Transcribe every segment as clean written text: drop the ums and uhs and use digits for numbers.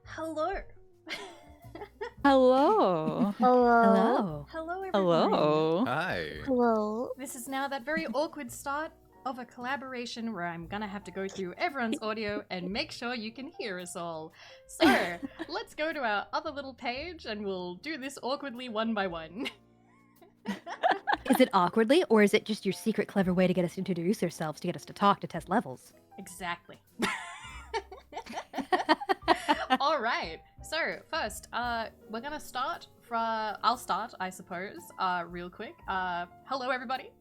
Hello. Hello. Hello. Hello, everyone. Hello. Hi. Hello. This is now that very awkward start of a collaboration where I'm gonna have to go through everyone's audio and make sure you can hear us all. So, let's go to our other little page and we'll do this awkwardly one by one. Is it awkwardly, or is it just your secret clever way to get us to introduce ourselves, to get us to talk, to test levels? Exactly. All right. So first, we're gonna start from. I'll start, I suppose. Real quick. Hello, everybody.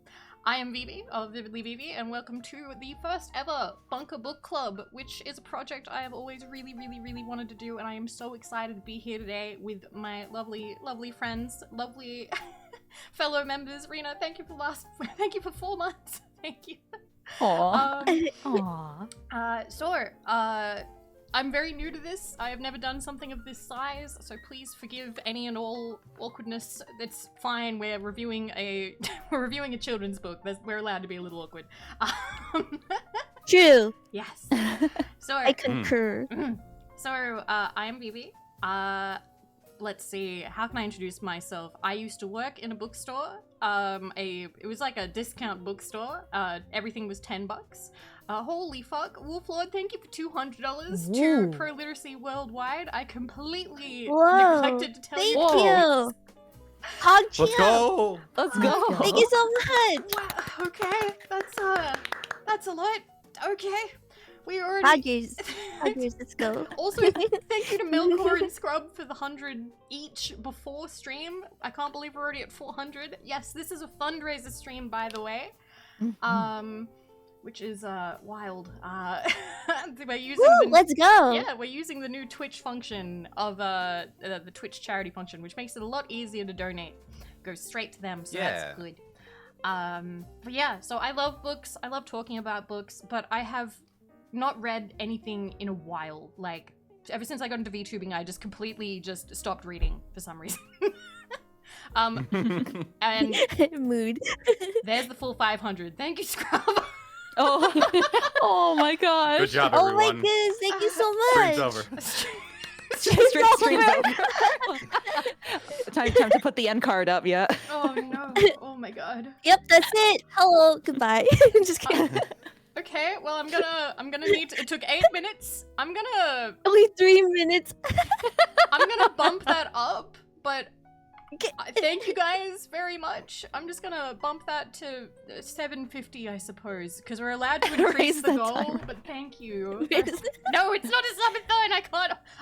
I am Vivi of Vividly Vivi, and welcome to the first ever Bunker Book Club, which is a project I have always really wanted to do, and I am so excited to be here today with my lovely friends, lovely fellow members. Rena, thank you for 4 months. Thank you. Aww. Aww. I'm very new to this. I have never done something of this size, so please forgive any and all awkwardness. It's fine. We're reviewing a children's book. We're allowed to be a little awkward. True. Yes. So I concur. So I am Vivi. Let's see. How can I introduce myself? I used to work in a bookstore. It was like a discount bookstore. Everything was $10. Holy fuck, Wolflord, thank you for $200 to Pro Literacy Worldwide. I completely neglected to tell you. Thank you. Hog Let's go. Let's go. Thank you so much. Wow, okay, that's a lot. Okay, we already. Hodgers, let's go. Also, thank you to Melkor and Scrub for the 100 each before stream. I can't believe we're already at 400. Yes, this is a fundraiser stream, by the way. which is wild. We're using Woo, let's go. Yeah, we're using the new Twitch function of the Twitch charity function, which makes it a lot easier to donate. Goes straight to them, so that's good. But yeah, so I love books. I love talking about books, but I have not read anything in a while. Like, ever since I got into VTubing, I just completely just stopped reading for some reason. And Mood. there's the full 500. Thank you, Scrub. Oh my gosh. Good job, Oh everyone. my goodness, thank you so much. Stream's over. Stream's over. Time to put the end card up, yeah. Oh no. Oh my god. Yep, that's it. Hello, goodbye. Just kidding. Okay, well I'm gonna need to, it took 8 minutes. I'm gonna Only 3 minutes. bump that up, but thank you guys very much. I'm just gonna bump that to 750, I suppose, because we're allowed to increase Raise the that goal. timer. But thank you. Raise No, it's not a summon.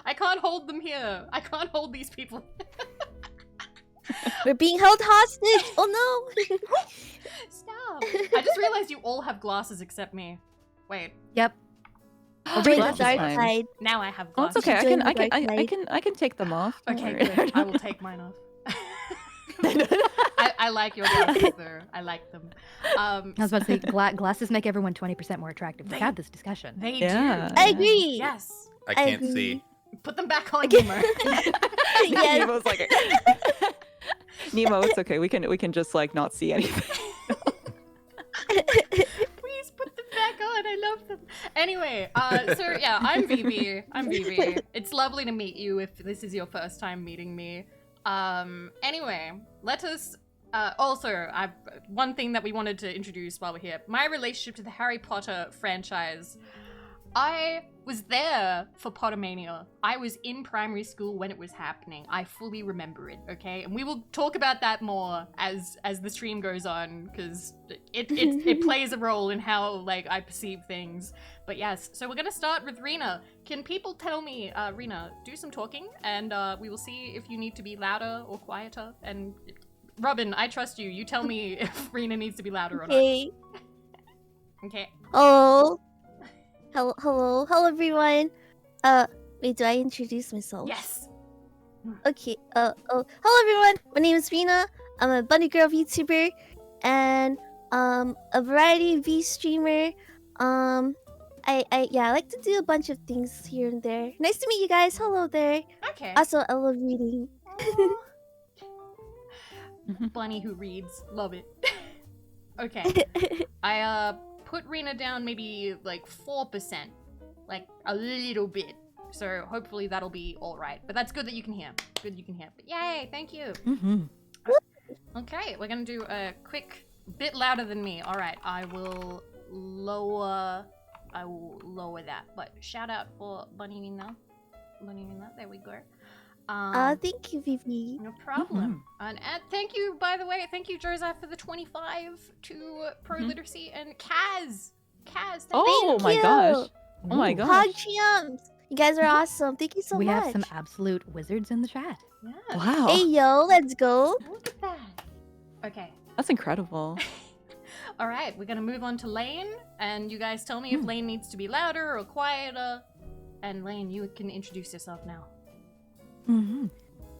I can't hold them here. I can't hold these people. We're being held hostage. Oh no. Stop. I just realized you all have glasses except me. Wait, Yep. Join the Glasses dark fine. side. now I have Oh, it's glasses. okay. Join the I dark can take them off. Don't Okay, worry. good. I will take mine off. I like your glasses though. I like them. I was about to say, glasses make everyone 20% more attractive. We've had this discussion. They Yeah. do. I agree. Yes. I can't agree. see. Put them back on, Nemo. Yes. Nemo's like, Nemo, it's okay. We can just like not see anything. Please put them back on. I love them. Anyway, so yeah, I'm Vivi. It's lovely to meet you if this is your first time meeting me. Anyway, let us also, one thing that we wanted to introduce while we're here, my relationship to the Harry Potter franchise. I was there for Pottermania. I was in primary school when it was happening. I fully remember it, okay? And we will talk about that more as the stream goes on, because it plays a role in how, like, I perceive things. But yes, so we're gonna start with Rena. Can people tell me, Rena, do some talking, and we will see if you need to be louder or quieter. And Robin, I trust you. You tell me if Rena needs to be louder or not. Okay. Okay. Oh. Hello, everyone. Wait, do I introduce myself? Yes. Okay. Hello everyone. My name is Rena. I'm a bunny girl VTuber and a variety V streamer. I like to do a bunch of things here and there. Nice to meet you guys. Hello there. Okay. Also, I love reading. Bunny who reads. Love it. Okay. I put Rena down maybe like 4%. Like a little bit. So hopefully that'll be alright. But that's good that you can hear. Good you can hear. But yay, thank you. Okay, we're gonna do a quick bit louder than me. Alright, I will lower that. But shout out for Bunny Rena. There we go. Thank you, Vivi. No problem. And thank you, by the way, thank you, Joseph, for the 25 to Pro Literacy, and Kaz, thank Oh my you. gosh. Oh my Ooh. gosh. Hog champs. You guys are awesome. Thank you so We much. have some absolute wizards in the chat. you. Wow. Hey yo, let's go. Look at that. Okay. That's incredible. All right, we're gonna move on to Lane, and you guys tell me if Lane needs to be louder or quieter. And Lane, you can introduce yourself now.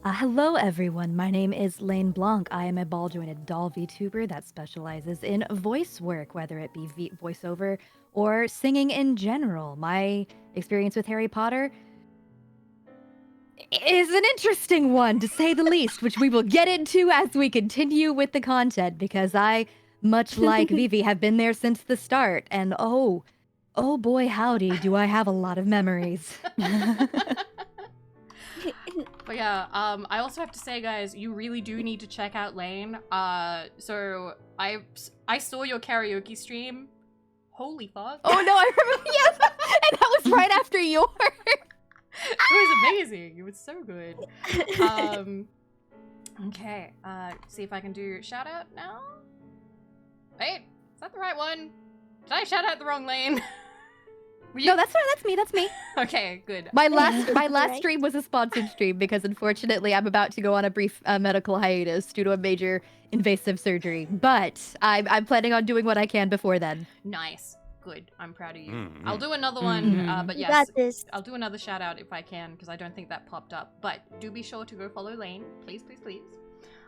Hello, everyone. My name is Lane Blanc. I am a ball-jointed doll VTuber that specializes in voice work, whether it be voiceover or singing in general. My experience with Harry Potter is an interesting one, to say the least, which we will get into as we continue with the content, because I, much like Vivi, have been there since the start. And oh boy, howdy, do I have a lot of memories. But yeah, I also have to say, guys, you really do need to check out Lane. So I saw your karaoke stream. Holy fuck. Oh no, I remember, yes! And that was right after yours! It was amazing. It was so good. Okay, see if I can do shout out now. Wait, is that the right one? Did I shout out the wrong Lane? No, that's not. That's me. Okay, good. My last Right. stream was a sponsored stream because unfortunately I'm about to go on a brief medical hiatus due to a major invasive surgery. But I'm planning on doing what I can before then. Nice. Good. I'm proud of you. Mm-hmm. I'll do another one, Mhm. but You yes, got this. I'll do another shout out if I can, because I don't think that popped up. But do be sure to go follow Lane. Please, please, please.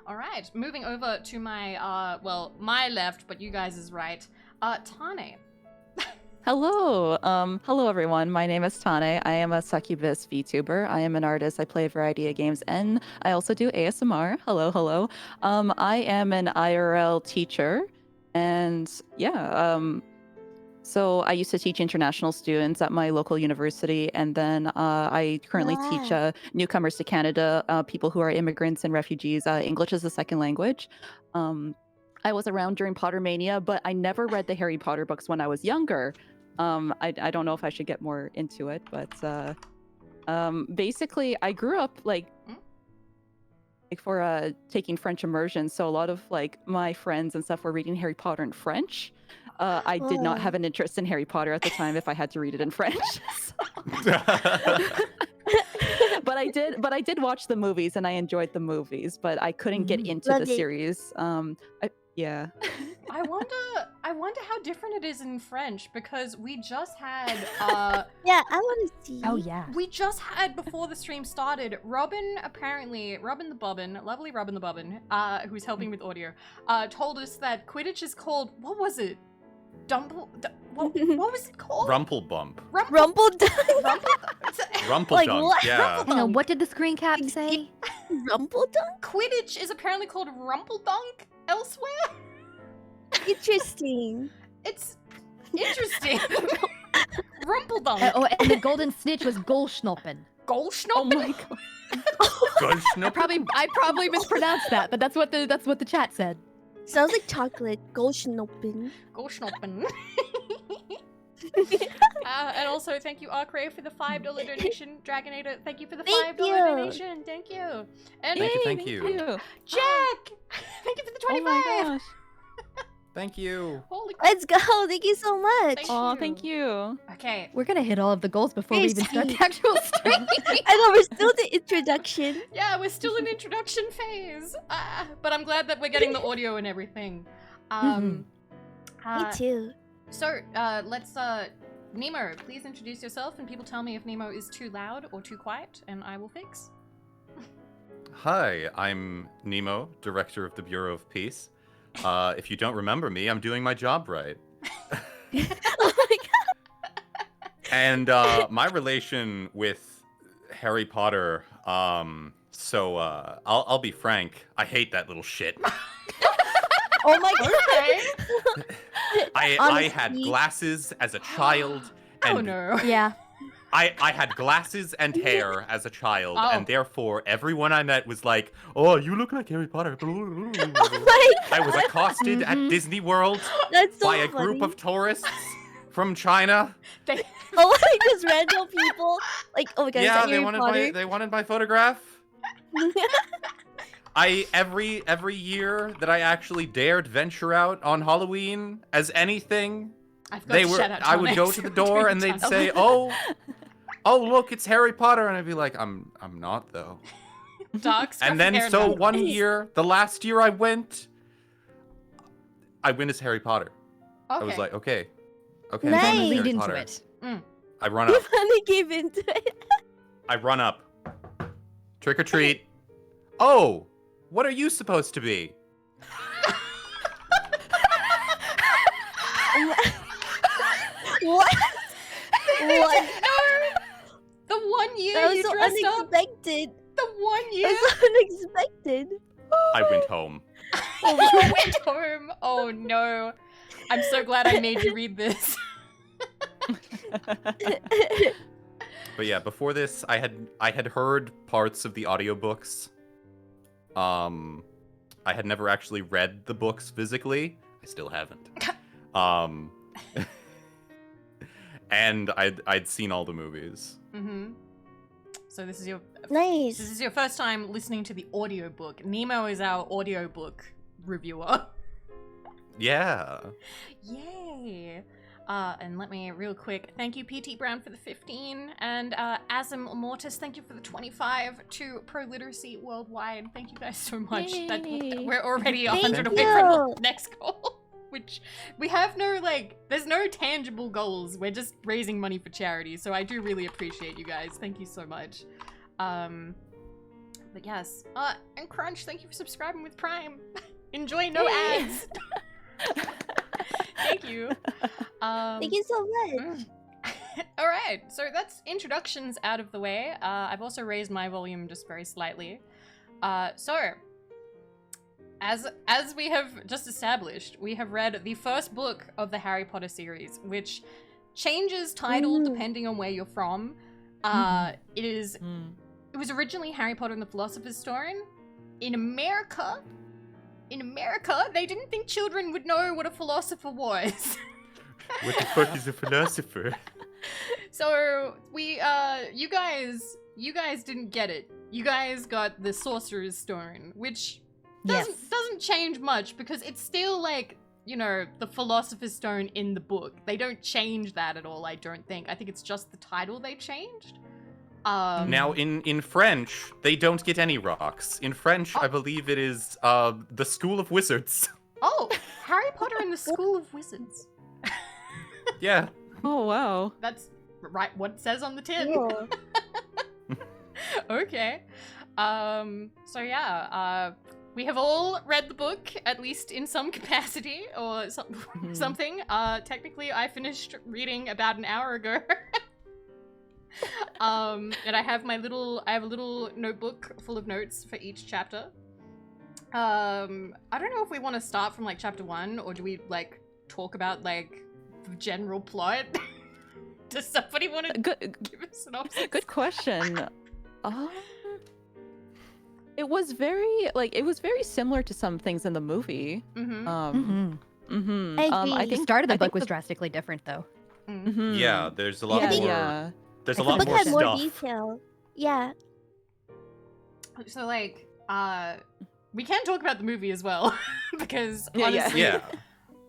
Alright, moving over to my, well, my left, but you guys is right. Tane. Hello. Hello everyone. My name is Tane. I am a succubus VTuber. I am an artist. I play a variety of games and I also do ASMR. Hello, hello. I am an IRL teacher and yeah, so I used to teach international students at my local university, and then I currently teach Wow. newcomers to Canada, people who are immigrants and refugees, English as a second language. I was around during Pottermania, but I never read the Harry Potter books when I was younger. I don't know if I should get more into it, but basically I grew up like for taking French immersion, so a lot of like my friends and stuff were reading Harry Potter in French. I did not have an interest in Harry Potter at the time if I had to read it in French. But I did watch the movies and I enjoyed the movies, but I couldn't get into Loved the it. series. Yeah. I wonder how different it is in French, because we just had, Yeah, I want to see. Oh yeah. we just had, before the stream started, Robin the Bobbin, lovely Robin the Bobbin, who's helping with audio, told us that Quidditch is called, what was it? What was it called? Rumplebump. Rumpledunk? Rumpeldunk, Like what? yeah. Hang on, what did the screen cap say? Rumpledunk? Quidditch is apparently called Rumpeldunk elsewhere. Interesting. It's interesting. Rumpeldunk. Oh, and the golden snitch was Goldschnoppen. Goldschnoppen? Oh my god. Gosh, no. I probably mispronounced that, but that's what the chat said. Sounds like chocolate. Goldschnoppen. Goldschnoppen. And also, thank you, Arcray, for the $5 donation. Dragonator, thank you for the Thank $5 you. donation. Thank you. And Thank you. Jack, thank you for the 25. Oh my gosh. Thank you. Holy crap. Let's go. Thank you so much. Thank Oh, you. thank you. Okay. We're gonna hit all of the goals before we Very even start sweet. the actual stream. I know we're still the introduction. Yeah, we're still in introduction phase. But I'm glad that we're getting the audio and everything. Me too. So, let's, Nemo, please introduce yourself and people tell me if Nemo is too loud or too quiet, and I will fix. Hi, I'm Nemo, director of the Bureau of Peace. If you don't remember me, I'm doing my job right. Oh my god. And my relation with Harry Potter, I'll be frank, I hate that little shit. Oh my god. Okay. I had Honestly. glasses as a child, and Oh no. Yeah. I had glasses and hair as a child, Oh. and therefore everyone I met was like, "Oh, you look like Harry Potter." Oh my I was accosted at Mhm. Disney World That's so by a funny. group of tourists from China. They- Oh, like just random people. Like, oh my god, is Yeah, that they Harry wanted Potter? they wanted my photograph. Every year that I actually dared venture out on Halloween as anything, I forgot to shout out I would go Tonics to the for door doing and they'd tunnel. say, "Oh, look, it's Harry Potter," and I'd be like, "I'm not though." Dark scruffy And then hair so now. one year, the last year I went as Harry Potter. I was Okay. like, okay, Nice. this is Lead Harry into Potter. it. I run You up. finally gave into it. I run up. Trick or treat. Oh, what are you supposed to be? What? What? The one year That was you so dressed up. unexpected. The one year That was so unexpected. I went home. you went home. Oh no. I'm so glad I made you read this. But yeah, before this, I had heard parts of the audiobooks. I had never actually read the books physically. I still haven't. And I'd seen all the movies. Mm-hmm. So this is your Nice. first time listening to the audiobook. Nemo is our audiobook reviewer. Yeah. Yay! And let me real quick thank you PT Brown for the 15 and Asm Mortis, thank you for the 25 to Pro Literacy Worldwide. Thank you guys so much. Yay. That we're already Thank 100 away from you. the next goal. which we have no, like, there's no tangible goals. We're just raising money for charity, so I do really appreciate you guys. Thank you so much. But yes. And Crunch, thank you for subscribing with Prime. Enjoy no ads. Thank you. Thank you so much. All right, so that's introductions out of the way. I've also raised my volume just very slightly. So, as we have just established, we have read the first book of the Harry Potter series, which changes title depending on where you're from. It was originally Harry Potter and the Philosopher's Stone. In America, they didn't think children would know what a philosopher was. What the fuck is a philosopher? So you guys didn't get it. You guys got the Sorcerer's Stone, which doesn't change much because it's still like, you know, the Philosopher's Stone in the book. They don't change that at all, I don't think. I think it's just the title they changed. Now, in French, they don't get any rocks. In French, I believe it is the School of Wizards. Oh, Harry Potter and the School of Wizards. Yeah. Oh, wow. That's right, what it says on the tin. Yeah. Okay. So yeah, we have all read the book, at least in some capacity, or something. Technically, I finished reading about an hour ago. And I have a little notebook full of notes for each chapter. I don't know if we want to start from like chapter 1, or do we like talk about like the general plot? Does somebody want to give a synopsis? Good question. It was very similar to some things in the movie. I agree. I The think start of the I book think was drastically different, though. Yeah, there's a lot I think- more. There's a The lot book more had more stuff. detail. Yeah. So like, we can talk about the movie as well, because Yeah, yeah. honestly, Yeah.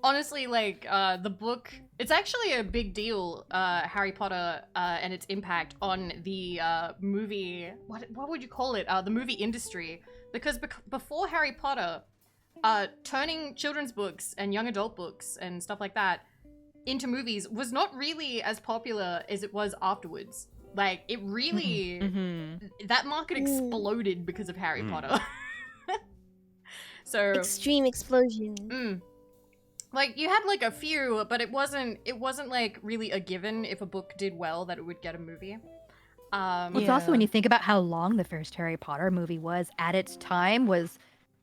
honestly, like, the book, it's actually a big deal, Harry Potter, and its impact on the, movie, what would you call it? The movie industry. Because before Harry Potter, turning children's books and young adult books and stuff like that into movies was not really as popular as it was afterwards. Like, it really, that market exploded because of Harry Potter. So Extreme explosion. like, you had like a few, but it wasn't like really a given if a book did well that it would get a movie. Well, it's also when you think about how long the first Harry Potter movie was at its time was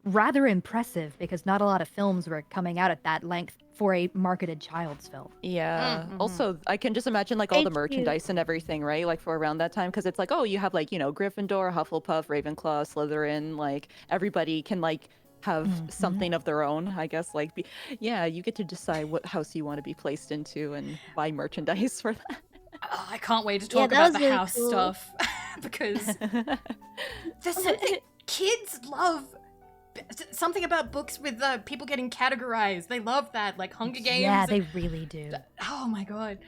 rather impressive, because not a lot of films were coming out at that length for a marketed child's film. Yeah. Also, I can just imagine like all the Thank you. merchandise and everything, right? Like for around that time, because it's like, oh, you have like, you know, Gryffindor, Hufflepuff, Ravenclaw, Slytherin. Like everybody can like have something of their own, I guess. Like, you get to decide what house you want to be placed into and buy merchandise for that. Oh, I can't wait to talk that about was the really house cool. stuff because kids love something about books with people getting categorized. They love that, like Hunger Games. Yeah, they really do. Oh my god.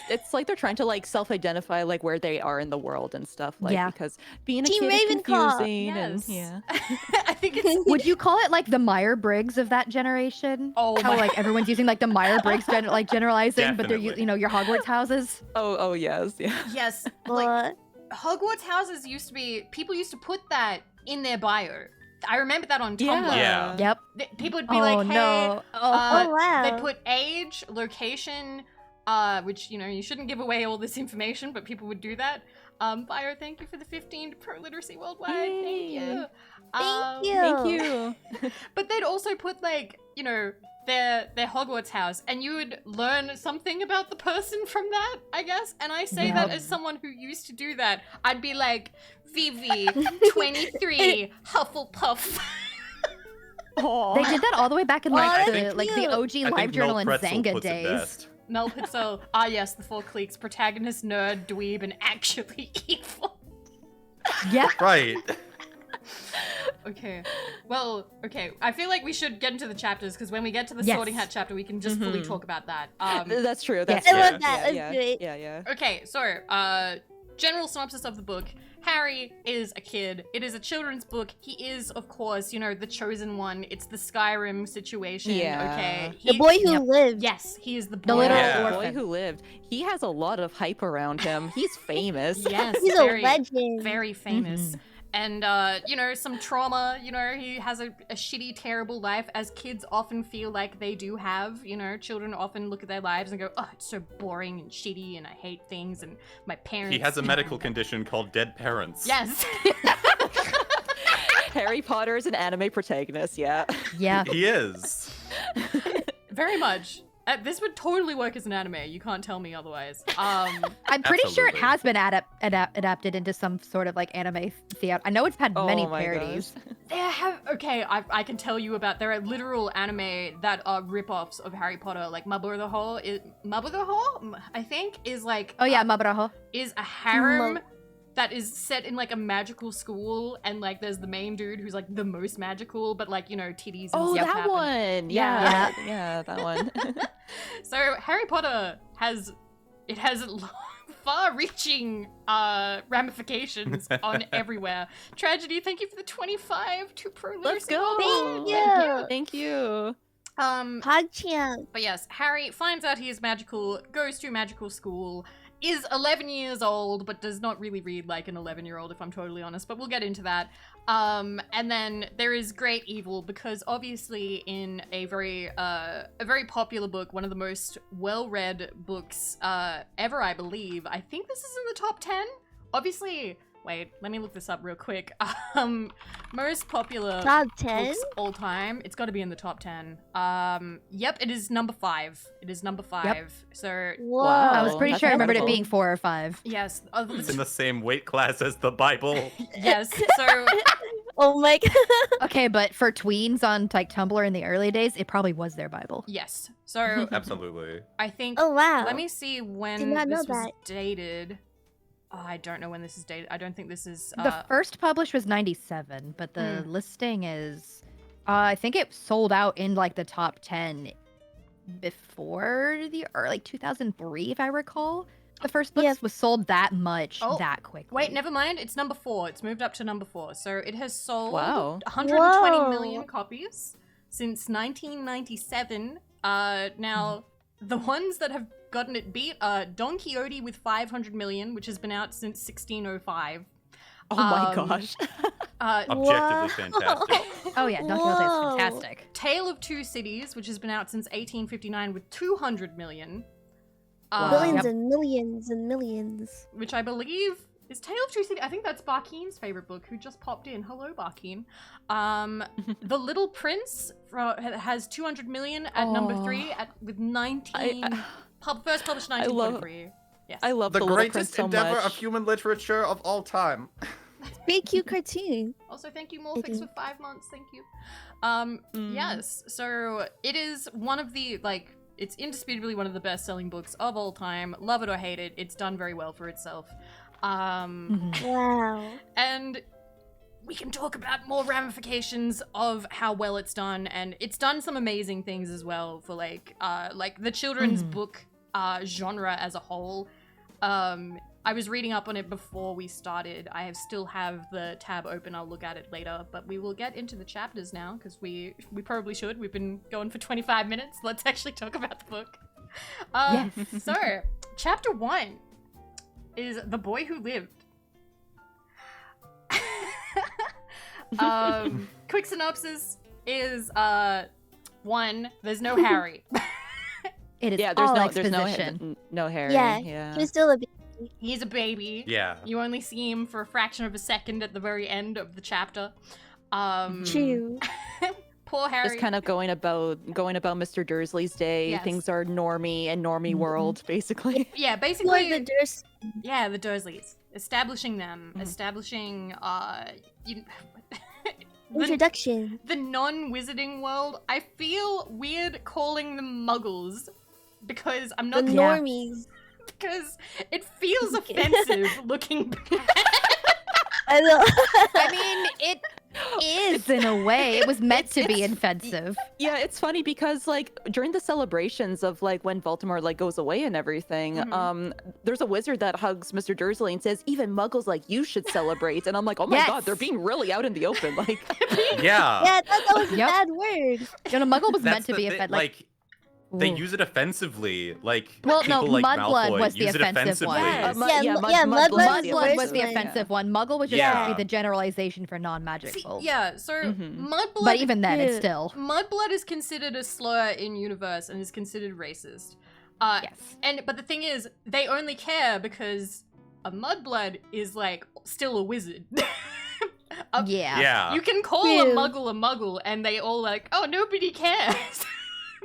It's like they're trying to like self-identify like where they are in the world and stuff, like because being a Team kid is Ravenclaw. confusing Yes. and yeah. I think it's Would you call it like the Meyer-Briggs of that generation? Oh How my- like everyone's using like the Meyer-Briggs generalizing, but they're Definitely. you know, your Hogwarts houses. Oh yes, yeah. yes, like What? Hogwarts houses used to be, people used to put that in their bio. I remember that on Tumblr. Yeah. Yep. People would be Oh like, hey, no. Oh, wow. They put age, location, which, you know, you shouldn't give away all this information, but people would do that. Bio, thank you for the 15 to Pro Literacy Worldwide. Thank you. Thank you. Thank you. But they'd also put, like, you know, their Hogwarts house, and you would learn something about the person from that, I guess. And I say that as someone who used to do that. I'd be like, Vivi, 23, Hufflepuff. Aw. They did that all the way back in Oh, like that's the like the cute. OG I live think journal Mel and Pretzel Zanga puts it days. best. Mel Pitzel. Ah, yes, the four cliques. Protagonist, nerd, dweeb, and actually evil. Yep. Right. Okay. Well, okay. I feel like we should get into the chapters, because when we get to the Yes. Sorting Hat chapter, we can just fully talk about that. That's true. Yeah. That's I true. love that. Yeah, Let's yeah, do it. yeah, yeah. Okay, so, general synopsis of the book. Harry is a kid. It is a children's book. He is, of course, you know, the chosen one. It's the Skyrim situation, Yeah. okay? The boy who Yep. lived. Yes, he is the boy. The little Yeah. The boy orphan. who lived. He has a lot of hype around him. He's famous. Yes, He's very, a legend. very famous. And, you know, some trauma, you know, he has a shitty, terrible life, as kids often feel like they do have, you know, children often look at their lives and go, oh, it's so boring and shitty and I hate things and my parents. He has a medical condition called dead parents. Yes. Harry Potter is an anime protagonist, yeah. Yeah. He is. Very much. This would totally work as an anime. You can't tell me otherwise. I'm pretty sure it Absolutely. has been adapted into some sort of like anime theater. I know it's had many Oh my parodies. gosh. There have I can tell you about, there are literal anime that are rip-offs of Harry Potter, like Mabur the Hall, I think, is like Oh yeah, Mabaraho. is a harem that is set in like a magical school, and like there's the main dude who's like the most magical, but like, you know, titties and Oh, stuff that happen. one. Yeah. Yeah, that one. So Harry Potter has far-reaching ramifications on everywhere. Tragedy, thank you for the 25 to Pro Let's Lucy. go. Thank you. Thank you. PogChamp. But yes, Harry finds out he is magical, goes to magical school, is 11 years old, but does not really read like an 11-year-old, if I'm totally honest, but we'll get into that. And then there is great evil, because obviously in a very popular book, one of the most well-read books ever, I believe. I think this is in the top 10. Obviously, wait, let me look this up real quick. Most popular Top 10. books all time. It's got to be in the top 10. Yep, it is number 5. It is number 5. Yep. So Whoa. I was Oh, pretty that's sure I remembered it incredible. being 4 or 5. yes, It's in the same weight class as the Bible. yes. So Oh my god. Okay, but for tweens on like Tumblr in the early days, it probably was their Bible. yes. So Absolutely. I think. Oh wow. Let me see when Did not know this was that. dated. Oh, I don't know when this is dated. I don't think this is. The first published was 97, but the listing is, I think it sold out in like the top 10 before the early 2003, if I recall. The first book Yeah. was sold that much Oh, that quickly. Wait, never mind. It's number 4. It's moved up to number 4. So it has sold Wow. 120 Whoa. million copies since 1997. Now, the ones that have gotten it beat are Don Quixote with 500 million, which has been out since 1605. Oh my Um, gosh. Objectively Whoa. fantastic. Oh yeah, Don Quixote is Whoa. fantastic. Tale of Two Cities, which has been out since 1859 with 200 million. Wow. Billions Yep. and millions and millions. Which I believe is Tale of Two Cities. I think that's Barkeen's favorite book, who just popped in. Hello, Barkeen. The Little Prince has 200 million at number Oh. 3 with 19. First published I love- 1943. Yes. I love The the Little Prince greatest so endeavor much. of human literature of all time. Very cute cartoon. Also, thank you, Morphix, Mhm. for 5 months. Thank you. Mm. Yes. So it is one of the, like, it's indisputably one of the best-selling books of all time. Love it or hate it, it's done very well for itself. Wow. And we can talk about more ramifications of how well it's done, and it's done some amazing things as well for like the children's book genre as a whole. I was reading up on it before we started. I still have the tab open. I'll look at it later, but we will get into the chapters now because we probably should. We've been going for 25 minutes. Let's actually talk about the book. Yes. So, chapter 1 is The Boy Who Lived. Quick synopsis is 1, there's no Harry. It is Yeah, there's all no exposition. no Harry. Yeah. Yeah. He's still a baby. He's a baby. Yeah. You only see him for a fraction of a second at the very end of the chapter. True. Poor Harry. Just kind of going about Mr. Dursley's day. Yes. Things are normie and normie world, basically. Yeah, Like basically. the Durst. Yeah, the Dursleys. Establishing them. Establishing, you, Introduction. the non-wizarding world. I feel weird calling them muggles because I'm The not Yeah. normies. because it feels offensive looking back. I know. I mean, is in a way. It was meant to be It's- offensive. Yeah, it's funny because like during the celebrations of like when Voldemort like goes away and everything, there's a wizard that hugs Mr. Dursley and says, even muggles like you should celebrate. And I'm like, oh my god, they're Yes. being really out in the open. Like Yeah. Yeah, I thought that was a Yep. bad word. You know, Muggle was meant That's to the be thing, offensive. like they Ooh. use it offensively. Like Well, no, people like Mudblood Malfoy was the use it offensive offensively. one. Yes. Mudblood was the Mudblood worst was the one. offensive one. Muggle was just Yeah. supposed to be the generalization for non-magic See, folk. yeah, so Mudblood. But even then, it's Yeah. still Mudblood is considered a slur in universe and is considered racist. yes. But the thing is, they only care because a Mudblood is like still a wizard. Yeah. Yeah. You can call Ew. a muggle, and they all like, oh, nobody cares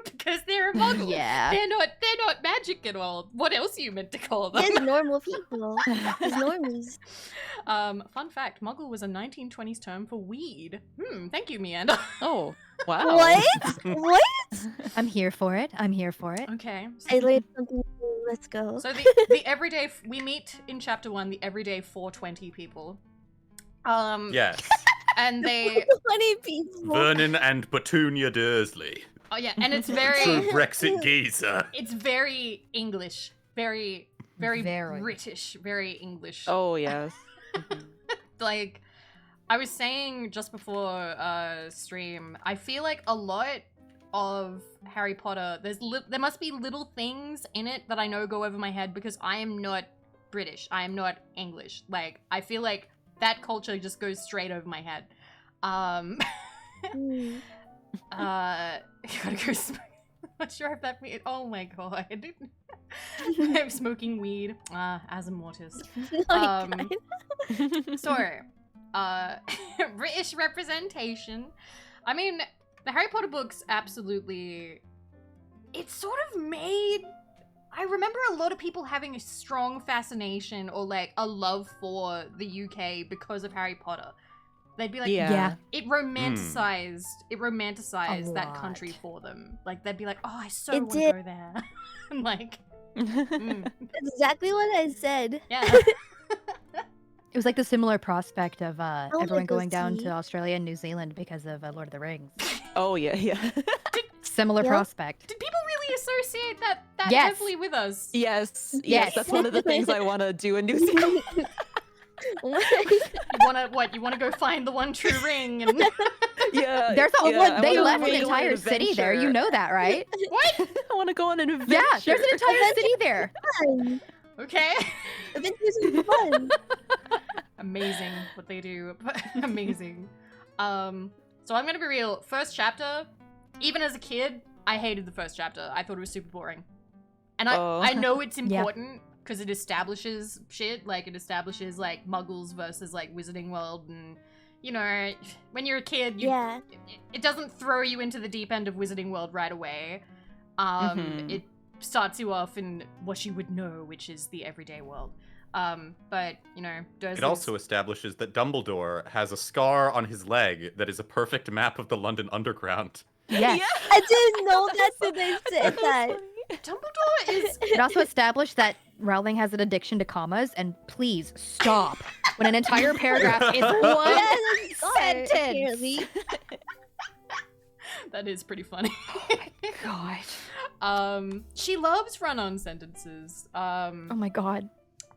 because they're a muggle. Yeah. They're not magic at all. What else are you meant to call them? There's normal people. There's normies. Fun fact: muggle was a 1920s term for weed. Thank you, Meander. oh wow. What? What? I'm here for it. I'm here for it. Okay. I learned something new. Let's go. So the everyday we meet in chapter 1 the everyday 420 people. Yes. And they 20 people. Vernon and Petunia Dursley. oh yeah, and it's True very Brexit geezer. it's very English, very very Very. British, very English. Oh yes. Like I was saying just before stream, I feel like a lot of Harry Potter, there must be little things in it that I know go over my head because I am not British. I am not English. Like I feel like that culture just goes straight over my head. Mm. You gotta go smoke. I'm not sure if that means. Oh my god. I'm smoking weed. As a mortis. Oh my God. So, British representation. I mean, the Harry Potter books absolutely. It's sort of made. I remember a lot of people having a strong fascination or like a love for the UK because of Harry Potter. They'd be like, Yeah. it romanticized A that lot. country for them. Like they'd be like, oh, I so It want to did. go there. And like, That's exactly what I said. yeah. It was like the similar prospect of wanna everyone go going down see. to Australia and New Zealand because of Lord of the Rings. oh yeah, yeah. Similar Yep. prospect. Did people really associate that Yes. heavily with us? yes. Yes. That's one of the things I want to do in New Zealand. You wanna go find the one true ring and yeah. There's a yeah, one. I They wanna left an go on entire city there. You adventure. know that, right? what? I want to go on an adventure. Yeah, there's an entire city there. Fun. Okay. Adventures are fun. Amazing what they do. Amazing. So I'm gonna be real. First chapter, even as a kid, I hated the first chapter. I thought it was super boring. And Oh. I know it's Yeah. important because it establishes shit. Like it establishes like muggles versus like Wizarding World, and you know, when you're a kid, Yeah. it doesn't throw you into the deep end of Wizarding World right away. Mhm. It starts you off in what you would know, which is the everyday world. But you know, It Dursley's- also establishes that Dumbledore has a scar on his leg that is a perfect map of the London Underground. Yes. I didn't know that till they said that. Dumbledore is It also established that Rowling has an addiction to commas, and please stop when an entire paragraph is one Yeah, that's smart, sentence. apparently. that is pretty funny. God. She loves run-on sentences. Oh my god.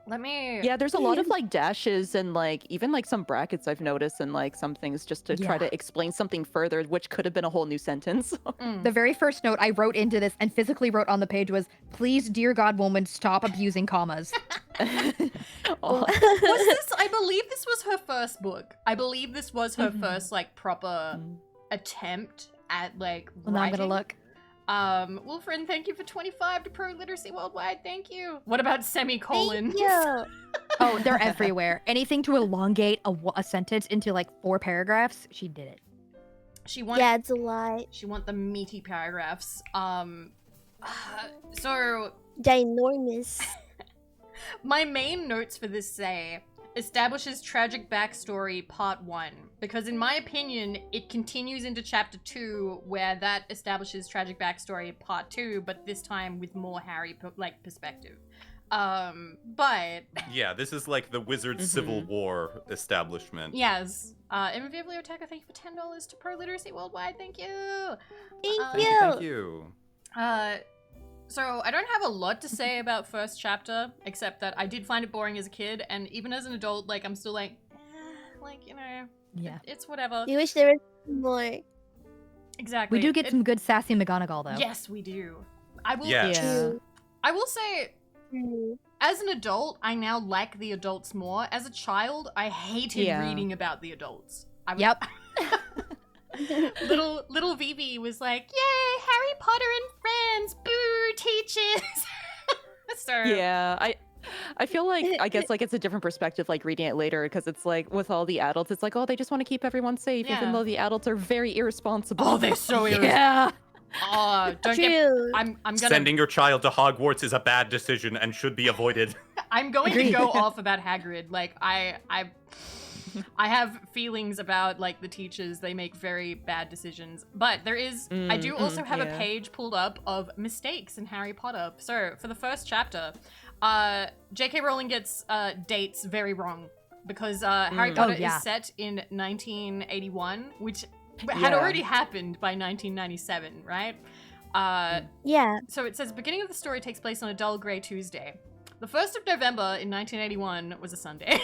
Let me. Yeah, there's a lot of like dashes and like even like some brackets I've noticed and like some things just to try Yeah. to explain something further, which could have been a whole new sentence. Mm. The very first note I wrote into this and physically wrote on the page was, "Please, dear God, woman, stop abusing commas." Oh, Was this? I believe this was her first book. I believe this was her Mhm. first like proper attempt at like Well, now I'm writing. gonna look. Wolfrin, thank you for 25 to Pro Literacy Worldwide. Thank you. What about semicolons? Thank you. Oh, they're everywhere. Anything to elongate a sentence into like 4 paragraphs, she did it. She wanted. Yeah, it's a lot. She want the meaty paragraphs. So Ginormous. my main notes for this say establishes tragic backstory part 1 because in my opinion it continues into chapter 2 where that establishes tragic backstory part 2 but this time with more Harry perspective. But Yeah, this is like the Wizard Civil War establishment. yes. Biblioteca, thank you for $10 to Pro Literacy Worldwide. Thank you. Thank you. So I don't have a lot to say about first chapter, except that I did find it boring as a kid, and even as an adult, like I'm still like, Yeah. it's whatever. You wish there was more. Exactly. We do get some good sassy McGonagall though. Yes, we do. I will. Yeah. True. I will say, True. as an adult, I now like the adults more. As a child, I hated Yeah. reading about the adults. Yep. Little Vivi was like, "Yay, Harry Potter and friends! Boo, teachers!" So Yeah, I feel like I guess like it's a different perspective like reading it later because it's like with all the adults it's like oh they just want to keep everyone safe Yeah. even though the adults are very irresponsible. oh, they're so irresponsible. Yeah. Oh, don't get. True. I'm gonna. Sending your child to Hogwarts is a bad decision and should be avoided. I'm going Agreed. to go off about Hagrid. Like I have feelings about like the teachers. They make very bad decisions. But there is. I do also have a yeah. page pulled up of mistakes in Harry Potter. So for the first chapter, J.K. Rowling gets dates very wrong because Harry Potter yeah. is set in 1981, which had Yeah. already happened by 1997, right? Yeah. So it says, beginning of the story takes place on a dull grey Tuesday. The 1st of November in 1981 was a Sunday.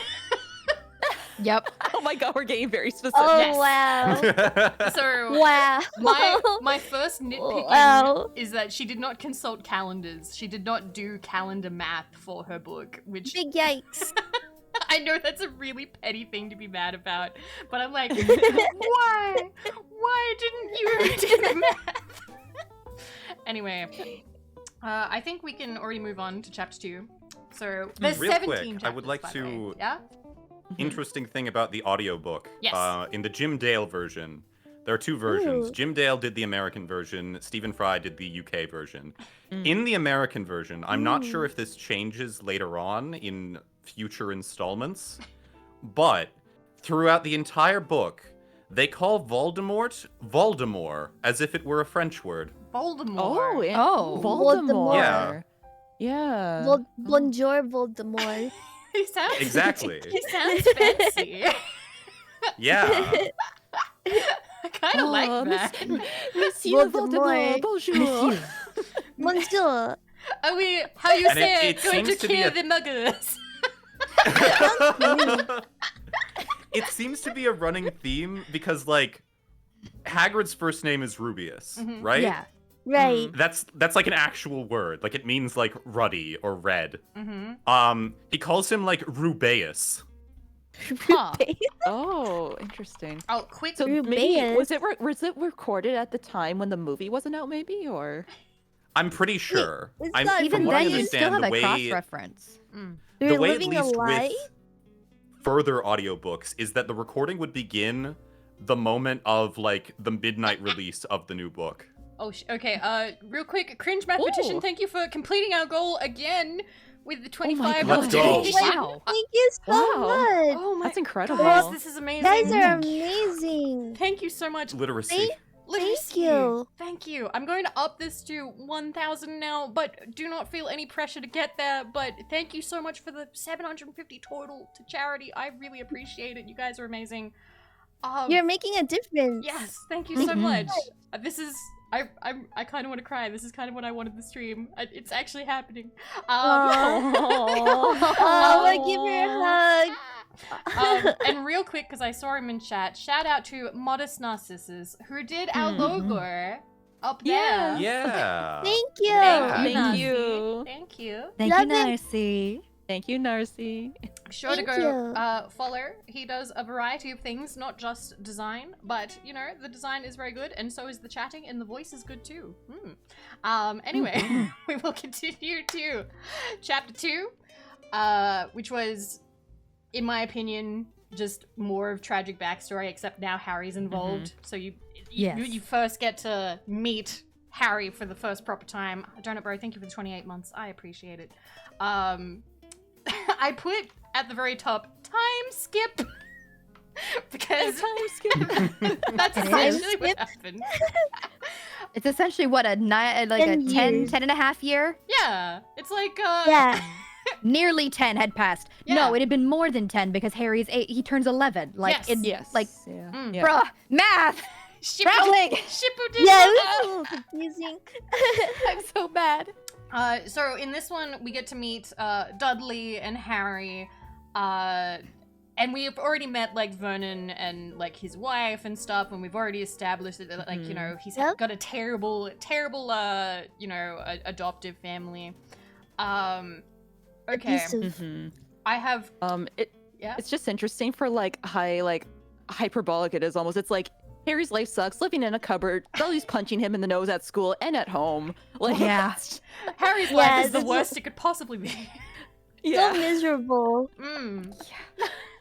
Yep. Oh my god, we're getting very specific. Oh Yes. wow. So Wow. my first nitpicking Wow. is that she did not consult calendars. She did not do calendar math for her book, which Big yikes. I know that's a really petty thing to be mad about, but I'm like, why? Why didn't you do the math? Anyway, I think we can already move on to chapter 2. So there's Real 17 quick, chapters, I would like by the way. to- Yeah? Interesting thing about the audiobook. Yes. In the Jim Dale version, there are two versions. Ooh. Jim Dale did the American version, Stephen Fry did the UK version. Mm. In the American version, I'm not sure if this changes later on in future installments, but throughout the entire book, they call Voldemort Voldemort as if it were a French word. Voldemort. Oh, yeah. Oh. Voldemort. Yeah. Yeah. Bonjour, Voldemort. He sounds Exactly. He sounds fancy. Yeah. I kind of like that. Monsieur Voldemort. Voldemort, bonjour. Bonjour. Are we? How you And say it it? Going to seems to be kill a- the muggers. It seems to be a running theme because, like, Hagrid's first name is Rubius, right? Yeah. Right. That's like an actual word. Like it means like ruddy or red. Mm-hmm. He calls him like Rubeus. Huh. Oh, interesting. Oh, quick. So maybe Rubeus. was it recorded at the time when the movie wasn't out, maybe, or? I'm pretty sure. it's I'm not- from Even what I then, you still understand, have the a cross way reference. You're the way at living a least lie? with further audiobooks is that the recording would begin the moment of like the midnight release of the new book. Oh, okay. Real quick, cringe mathematician. Ooh. Thank you for completing our goal again with the 25. God. Let's go. Wow. Thank you so Wow. much. Oh my That's incredible. gosh, this is amazing. You guys are amazing. Thank you so much. Literacy. Literacy. you. Thank you. I'm going to up this to 1,000 now, but do not feel any pressure to get there. But thank you so much for the 750 total to charity. I really appreciate it. You guys are amazing. You're making a difference. Yes, thank you so Mhm. much. This is I kind of want to cry. This is kind of what I wanted the stream. It's actually happening. Oh, give her a hug. And real quick, because I saw him in chat, shout out to Modest Narcissus, who did our logo up there. Yeah. Yeah. Thank you. Thank Thank you. you. Thank you. Thank Love you, it. Narcy. Thank you, Narcy. Sure to Thank go you. follow. He does a variety of things, not just design, but you know, the design is very good, and so is the chatting, and the voice is good too. Anyway, we will continue to chapter 2, which was, in my opinion, just more of tragic backstory, except now Harry's involved. So you first get to meet Harry for the first proper time. Donut Bro, thank you for the 28 months. I appreciate it. I put at the very top time skip because that's essentially what happened. It's essentially what, a 10 10 years. 10 and a half year? Yeah, it's like Yeah. nearly 10 had passed. Yeah. No, it had been more than 10 because Harry's 8. He turns 11. Like, Yes. Yes. like, yeah. Mm. Yeah. bruh, math. Shippo- Rowling. Shippo- Yeah, it was a little confusing. I'm so bad. So in this one, we get to meet Dudley and Harry, and we've already met like Vernon and like his wife and stuff, and we've already established that like you know he's Yep. got a terrible you know adoptive family. Okay, Abusive. Mhm. I have yeah. It's just interesting for like hyperbolic it is almost. It's like Harry's life sucks, living in a cupboard, Dudley's punching him in the nose at school and at home. Like Yeah. Harry's Yeah, life is the this is- worst it could possibly be. So miserable.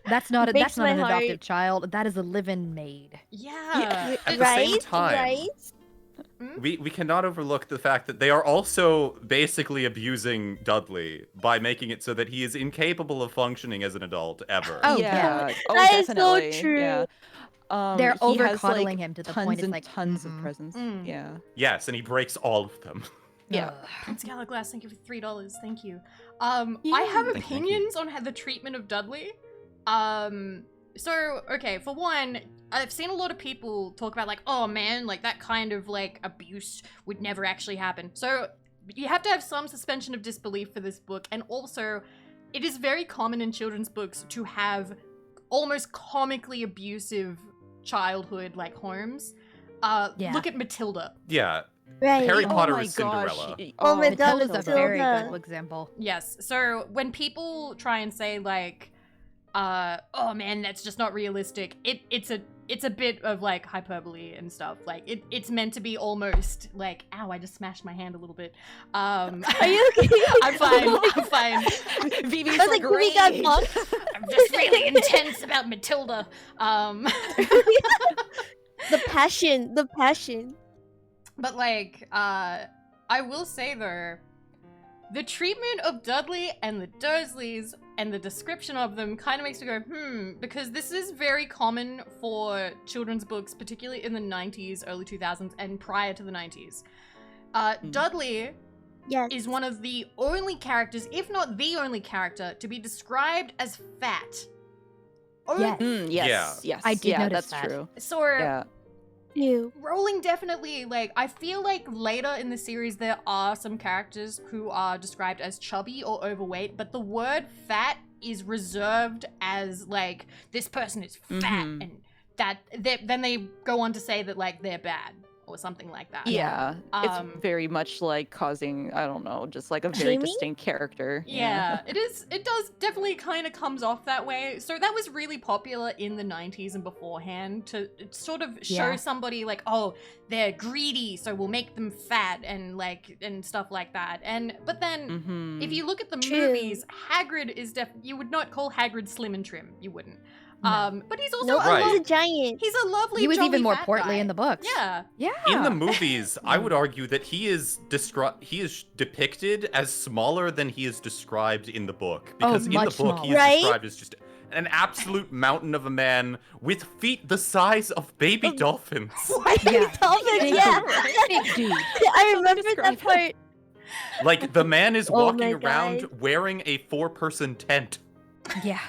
That's not Breaks an my heart. adoptive child. That is a living maid. Yeah. At the Right? same time, Right? we cannot overlook the fact that they are also basically abusing Dudley by making it so that he is incapable of functioning as an adult ever. Oh, yeah. Oh, That is so definitely. true. Yeah. They're He over has, coddling like, him to the tons point it's and like tons mhm. of presents. Mm. Yeah. Yes, and he breaks all of them. Yeah. Ugh. Prince Galaglass, thank you for $3. Thank you. I have Thank you. opinions on the treatment of Dudley. So okay, for one, I've seen a lot of people talk about like, oh man, like that kind of like abuse would never actually happen. So you have to have some suspension of disbelief for this book, and also, it is very common in children's books to have almost comically abusive childhood like homes. Yeah. Look at Matilda. Yeah, Right. Harry Oh Potter my is gosh. Cinderella. Oh my God, Matilda's a very Matilda. good example. Yes. So when people try and say like, oh man, that's just not realistic, it's a bit of like hyperbole and stuff. Like it's meant to be almost like, ow, I just smashed my hand a little bit. Are you okay? I'm fine. I'm fine. Vivi's I was like, we got "Great." bonked. I'm just really intense about Matilda. The passion. The passion. But like, I will say though, the treatment of Dudley and the Dursleys and the description of them kind of makes me go, because this is very common for children's books, particularly in the 90s, early 2000s, and prior to the 90s. Dudley Yes. is one of the only characters, if not the only character, to be described as fat. Yes. Yes. Yes. I did yeah, notice that's that. true. So Yeah. You. Rowling definitely, like, I feel like later in the series there are some characters who are described as chubby or overweight, but the word fat is reserved as, like, this person is fat, Mhm. and that, then they go on to say that, like, they're bad, or something like that. Yeah. Um, It's very much like causing, I don't know, just like a very Shaming? distinct character. Yeah, it does definitely kind of comes off that way. So that was really popular in the 90s and beforehand to sort of show Yeah. somebody like, oh, they're greedy, so we'll make them fat and like and stuff like that. But then Mhm. if you look at the True. movies, Hagrid is you would not call Hagrid slim and trim. You wouldn't. No. But he's also Nope. Right. He's a giant. he's a lovely He was jolly even more fat portly guy. in the books. Yeah. Yeah. In the movies, I would argue that he is depicted as smaller than he is described in the book. Because in the much book, he is smaller. Right? described as just an absolute mountain of a man with feet the size of baby dolphins. Yeah. Dolphins, Big yeah. Big dude. I remember describe that part. Like, the man is Oh walking my around God. wearing a 4-person tent Yeah.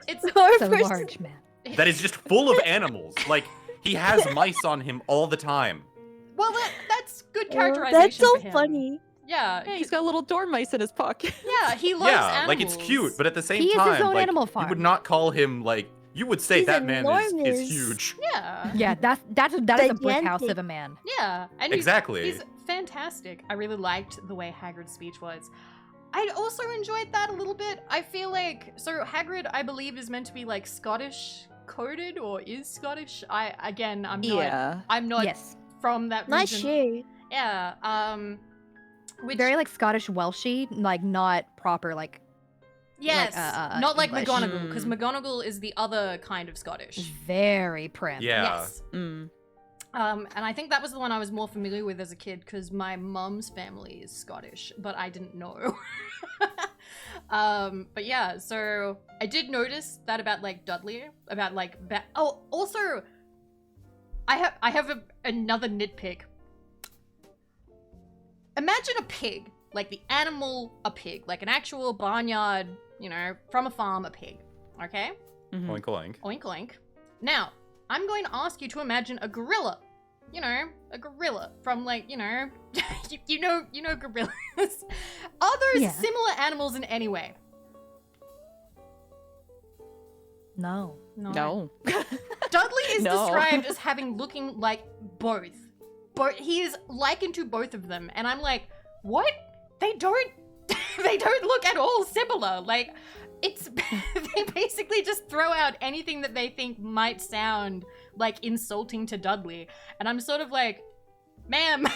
It's Poor So person. large, man. that is just full of animals. Like, he has mice on him all the time. well, that's good Oh, characterization. that's so for him. funny. Yeah, Yeah, he's got little dormice in his pocket. yeah, he loves Yeah, animals. like, it's cute, but at the same He is his time, own like, animal you farm. would not call him, like, you would say He's that man is enormous. huge. Yeah, Yeah, that is a brick house Gigantic. of a man. yeah, and Exactly. He's fantastic. I really liked the way Hagrid's speech was. I also enjoyed that a little bit. I feel like Hagrid, I believe, is meant to be like Scottish coded or is Scottish. I'm not. Yeah. I'm not Yes. from that Not region. sure. Yeah. Which Very like Scottish Welshy, like not proper like yes, not like English. McGonagall, because McGonagall is the other kind of Scottish. very prim. Yeah. Yes. Mm. And I think that was the one I was more familiar with as a kid because my mum's family is Scottish, but I didn't know. But yeah, so I did notice that about like Dudley, about like oh, also, I have another nitpick. Imagine a pig, like the animal a pig, like an actual barnyard, you know, from a farm a pig. Okay? Mhm. Oink oink. Oink oink. Now, I'm going to ask you to imagine a gorilla. You know, a gorilla from like, you know, you know gorillas. Are those Yeah. similar animals in any way? No. No. Dudley is No. described as having looking like both. He is likened to both of them, and I'm like, what? They don't they don't look at all similar. Like, it's they basically just throw out anything that they think might sound like insulting to Dudley. And I'm sort of like, ma'am,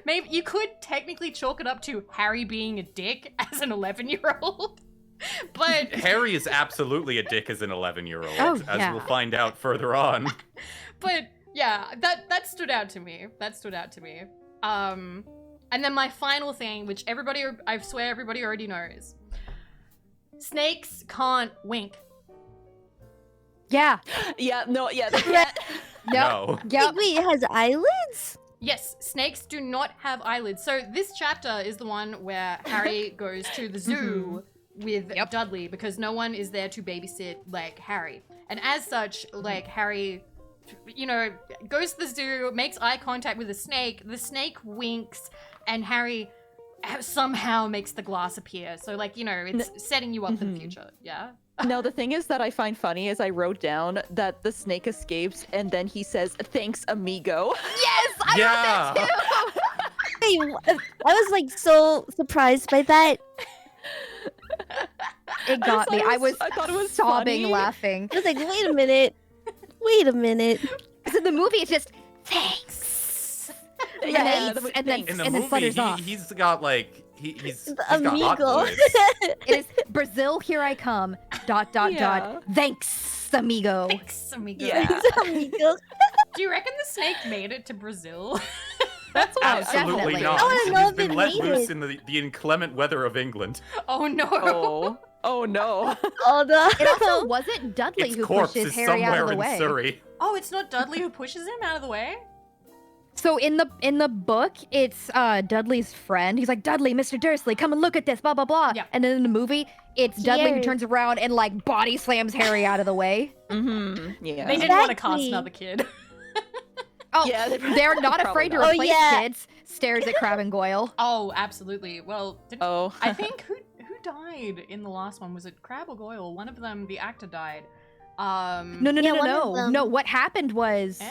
maybe you could technically chalk it up to Harry being a dick as an 11-year-old. But Harry is absolutely a dick as an 11-year-old, Oh, as yeah. we'll find out further on. but yeah, that stood out to me. And then my final thing, which I swear everybody already knows. Snakes can't wink. Yeah. Yeah, no, yeah, they can't. No. Yep. Wait, it has eyelids? Yes, snakes do not have eyelids. So this chapter is the one where Harry goes to the zoo with Dudley because no one is there to babysit like Harry. And as such, like Harry, you know, goes to the zoo, makes eye contact with the snake winks, and Harry somehow makes the glass appear. So like, you know, it's setting you up for the future. Yeah. No, the thing is that I find funny is I wrote down that the snake escapes and then he says, "Thanks, amigo." Yes, I Yeah. Wait, I was like so surprised by that. It got me. I thought it was sobbing, funny. laughing. I was like, wait a minute. Wait a minute. Because in the movie, it's just thanks. Yeah, and then In the and then movie, flutters off. he's got like he's The got hot amigo. voice. It is Brazil, here I come. ... Yeah. Thanks, amigo. Thanks, amigo. Yeah. Amigo. Do you reckon the snake made it to Brazil? That's what Absolutely definitely. not. I wanna know He's if been it let made loose it. in the inclement weather of England. Oh no. Oh no. Oh no. It also wasn't Dudley Its who corpse pushes is Harry out somewhere of the in way. Surrey. Oh, it's not Dudley who pushes him out of the way? So in the book, it's Dudley's friend. He's like, Dudley, Mr. Dursley, come and look at this, blah blah blah. Yeah. And then in the movie, it's Dudley who Cheers. turns around and like body slams Harry out of the way. Yeah. They didn't want to cast Exactly. another kid. Oh, Yeah, they're not probably afraid to not. Oh, replace yeah. kids. Stares at Crab and Goyle. Oh, absolutely. Well, Oh. I think who died in the last one? Was it Crab or Goyle? One of them, the actor died. No. Yeah, one of them. No, what happened was,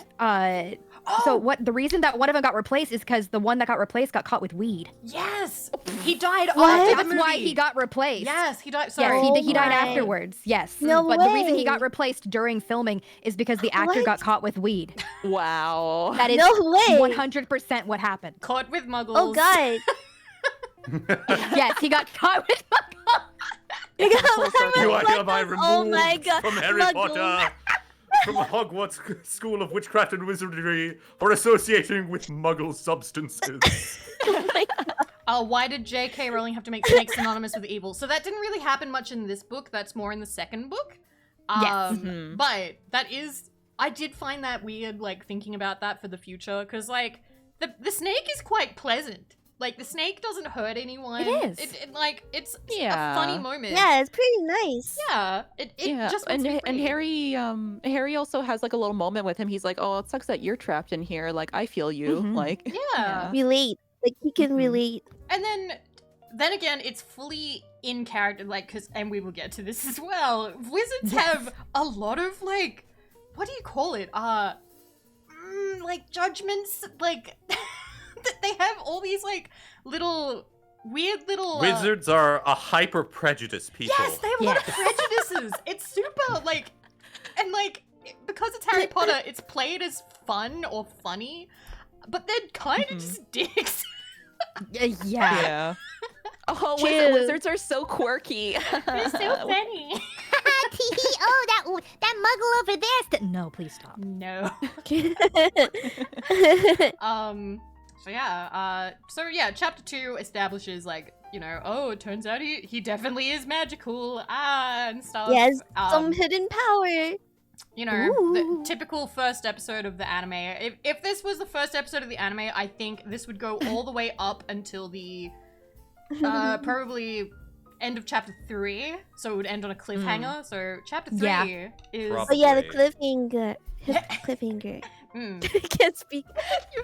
so what? The reason that one of them got replaced is because the one that got replaced got caught with weed. Yes, he died What? after the That's movie. why he got replaced. Yes, he died. Yes, Sorry. he died my. afterwards. Yes. No but the reason he way. got replaced during filming is because the actor What? got caught with weed. Wow. That is No way. 100% what happened. Caught with muggles. Oh god. Yes, he got caught with You got Full circle. You my are hereby muggles. removed Oh my god. from Harry Muggles. Potter, from Hogwarts School of Witchcraft and Wizardry, for associating with Muggle substances. Why did J.K. Rowling have to make snakes synonymous with evil? So that didn't really happen much in this book. That's more in the second book. Yes. Mhm. But that is, I did find that weird, like, thinking about that for the future, because, like, the snake is quite pleasant. Like, the snake doesn't hurt anyone. It is. It's Yeah. a funny moment. Yeah, it's pretty nice. Yeah. It Yeah, just and makes me and breathe. Harry also has like a little moment with him. He's like, "Oh, it sucks that you're trapped in here. Like, I feel you." Mhm. Like, Yeah. Relate. Like he can Mhm. relate. And then again, it's fully in character, like, and we will get to this as well. Wizards have a lot of, like, what do you call it? Like, judgments, like, they have all these, like, weird little... Wizards are a hyper prejudiced people. Yes, they have a lot of prejudices. It's super, like, and, like, because it's Harry Potter, it's played as fun or funny, but they're kind of just dicks. Yeah. yeah. Oh, True. wizards are so quirky. They're so funny. Oh, that muggle over there. No, please stop. No. So yeah, chapter 2 establishes, like, you know, oh, it turns out he definitely is magical, and stuff. Yes, Um, some hidden power. you know, the Ooh. typical first episode of the anime. If this was the first episode of the anime, I think this would go all the way up until the probably end of chapter 3. So it would end on a cliffhanger. So chapter 3 Yeah. is Oh yeah, the Probably. cliffhanger. Cliffhanger. Mm. I can't speak.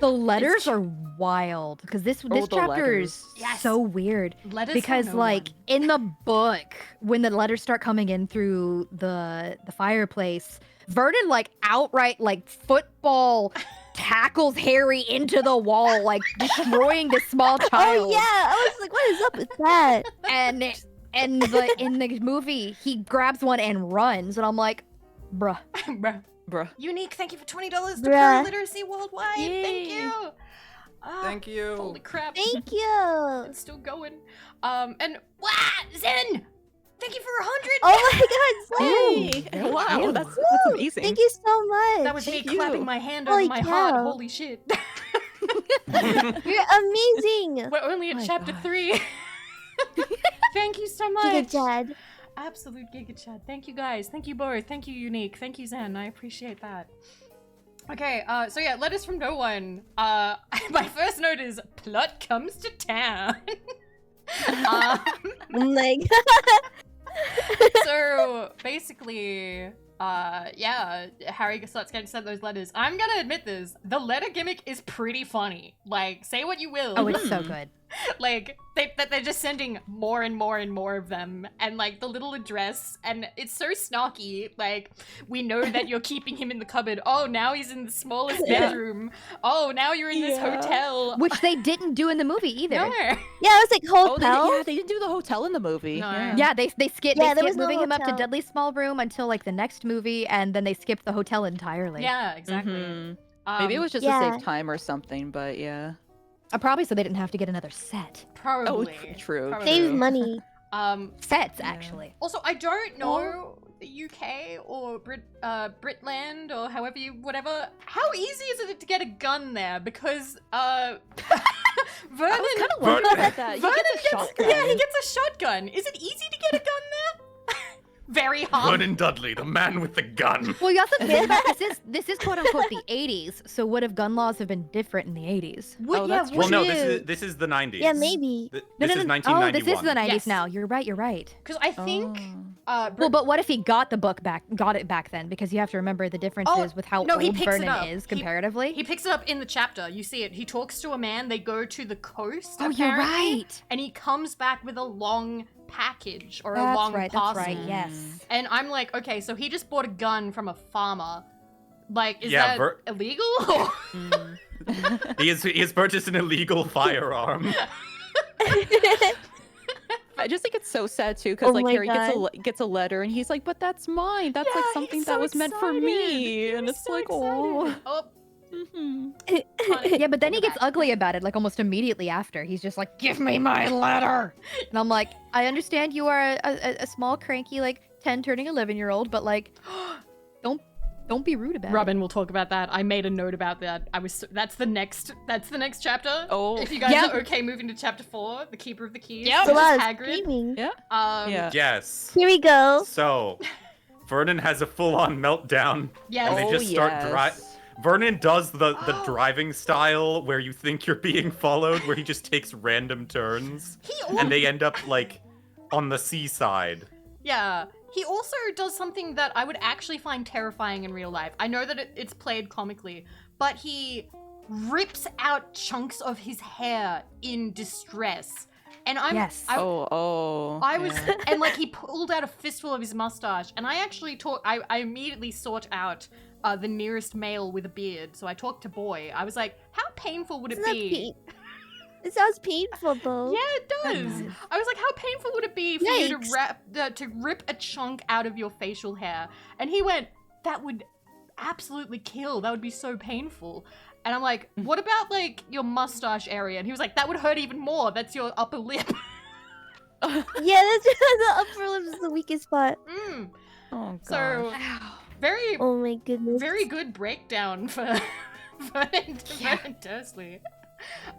The letters are wild because this Oh, this the chapter letters. is Yes. so weird Letters because from no like one. in the book when the letters start coming in through the fireplace, Vernon like outright like football tackles Harry into the wall, like destroying this small child. Oh yeah, I was like, what is up with that? And in the movie, he grabs one and runs, and I'm like, bruh. Bruh. Bruh. Unique, thank you for $20 to Bruh. Pro Literacy Worldwide. Thank Yay. you. Ah, Thank you. Holy crap. Thank you. It's still going. And Zen! Thank you for 100. Oh my god, Slay! Hey, Thank wow, you. that's Woo, amazing. Thank you so much. That was me Thank clapping you. my hand Holy over my heart. cow. Holy shit. You're amazing. We're only at My chapter gosh. 3. Thank you so much. Giga Chad. Absolute Giga Chad. Thank you guys. Thank you both. Thank you, Unique. Thank you, Zen. I appreciate that. Okay, so yeah, letters from no one. My first note is plot comes to town. Like, So basically, yeah, Harry starts getting sent those letters. I'm gonna admit this: the letter gimmick is pretty funny. Like, say what you will. Oh, it's so Mhm. good. Like they're just sending more and more and more of them, and like the little address, and it's so snarky. Like, we know that you're keeping him in the cupboard. Oh, now he's in the smallest Yeah. bedroom. Oh, now you're in this Yeah. hotel. Which they didn't do in the movie either. No. yeah, I was like, Oh, hotel. yeah, they didn't do the hotel in the movie. No. Yeah. Yeah, they skipped Yeah, there they was skipped no moving him up to hotel. Dudley's small room until like the next movie, and then they skipped the hotel entirely. Yeah, exactly. Mhm. Maybe it was just to yeah. save time or something, but yeah. Probably so they didn't have to get another set. Probably. true, Probably. Save true. money. Sets, Yeah. actually. Also, I don't know the UK or Britland or however you whatever. How easy is it to get a gun there? Because Vernon. I was kind of Vernon- wondering about that. He Vernon gets a shotgun. Yeah, he gets a shotgun. Is it easy to get a gun there? Very hard. Vernon Dudley, the man with the gun. Well, you also have to think about this is quote unquote the 80s, so would have gun laws have been different in the 80s? Would, Oh, yeah, that's would Well, no, it? this is the 90s. Yeah, maybe. This No, is no, no. 1991. Oh, this is the 90s Yes. now. You're right. Because I think. Oh. Well, but what if he got the book back, got it back then? Because you have to remember the differences with how no, he old picks it Vernon up. is He- comparatively. He picks it up in the chapter. You see it. He talks to a man. They go to the coast. Oh, you're apparently, right. And he comes back with a long package or a That's long right. parcel. That's right. Yes. And I'm like, okay, so he just bought a gun from a farmer. Like, is Yeah, that illegal? Mm. He has purchased an illegal firearm. I just think it's so sad too, because Oh like my Harry God. gets a letter and he's like, "But that's mine. That's like Yeah, something he's that so was meant for me." excited. And He's it's so like, excited. "Oh." Oh, Mhm. honey, Yeah, but then he take it gets back. ugly about it, like almost immediately after. He's just like, "Give me my letter," and I'm like, "I understand you are a small, cranky, like 10 turning 11-year-old, but like, don't be rude about it." Robin will talk about that. I made a note about that. That's the next chapter. Oh. If you guys Yep. are okay moving to chapter 4, the Keeper of the Keys. Yep. It's a which lot is of Hagrid. screaming. Yeah. Yeah. Yes. Here we go. So, Vernon has a full-on meltdown. Yes. And they Oh, just start yes. Vernon does the Oh. driving style where you think you're being followed, where he just takes random turns, and they end up like on the seaside. Yeah. He also does something that I would actually find terrifying in real life. I know that it's played comically, but he rips out chunks of his hair in distress. And Yes. Oh. I was, yeah. and like he pulled out a fistful of his mustache, and I actually I immediately sought out the nearest male with a beard. So I talked to Boy. I was like, how painful would it It's not be? pain. It sounds painful though. Yeah, it does. Nice. I was like, how painful would it be for you Yikes. to rip a chunk out of your facial hair? And he went, that would absolutely kill. That would be so painful. And I'm like, what about like your mustache area? And he was like, that would hurt even more. That's your upper lip. Yeah, that's the upper lip is the weakest spot. Mm. Oh, So gosh. very, Oh my goodness. very good breakdown for Vernon Dursley.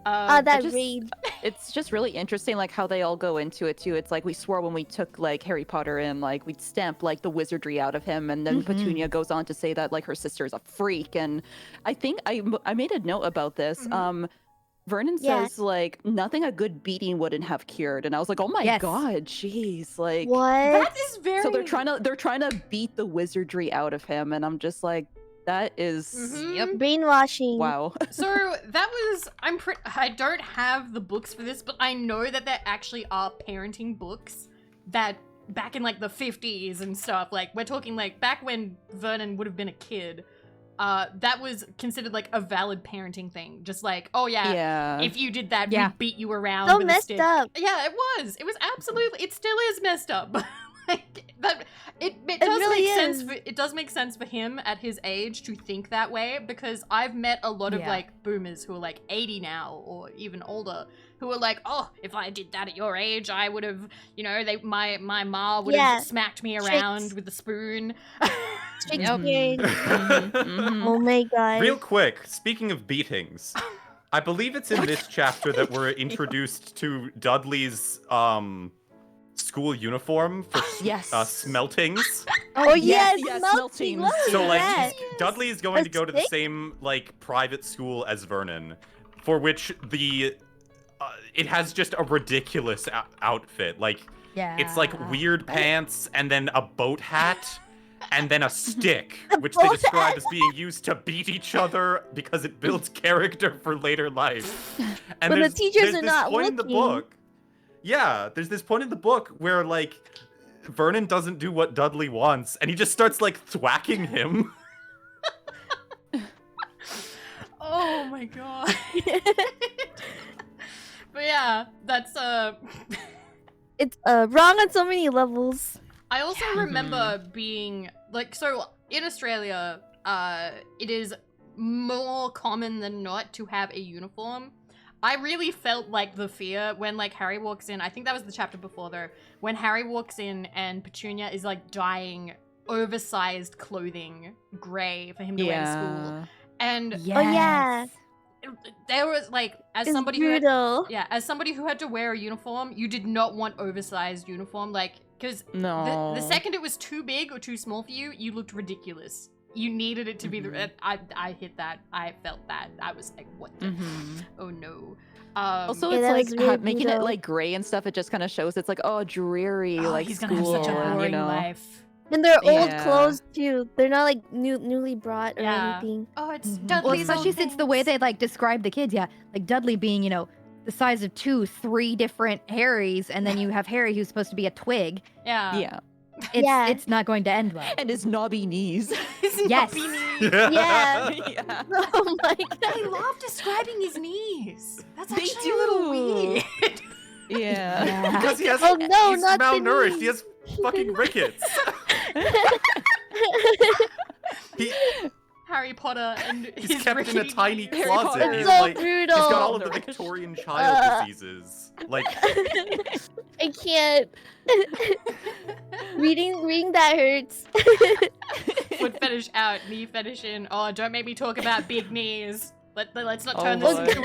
That just- read. It's just really interesting, like how they all go into it too. It's like we swore when we took like Harry Potter in, like we'd stamp like the wizardry out of him, and then Petunia goes on to say that like her sister is a freak. And I think I made a note about this. Vernon Yeah. says like nothing a good beating wouldn't have cured, and I was like, oh my Yes. god, jeez, like What? That is very. so they're trying to beat the wizardry out of him, and I'm just like, that is Mhm. Brainwashing. wow. So that was. I don't have the books for this, but I know that there actually are parenting books that back in like the 50s and stuff. Like we're talking like back when Vernon would have been a kid. That was considered like a valid parenting thing. Just like, oh yeah, if you did that, Yeah. we'd beat you around. So with a messed stick. up. Yeah, it was. It was absolutely. It still is messed up. Like that. It does really make sense. is. It does make sense for him at his age to think that way, because I've met a lot of Yeah. like boomers who are like 80 now or even older, who are like, oh, if I did that at your age, I would have, my ma would Yeah. have smacked me Tricks. around with a spoon. Strict Yep. parents. Mhm. Oh my god. Real quick, speaking of beatings, I believe it's in this chapter that we're introduced to Dudley's school uniform for Yes. smeltings. Oh yes, yes, melting. melting. What was So like that? Dudley is going A to go to the stick? same like private school as Vernon, for which the it has just a ridiculous outfit. Like Yeah. it's like weird pants and then a boat hat and then a stick, A which they boat describe hat? as being used to beat each other because it builds character for later life. And When the there's teachers are this not point in the looking. book. Yeah, there's this point in the book where like Vernon doesn't do what Dudley wants, and he just starts like thwacking him. Oh my god. But yeah, that's It's wrong on so many levels. I also remember being like, so in Australia, it is more common than not to have a uniform. I really felt like the fear when like Harry walks in. I think that was the chapter before though, when Harry walks in and Petunia is like dyeing oversized clothing gray for him to wear to school. And Yes. Oh yeah, there was like, as it's somebody who had, brutal. yeah, as somebody who had to wear a uniform, you did not want oversized uniform, like, because No. the second it was too big or too small for you, you looked ridiculous. You needed it to be the. I hit that. I felt that. I was like, what the? Mhm. Oh no. Also, Yeah, it's that like was really making it brutal. like gray and stuff. It just kind of shows it's like, oh, dreary, oh, like he's school, gonna have such a and, boring you know. life. And they're old Yeah. clothes too. They're not like newly brought or Yeah. anything. Oh, it's Well, Dudley's especially old since the way things. they like describe the kids, yeah, like Dudley being, the size of 3 different Harrys, and then you have Harry who's supposed to be a twig. Yeah. Yeah, It's not going to end well. and his knobby knees. His Yes. knobbly knees. Yeah. Yeah. Oh my god. I love describing his knees. That's They actually a little do. weird. Yeah. Yeah. Because he has Oh, no, he's not the malnourished. knees. He has fucking rickets. he, Harry Potter and he's his kept in a rickety tiny knees. Harry closet. Potter. He's It's so like brutal. he's got all of the Victorian child diseases. Like I can't. reading that hurts. Foot fetish out, knee fetish in. Oh, don't make me talk about big knees. Let's not Oh, turn this boy. into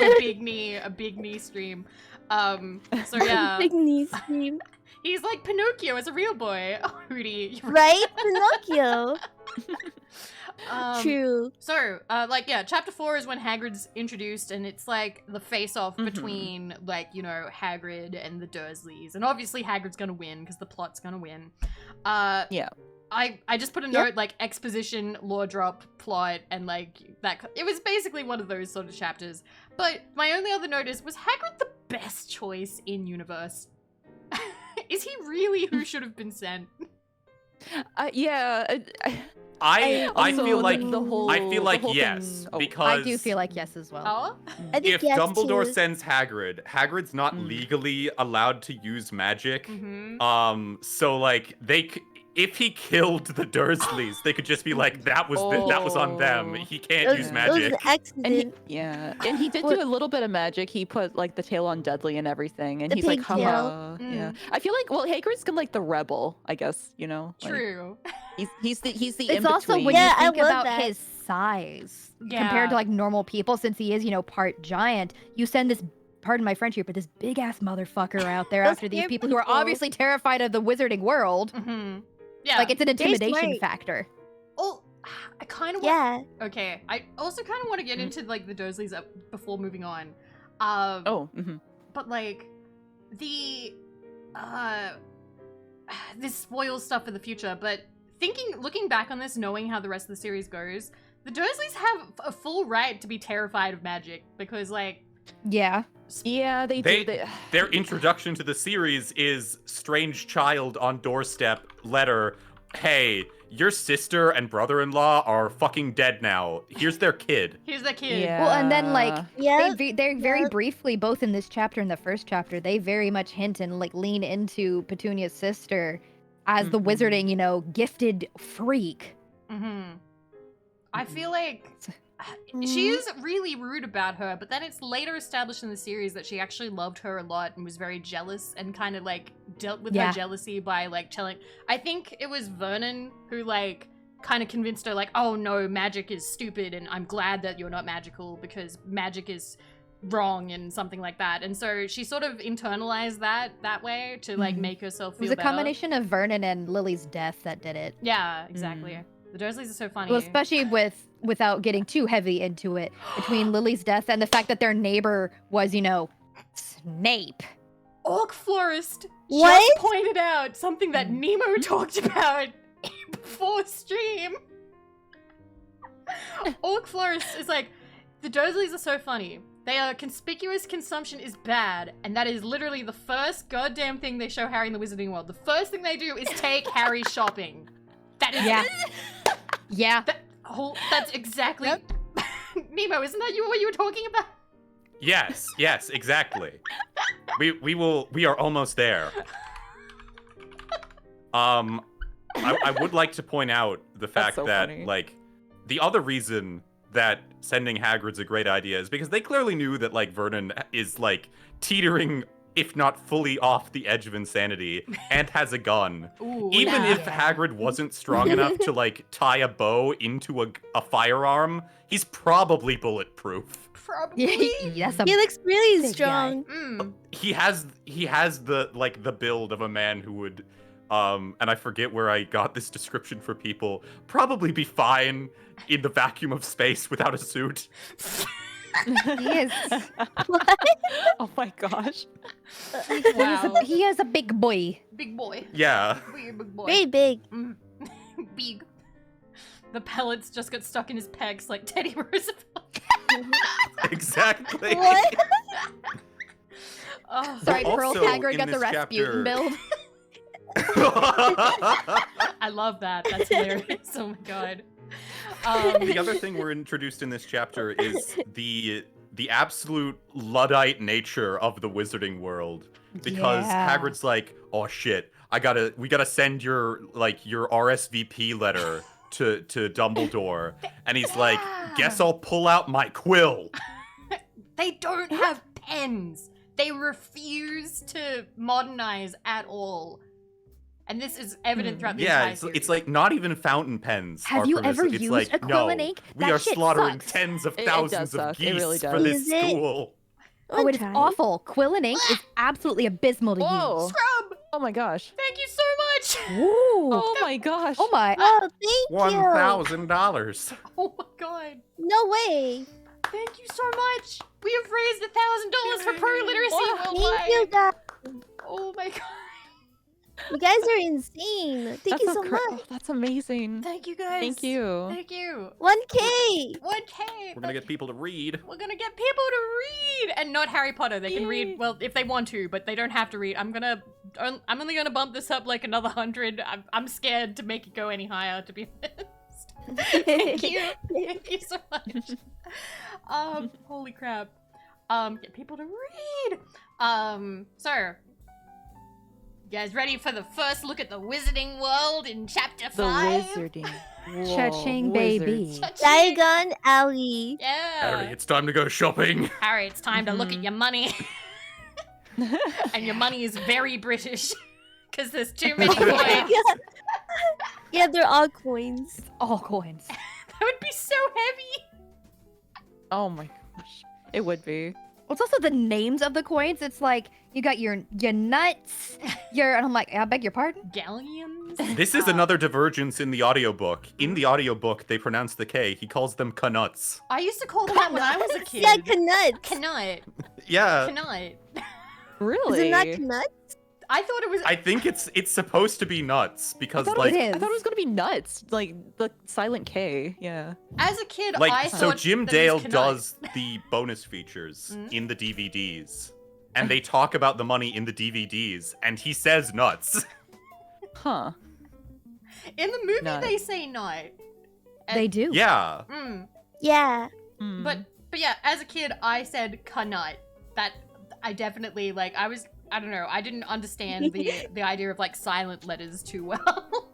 a big knee stream. So yeah, Big knee scream. he's like Pinocchio as a real boy. Oh, Rudy, you're Right? Pinocchio. True. So, chapter 4 is when Hagrid's introduced, and it's like the face-off Mhm. between, Hagrid and the Dursleys. And obviously Hagrid's gonna win, because the plot's gonna win. Yeah. I just put a note, exposition, lore drop, plot, and, that. It was basically one of those sort of chapters. But my only other note was Hagrid the best choice in universe? Is he really who should have been sent? Yeah. I Also, feel like the whole, I feel the like whole yes thing- oh, because I do feel like yes as well. Oh? I think if yes Dumbledore too. sends Hagrid's not Mm. legally allowed to use magic. Mm-hmm. So like if he killed the Dursleys, they could just be like that was on them. Oh. He can't It use was magic. an accident. And and he did do a little bit of magic. He put like the tail on Dudley and everything, and The he's like, pigtail. haha. Mm. Yeah. I feel like Hagrid's kind of like the rebel, I guess. Like- True. He's the It's also when Yeah, I you think love about that. his size Yeah. compared to like normal people, since he is, part giant, you send this, pardon my French here, but this big ass motherfucker out there Those after these scare people who are people. obviously terrified of the wizarding world. Mm-hmm. Yeah. Like, it's an Very intimidation smart. factor. Oh, I kind of Yeah. Okay, I also kind of want to get into like the Dursleys before moving on. Oh. But like the this spoils stuff for the future. But looking back on this, knowing how the rest of the series goes, the Dursleys have a full right to be terrified of magic because like Yeah. Yeah, they do. Their introduction to the series is strange child on doorstep letter. Hey, your sister and brother-in-law are fucking dead now. Here's their kid. here's that kid. Yeah. Well, and then like Yeah. they very Yep. briefly, both in this chapter and the first chapter, they very much hint and like lean into Petunia's sister as the Mhm. wizarding, gifted freak. Mm-hmm. I feel like Mm-hmm. she is really rude about her, but then it's later established in the series that she actually loved her a lot and was very jealous and kind of like dealt with Yeah. her jealousy by like telling. I think it was Vernon who like kind of convinced her like, oh no, magic is stupid and I'm glad that you're not magical because magic is wrong and something like that. And so she sort of internalized that way to like Mhm. make herself It feel was a better. combination of Vernon and Lily's death that did it. Yeah, exactly. The Dursleys are so funny. Well, especially without getting too heavy into it, between Lily's death and the fact that their neighbor was, Snape. Orc Florist What? just pointed out something that Nemo talked about before stream. Orc Florist is like, the Dursleys are so funny. They are conspicuous consumption is bad, and that is literally the first goddamn thing they show Harry in the Wizarding World. The first thing they do is take Harry shopping. That is Yeah. that's exactly Yep. Nemo, isn't that what you were talking about? Yes, exactly. We are almost there. I would like to point out the fact so that funny. like the other reason that sending Hagrid's a great idea is because they clearly knew that like Vernon is like teetering, if not fully off the edge of insanity, and has a gun. Ooh, Even yeah. if Hagrid wasn't strong enough to like tie a bow into a firearm, he's probably bulletproof. Probably. That's a He looks really big strong. Mm. He has the like the build of a man who would and I forget where I got this description for people, probably be fine in the vacuum of space without a suit. he is. Oh my gosh. Wow. He is a big boy. Big boy. Yeah. Weird big boy. Very big. Mm. Big. The pellets just got stuck in his pecs like Teddy Roosevelt. Exactly. What? Oh, Sorry, Pearl Also, Hagrid in got the this Rasputin chapter- build. I love that. That's hilarious. Oh my god. The other thing we're introduced in this chapter is the absolute Luddite nature of the wizarding world. Because Yeah. Hagrid's like, oh shit, we gotta send your RSVP letter to Dumbledore. And he's like, guess I'll pull out my quill. They don't have pens. They refuse to modernize at all. And this is evident throughout the Yeah, entire it's series. like not even fountain pens. Have are you permissive. ever It's used like, a quill and no, ink? we That are shit slaughtering sucks. tens of It thousands does of suck. It geese really for does. this Is it? school. Oh, it is Try. awful. Quill and ink is absolutely abysmal to Whoa. Scrub! Oh my gosh. Thank you so much! use. Ooh. Oh my gosh. Oh my. Oh, thank you. $1,000. Oh my god. No way. Thank you so much! We have raised $1,000 for pro literacy worldwide! Thank you, guys. Oh my god. You guys are insane. Thank you so much. Oh, that's amazing. Thank you guys. Thank you. Thank you. 1K. 1K. We're gonna get people to read. We're gonna get people to read, and not Harry Potter. They can read, well, if they want to, but they don't have to read. I'm only gonna bump this up like another 100. I'm scared to make it go any higher, to be honest. Thank you. Thank you so much. Holy crap. Get people to read. So, you guys ready for the first look at the wizarding world in chapter 5? The wizarding. Whoa, Cha-ching, wizards. baby. Cha-ching. Diagon Alley. Yeah. Harry, it's time to go shopping. Harry, it's time to look at your money. And your money is very British. Because there's too many coins. Yeah, they're all coins. It's all coins. That would be so heavy. Oh my gosh. It would be. Well, it's also the names of the coins. It's like you got your nuts, and I'm like, I beg your pardon. Galleons. This is another divergence in the audiobook. In the audiobook, they pronounce the K. He calls them canuts. I used to call them that when I was a kid. Yeah, Knut. Canut. Yeah. Canut. Really? Is it not Knut? I thought it was. I think it's supposed to be nuts because thought like it is. I thought it was gonna be nuts. Like the silent K. Yeah. As a kid, I like so thought Jim that it was Dale Canut. does the bonus features in the DVDs. And they talk about the money in the DVDs and he says nuts. Huh. In the movie, Nut. they say nut. They do. Yeah. Mm. Yeah. Hmm. But yeah, as a kid, I said canut. That I definitely like. I don't know. I didn't understand the idea of like silent letters too well.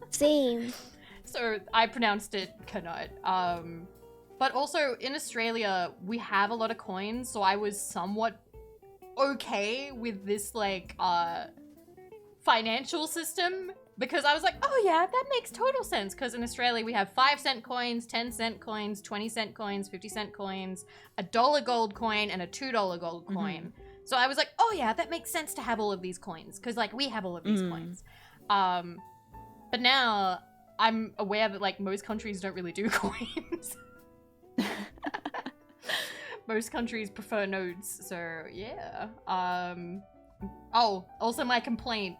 Same. So I pronounced it canut. But also in Australia, we have a lot of coins, so I was somewhat okay with this like financial system because I was like, oh yeah, that makes total sense. Because in Australia we have 5-cent coins, 10-cent coins, 20-cent coins, 50-cent coins, a $1 gold coin, and a $2 gold coin. So I was like, oh yeah, that makes sense to have all of these coins because like we have all of these coins. But now I'm aware that like most countries don't really do coins. Most countries prefer notes, so yeah. Oh, also my complaint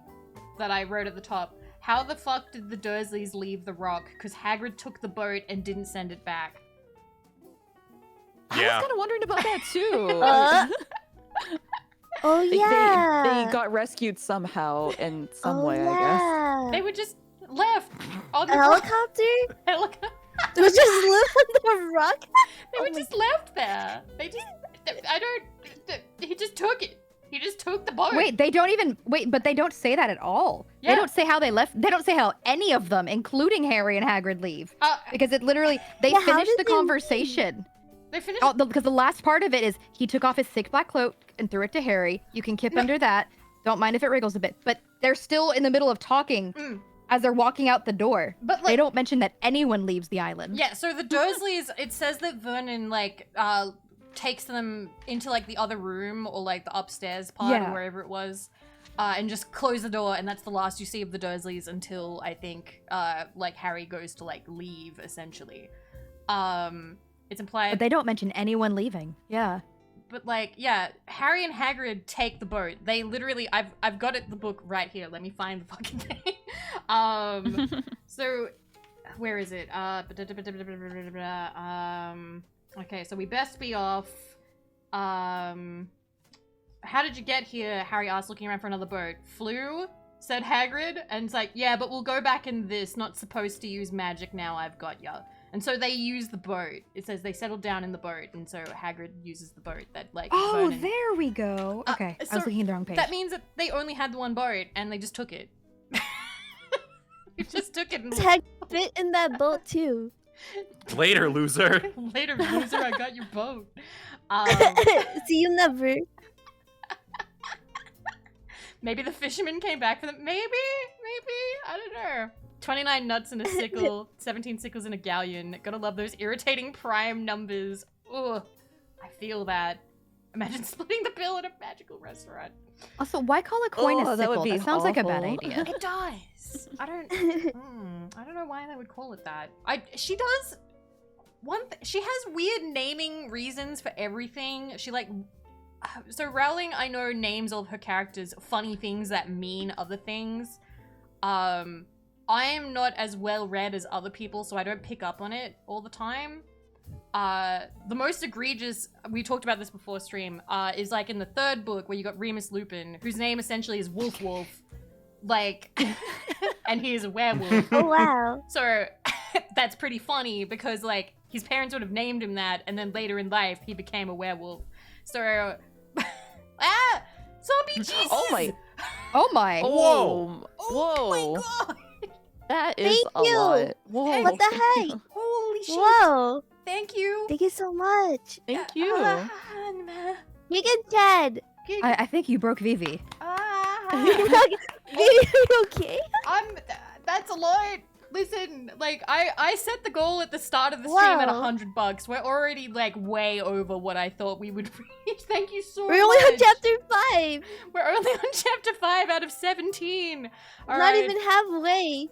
that I wrote at the top. How the fuck did the Dursleys leave the rock? Because Hagrid took the boat and didn't send it back. I was kind of wondering about that too. Oh yeah. They got rescued somehow in some way, I guess. yeah. They were just left on A the helicopter? helicopter. They would just live on the rock? They were just left there. They just, he just took it. He just took the boat. Wait, but they don't say that at all. Yeah. They don't say how they left. They don't say how any of them, including Harry and Hagrid, leave. Because it literally, they Yeah, how finished did the they conversation. They finished. Oh, because the last part of it is he took off his thick black cloak and threw it to Harry. You can kip under that. Don't mind if it wriggles a bit. But they're still in the middle of talking as they're walking out the door. But They like, don't mention that anyone leaves the island. yeah. So the Dursleys, it says that Vernon like takes them into like the other room or like the upstairs part Yeah. or wherever it was, and just close the door, and that's the last you see of the Dursleys until I think like Harry goes to like leave essentially. It's implied. But they don't mention anyone leaving. Yeah. But like, yeah, Harry and Hagrid take the boat. They literally, I've got it, the book right here. Let me find the fucking thing. So, where is it? Okay, so we best be off. How did you get here? Harry asked, looking around for another boat. Flew, said Hagrid, and it's like, yeah, but we'll go back in this. Not supposed to use magic now. I've got ya. And so they use the boat. It says they settled down in the boat, and so Hagrid uses the boat that like. Oh, Vernon... there we go. Okay, I so was looking at the wrong page. That means that they only had the one boat, and they just took it. They just took it. And... Tag fit in that boat too. Later, loser. Later, loser, I got your boat. See you never. Maybe the fisherman came back for them. Maybe, I don't know. 29 nuts in a sickle, 17 sickles in a galleon. Gotta love those irritating prime numbers. Ugh, I feel that. Imagine splitting the bill at a magical restaurant. Also, why call a coin a that sickle? would be That sounds like a bad awful. idea. It does. I don't know why they would call it that. She does she has weird naming reasons for everything. She like, so Rowling, I know, names all of her characters funny things that mean other things. I am not as well read as other people, so I don't pick up on it all the time. The most egregious, we talked about this before stream, is like in the third book where you got Remus Lupin, whose name essentially is Wolf Wolf. Like, and he is a werewolf. Oh wow. So that's pretty funny because like his parents would have named him that, and then later in life he became a werewolf. So, zombie Jesus! Oh my! Oh my! Whoa! Oh my god! That is Thank a you. lot. Whoa! What the heck? Holy shit! Whoa. Thank you. Thank you so much. Thank you. You get Chad. I think you broke Vivi. Baby, are you okay? That's a lot. Listen, like I set the goal at the start of the stream at Whoa. $100. We're already like way over what I thought we would reach. Thank you so much. We're only on chapter 5. We're only on chapter 5 out of 17. All Not right. even halfway.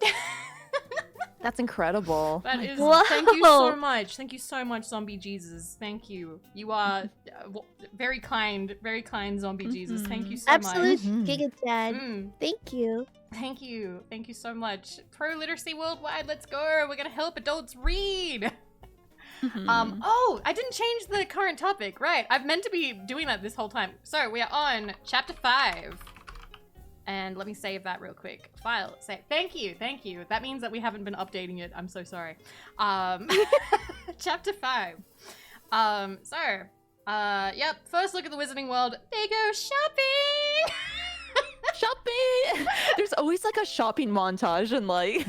That's incredible. That is. Whoa. Thank you so much. Thank you so much, Zombie Jesus. Thank you. You are very kind, Zombie Jesus. Thank you so Absolute much. Giga Chad. Mm, Thank you. thank you. Thank you so much. Pro literacy worldwide. Let's go. We're gonna help adults read. Oh, I didn't change the current topic. Right. I've meant to be doing that this whole time. So we are on chapter 5. And let me save that real quick. File, save. Thank you. That means that we haven't been updating it. I'm so sorry. Chapter 5. Yep, first look at the Wizarding World. They go shopping! Shopping! There's always like a shopping montage and like.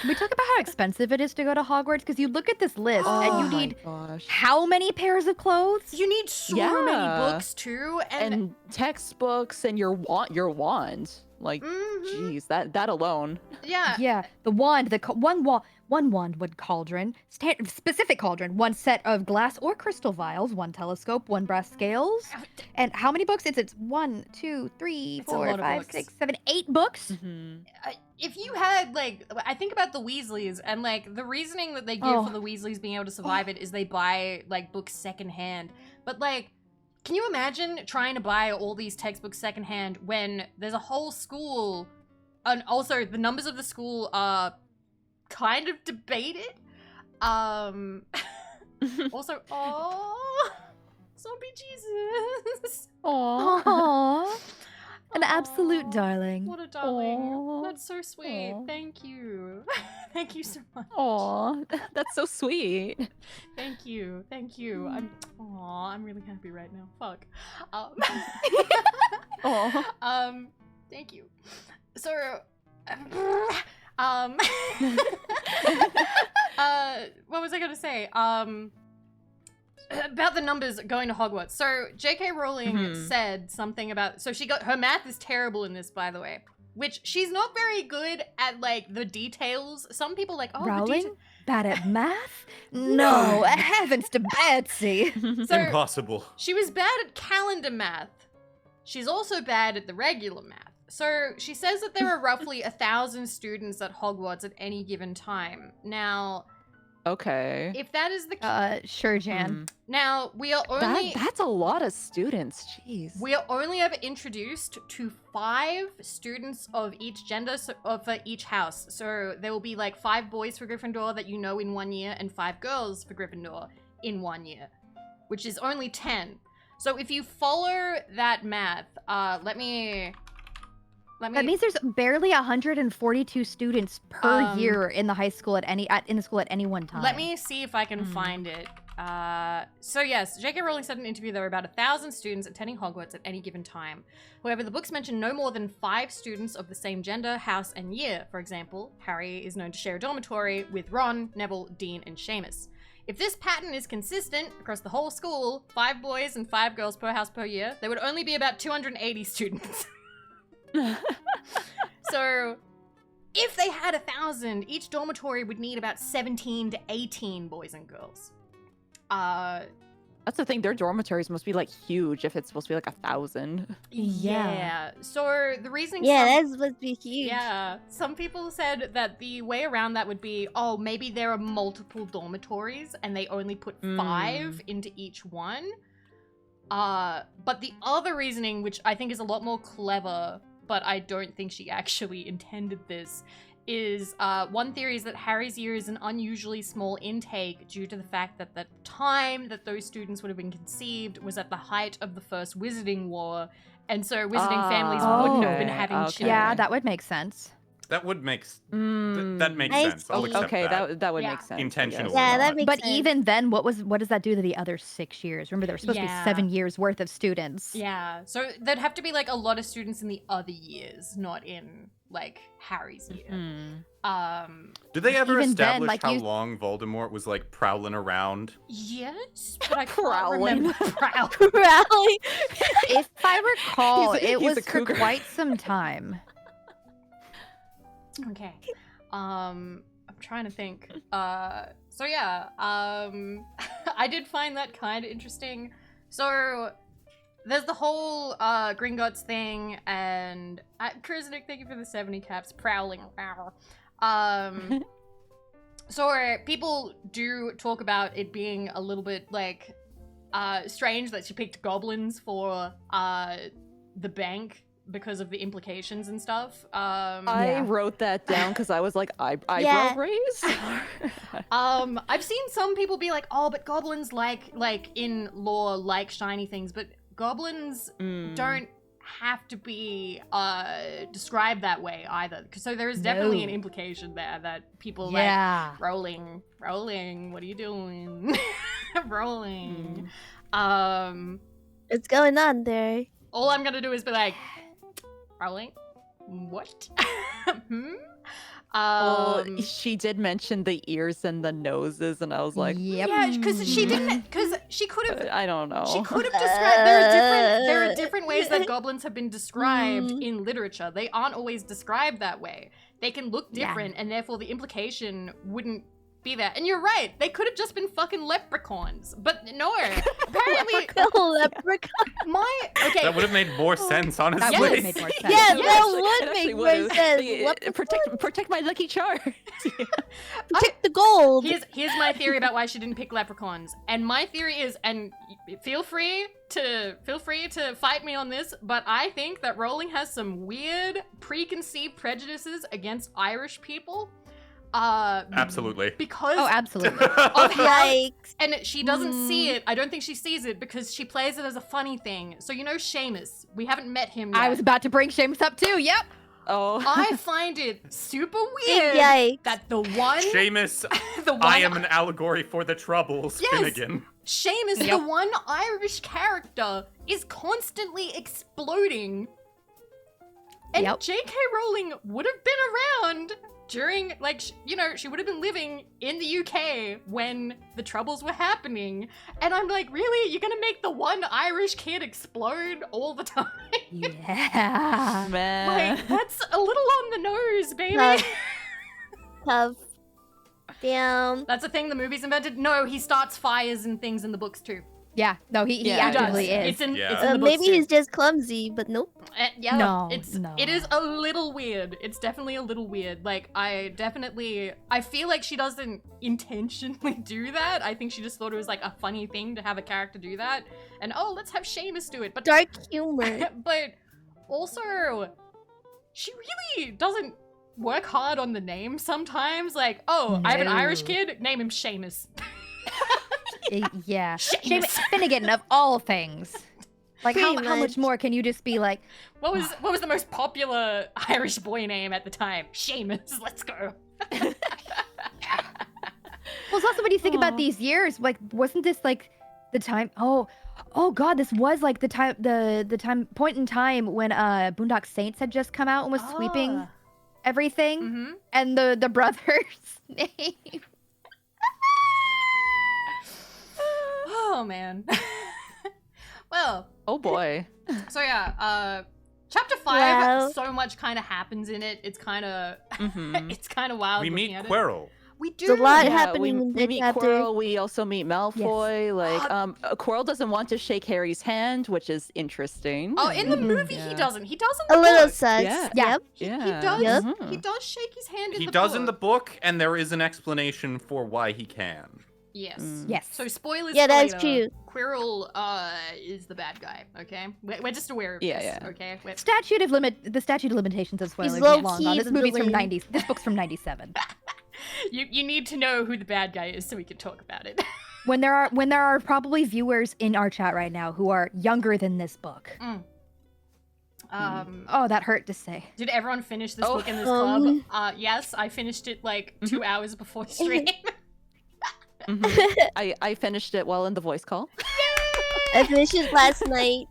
Can we talk about how expensive it is to go to Hogwarts? Because you look at this list and you need gosh. how many pairs of clothes? You need so Yeah. many books too, and textbooks and your wand. Like, geez, that alone. yeah. Yeah, the wand, one wand, one cauldron, specific cauldron, one set of glass or crystal vials, one telescope, one brass scales, and how many books? It's 1, 2, 3, It's a lot 4, of 5, books. 6, 7, 8 books. If you had, like, I think about the Weasleys, and, like, the reasoning that they give Oh. for the Weasleys being able to survive it is they buy, like, books secondhand. But, like, can you imagine trying to buy all these textbooks secondhand when there's a whole school, and also the numbers of the school are kind of debated? Also, oh, Zombie Jesus. Aww. An absolute Aw, darling. What a darling. Aw. That's so sweet. Aw. Thank you. Thank you so much. Aw, that's so sweet. Thank you. I'm really happy right now. Fuck. Aw. Thank you. So, what was I gonna say? About the numbers going to Hogwarts. So J.K. Rowling said something about, so she got, her math is terrible in this, by the way, which she's not very good at, like, the details. Some people like, oh, the Rowling? Bad at math? No, heavens to Betsy. So Impossible. she was bad at calendar math. She's also bad at the regular math. So she says that there are roughly 1,000 students at Hogwarts at any given time. Now, Okay. if that is the case, Sure, Jan. now we are only That's a lot of students. Jeez. we are only ever introduced to 5 students of each gender for each house. So there will be like 5 boys for Gryffindor that you know in 1 year, and 5 girls for Gryffindor in 1 year, which is only 10. So if you follow that math, let me. That means there's barely 142 students per year in the high school in the school at any one time. Let me see if I can find it. So yes, J.K. Rowling said in an interview there were about 1,000 students attending Hogwarts at any given time. However, the books mention no more than 5 students of the same gender, house, and year. For example, Harry is known to share a dormitory with Ron, Neville, Dean, and Seamus. If this pattern is consistent across the whole school, 5 boys and 5 girls per house per year, there would only be about 280 students. So, if they had 1,000, each dormitory would need about 17 to 18 boys and girls. That's the thing. Their dormitories must be like huge if it's supposed to be like 1,000. Yeah. So the reasoning. Yeah, that's supposed to be huge. Yeah. Some people said that the way around that would be, oh, maybe there are multiple dormitories and they only put 5 into each one. But the other reasoning, which I think is a lot more clever, but I don't think she actually intended this, is one theory is that Harry's year is an unusually small intake due to the fact that the time that those students would have been conceived was at the height of the First Wizarding War, and so wizarding families wouldn't have been having children. Yeah, that would make sense. That would make that makes I sense. I'll see. accept Okay, that. that would Yeah. make sense. I Intentional. guess. Yeah, not. that makes But sense. even then, what does that do to the other 6 years? Remember, there were supposed to be Yeah. 7 years worth of students. Yeah, so there'd have to be like a lot of students in the other years, not in like Harry's year. Did they ever Even then, establish like, how you- long Voldemort was like prowling around? Yes, but I can't Prowling. remember prowling. Rally. If I recall, He's a it was cougar. for quite some time. Okay. I'm trying to think. So yeah, I did find that kind of interesting. So there's the whole Gringotts thing, and Kriznik, thank you for the 70 caps. Prowling. So people do talk about it being a little bit like strange that she picked goblins for the bank because of the implications and stuff. I wrote that down because I was like, eyebrow raise? I've seen some people be like, oh, but goblins like in lore like shiny things, but goblins don't have to be described that way either. So there is definitely an implication there that people like rolling. What are you doing? Rolling. What's going on there? All I'm gonna do is be like, rolling. What? She did mention the ears and the noses, and I was like, yeah, because she didn't, because she could have. I don't know. She could have described. There are different ways that goblins have been described in literature. They aren't always described that way. They can look different, and therefore the implication wouldn't be there. And you're right. They could have just been fucking leprechauns, but no. Apparently, That would have made more sense, honestly. That would have made more sense. Yeah, Yes, that it would actually make more would've. sense. What the Protect my lucky charms. Protect the gold. Here's my theory about why she didn't pick leprechauns. And my theory is, and feel free to fight me on this, but I think that Rowling has some weird preconceived prejudices against Irish people. Absolutely. Because absolutely. of how, Yikes. and she doesn't see it. I don't think she sees it because she plays it as a funny thing. So you know Seamus. We haven't met him yet. I was about to bring Seamus up too. Yep. Oh. I find it super weird Yikes. that the one Seamus, the one I am an allegory for the troubles, Yes. Finnegan. Seamus, the one Irish character, is constantly exploding. And J.K. Rowling would have been around during, like, she would have been living in the UK when the Troubles were happening. And I'm like, really? You're gonna make the one Irish kid explode all the time? Yeah. Man. Like, that's a little on the nose, baby. Tough. Damn. That's a thing the movie's invented. No, he starts fires and things in the books too. Yeah. No, he He actively does. is. It's in Yeah. the books Maybe too. he's just clumsy, but nope. No, It is a little weird. It's definitely a little weird. Like, I feel like she doesn't intentionally do that. I think she just thought it was like a funny thing to have a character do that. And oh, let's have Seamus do it. But Dark humor. but also, she really doesn't work hard on the name sometimes. Like, oh, I have an Irish kid, name him Seamus. Yeah. Seamus. Finnegan of all things. Like how Pretty much much. more can you just be like, What was the most popular Irish boy name at the time? Seamus. Let's go. well, it's also when you think about these years, like wasn't this like the time oh god, this was like the time point in time when Boondock Saints had just come out and was sweeping everything. Mm-hmm. And the brother's name. Oh man. Well. Oh boy. So yeah, chapter 5. Wow. So much kind of happens in it. It's kind of it's kind of wild. We looking meet at it. Quirrell. We do. There's a lot Yeah, happening in we this meet chapter. Quirrell. We also meet Malfoy. Like, Quirrell doesn't want to shake Harry's hand, which is interesting. Oh, in the movie Yeah. he doesn't. He doesn't. A little book. sus. Yeah. Yep. He Yeah. does. Yep. He does shake his hand in He the does book. in the book, and there is an explanation for why he can. Yes. Yes. So spoilers. Yeah, for that's later. true. Quirrell is the bad guy. Okay, we're just aware of Yeah, this. yeah. Okay. The statute of limitations of spoilers is low-key long gone. This the movie's from villain. 90s. This book's from 97. You need to know who the bad guy is so we can talk about it. When there are probably viewers in our chat right now who are younger than this book. Oh, that hurt to say. Did everyone finish this Oh. book in this club? Yes, I finished it like 2 hours before stream. I finished it while in the voice call. I finished it last night.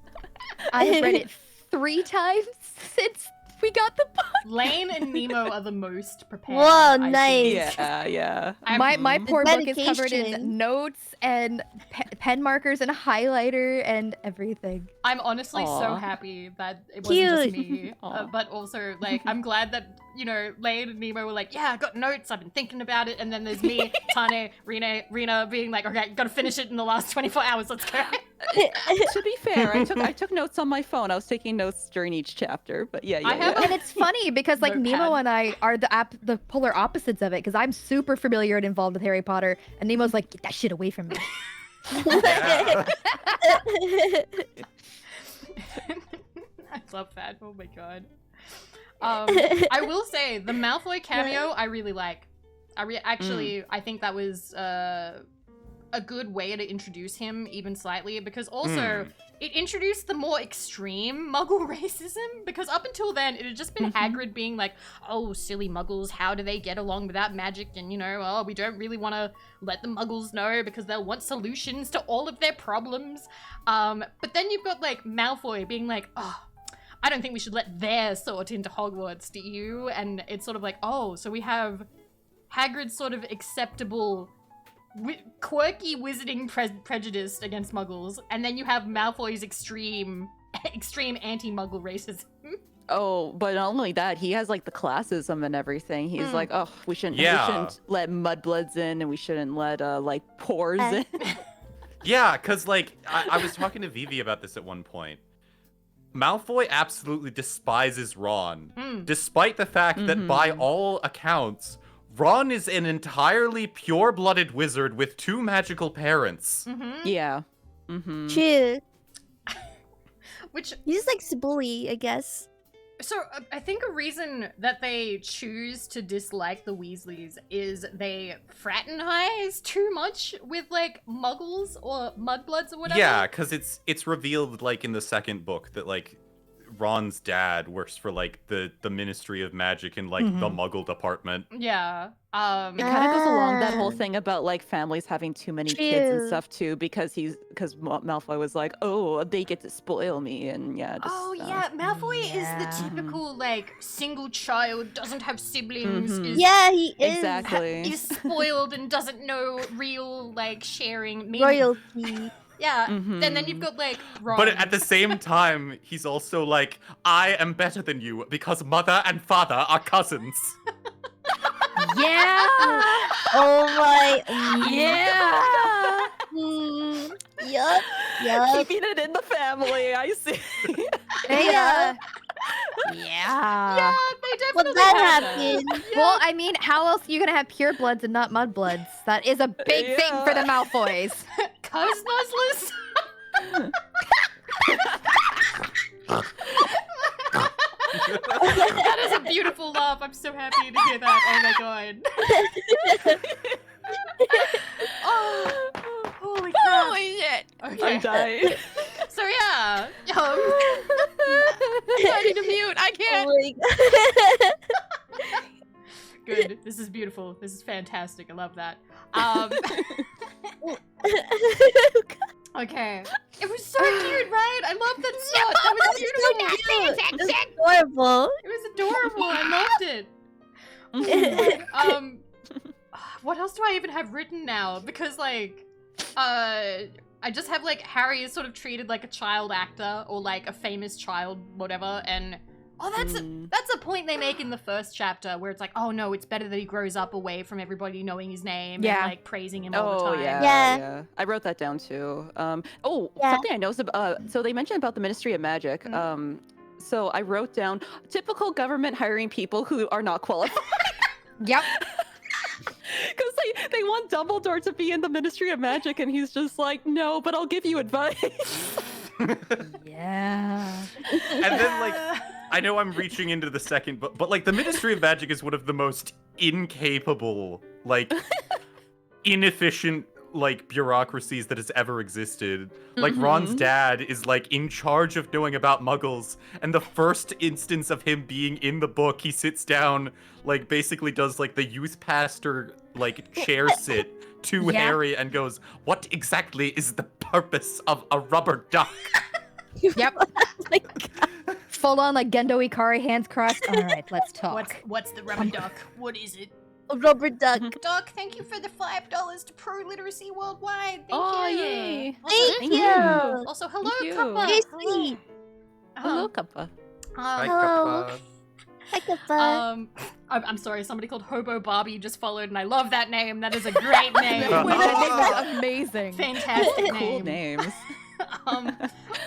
I have read it 3 times since we got the book. Lane and Nemo are the most prepared. Whoa, I think. nice. Yeah. My poor book is covered dedication. in notes and pen markers and highlighter and everything. I'm honestly so Aw. happy that it wasn't just Cute. me, Aw. but also like I'm glad that you know, Lane and Nemo were like, yeah, I got notes, I've been thinking about it, and then there's me, Tane, Rena being like, okay, gotta finish it in the last 24 hours, let's go. To be fair, I took notes on my phone. I was taking notes during each chapter, but yeah. And it's funny because like Notepad. Nemo and I are the polar opposites of it because I'm super familiar and involved with Harry Potter, and Nemo's like, get that shit away from me. Yeah. I love that. Oh my god. I will say the Malfoy cameo I really like. I think that was a good way to introduce him even slightly, because also it introduced the more extreme Muggle racism, because up until then it had just been Hagrid being like, oh, silly Muggles, how do they get along without magic, and you know, oh, we don't really want to let the Muggles know because they'll want solutions to all of their problems. But then you've got like Malfoy being like, oh, I don't think we should let their sort into Hogwarts, do you? And it's sort of like, oh, so we have Hagrid's sort of acceptable quirky wizarding prejudice against Muggles, and then you have Malfoy's extreme anti-Muggle racism. Oh, but not only that, he has like the classism and everything. He's like, oh, we shouldn't let mudbloods in, and we shouldn't let like pores in. Yeah, because like I was talking to Vivi about this at one point. Malfoy absolutely despises Ron, despite the fact that by all accounts, Ron is an entirely pure-blooded wizard with 2 magical parents. Yeah. True. Which He just likes to bully, I guess. So I think a reason that they choose to dislike the Weasleys is they fraternize too much with like Muggles or Mudbloods or whatever. Yeah, because it's revealed like in the second book that like Ron's dad works for like the Ministry of Magic in like the Muggle department. Yeah. It kind of goes along that whole thing about like families having too many kids and stuff too, because Malfoy was like, oh, they get to spoil me, and yeah. Malfoy is the typical like single child, doesn't have siblings. Is, he is. Exactly. is spoiled and doesn't know real like sharing. Royalty. Yeah, and then you've got like Ron. But at the same time, he's also like, I am better than you because mother and father are cousins. Yeah. Oh my. Yeah. Yup. Keeping it in the family, I see. Yeah. Yeah. They definitely Well, that have happened. Well, I mean, how else are you gonna have purebloods and not mudbloods? That is a big thing for the Malfoys. Cuz Nuzzlers. That is a beautiful laugh. I'm so happy to hear that. Oh my god. Oh, holy crap. Holy shit. Okay. I'm dying. So yeah. I need to mute. I can't. Oh my god. Good. This is beautiful. This is fantastic. I love that. Okay. It was so cute, right? I love that stuff. That was beautiful. It was adorable. It was adorable. I loved it. What else do I even have written now? Because like, I just have like Harry is sort of treated like a child actor or like a famous child, whatever, and that's a point they make in the first chapter where it's like, oh no, it's better that he grows up away from everybody knowing his name and like praising him all the time. Yeah. I wrote that down too. Something I noticed about, so they mentioned about the Ministry of Magic. So I wrote down typical government hiring people who are not qualified. Yep. Because they want Dumbledore to be in the Ministry of Magic, and he's just like, no, but I'll give you advice. Yeah. And then like, I know I'm reaching into the second book, but like the Ministry of Magic is one of the most incapable, like inefficient like bureaucracies that has ever existed. Like Ron's dad is like in charge of knowing about Muggles, and the first instance of him being in the book, he sits down, like basically does like the youth pastor like chair sit to Harry and goes, what exactly is the purpose of a rubber duck? Yep. Full on like Gendo Ikari, hands crossed. All right, let's talk. What's the rubber duck? What is it? A rubber duck. Doc, thank you for the $5 to Pro Literacy Worldwide. Thank you. Yay. Thank you. Also, hello, Thank you. Kappa. Very sweet. Hello, Kappa. Hi, Hello. Kappa. Hi, Kappa. I'm sorry, somebody called Hobo Barbie just followed, and I love that name. That is a great name. That's amazing. Fantastic Cool name. names.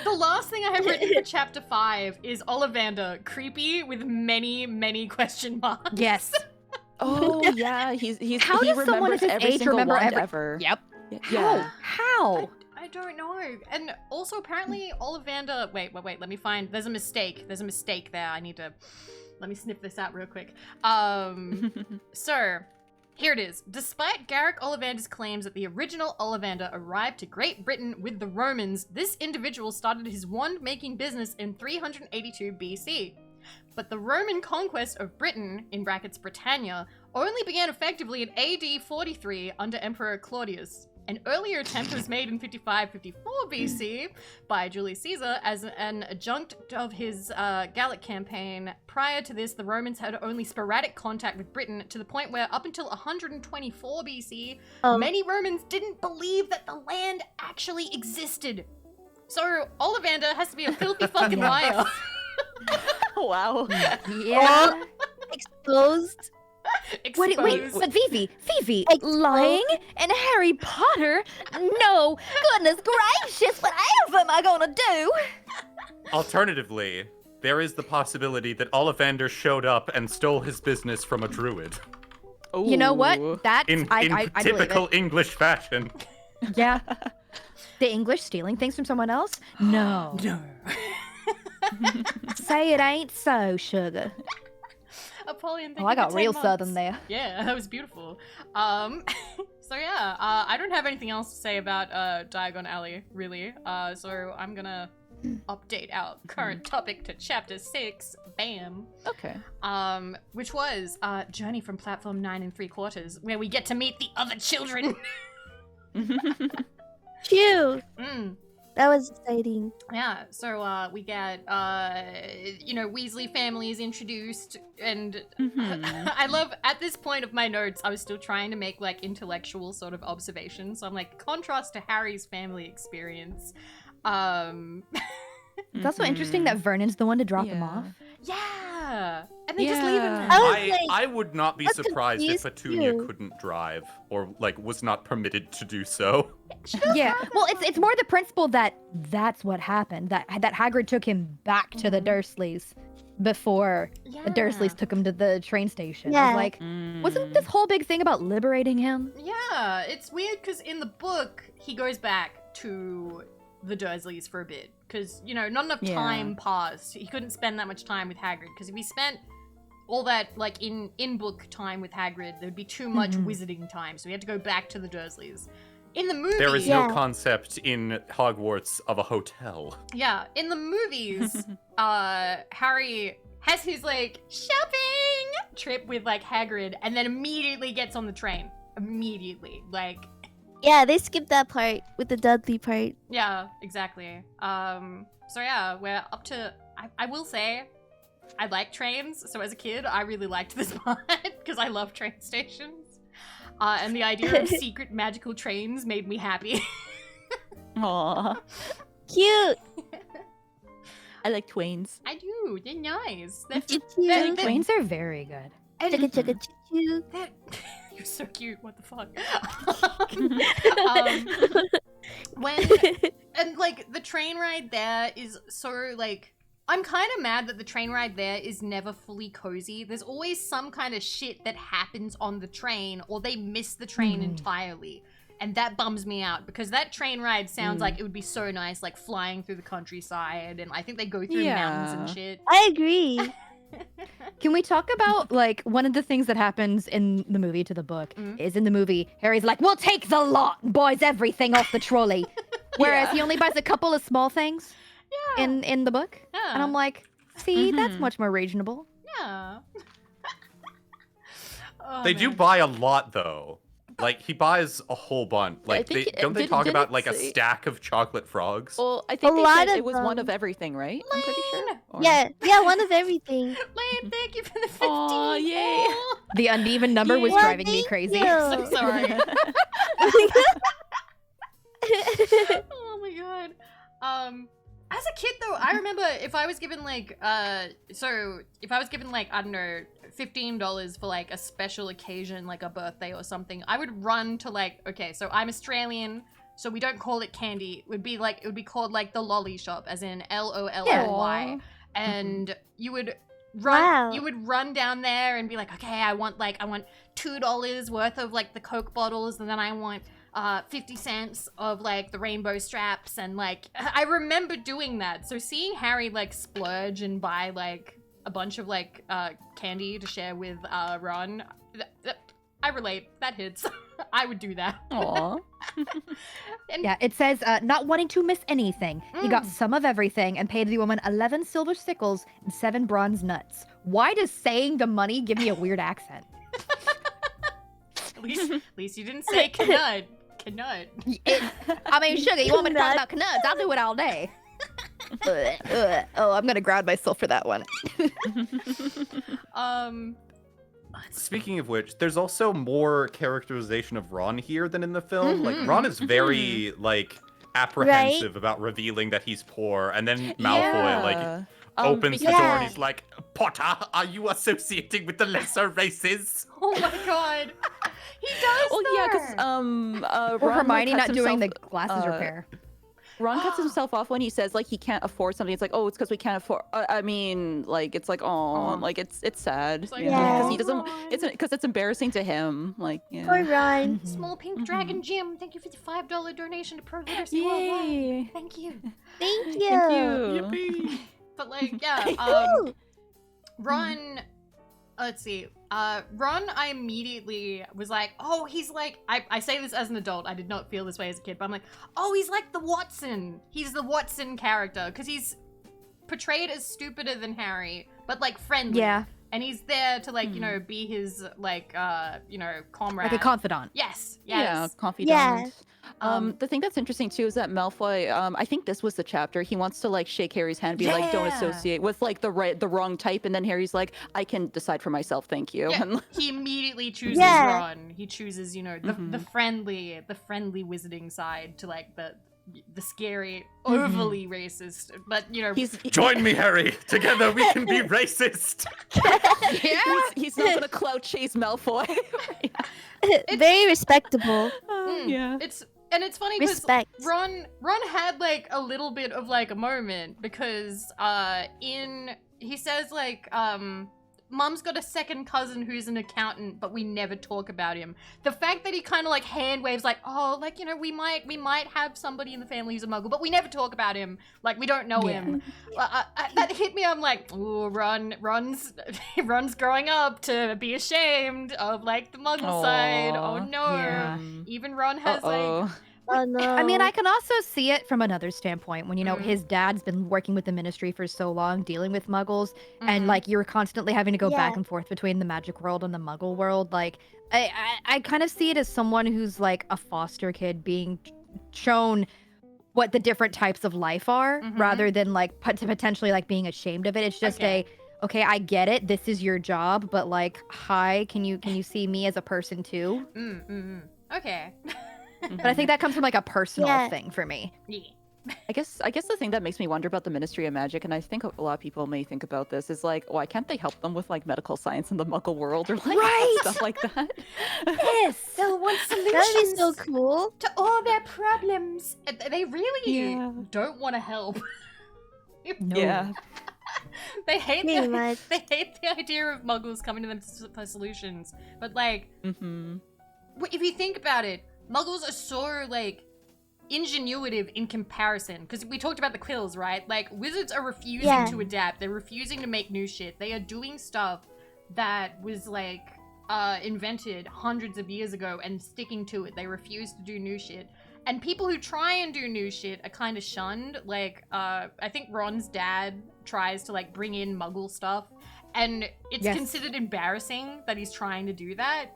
The last thing I have written for chapter 5 is Ollivander, creepy with many, many question marks. Yes. Oh yeah, he How does someone remembers at his every age single remember wand every? ever. Yep. Yeah. How? I don't know. And also, apparently, Ollivander. Wait. Let me find. There's a mistake. There's a mistake there. I need to. Let me sniff this out real quick. So, here it is. Despite Garrick Ollivander's claims that the original Ollivander arrived to Great Britain with the Romans, this individual started his wand-making business in 382 BC. But the Roman conquest of Britain, in brackets Britannia, only began effectively in AD 43 under Emperor Claudius. An earlier attempt was made in 55-54 BC by Julius Caesar as an adjunct of his Gallic campaign. Prior to this, the Romans had only sporadic contact with Britain to the point where up until 124 BC, many Romans didn't believe that the land actually existed. So Ollivander has to be a filthy fucking liar. Wow. Yeah. Exposed. Wait, but Vivi, lying and Harry Potter? No, goodness gracious, whatever am I gonna do? Alternatively, there is the possibility that Ollivander showed up and stole his business from a druid. You know what? Ooh. That's In I believe typical it. English fashion. Yeah. The English stealing things from someone else? No. No. Say it ain't so, sugar. Apollyon, Oh, I got real southern there. Yeah, that was beautiful. So yeah, I don't have anything else to say about Diagon Alley, really. So I'm gonna update our current topic to chapter 6. Bam. Okay. Which was Journey from Platform 9 3/4, where we get to meet the other children. Phew. That was exciting. Yeah, so we get, Weasley family is introduced, and I love, at this point of my notes, I was still trying to make, like, intellectual sort of observations, so I'm like, contrast to Harry's family experience. It's also interesting that Vernon's the one to drop him off. Yeah! And they just leave him there. I was like, I would not be I'm surprised if confused Petunia too. couldn't drive, or, like, was not permitted to do so. Yeah, well, it's more the principle that that's what happened. That Hagrid took him back to the Dursleys before the Dursleys took him to the train station. It Yeah. was like, wasn't this whole big thing about liberating him? Yeah, it's weird because in the book, he goes back to the Dursleys for a bit. Because, not enough time passed. He couldn't spend that much time with Hagrid. Because if he spent all that, like, in-book time with Hagrid, there'd be too much wizarding time. So he had to go back to the Dursleys. In the movie... There is no concept in Hogwarts of a hotel. Yeah, in the movies, Harry has his, like, shopping trip with, like, Hagrid, and then immediately gets on the train. Immediately. Like... Yeah, they skipped that part with the Dudley part. Yeah, exactly. So yeah, we're up to... I will say, I like trains, so as a kid, I really liked this part, because I love train stations. And the idea of secret magical trains made me happy. Aww. Cute. I like twains. I do, they're nice. They're, Choo-choo. Twins are very good. Chugga chugga choo-choo. You're so cute, what the fuck? And like the train ride there is so like, I'm kind of mad that the train ride there is never fully cozy. There's always some kind of shit that happens on the train, or they miss the train entirely. And that bums me out, because that train ride sounds like it would be so nice, like flying through the countryside, and I think they go through mountains and shit. I agree. Can we talk about, like, one of the things that happens in the movie to the book is in the movie, Harry's like, we'll take the lot and boys everything off the trolley. Whereas he only buys a couple of small things in the book. Yeah. And I'm like, see, that's much more reasonable. Yeah. Oh, They do man. buy a lot, though. Like, he buys a whole bunch. Like, think don't they didn't talk about, it like, a say- stack of chocolate frogs? Well, I think A they lot said of it was one them. of everything, right? I'm pretty sure. Or- Yeah, one of everything. Lane, thank you for the 15. Aw, yay. The uneven number was Well, driving me thank crazy. you. So sorry. Oh my god. As a kid, though, I remember if I was given like, I don't know, $15 for like a special occasion, like a birthday or something, I would run to like, okay, so I'm Australian, so we don't call it candy. It would be called like the lolly shop, as in LOLLY, and you would run down there and be like, okay, I want $2 worth of like the Coke bottles, and then I want 50 cents of like the rainbow straps, and like I remember doing that. So seeing Harry like splurge and buy like a bunch of like candy to share with Ron, I relate. That hits. I would do that. Aw. Yeah, it says, not wanting to miss anything. He got some of everything and paid the woman 11 silver sickles and 7 bronze nuts. Why does saying the money give me a weird accent? At least you didn't say Knud. I mean, sugar, you want me to talk about knuds? I'll do it all day. Oh, I'm gonna ground myself for that one. Speaking of which, there's also more characterization of Ron here than in the film. Like, Ron is very, like, apprehensive about revealing that he's poor, and then Malfoy, like, opens the door and he's like, Potter, are you associating with the lesser races? Oh my god. He does. Well, yeah, because or Hermione not doing the himself, glasses repair. Ron cuts himself off when he says like he can't afford something. It's like, oh, it's because we can't afford. I mean, like it's like, oh, like it's sad. It's like, because he doesn't. It's because it's embarrassing to him. Like, yeah. Poor Ron. Small Pink Dragon Jim, thank you for the $5 donation to Pro Literacy Yay. Worldwide. Thank you. Thank you. Thank you. Yippee. But like, yeah, Woo. Ron, let's see, Ron, I immediately was like, oh, he's like, I say this as an adult, I did not feel this way as a kid, but I'm like, oh, he's like the Watson. He's the Watson character, because he's portrayed as stupider than Harry, but like friendly. Yeah. And he's there to like, you know, be his like, you know, comrade. Like a confidant. Yes. Yeah, confidant. Yeah. The thing that's interesting too is that Malfoy, I think this was the chapter, he wants to like shake Harry's hand, be like, don't associate with like the wrong type, and then Harry's like, I can decide for myself, thank you. Yeah, And, he immediately chooses Ron. He chooses, you know, the friendly wizarding side to like the scary, overly racist, but you know, Join me, Harry. Together we can be racist. he's not gonna clout chase Malfoy. Very respectable. Yeah. It's funny because Respect. Ron had like a little bit of like a moment because he says like Mum's got a second cousin who's an accountant, but we never talk about him. The fact that he kind of like hand waves like, oh, like, you know, we might have somebody in the family who's a muggle, but we never talk about him. Like, we don't know him. That hit me. I'm like, ooh, Ron's growing up to be ashamed of like the muggle side. Oh no. Yeah. Even Ron has like... Oh no. I mean, I can also see it from another standpoint when, you know, his dad's been working with the ministry for so long, dealing with muggles, and like you're constantly having to go back and forth between the magic world and the muggle world. Like, I kind of see it as someone who's like a foster kid being shown what the different types of life are rather than like potentially like being ashamed of it. It's just okay, I get it. This is your job, but like, hi, can you see me as a person too? Okay. But I think that comes from like a personal thing for me. Yeah. I guess the thing that makes me wonder about the Ministry of Magic, and I think a lot of people may think about this, is like, why can't they help them with like medical science in the Muggle world or like stuff like that? Yes, they'll want solutions. That'd be so cool. To all their problems. They really don't want to help. No. Yeah. They hate Pretty the much. they hate the idea of Muggles coming to them for solutions. But like, if you think about it, Muggles are so like ingenuitive in comparison, because we talked about the quills, right? Like, wizards are refusing to adapt. They're refusing to make new shit. They are doing stuff that was like invented hundreds of years ago and sticking to it. They refuse to do new shit. And people who try and do new shit are kind of shunned. Like, I think Ron's dad tries to like bring in Muggle stuff, and it's considered embarrassing that he's trying to do that.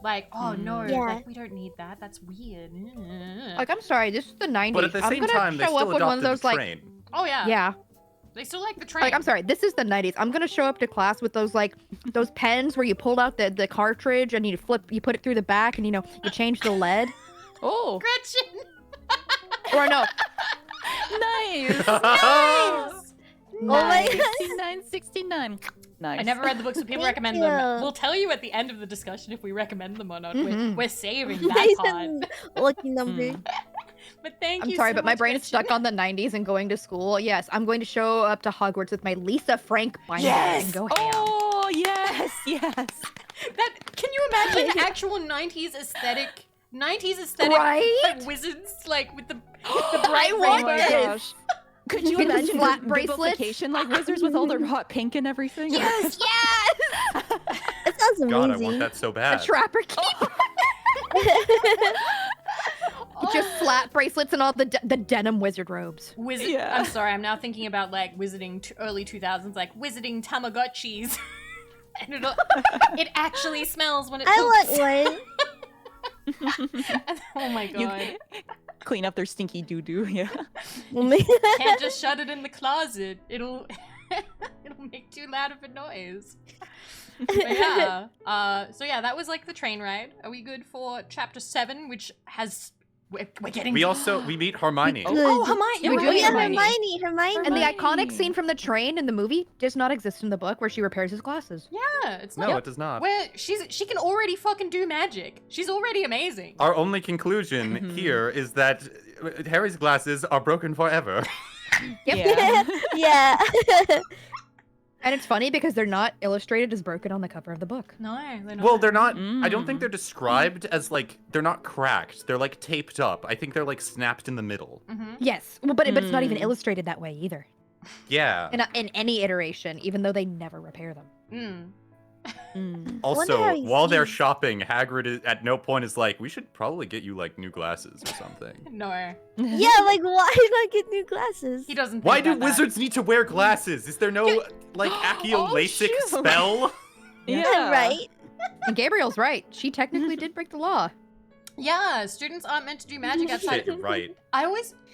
Like, oh no, like, we don't need that. That's weird. Like, I'm sorry, this is the 90s. But at the same time, they still adopted the train. Oh yeah. Yeah. They still like the train. Like, I'm sorry, this is the 90s. I'm gonna show up to class with those like those pens where you pull out the cartridge and you put it through the back and you change the lead. Oh. Gretchen. Or no. Nice. Nice! Oh my god. 69. Nice. I never read the books, but people Thank recommend you. them. We'll tell you at the end of the discussion if we recommend them or not. Mhm. We're saving that part. Lucky number. But thank I'm you sorry, so but my much, brain is Gretchen. stuck on the 90s and going to school. Yes, I'm going to show up to Hogwarts with my Lisa Frank binder Yes. and go ham. Oh yes, yes. That, can you imagine actual 90s aesthetic? 90s aesthetic, Right? like wizards, like with the bright I want Oh my rainbow. gosh. Could you With the imagine flat the bracelets? biblification like wizards with all their hot pink and everything? Yes, yes! That sounds amazing. God, I want that so A bad. trapper keep. Just flat bracelets and all the denim wizard robes. Wizard. Yeah. I'm sorry, I'm now thinking about like wizarding early 2000s, like wizarding Tamagotchis. And it actually smells when it I poops. want one. Oh my You god. clean up their stinky doo-doo, yeah. Can't just shut it in the closet. It'll make too loud of a noise. But yeah. So yeah, that was like the train ride. Are we good for chapter 7, which has we're getting We meet Hermione. Oh, Hermione. We You're do Oh right. yeah, Hermione. Hermione. And the Hermione. iconic scene from the train in the movie does not exist in the book where she repairs his glasses. Yeah, it's No, not. it does not. Where she can already fucking do magic. She's already amazing. Our only conclusion Mhm. here is that Harry's glasses are broken forever. Yeah. Yeah. And it's funny because they're not illustrated as broken on the cover of the book. No, they're not. Well, they're not. I don't think Mm. they're described as like they're not cracked. They're like taped up. I think they're like snapped in the middle. Mm-hmm. Yes, well, but it's not even Mm. illustrated that way either. Yeah. In any iteration, even though they never repair them. Mm. Mm. Also, how he while they're sees. shopping, Hagrid is, at no point is like, we should probably get you like new glasses or something. No, Yeah, like why not get new glasses? he doesn't. Why think do about that. wizards need to wear glasses? Is there no like Accio Oh, LASIK shoot. spell? Yeah. Right? And Gabriel's right. She technically did break the law. Yeah, students aren't meant to do magic outside. Shit, you're right.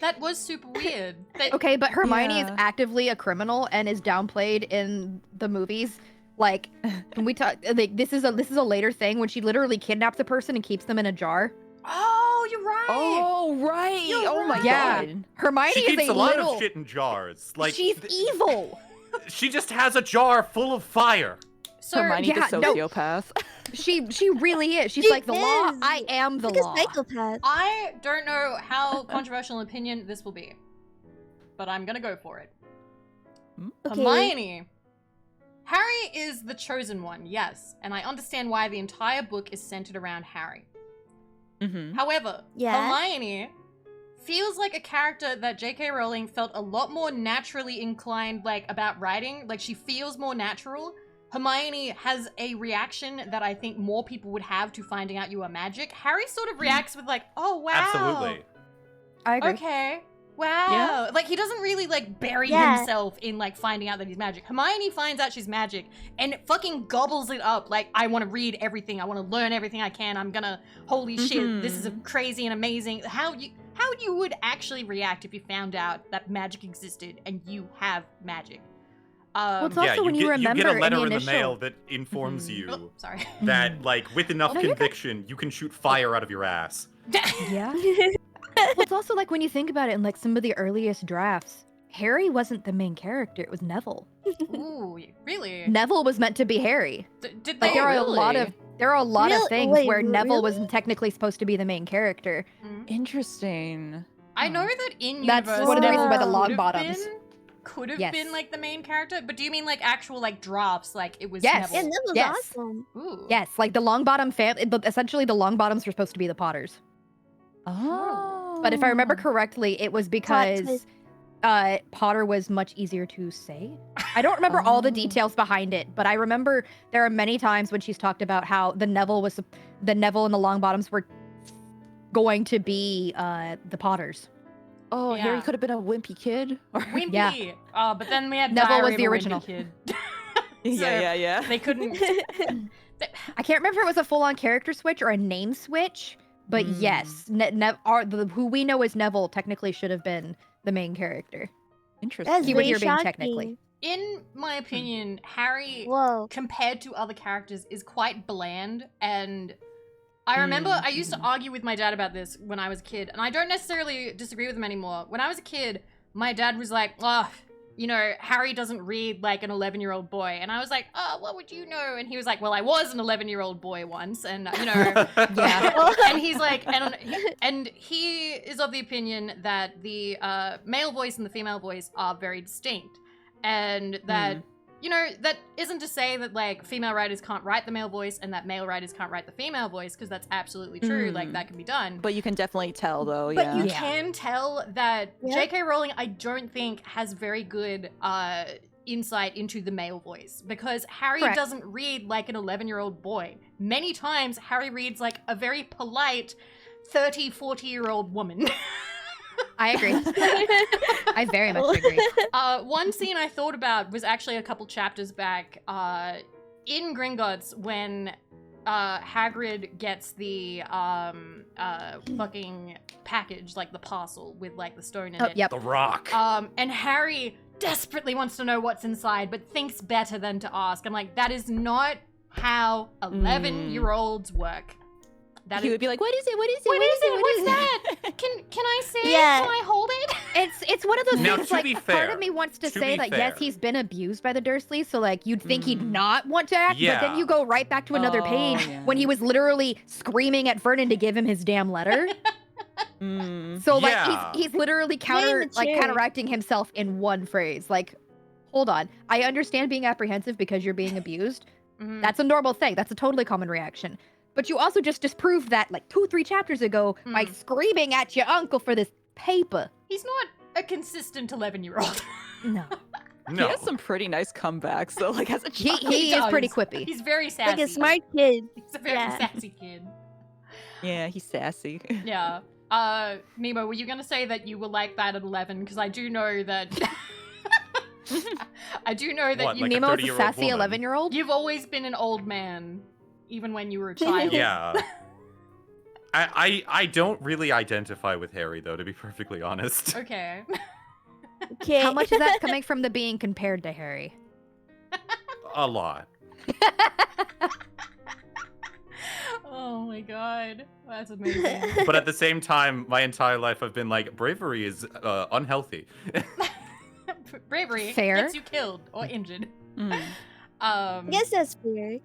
That was super weird. That, Okay, but Hermione is Yeah. actively a criminal and is downplayed in the movies. Like, when we talk, like, this is a later thing when she literally kidnaps a person and keeps them in a jar. Oh, you're right. Oh right. You're Oh my right. Yeah. god. Hermione She is keeps a a lot little. of shit in jars. Like She's evil. she just has a jar full of fire. So Hermione yeah, the no. sociopath. She really is. She's She like the law. is. I am the Like a law. psychopath. I don't know how controversial an opinion this will be, but I'm gonna go for it. Okay. Hermione. Harry is the chosen one, yes, and I understand why the entire book is centered around Harry. Mm-hmm. However, Yeah. Hermione feels like a character that J.K. Rowling felt a lot more naturally inclined, like, about writing. Like, she feels more natural. Hermione has a reaction that I think more people would have to finding out you are magic. Harry sort of reacts with, like, oh, wow. Absolutely. I agree. Okay. Wow. Like, he doesn't really, like, bury Yeah. himself in, like, finding out that he's magic. Hermione finds out she's magic and fucking gobbles it up. Like, I want to read everything. I want to learn everything I can. I'm gonna, holy shit, this is a crazy and amazing. How you would actually react if you found out that magic existed and you have magic. It's Yeah, also when you get remember a letter in in the the mail initial- that informs Oh, you sorry. that, like, with enough No, you're good. conviction, you can shoot fire out of your ass. Yeah. Well, it's also like when you think about it in like some of the earliest drafts, Harry wasn't the main character. It was Neville. Ooh, really? Neville was meant to be Harry. Did Like they? there are a lot really? of Really? things Wait, where Neville really? wasn't technically supposed to be the main character. Interesting. I know that in That's universe, one of the Neville reasons why the could long have bottoms. could have Yes. been like the main character, but do you mean like actual like drafts? Like it was Yes. Yeah, Neville? that was Yes. awesome. Ooh. Yes, like the Longbottom family. Essentially, the Longbottoms were supposed to be the Potters. Oh. But if I remember correctly, it was because twist. Potter was much easier to say. I don't remember all the Oh. details behind it, but I remember there are many times when she's talked about how the Neville and the Longbottoms were going to be the Potters. Oh, Harry Yeah. could have been a wimpy kid. Or... Wimpy. Yeah. But then we had Neville Diary was of the a Wimpy original. Kid. yeah. They couldn't. I can't remember if it was a full-on character switch or a name switch, but Hmm. yes, who we know as Neville technically should have been the main character. Interesting. That's He was very here being shocking. technically. In my opinion, Harry, Whoa. compared to other characters, is quite bland. And I remember I used to argue with my dad about this when I was a kid, and I don't necessarily disagree with him anymore. When I was a kid, my dad was like, oh, you know, Harry doesn't read like an 11-year-old boy. And I was like, oh, what would you know? And he was like, well, I was an 11-year-old boy once. And, you know, yeah. And he's like, and he is of the opinion that the male voice and the female voice are very distinct. And that, you know, that isn't to say that, like, female writers can't write the male voice and that male writers can't write the female voice, because that's absolutely true. Like, that can be done. But you can definitely tell, though, But you can tell that J.K. Rowling, I don't think, has very good insight into the male voice, because Harry doesn't read like an 11-year-old boy. Many times, Harry reads like a very polite 30, 40-year-old woman. I agree. I very much agree. One scene I thought about was actually a couple chapters back in Gringotts when Hagrid gets the fucking package, like the parcel with like the stone in it. The rock. And Harry desperately wants to know what's inside, but thinks better than to ask. I'm like, that is not how 11-year-olds work. He would be like, what is it? What is it? What is it? What's that? Can I see it? Can I hold it? It's one of those now, things, like, part of me wants to say that, yes, he's been abused by the Dursleys, so, like, you'd think he'd not want to act, but then you go right back to another page when he was literally screaming at Vernon to give him his damn letter. So, like, he's literally counteracting himself in one phrase. Like, hold on. I understand being apprehensive because you're being abused. That's a normal thing. That's a totally common reaction. But you also just disproved that like 2-3 chapters ago by screaming at your uncle for this paper. He's not a consistent 11-year-old. No. He has some pretty nice comebacks, though. Like as a child, he is pretty quippy. He's very sassy. Like a smart kid. He's a very sassy kid. Yeah, he's sassy. Yeah. Nemo, were you gonna say that you were like that at 11? Because I do know that. What, you. like Nemo is a sassy woman? 11-year-old. You've always been an old man. Even when you were a child. Yeah. I don't really identify with Harry, though, to be perfectly honest. Okay. How much is that coming from the being compared to Harry? A lot. Oh my god. That's amazing. But at the same time, my entire life I've been like, bravery is unhealthy. Bravery Fair. gets you killed or injured. Yes, that's fair.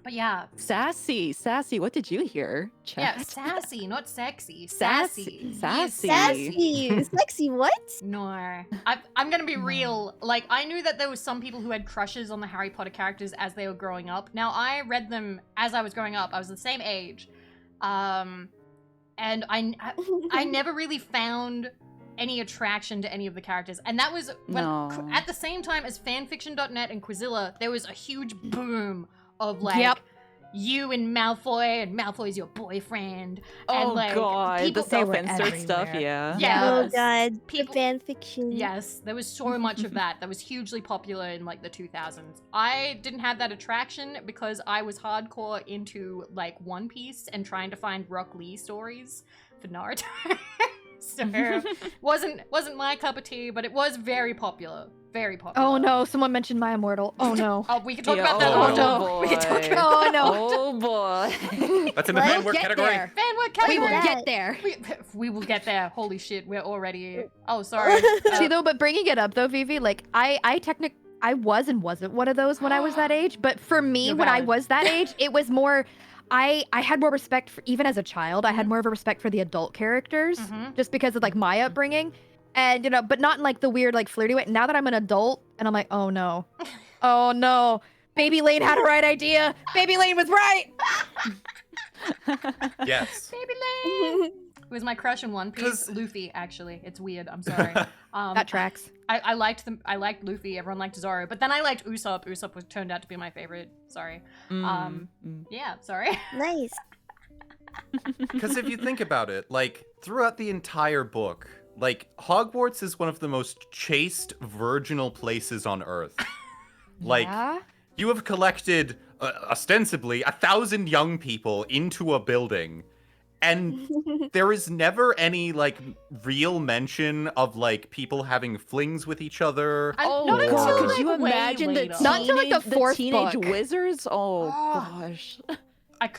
But yeah. Sassy. What did you hear? Chat? Yeah, sassy, not sexy. Sassy. Sexy, what? No. I'm gonna be real. Like, I knew that there was some people who had crushes on the Harry Potter characters as they were growing up. Now, I read them as I was growing up. I was the same age. And I never really found any attraction to any of the characters. And that was when, at the same time as fanfiction.net and Quizilla, there was a huge boom of like you and Malfoy's your boyfriend. And, like, God, people, the self-insert stuff, yeah. Oh god, the fanfiction. Yes, there was so much of that. That was hugely popular in like the 2000s. I didn't have that attraction because I was hardcore into like One Piece and trying to find Rock Lee stories for Naruto. So wasn't my cup of tea, but it was very popular. Very popular. Oh no, someone mentioned My Immortal. Oh no. Oh, we can talk about that. We can talk about Oh no. Oh boy. That's in the fanwork category. Fanwork category. We will get there. We will get there. Holy shit, we're already. Oh, sorry. See though, but bringing it up though, Vivi, like I was and wasn't one of those when I was that age. But for me, when I was that age, it was more. I had more respect for, even as a child, I had more of a respect for the adult characters just because of like my upbringing. And, you know, but not in like the weird, like flirty way. Now that I'm an adult and I'm like, oh no. Oh no. Baby Lane had a right idea. Baby Lane was right. Yes. Baby Lane. Who was my crush in One Piece? Luffy, actually. It's weird. I'm sorry. That tracks. I liked them. I liked Luffy. Everyone liked Zoro. But then I liked Usopp. Usopp turned out to be my favorite. Sorry. Yeah, sorry. Nice. Because if you think about it, like, throughout the entire book, like, Hogwarts is one of the most chaste, virginal places on Earth. Like, you have collected, ostensibly, 1,000 young people into a building, and there is never any, like, real mention of, like, people having flings with each other. Oh, not God, until, could like, you way imagine later. Not until, like, the fourth teenage book. wizards? Oh, gosh. I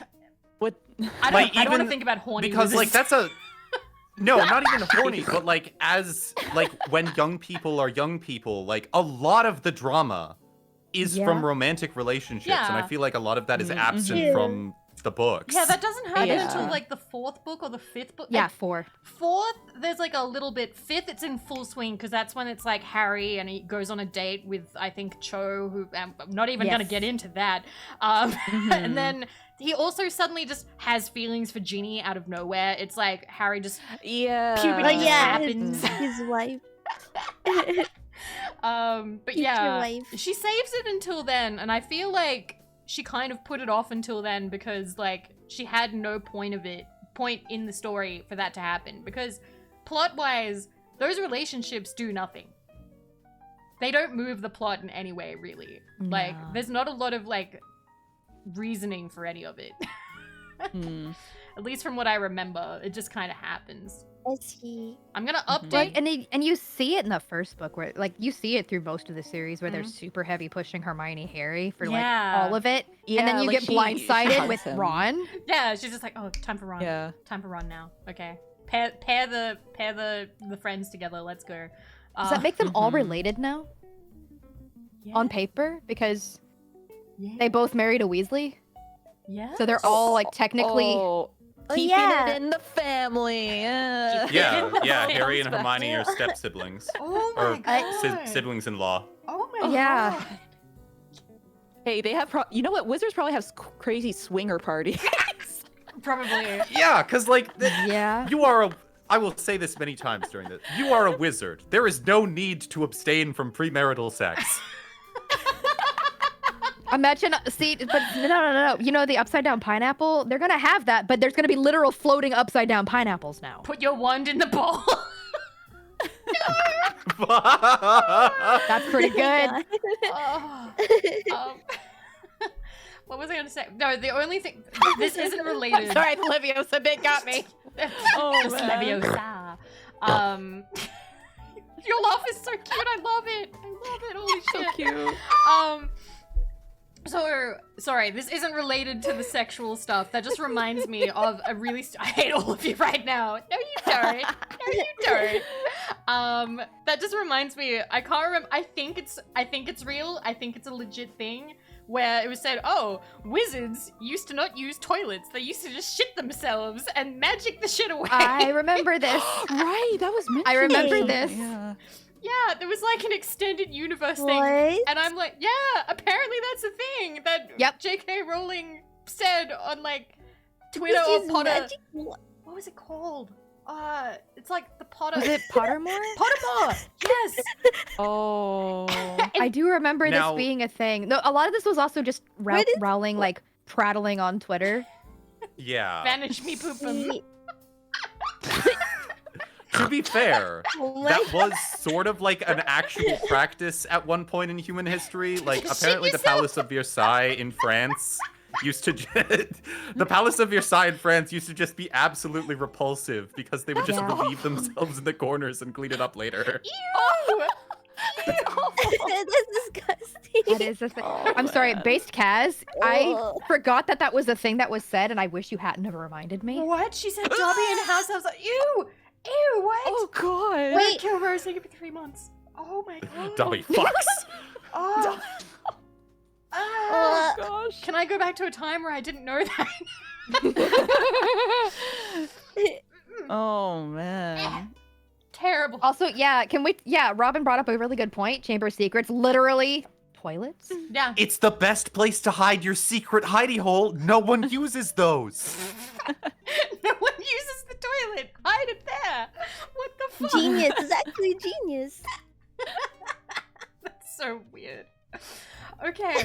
What? don't Like, want to even- think about horny Because, like, wizards. No, not even horny, but like when young people are young people, like a lot of the drama is Yeah. from romantic relationships, and I Yeah. feel like a lot of that is absent Yeah. from the books. Yeah, that doesn't happen Yeah. until like the 4th book or the 5th book. Yeah, Like, 4. 4th, there's like a little bit. 5th, it's in full swing because that's when it's like Harry and he goes on a date with I think Cho, who I'm not even gonna Yes. get into that. And then he also suddenly just has feelings for Ginny out of nowhere. It's like Harry just Yeah. Puberty Oh just yeah, happens. his wife. but Future yeah, wife. she saves it until then, and I feel like she kind of put it off until then because like she had no point in the story for that to happen, because plot wise those relationships do nothing. They don't move the plot in any way, really. Like No. there's not a lot of like reasoning for any of it. Hmm. At least from what I remember, it just kind of happens. I see. I'm gonna Mhm. update. Like, and you see it in the first book where, like, you see it through most of the series where they're super heavy pushing Hermione Harry for like Yeah. all of it, Yeah, and then you like, get she blindsided hunts with him. Ron. Yeah, she's just like, oh, time for Ron. Yeah. Time for Ron now. Okay. Pair the friends together. Let's go. Does that make them all Mhm. related now yeah, on paper because yeah, they both married a Weasley? yeah. So they're all like technically. Oh, Oh, keeping yeah. it in the family. Keep it Yeah, in the yeah. family. Harry and Comes back. Hermione are step siblings, Oh my or god. siblings-in-law. Oh my Yeah. god. Hey, they have. You know what? Wizards probably have crazy swinger parties. Probably. Yeah, because like Yeah. you are a. I will say this many times during this. You are a wizard. There is no need to abstain from premarital sex. Imagine, see, but no. You know the upside down pineapple? They're gonna have that, but there's gonna be literal floating upside down pineapples now. Put your wand in the bowl. That's pretty good. Oh. What was I gonna say? No, the only thing. This isn't related. Sorry, Leviosa bit got me. Oh, Just man. Leviosa. Your laugh is so cute. I love it. I love it. Holy So shit. cute. So sorry, this isn't related to the sexual stuff. That just reminds me of a really. I hate all of you right now. No, you don't. No, you don't. That just reminds me. I can't remember. I think it's real. I think it's a legit thing. Where it was said, oh, wizards used to not use toilets. They used to just shit themselves and magic the shit away. I remember this. Right, that was mentioned. I remember Hey. this. Yeah. Yeah, there was like an extended universe thing. What? And I'm like, yeah, apparently that's a thing that Yep. J.K. Rowling said on like Twitter This or is Potter. magic- What was it called? It's like the Potter. Was it Pottermore? Pottermore? Yes. Oh. I do remember Now- this being a thing. No, a lot of this was also just Where did- Rowling like prattling on Twitter. Yeah. Vanish me poopum. He- To be fair, Oh my that was sort of like an actual practice at one point in human history. Like Shit apparently the yourself. Palace of Versailles in France used to the Palace of Versailles in France used to just be absolutely repulsive because they would just Yeah. relieve themselves in the corners and clean it up later. Ew. That's disgusting. That is the thing. Oh, I'm sorry, man. based Kaz. I Ugh. forgot that was a thing that was said, and I wish you hadn't have reminded me. What? She said Dobby and House. I was like, ew. Ew, what? Oh God. Wait, kill Rose. They give me 3 months. Oh my god. Dobby fucks. Oh. Ah. Gosh. Can I go back to a time where I didn't know that? Oh man. Terrible. Also, yeah, can we? Yeah, Robin brought up a really good point. Chamber of Secrets, literally toilets. Yeah. It's the best place to hide your secret hidey hole. No one uses those. No one uses the toilet. Hide it there. What the fuck? Genius. It's actually genius. That's so weird. Okay.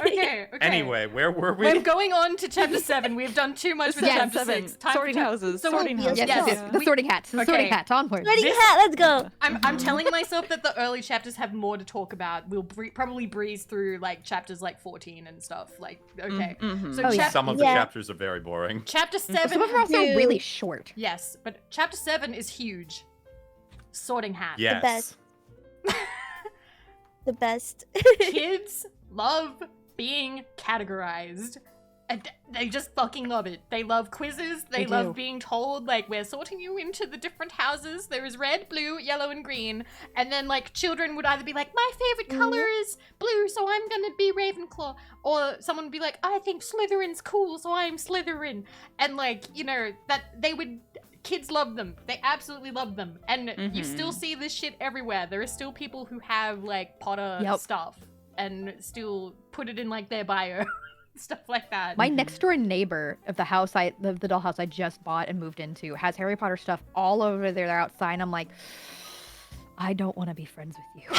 Okay. Anyway, where were we? We're going on to chapter 7. We've done too much with Yeah, chapter 7. 6. Time Sorting for houses. So sorting yes, houses. Yes, yes, the we- sorting hats. The sorting Okay. hats. Onward. Ready, This- hat, let's go. I'm telling myself that the early chapters have more to talk about. We'll probably breeze through like chapters like 14 and stuff. Like, okay. Mhm. So Oh, yeah. Some of the Yeah. chapters are very boring. chapter 7. Some of them are also Dude. really short. Yes, but chapter 7 is huge. Sorting hat. Yes. best. The best. Kids love being categorized. they just fucking love it. They love quizzes. They They love do. being told, like, we're sorting you into the different houses. There is red, blue, yellow, and green. And then, like, children would either be like, my favorite color is blue, so I'm gonna be Ravenclaw. Or someone would be like, I think Slytherin's cool, so I'm Slytherin. And, like, you know, that they would... Kids love them. They absolutely love them. And you still see this shit everywhere. There are still people who have, like, Potter stuff and still put it in, like, their bio. Stuff like that. My next door neighbor of the house the dollhouse I just bought and moved into has Harry Potter stuff all over there outside. And I'm like, I don't want to be friends with you.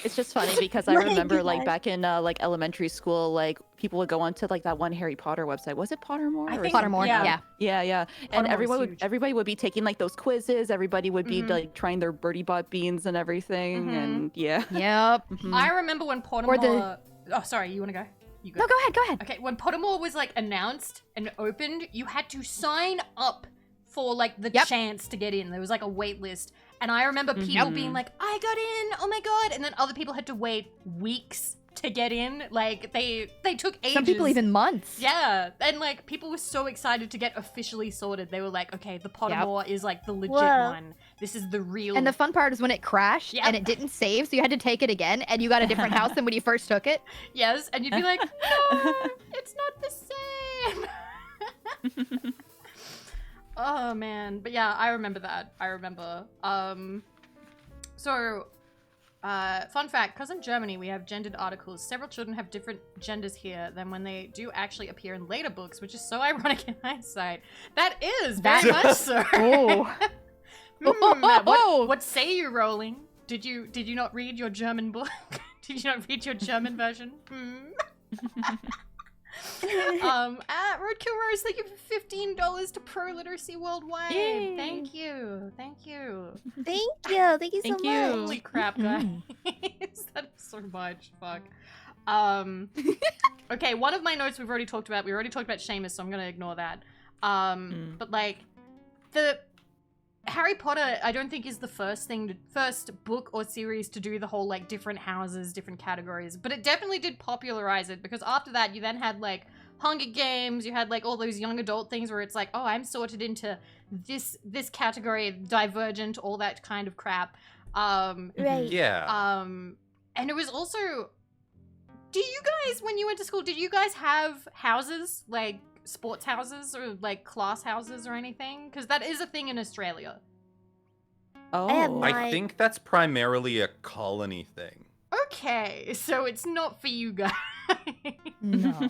It's just funny because I My remember like God. back in like elementary school, like people would go onto like that one Harry Potter website. Was it Pottermore? I or think- something? Pottermore, yeah. yeah. And Pottermore's huge. everybody would be taking like those quizzes. Everybody would be Mhm. like trying their birdie bot beans and everything. Mhm. And yeah. Yep. Mhm. I remember when Pottermore... Oh, sorry, you want to go? You go. No, go ahead, go ahead. Okay, when Pottermore was, like, announced and opened, you had to sign up for, like, the Yep. chance to get in. There was, like, a wait list. And I remember people being like, I got in, oh my god. And then other people had to wait weeks to get in. Like, they took ages. Some people even months. Yeah, and, like, people were so excited to get officially sorted. They were like, okay, the Pottermore is, like, the legit Whoa. one. This is the real... And the fun part is when it crashed Yep. and it didn't save, so you had to take it again, and you got a different house than when you first took it. Yes, and you'd be like, no, it's not the same. Oh man, but yeah, I remember that. I remember. Fun fact, because in Germany we have gendered articles, several children have different genders here than when they do actually appear in later books, which is so ironic in hindsight. That is very much so. Oh. What say you, Rowling? Did you not read your German book? Did you not read your German version? Roadkill Rose, thank you for $15 to Pro Literacy Worldwide. Yay. Thank you. Thank you. Thank you. Thank you so Thank you. much. Holy crap, guys. That is so much. Fuck. Okay, one of my notes we've already talked about. We already talked about Seamus, so I'm gonna ignore that. But like, the Harry Potter, I don't think is the first book or series to do the whole like different houses, different categories. But it definitely did popularize it, because after that you then had like Hunger Games, you had like all those young adult things where it's like, oh, I'm sorted into this category, Divergent, all that kind of crap. Right. Yeah. And it was also, do you guys, when you went to school, did you guys have houses, like sports houses or like class houses or anything? Because that is a thing in Australia. Oh. have I my- think that's primarily a colony thing. Okay, so it's not for you guys. No.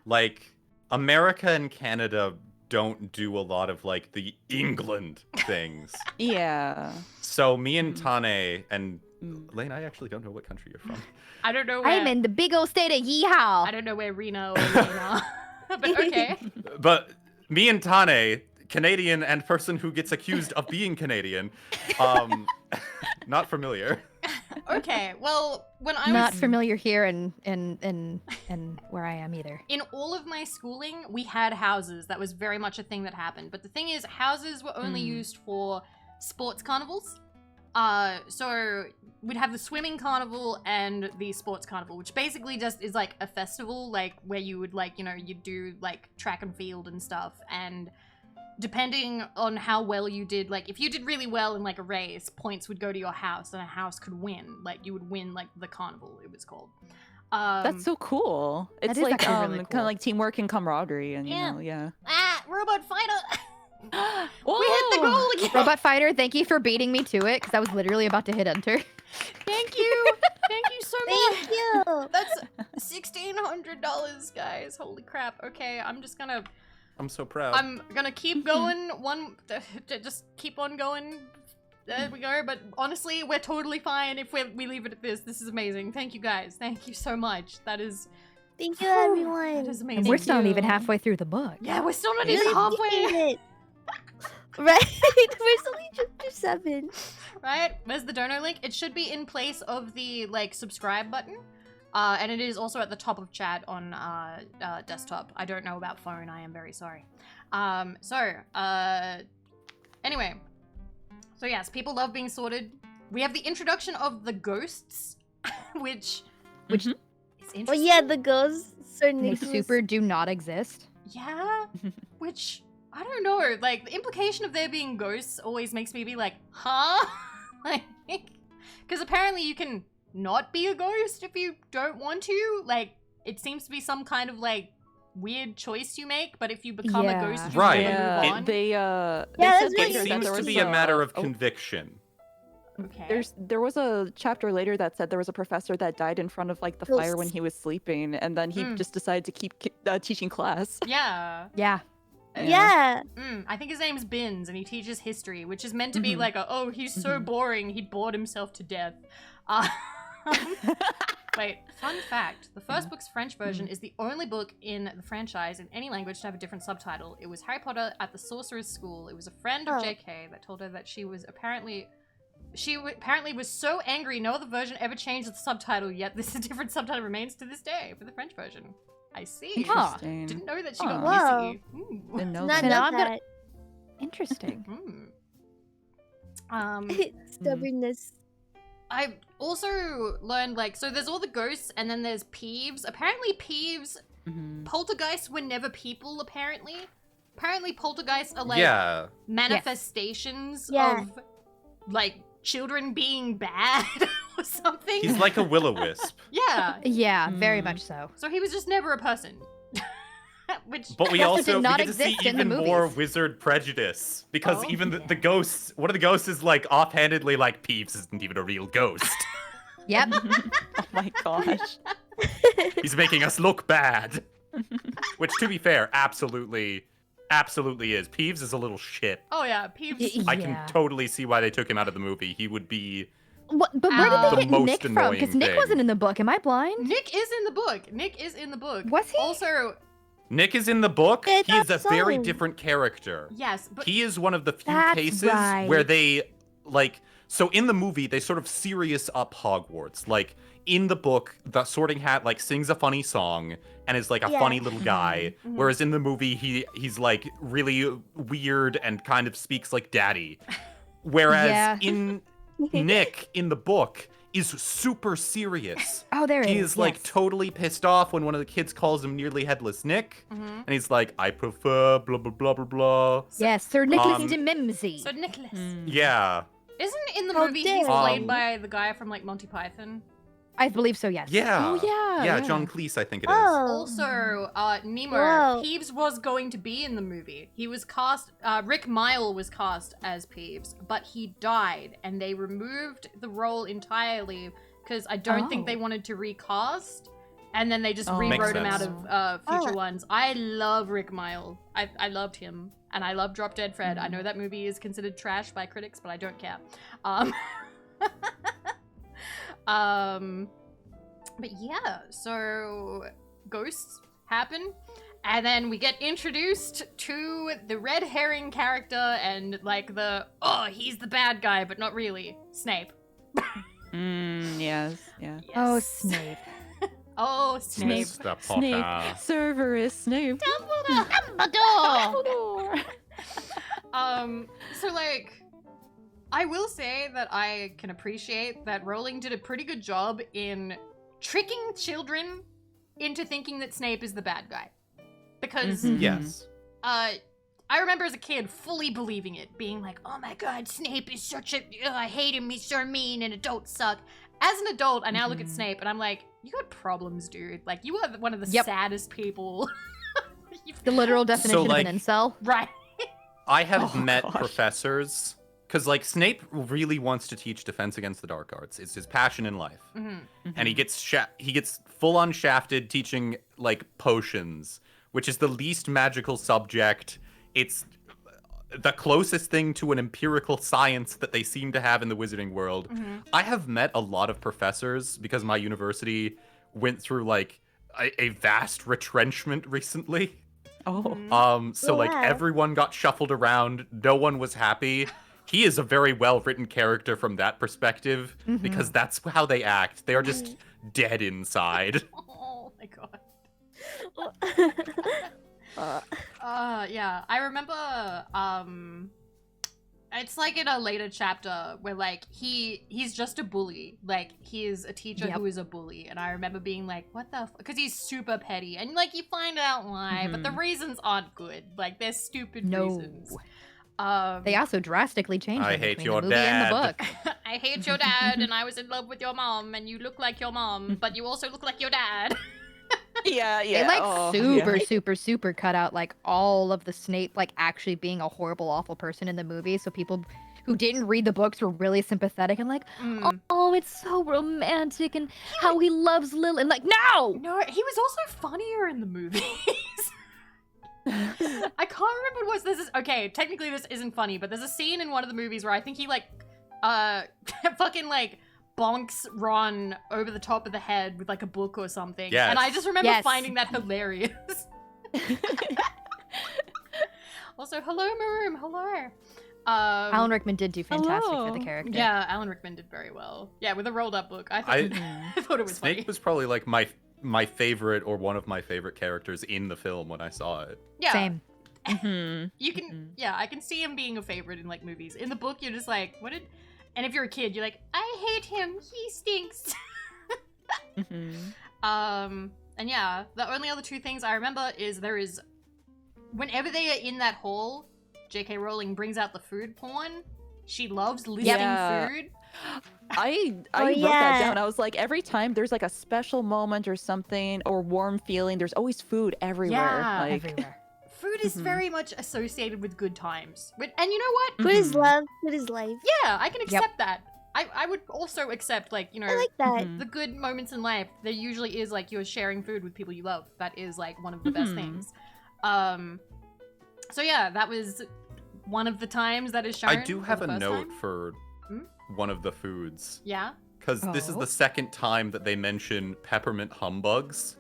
Like, America and Canada don't do a lot of, like, the England things. Yeah. So me and Tane and Mm. Lane, I actually don't know what country you're from. I don't know where, I'm in the big old state of Yeehaw. I don't know where Reno or Lena. But okay. But me and Tane, Canadian and person who gets accused of being Canadian, not familiar. Okay, well, when I Not was familiar here and where I am either. in all of my schooling, we had houses. That was very much a thing that happened. But the thing is, houses were only used for sports carnivals. So we'd have the swimming carnival and the sports carnival, which basically just is like a festival, like where you would like, you know, you'd do like track and field and stuff. And depending on how well you did, like if you did really well in like a race, points would go to your house and a house could win. Like you would win like the carnival, it was called. That's so cool. It's is like actually really kind cool. of like teamwork and camaraderie, and Yeah. you know, yeah. Robot fighter! Whoa! We hit the goal again! Robot Fighter, thank you for beating me to it, because I was literally about to hit enter. Thank you! Thank you so much! Thank you. That's $1,600, guys. Holy crap. Okay, I'm just gonna... I'm so proud. I'm gonna keep going. Just keep on going. There we go. But honestly, we're totally fine if we leave it at this. This is amazing. Thank you, guys. Thank you so much. That is... Thank you, that everyone. is And amazing. we're still not even you. halfway through the book. Yeah, we're still not Really even halfway. appreciate it. Right? We're only chapter 7. Right? Where's the dono link? It should be in place of the, like, subscribe button. And it is also at the top of chat on desktop. I don't know about phone. I am very sorry. Anyway. So yes, people love being sorted. We have the introduction of the ghosts, which Mhm. is interesting. Oh yeah, the ghosts Sir They Nicholas. super do not exist. Yeah, which I don't know. Like the implication of there being ghosts always makes me be like, huh? Like, because apparently you can not be a ghost if you don't want to. Like, it seems to be some kind of like weird choice you make. But if you become a Yeah. ghost, you Right. want to Yeah, move on. they that's said what It later that seems there to was be a matter of oh, conviction. Okay. there was a chapter later that said there was a professor that died in front of like the fire when Ghosts. he was sleeping, and then he just decided to keep teaching class. Yeah. Yeah. Yeah. I think his name's Binns, and he teaches history, which is meant to be Mhm. like, oh, he's so boring, he bored himself to death. Wait, fun fact. The first book's French version is the only book in the franchise in any language to have a different subtitle. It was Harry Potter at the Sorcerer's School. It was a friend of Oh. JK that told her that she apparently was so angry no other version ever changed the subtitle, yet this different subtitle remains to this day for the French version. I see. Huh. Interesting. Didn't know that she got Whoa. busy. Ooh. Didn't know Not that. Now know I'm gonna- that. Interesting. Stubbornness. I also learned, like, so there's all the ghosts, and then there's Peeves. Apparently Peeves, Mhm. poltergeists were never people, apparently. Apparently poltergeists are, like, Yeah. manifestations Yeah. of, like, children being bad or something. He's like a will-o-wisp. Yeah. Yeah, very Mm. much so. So he was just never a person. Which, But we Yes, it also did we not get to see exist in the even more movies. wizard prejudice because Oh, even yeah. the ghosts, one of the ghosts is like offhandedly like Peeves isn't even a real ghost. Yep. Oh my gosh. He's making us look bad. Which, to be fair, absolutely is. Peeves is a little shit. oh yeah, Peeves. I can totally see why they took him out of the movie. He would be What, but where did The they get most Nick from? annoying Because Nick thing. wasn't in the book. Am I blind? Nick is in the book. Nick is in the book. Was he? Also, Nick is in the book. I He is a thought very so. different character. yes, but He is one of the few That's cases right. where they like so in the movie they sort of serious up Hogwarts. Like in the book, the Sorting Hat like sings a funny song and is like a Yeah. funny little guy, Mhm. whereas in the movie he's like really weird and kind of speaks like daddy. Whereas Yeah. in Nick in the book is super serious. Oh, there it He is. is like yes. totally pissed off when one of the kids calls him nearly headless Nick, Mhm. and he's like, "I prefer blah blah blah blah blah." Yes, Sir Nicholas Um, de Mimsy. so Nicholas. Yeah, Isn't in the How movie dare he's you. played by the guy from like Monty Python? I believe so, yes. yeah, Oh, yeah, yeah. yeah. John Cleese, I think it is. Oh. Also, Nemo, Whoa. Peeves was going to be in the movie. He was cast, Rick Mile was cast as Peeves, but he died, and they removed the role entirely because I don't think Oh. they wanted to recast, and then they just Oh. Makes rewrote him out sense. of future Oh. ones. I love Rick Mile. I loved him, and I love Drop Dead Fred. I know that movie is considered trash by critics, but I don't care. But yeah, so ghosts happen, and then we get introduced to the red herring character and like he's the bad guy, but not really. Snape. Yes, yeah. Oh, Yes. Snape. Oh, Snape. Mr. Snape. Potter. Severus Snape. So like, I will say that I can appreciate that Rowling did a pretty good job in tricking children into thinking that Snape is the bad guy. Because, Mhm. Yes. I remember as a kid fully believing it, being like, oh my god, Snape is such a, I hate him, he's so mean, and adults suck. As an adult, I now look at Mhm. Snape and I'm like, you got problems, dude. Like, you are one of the Yep. saddest people. The literal definition like- of an incel. Right. I have Oh, met gosh. professors because like Snape really wants to teach defense against the dark arts. It's his passion in life. Mhm. And he gets full on shafted teaching like potions, which is the least magical subject. It's the closest thing to an empirical science that they seem to have in the wizarding world. Mhm. I have met a lot of professors because my university went through like a vast retrenchment recently. Oh. Mhm. So Oh, like wow. everyone got shuffled around. No one was happy. He is a very well written character from that perspective because that's how they act. They are just dead inside. Oh my god. Uh, Yeah, I remember, It's like in a later chapter where like he's just a bully. Like he is a teacher who is a bully, and I remember being like, "What the?" Because he's super petty, and like you find out why, but the reasons aren't good. Like they're stupid reasons. They also drastically changed I them hate between your the movie and the dad. book. I hate your dad, and I was in love with your mom, and you look like your mom, but you also look like your dad. Yeah, yeah. They like oh, super, yeah. super cut out like all of the Snape like actually being a horrible, awful person in the movie. So people who didn't read the books were really sympathetic and like, oh, it's so romantic and how he loves Lily. And like, no, He was also funnier in the movies. I can't remember what this is. Okay, technically this isn't funny, but there's a scene in one of the movies where I think he like, fucking like bonks Ron over the top of the head with like a book or something. Yes. And I just remember Yes. finding that hilarious. Also, hello, Maroon. Hello. Alan Rickman did do fantastic for Hello. the character. Yeah, Alan Rickman did very well. Yeah, with a rolled up book. I thought, I thought it was Snape funny. was probably like my favorite or one of my favorite characters in the film when I saw it. Yeah. Same. You can, yeah, I can see him being a favorite in like movies. In the book, you're just like, what did? And if you're a kid, you're like, I hate him. He stinks. And yeah, the only other two things I remember is whenever they are in that hall, J.K. Rowling brings out the food porn. She loves listing food. I Oh, wrote yeah. that down. I was like, every time there's like a special moment or something or warm feeling, there's always food everywhere. Yeah, like, Everywhere. Food is very much associated with good times. And you know what? Food is love. Food is life. Yeah, I can accept that. I would also accept, like, you know, I like that. the good moments in life. There usually is, like, you're sharing food with people you love. That is, like, one of the best things. So yeah, that was one of the times that is shown. I do for have the a first note time. for one of the foods. Yeah? Because this is Oh. the second time that they mention peppermint humbugs.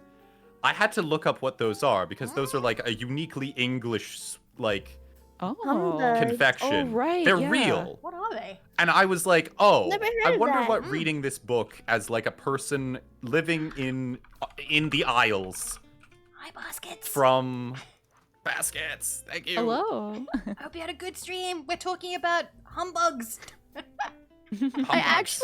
I had to look up what those are because those are like a uniquely English like oh, Humbug. confection. Oh, right, They're yeah. real. What are they? And I was like, oh, Never heard I of wonder that. what reading this book as like a person living in the Isles Hi, baskets. from baskets. Thank you. Hello. I hope you had a good stream. We're talking about humbugs. Humbugs.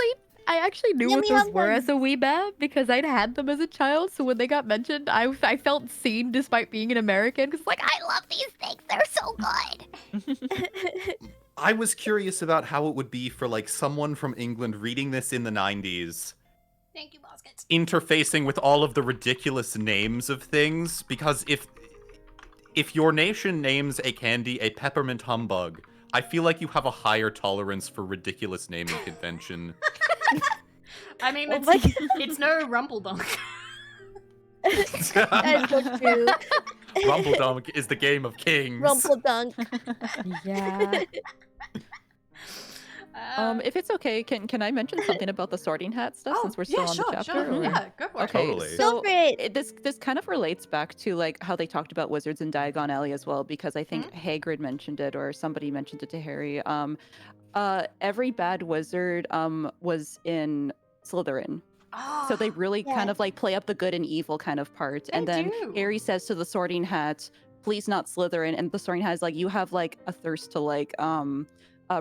I actually knew Yummy what those were humbugs. as a wee bab because I'd had them as a child. So when they got mentioned, I felt seen despite being an American. Because like, I love these things. They're so good. I was curious about how it would be for like someone from England reading this in the 90s. Thank you, baskets. Interfacing with all of the ridiculous names of things, because if your nation names a candy a peppermint humbug, I feel like you have a higher tolerance for ridiculous naming convention. I mean, Oh it's, my God. it's no Rumpeldunk. That's so true. Rumpeldunk is the game of kings. Rumpeldunk. Yeah. If it's okay, can I mention something about the sorting hat stuff since we're still yeah, on sure, the chapter? Sure. or- Yeah, go for it. Okay, Totally. so Go for it. this kind of relates back to like how they talked about wizards in Diagon Alley as well, because I think Hagrid mentioned it or somebody mentioned it to Harry. Every bad wizard was in Slytherin. So they really kind Yeah. of like play up the good and evil kind of part. And They then do. Harry says to the sorting hat, please not Slytherin. And the sorting hat is like, you have like a thirst to like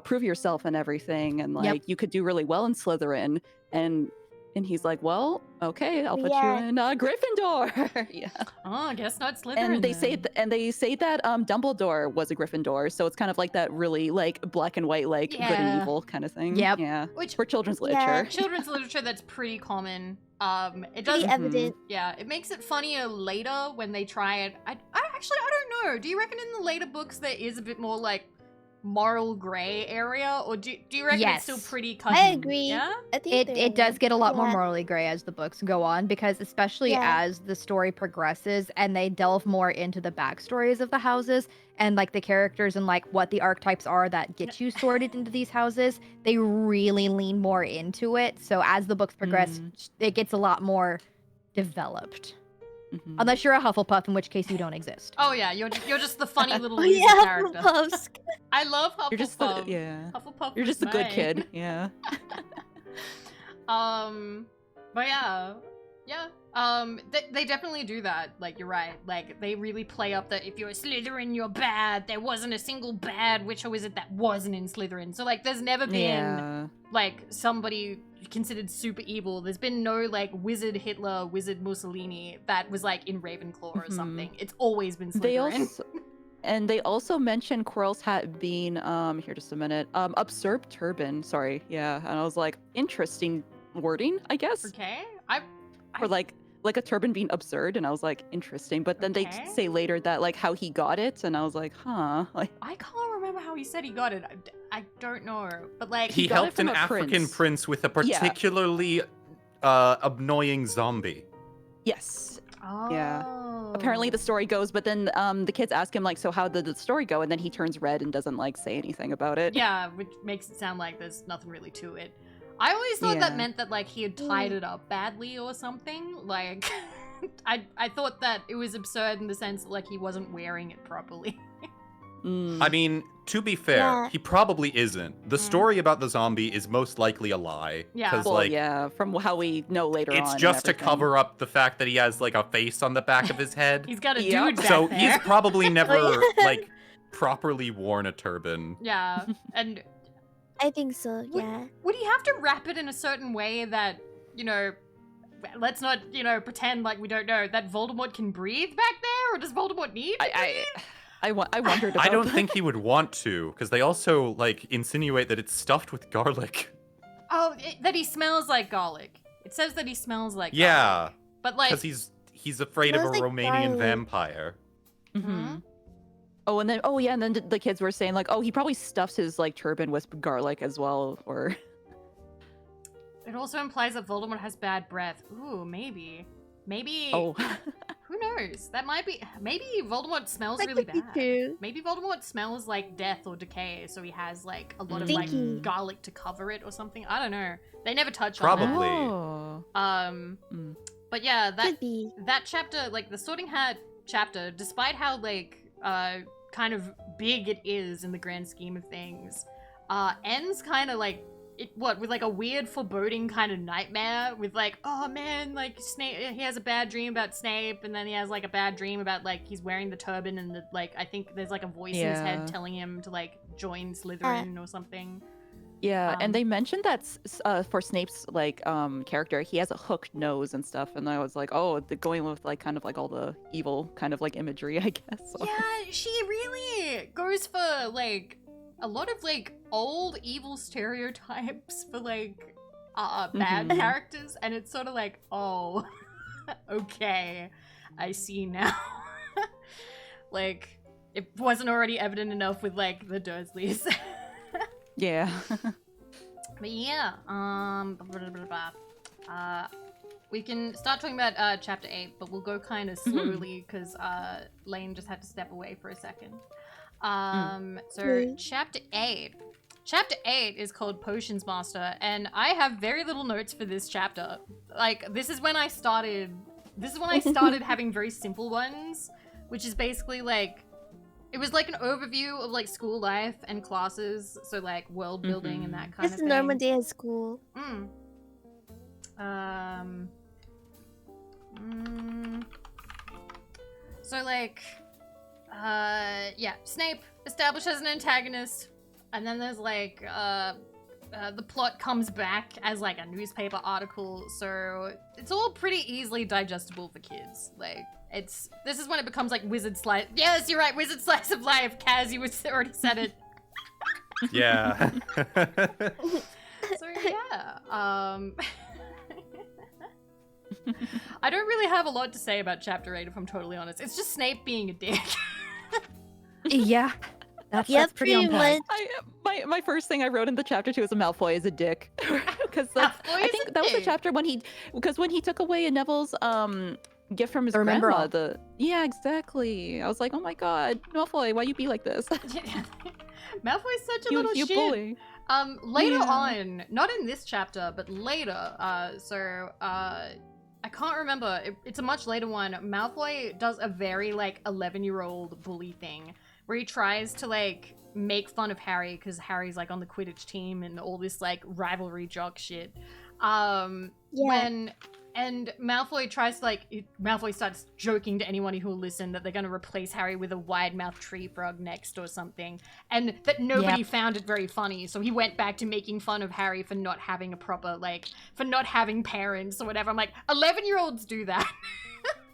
prove yourself and everything. And like you could do really well in Slytherin. And he's like, well, okay, I'll put Yeah. you in Gryffindor. Yeah. Oh, I guess not Slytherin. And they say then. that Dumbledore was a Gryffindor, so it's kind of like that really like black and white, like good and Yeah. evil kind of thing. Yep. Yeah. Which For children's Yeah. literature. children's literature that's pretty common. It does. Pretty evident. Yeah, it makes it funnier later when they try it. I actually I don't know. Do you reckon in the later books there is a bit more like moral gray area, or do you reckon it's still Yes. pretty cut? I agree. Yeah. I think It there does is. get a lot more Yeah. morally gray as the books go on, because especially Yeah. as the story progresses and they delve more into the backstories of the houses and like the characters and like what the archetypes are that get you sorted into these houses, they really lean more into it. So as the books progress, it gets a lot more developed. Mhm. Unless you're a Hufflepuff, in which case you don't exist. Oh yeah, you're just the funny little Oh loser yeah, character. Hufflepuffs. I love Hufflepuff. You're just the, yeah. Hufflepuff. You're was just a good mine. kid. Yeah. But yeah, Yeah. They definitely do that. Like, you're right. Like, they really play up that if you're a Slytherin, you're bad. There wasn't a single bad witch or wizard that wasn't in Slytherin. So, like, there's never been, Yeah. like, somebody considered super evil. There's been no, like, wizard Hitler, wizard Mussolini that was, like, in Ravenclaw or something. It's always been Slytherin. They also mentioned Quirrell's hat being, here just a minute, absurd turban, sorry, yeah. And I was like, interesting wording, I guess. Okay. Or like a turban being absurd, and I was like, interesting. But then Okay. they say later that like how he got it, and I was like, huh. Like, I can't remember how he said he got it. I don't know. But, like, He got it helped from an a African prince. prince with a Yeah. particularly annoying zombie. yes. Oh. Yeah. Apparently the story goes, but then the kids ask him like, so how did the story go? And then he turns red and doesn't like say anything about it. Yeah, which makes it sound like there's nothing really to it. I always thought that Yeah. meant that, like, he had tied it up badly or something. Like, I thought that it was absurd in the sense that, like, he wasn't wearing it properly. Mm. I mean, to be fair, Yeah. he probably isn't. The story about the zombie is most likely a lie. Yeah. Because, Well, like, yeah, from how we know later on. it's and just to everything. cover up the fact that he has, like, a face on the back of his head. He's got a Yep. dude back So there. he's probably never, Oh, yeah. like, properly worn a turban. Yeah, and I think so. Yeah. would he have to wrap it in a certain way that, you know, let's not, you know, pretend like we don't know, that Voldemort can breathe back there? Or does Voldemort need to breathe? I wondered about I don't that. think he would want to, because they also, like, insinuate that it's stuffed with garlic. Oh, that he smells like garlic. It says that he smells like Yeah, garlic. But, like, because he's afraid of a Smells like Romanian garlic. vampire. Mhm. Oh, and then and then the kids were saying like, oh, he probably stuffs his like turban with garlic as well, or it also implies that Voldemort has bad breath. Ooh, maybe. Maybe. oh, Who knows? That might be. Maybe Voldemort smells That really could be bad. true. Maybe Voldemort smells like death or decay, so he has like a lot of Thinking. like garlic to cover it or something. I don't know. They never touch Probably. oh. on that. Mm. But yeah, Could be. that chapter, like the Sorting Hat chapter, despite how like kind of big it is in the grand scheme of things, ends kind of like with like a weird foreboding kind of nightmare with like, oh man, like Snape, he has a bad dream about Snape, and then he has like a bad dream about like he's wearing the turban and the, like I think there's like a voice in his Yeah. head telling him to like join Slytherin or something. Yeah, Um, and they mentioned that for Snape's like character, he has a hooked nose and stuff, and I was like, oh, they're going with like kind of like all the evil kind of like imagery, I guess. Yeah, she really goes for like a lot of like old evil stereotypes for like bad Mhm. characters, and it's sort of like, oh, okay, I see now. Like, it wasn't already evident enough with like the Dursleys. Yeah. But yeah, we can start talking about chapter 8, but we'll go kind of slowly because Lane just had to step away for a second. So Okay. chapter 8. Chapter 8 is called Potions Master, and I have very little notes for this chapter. Like, this is when I started having very simple ones, which is basically like, it was like an overview of like school life and classes, so like world building and that kind Just of a thing. normal day at school. So like, yeah, Snape established as an antagonist, and then there's like, the plot comes back as like a newspaper article, so it's all pretty easily digestible for kids. Like, this is when it becomes like wizard slice. Yes, you're right, wizard slice of life. Kaz, you already said it. Yeah. So yeah, I don't really have a lot to say about chapter 8 if I'm totally honest. It's just Snape being a dick. Yeah. That's Yep, pretty on pretty point. much. My first thing I wrote in the chapter 2 is a Malfoy is a dick, because Malfoy I is think a that was the dick. chapter when he totook away Neville's gift from his Remember grandma. all. Yeah, exactly. I was like, oh my god, Malfoy, why you be like this? Malfoy's such a you little you shit. bully. Later Yeah. on, not in this chapter, but later, I can't remember. It's a much later one. Malfoy does a very, like, 11-year-old bully thing, where he tries to, like, make fun of Harry, because Harry's, like, on the Quidditch team and all this, like, rivalry jock shit. Yeah. When And Malfoy tries to, Malfoy starts joking to anyone who will listen that they're going to replace Harry with a wide-mouthed tree frog next or something. And that nobody found it very funny, so he went back to making fun of Harry for not having a proper, for not having parents or whatever. I'm like, 11-year-olds do that.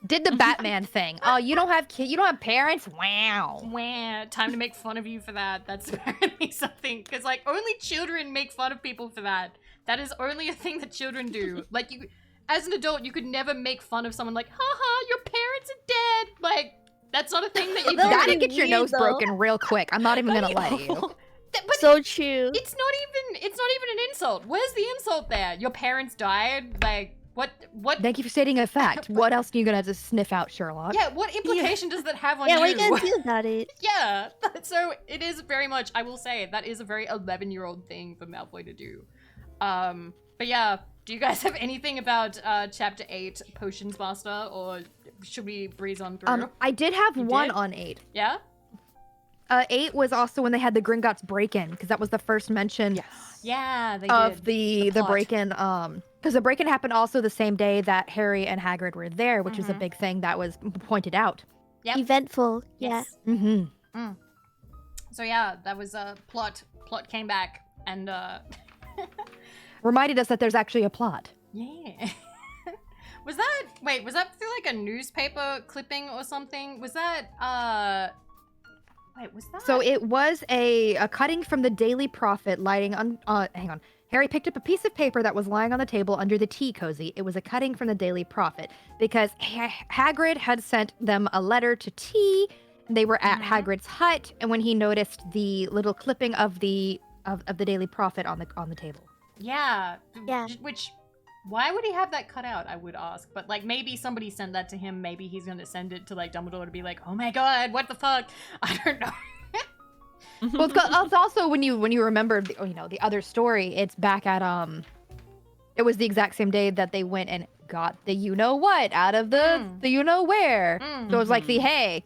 Did the Batman thing. Oh, you don't have kids? You don't have parents? Wow. Wah, time to make fun of you for that. That's apparently something, because, only children make fun of people for that. That is only a thing that children do. You... As an adult, you could never make fun of someone haha, your parents are dead. That's not a thing that you do. That'd get your nose broken real quick. I'm not even gonna lie to you. But so true. It's not even an insult. Where's the insult there? Your parents died? What? Thank you for stating a fact. What else are you gonna have to sniff out, Sherlock? Yeah, what implication does that have on you? Yeah, what are you gonna do about it? Yeah, so it is very much, I will say, that is a very 11-year-old thing for Malfoy to do. But yeah, do you guys have anything about Chapter 8, Potions Master, or should we breeze on through? I did have one did? on 8. Yeah? 8 was also when they had the Gringotts break-in, because that was the first mention Yeah, they of did. the break-in. Because the break-in happened also the same day that Harry and Hagrid were there, which was a big thing that was pointed out. Yep. Eventful. Yes. Yeah. Mm-hmm. So yeah, that was plot. Plot came back and Reminded us that there's actually a plot. yeah. Was that through a newspaper clipping or something? Was that was that? So it was a cutting from the Daily Prophet lying on hang on. Harry picked up a piece of paper that was lying on the table under the tea cozy. It was a cutting from the Daily Prophet because Hagrid had sent them a letter to Tea. They were at Hagrid's hut, and when he noticed the little clipping of the Daily Prophet on the table. Yeah. Yeah. Which, why would he have that cut out, I would ask. But, maybe somebody sent that to him. Maybe he's going to send it to, Dumbledore to be like, oh my god, what the fuck? I don't know. Well, it's also when you remember, the other story, it's back at, it was the exact same day that they went and got the you-know-what out of the you-know-where. So it was like hey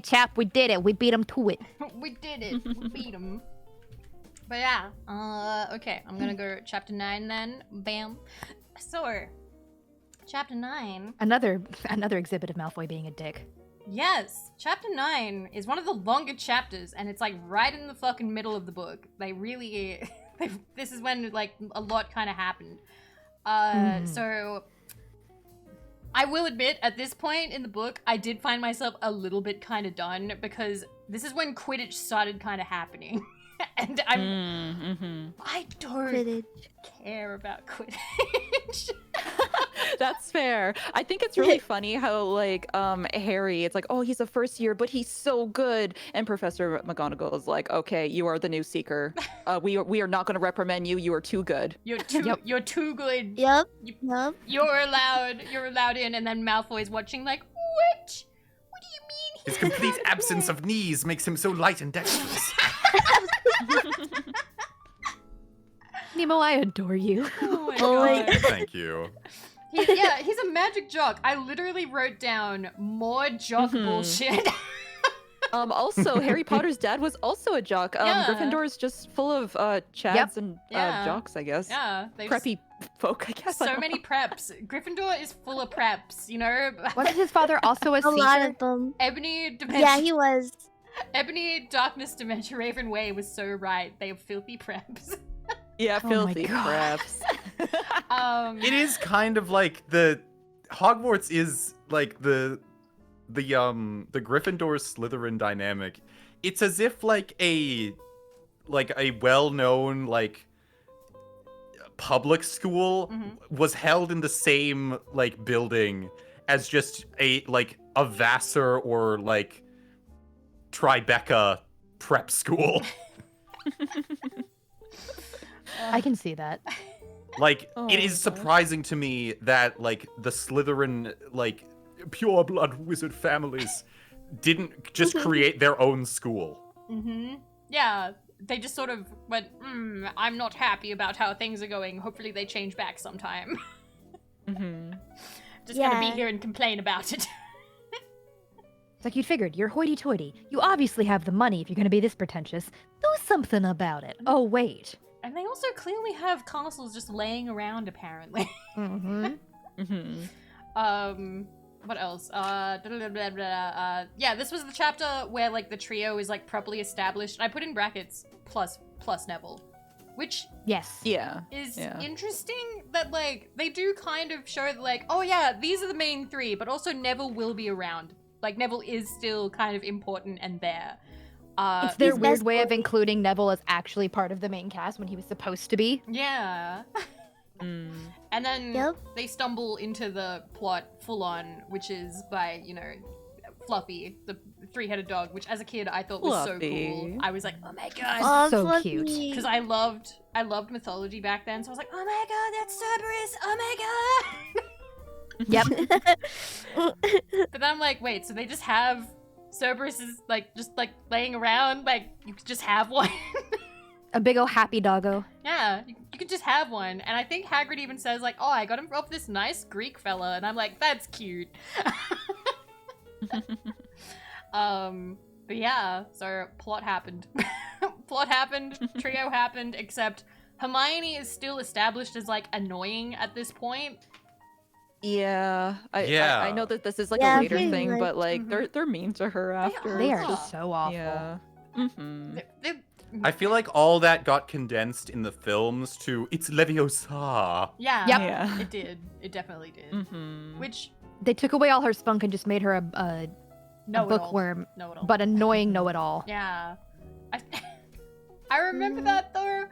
chap, we did it. We beat him to it. We did it. We beat him. But yeah, okay, I'm gonna go chapter 9 then. Bam. So, chapter 9. Another exhibit of Malfoy being a dick. Yes, chapter 9 is one of the longer chapters, and it's right in the fucking middle of the book. They really, this is when a lot kind of happened. So, I will admit, at this point in the book, I did find myself a little bit kind of done, because this is when Quidditch started kind of happening. And I don't Quidditch. care about Quidditch. That's fair. I think it's really funny how Harry, it's oh, he's a first year, but he's so good. And Professor McGonagall is okay, you are the new seeker. We are not going to reprimand you. You are too good. You're too good. Yep. You're allowed in. And then Malfoy's watching what? What do you mean? His complete absence of knees makes him so light and dexterous. Nemo, I adore you. Oh my Oh god. Thank you. He's a magic jock. I literally wrote down more jock bullshit. Also, Harry Potter's dad was also a jock. Gryffindor is just full of chads and jocks, I guess. Yeah. Preppy folk, I guess. So many preps. Gryffindor is full of preps, Wasn't his father also a A seeker? lot of them. Ebony, Dementia. Yeah, he was. Ebony, Darkness, Dementia, Raven Way was so right. They have filthy preps. Yeah, Oh my filthy God. preps. It is kind of the Hogwarts is the Gryffindor Slytherin dynamic. It's as if a well-known public school was held in the same building as just a Vassar or Tribeca prep school. I can see that. It is surprising to me that the Slytherin pure blood wizard families didn't just create their own school. Yeah, they just sort of went, I'm not happy about how things are going. Hopefully they change back sometime. Just gonna be here and complain about it. It's like you'd figured, you're hoity-toity. You obviously have the money if you're gonna be this pretentious. Do something about it. Oh, wait. And they also clearly have castles just laying around, apparently. What else? Yeah, this was the chapter where like the trio is like properly established. I put in brackets plus Neville, which Yes. Yeah. is Yeah. interesting that like they do kind of show that like, oh yeah, these are the main three, but also Neville will be around. Like Neville is still kind of important and there. It's their His weird best way of boy. including Neville as actually part of the main cast when he was supposed to be. Yeah. And then Yep. they stumble into the plot full on, which is by, you know, Fluffy, the three-headed dog, which as a kid I thought was so cool. Fluffy. I was like, oh my god. Oh, so Fluffy. cute. Because I loved mythology back then, so I was like, oh my god, that's Cerberus! Oh my god! Yep. But then I'm like, wait, so they just have Cerberus is like just like laying around, like you could just have one. A big ol' happy doggo. Yeah, you could just have one. And I think Hagrid even says like, oh, I got him off this nice Greek fella, and I'm like, that's cute. But yeah, so plot happened. Plot happened, trio happened, except Hermione is still established as like annoying at this point. Yeah. I Yeah. know that this is like Yeah, a later pretty thing, much. but like they're mean to her after. They It's are just- so awful. Yeah. They're- I feel like all that got condensed in the films to it's Leviosa. yeah, Yep. Yeah. it did. It definitely did. Mm-hmm. Which They took away all her spunk and just made her a bookworm, No it all. but annoying know-it-all. Yeah. I remember that though.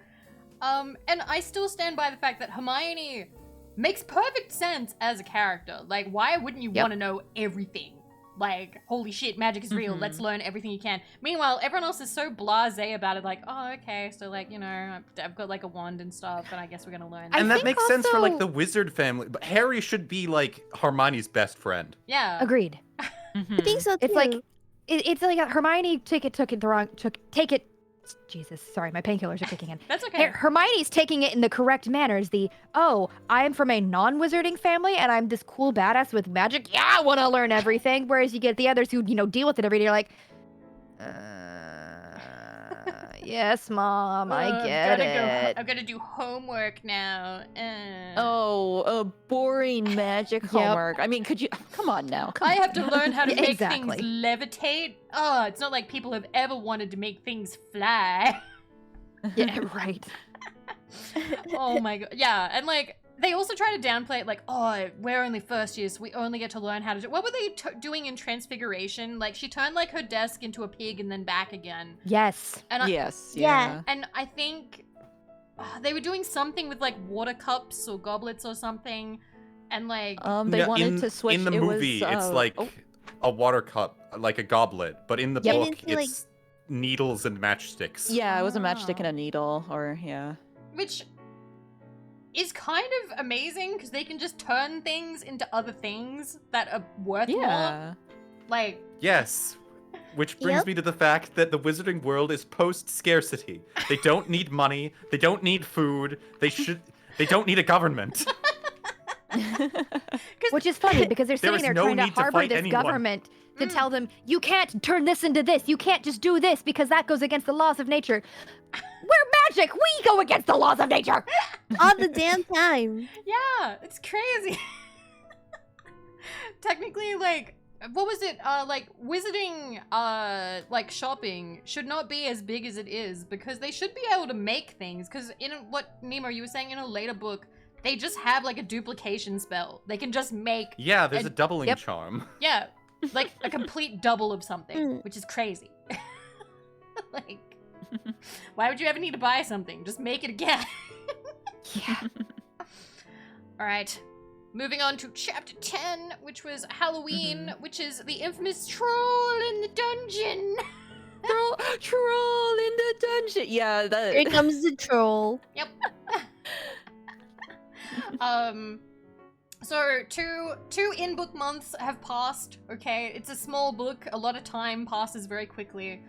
And I still stand by the fact that Hermione makes perfect sense as a character. Like, why wouldn't you Yep. want to know everything? Like, holy shit, magic is real. Let's learn everything you can. Meanwhile, everyone else is so blasé about it. Like, oh, okay, so like, you know, I've got like a wand and stuff, and I guess we're gonna learn. I And that think makes sense for like also- the wizard family. But Harry should be like Hermione's best friend. Yeah. Agreed. I think so too. It's like it's like Hermione take it. Jesus, sorry, my painkillers are kicking in. That's okay. Hermione's taking it in the correct manner. Is I'm from a non-wizarding family and I'm this cool badass with magic. Yeah, I want to learn everything. Whereas you get the others who deal with it every day. You're like, yes, mom, I get it. I'm gonna do homework now. Oh, a boring magic Yep. homework. I mean, could you come on now? Come I on. have to learn how to make Exactly. things levitate. Oh, it's not like people have ever wanted to make things fly. Yeah, right. Oh my god. Yeah, and like they also try to downplay it like, oh, we're only first years, so we only get to learn how to do. What were they doing in Transfiguration? Like she turned like her desk into a pig and then back again. Yes. And I, Yes. Yeah. and I think they were doing something with like water cups or goblets or something, and like They No, wanted in, to switch. in the it movie, was, it's like oh, a water cup, like a goblet. But in the Yep. book, Didn't they, like- it's needles and matchsticks. yeah, it was a matchstick Ah. and a needle, or yeah. which is kind of amazing because they can just turn things into other things that are worth more. Yeah. Like, Yes. Which brings Yep. me to the fact that the wizarding world is post-scarcity. They don't need money. They don't need food. They don't need a government. Which is funny because they're There sitting is there no trying to need to harbor fight this anyone. government to Mm. tell them, you can't turn this into this. You can't just do this because that goes against the laws of nature. We're magic. We go against the laws of nature. all the damn time. yeah, it's crazy. Technically, like, what was it? Like, wizarding, like, shopping should not be as big as it is because they should be able to make things. Because what, Nemo, you were saying in a later book, they just have, like, a duplication spell. They can just make, Yeah, there's And- a doubling Yep. charm. yeah, like, a complete double of something, Mm. which is crazy. Like, why would you ever need to buy something? Just make it again. Yeah. All right. Moving on to chapter 10, which was Halloween, which is the infamous troll in the dungeon. Troll in the dungeon. Yeah, that. Here comes the troll. Yep. So two in-book months have passed, okay? It's a small book. A lot of time passes very quickly.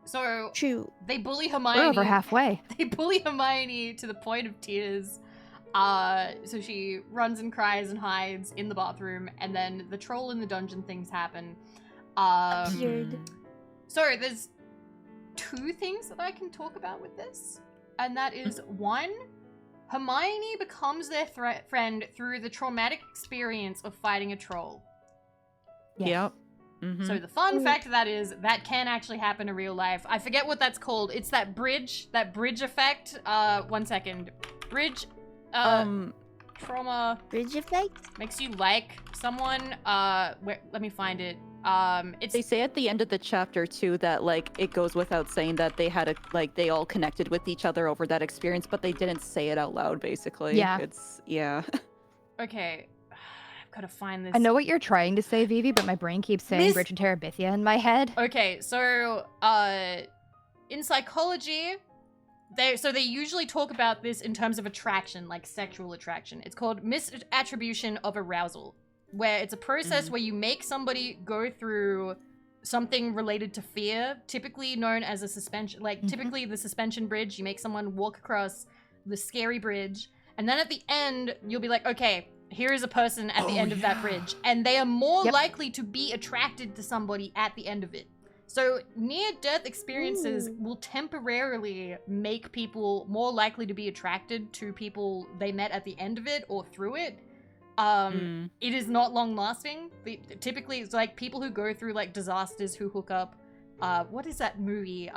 So True. they bully Hermione. We're over halfway. They bully Hermione to the point of tears. So she runs and cries and hides in the bathroom, and then the troll in the dungeon things happen. Weird. So there's two things that I can talk about with this, and that is one, Hermione becomes their friend through the traumatic experience of fighting a troll. Yes. Yep. Mhm. So the fun fact of that is that can actually happen in real life. I forget what that's called. It's that bridge effect. 1 second. Bridge, trauma Bridge effect? makes you like someone. Let me find it. They say at the end of the chapter too that like it goes without saying that they had they all connected with each other over that experience, but they didn't say it out loud. Basically, Yeah. It's yeah. Okay. I've got to find this. I know what you're trying to say, Vivi, but my brain keeps saying Miss- Bridge and Terabithia in my head. Okay, so in psychology, they usually talk about this in terms of attraction, like sexual attraction. It's called misattribution of arousal, where it's a process where you make somebody go through something related to fear, typically known as a suspension, typically the suspension bridge. You make someone walk across the scary bridge, and then at the end, you'll be like, okay, here is a person at the end of that bridge, and they are more likely to be attracted to somebody at the end of it. So near-death experiences will temporarily make people more likely to be attracted to people they met at the end of it or through it. It is not long-lasting. Typically, it's like people who go through like disasters who hook up. What is that movie?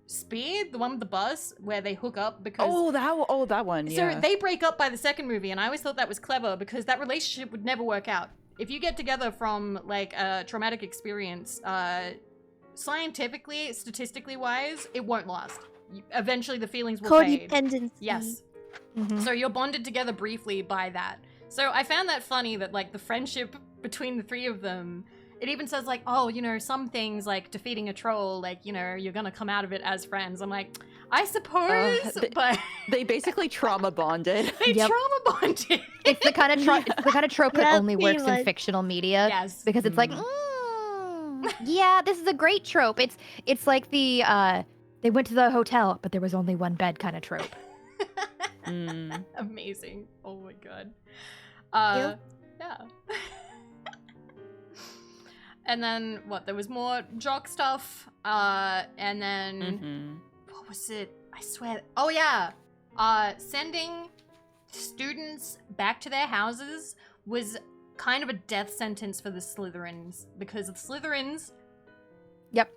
Speed, the one with the bus, where they hook up because that one. Yeah. so they break up by the second movie, and I always thought that was clever because that relationship would never work out. If you get together from like a traumatic experience, scientifically, statistically wise, it won't last. Eventually, the feelings will fade. Codependency. Yes. Mhm. So you're bonded together briefly by that. So I found that funny that like the friendship between the three of them. It even says like, oh, you know, some things like defeating a troll, like, you know, you're gonna come out of it as friends. I'm like, I suppose, but They basically trauma bonded. they Yep. trauma bonded. It's the kind of trope that Yeah, only works in pretty much. fictional media. Yes. Because it's like, yeah, this is a great trope. It's like the they went to the hotel, but there was only one bed kind of trope. Amazing. Oh my god. Yeah. And then what? There was more jock stuff. And then what was it? I swear. Oh yeah. Sending students back to their houses was kind of a death sentence for the Slytherins because the Slytherins. Yep.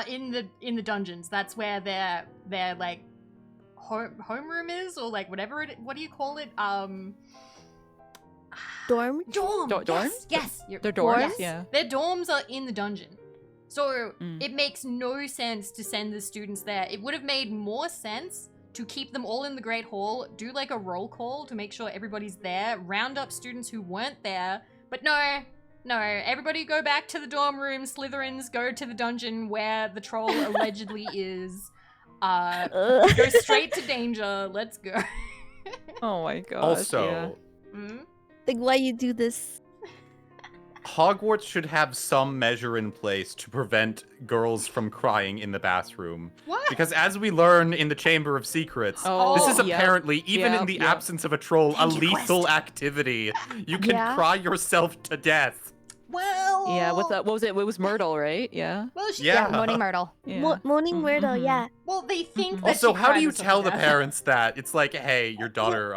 In the dungeons. That's where their like homeroom is, or like whatever what do you call it? Dorm? Dorm. Dorms? Yes. They're dorms. Yes. Yeah. Their dorms are in the dungeon. So it makes no sense to send the students there. It would have made more sense to keep them all in the Great Hall, do like a roll call to make sure everybody's there, round up students who weren't there. But no, everybody go back to the dorm room. Slytherins go to the dungeon where the troll allegedly is. Go straight to danger. Let's go. Oh my god. Also, Like, why you do this? Hogwarts should have some measure in place to prevent girls from crying in the bathroom. What? Because as we learn in the Chamber of Secrets, Oh, this is yep. apparently, even in the Yep. absence of a troll, a Thank you, lethal activity. You can Yeah. cry yourself to death. Well. Yeah. What was it? It was Myrtle, right? Yeah. Well, she, Yeah. Moaning Myrtle. Yeah. Moaning Myrtle, yeah. Well, they think that Also, she how do cried you herself tell to the death. parents that? It's like, hey, your daughter,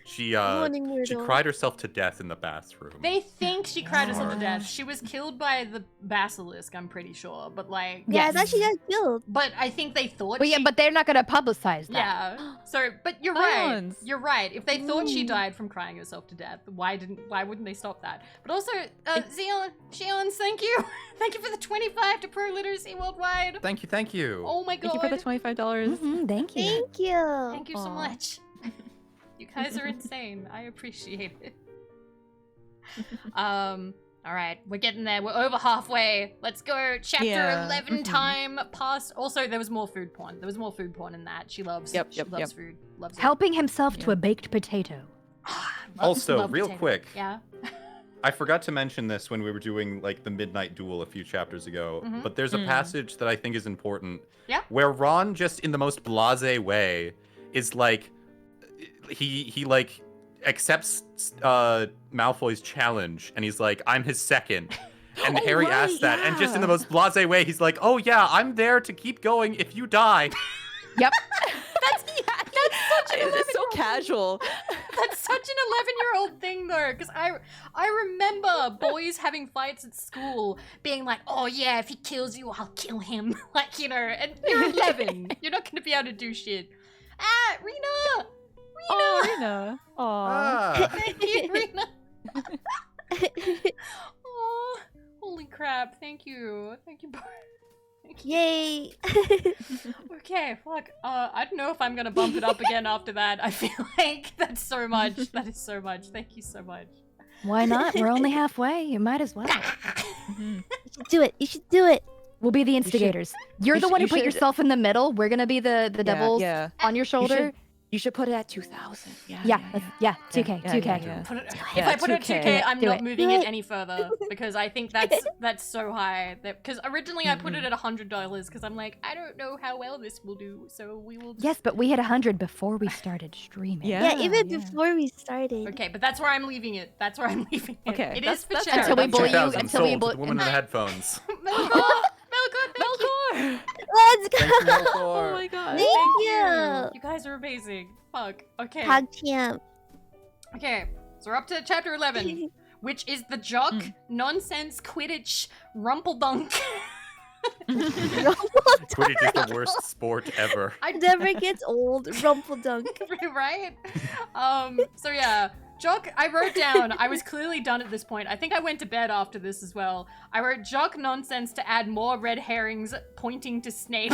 she Moaning she Myrtle. cried herself to death in the bathroom. They think she cried herself to death. Gosh. She was killed by the basilisk, I'm pretty sure. But like, Yeah, I thought she got killed. but I think they thought. But yeah, she... but they're not gonna publicize that. yeah. So, but you're right. Ions. You're right. If they thought she died from crying herself to death, why wouldn't they stop that? But also, Sheons, thank you, thank you for the 25 to Pro Literacy Worldwide. Thank you. Oh my god. Thank you for the $25. Thank you. Thank you. Thank you so Aw. much. You guys are insane. I appreciate it. All right, we're getting there. We're over halfway. Let's go. Chapter Yeah. 11 time past. Also, there was more food porn. There was more food porn in that. She loves. Yep, she yep, loves yep. food. Loves it. Helping himself to Yeah. a baked potato. Also, Love real potato. quick. Yeah. I forgot to mention this when we were doing like the Midnight Duel a few chapters ago, Mhm. but there's a passage that I think is important. Yeah. Where Ron just in the most blasé way is like he like accepts Malfoy's challenge and he's like, I'm his second. And Oh, Harry right, asks that, and just in the yeah. most blasé way, he's like, oh yeah, I'm there to keep going if you die. Yep. It's so casual. That's such an 11-year-old thing though, because I remember boys having fights at school being like, oh yeah, if he kills you, I'll kill him. Like, you know, and you're 11. You're not gonna be able to do shit. Ah, Rena! Oh, Rena. Aw. Ah. Thank you, Rena. Oh, holy crap, thank you. Thank you, both. Thank you. Yay! Okay, fuck. I don't know if I'm gonna bump it up again after that. I feel like that's so much. That is so much. Thank you so much. Why not? We're only halfway. You might as well. Mhm. You should do it. You should do it. We'll be the instigators. You're the one who put yourself in the middle. We're gonna be the devils Yeah. on your shoulder. You should put it at 2,000. Yeah, 2K, 2K. Yeah. Put it, if Yeah, I put it at 2K. 2K, I'm Do not it. moving Do it it. any further because I think that's so high. Because originally I put it at $100 because I'm like, I don't know how well this will do, so we will. Yes, but we hit 100 before we started streaming. Yeah. Yeah, even before we started. Okay, but that's where I'm leaving it. That's where I'm leaving it. Okay, It that's- is for that's charity. Until we bully you, 2,000 until we sold to bully. the woman in the headphones. Melkor, thank you. Melkor! Let's go! Thank you, Oh Melkor. my god. Thank you. You guys are amazing. Fuck. Okay. Tag champ. Okay. So we're up to chapter 11, which is the jock nonsense Quidditch Rumpeldunk. Quidditch is the worst sport ever. I never gets old. Rumpeldunk. Right? So yeah, Jock, I wrote down, I was clearly done at this point. I think I went to bed after this as well. I wrote Jock nonsense to add more red herrings pointing to Snape.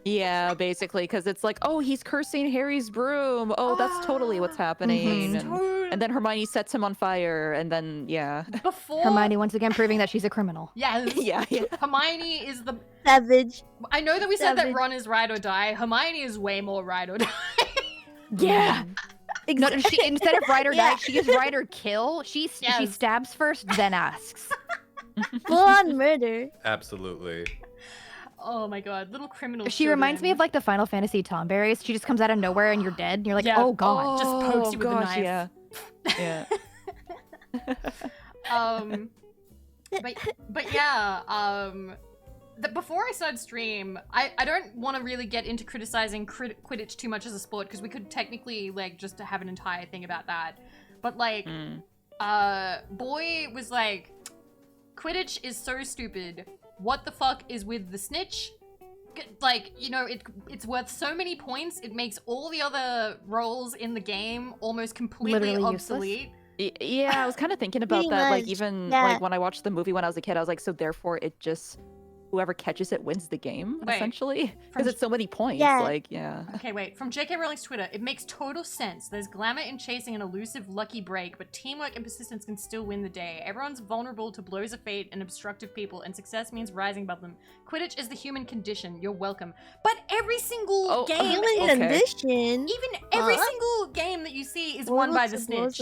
Yeah, basically, because it's like, oh, he's cursing Harry's broom. Oh, that's totally what's happening. And then Hermione sets him on fire, and then, yeah. Before Hermione once again proving that she's a criminal. Yes. Yeah. Hermione is the Savage. I know that we said that Savage. Ron is ride or die. Hermione is way more ride or die. Yeah. No, she, instead of ride or die, Yeah. she is ride or kill. She Yes. stabs first, then asks. Full on murder. Absolutely. Oh my god, little criminal. She reminds me of like the Final Fantasy Tomberries. She just comes out of nowhere and you're dead. And you're like, Yeah. oh god. just pokes you with a gosh, knife. Yeah. Yeah. But yeah, before I started stream, I don't want to really get into criticizing Quidditch too much as a sport because we could technically like just have an entire thing about that. But like, Boy was like, Quidditch is so stupid. What the fuck is with the snitch? Like, you know, it's worth so many points. It makes all the other roles in the game almost completely Literally obsolete. Yeah, I was kind of thinking about Pretty that. Like, much, even yeah. like when I watched the movie when I was a kid, I was like, so therefore it just whoever catches it wins the game, Wait, essentially, from- because it's so many points. Yeah. Like, yeah. Okay, wait. From J.K. Rowling's Twitter, it makes total sense. There's glamour in chasing an elusive lucky break, but teamwork and persistence can still win the day. Everyone's vulnerable to blows of fate and obstructive people, and success means rising above them. Quidditch is the human condition. You're welcome. But every single Oh, game, Human Okay. condition. even every Huh? single game that you see is won by the snitch.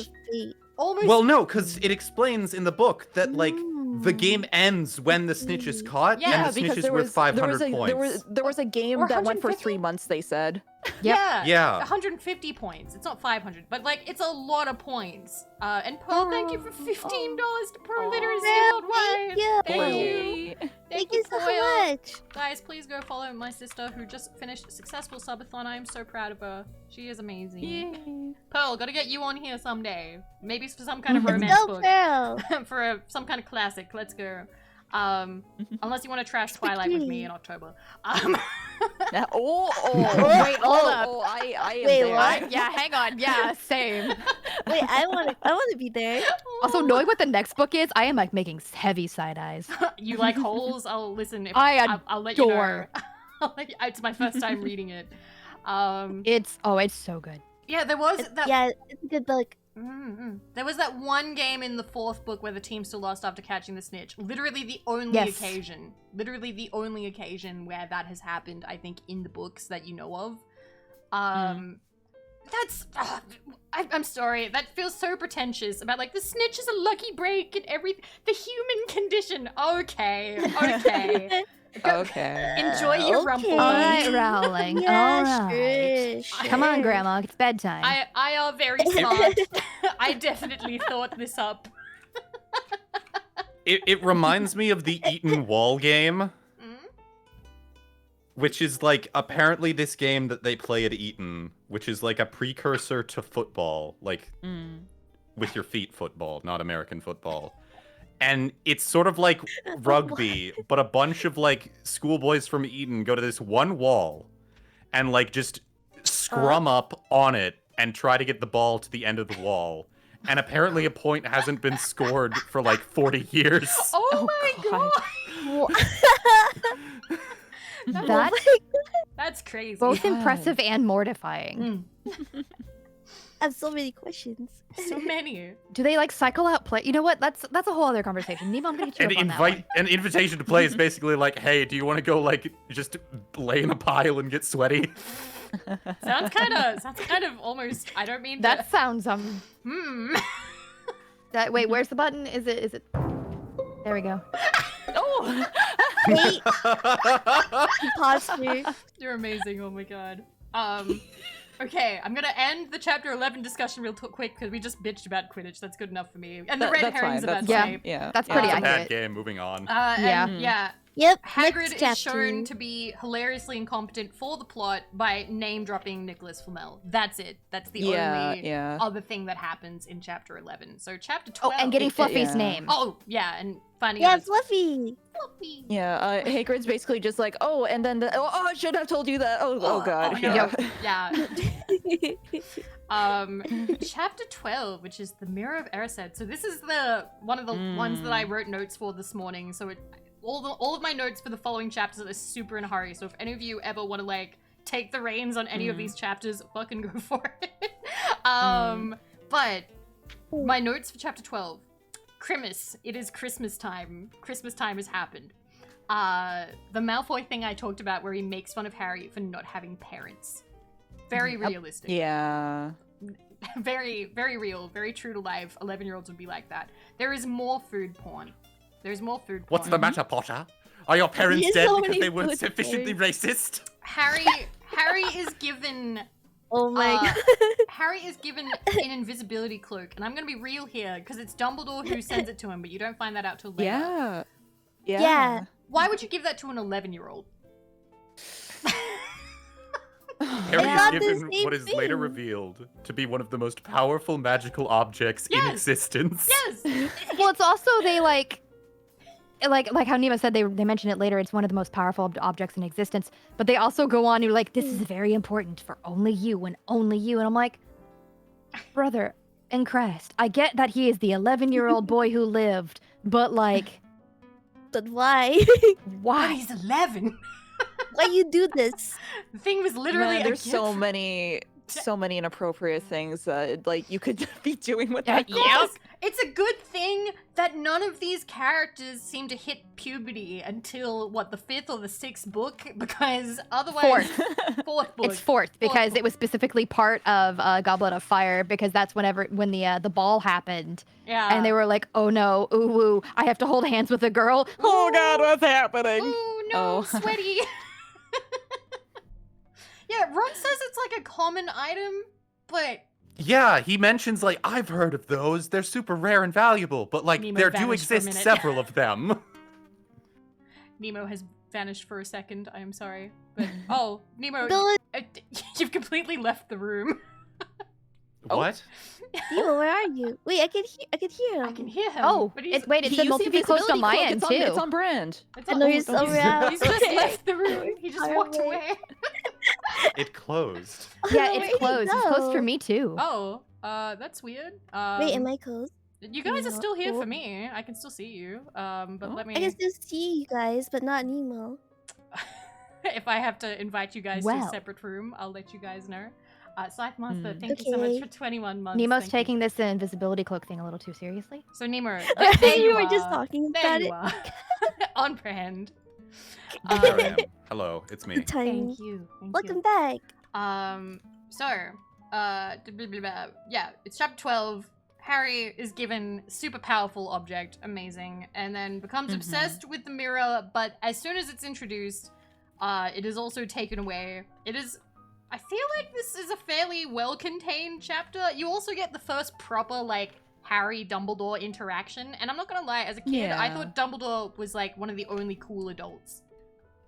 Almost. Well, no, because it explains in the book that like the game ends when the snitch is caught, Yeah, and the snitch because is there worth was 500 points. there was a game Or that went for 150? 3 months. They said. Yeah. Yeah. 150 points. It's not 500, but like it's a lot of points. And Pearl, thank you for $15 to Pearl Literacy Worldwide. Thank you. Thank you. Thank you so Foyle. much. Guys, please go follow my sister who just finished a successful subathon. I am so proud of her. She is amazing. Yay. Pearl, gotta get you on here someday. Maybe for some kind of Let's romance go, book. Pearl. For some kind of classic. Let's go. Unless you want to trash Twilight with me in October. Wait, hold up. I am Wait, there. what? Yeah, hang on. Yeah, same. Wait, I want to be there. Also, knowing what the next book is, I am like making heavy side eyes. You like holes? I'll listen. If I'll let adore. you know. It's my first time reading it. It's so good. Yeah, there was that. Yeah, it's a good book. There was that one game in the fourth book where the team still lost after catching the snitch. Literally the only Yes. occasion. Literally the only occasion where that has happened, I think, in the books that you know of. That's... I'm sorry. That feels so pretentious about, like, the snitch is a lucky break and everything. The human condition. Okay. Okay. Okay. Enjoy your rumple. All right, Rowling. Yeah, All right. sure. Come on, Grandma. It's bedtime. I are very smart. I definitely thought this up. It reminds me of the Eaton Wall game, which is like apparently this game that they play at Eton, which is like a precursor to football, like with your feet football, not American football. And it's sort of like rugby, but a bunch of like schoolboys from Eton go to this one wall and like just scrum up on it and try to get the ball to the end of the wall. And apparently a point hasn't been scored for like 40 years. Oh my god! That's crazy. Both impressive and mortifying. I have so many questions. So many. Do they like cycle out play? You know what? That's a whole other conversation. Nemo, I'm gonna get you up on that one. An invitation to play is basically like, hey, do you want to go like just lay in a pile and get sweaty? Sounds kind of almost. I don't mean That sounds That wait, where's the button? Is it? There we go. Oh. Wait. Imposter. You're amazing. Oh my god. Okay, I'm gonna end the chapter 11 discussion real quick because we just bitched about Quidditch. That's good enough for me. And the red that's herrings fine. about Yeah. Snape. Yeah. That's pretty It's a bad accurate. game. Moving on. Yeah. Yep. Hagrid next is chapter. shown to be hilariously incompetent for the plot by name-dropping Nicholas Flamel. That's it. That's the only other thing that happens in chapter 11. So chapter 12... Oh, and getting Fluffy's yeah. name. Oh, yeah, and finding Yeah, out... Fluffy. Fluffy. Yeah, Hagrid's basically just like, oh, and then I should have told you that. Oh god. Oh, no. Yeah. Chapter 12, which is the Mirror of Erised. So this is one of the ones that I wrote notes for this morning. So all of my notes for the following chapters are super in a hurry. So if any of you ever want to like take the reins on any of these chapters, fucking go for it. But my notes for chapter 12. Crimis, it is Christmas time. Christmas time has happened. The Malfoy thing I talked about where he makes fun of Harry for not having parents. Very realistic. Yeah. Very, very real, very true to life. 11-year-olds would be like that. There is more food porn. There's more food porn. What's the matter, Potter? Are your parents There's dead so because many they weren't food sufficiently racist? Harry is given... Oh my god. Harry is given an invisibility cloak, and I'm gonna be real here, because it's Dumbledore who sends it to him, but you don't find that out till later. Yeah. Yeah. Why would you give that to an 11-year-old? Harry thought is the given same what is later thing. revealed to be one of the most powerful magical objects in Yes. existence. Yes! Well, it's also they like how Nima said they mention it later. It's one of the most powerful objects in existence. But they also go on and like, this is very important for only you and only you. And I'm like, brother in Christ, I get that he is the 11-year-old boy who lived, but like, But why? But why? he's 11! Why you do this? The thing was literally Man, a there's gift. so many inappropriate things that like you could be doing with that. Yes! It's a good thing that none of these characters seem to hit puberty until, what, the 5th or the 6th book? Because otherwise... Fourth book. It's fourth because book. it was specifically part of Goblet of Fire because that's when the ball happened. Yeah. And they were like, oh no, ooh, I have to hold hands with a girl. Oh god, what's happening? Ooh, no, Oh. sweaty. Yeah, Ron says it's like a common item, but... Yeah, he mentions like, I've heard of those. They're super rare and valuable, but like Nemo there do vanished for a exist minute. several of them. Nemo has vanished for a second, I am sorry. But, oh, Nemo, Bill, you've completely left the room. What? Nemo, where are you? Wait, I can hear him. I can hear him. Oh, but he's, wait, it said used the multi closed on my invisibility end cloak. too. It's on brand. it's I all- know you're he's- so around. He's just left the room. He just walked Alright. away. It closed. Yeah, Where it's did he closed. It's closed for go? me too. Oh, that's weird. Wait, am I closed? You guys are not still here cool? for me. I can still see you. But Oh. let me... I can still see you guys, but not Nemo. If I have to invite you guys to a Well. separate room, I'll let you guys know. Scythe Master, thank you so Okay. much for 21 months. Nemo's Thank you. taking this invisibility cloak thing a little too seriously. So Nemo, I there think you we were just are. talking There about you it. are. On brand. There I am. Hello, it's me. Good timing. Thank you. Thank Welcome back. you. Yeah, it's chapter 12. Harry is given super powerful object, amazing, and then becomes obsessed with the mirror, but as soon as it's introduced, it is also taken away. I feel like this is a fairly well-contained chapter. You also get the first proper, like, Harry-Dumbledore interaction, and I'm not gonna lie, as a kid, I Yeah. thought Dumbledore was, like, one of the only cool adults.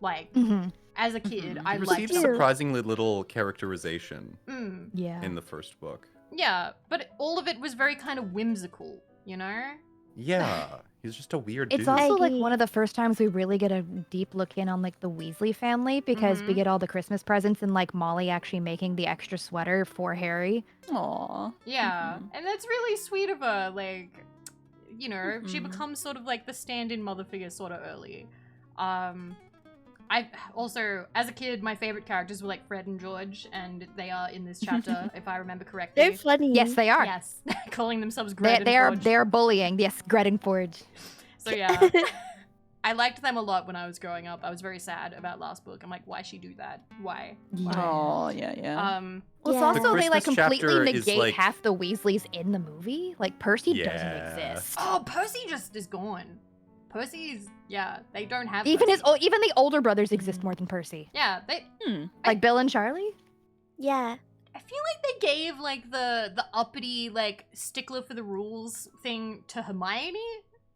Like, Mhm. as a kid, Mhm. I He liked received him. surprisingly little characterization Yeah. in the first book. Yeah, but all of it was very kind of whimsical, you know? Yeah, he's just a weird It's dude. also like agree. one of the first times we really get a deep look in on like the Weasley family because we Mhm. get all the Christmas presents and like Molly actually making the extra sweater for Harry. Aw. Yeah, Mhm. and that's really sweet of her. Like, you know, she Mhm. becomes sort of like the stand-in mother figure sort of early. I also, as a kid, my favorite characters were like Fred and George, and they are in this chapter, if I remember correctly. They're funny. Yes, they are. Yes, calling themselves They, Gred they and are Forge. they are bullying. Yes, Gred and Forge. So yeah, I liked them a lot when I was growing up. I was very sad about last book. I'm like, why she do that? Why? Oh, yeah, yeah. Well, it's Yeah. also The they like Christmas completely chapter is, negate like- half the Weasleys in the movie. Like Percy doesn't Yeah. exist. Oh, Percy just is gone. Percy's, yeah, they don't have Even Percy. even the older brothers exist more than Percy. Yeah, they. Hmm. Like Bill and Charlie. Yeah. I feel like they gave like the uppity like stickler for the rules thing to Hermione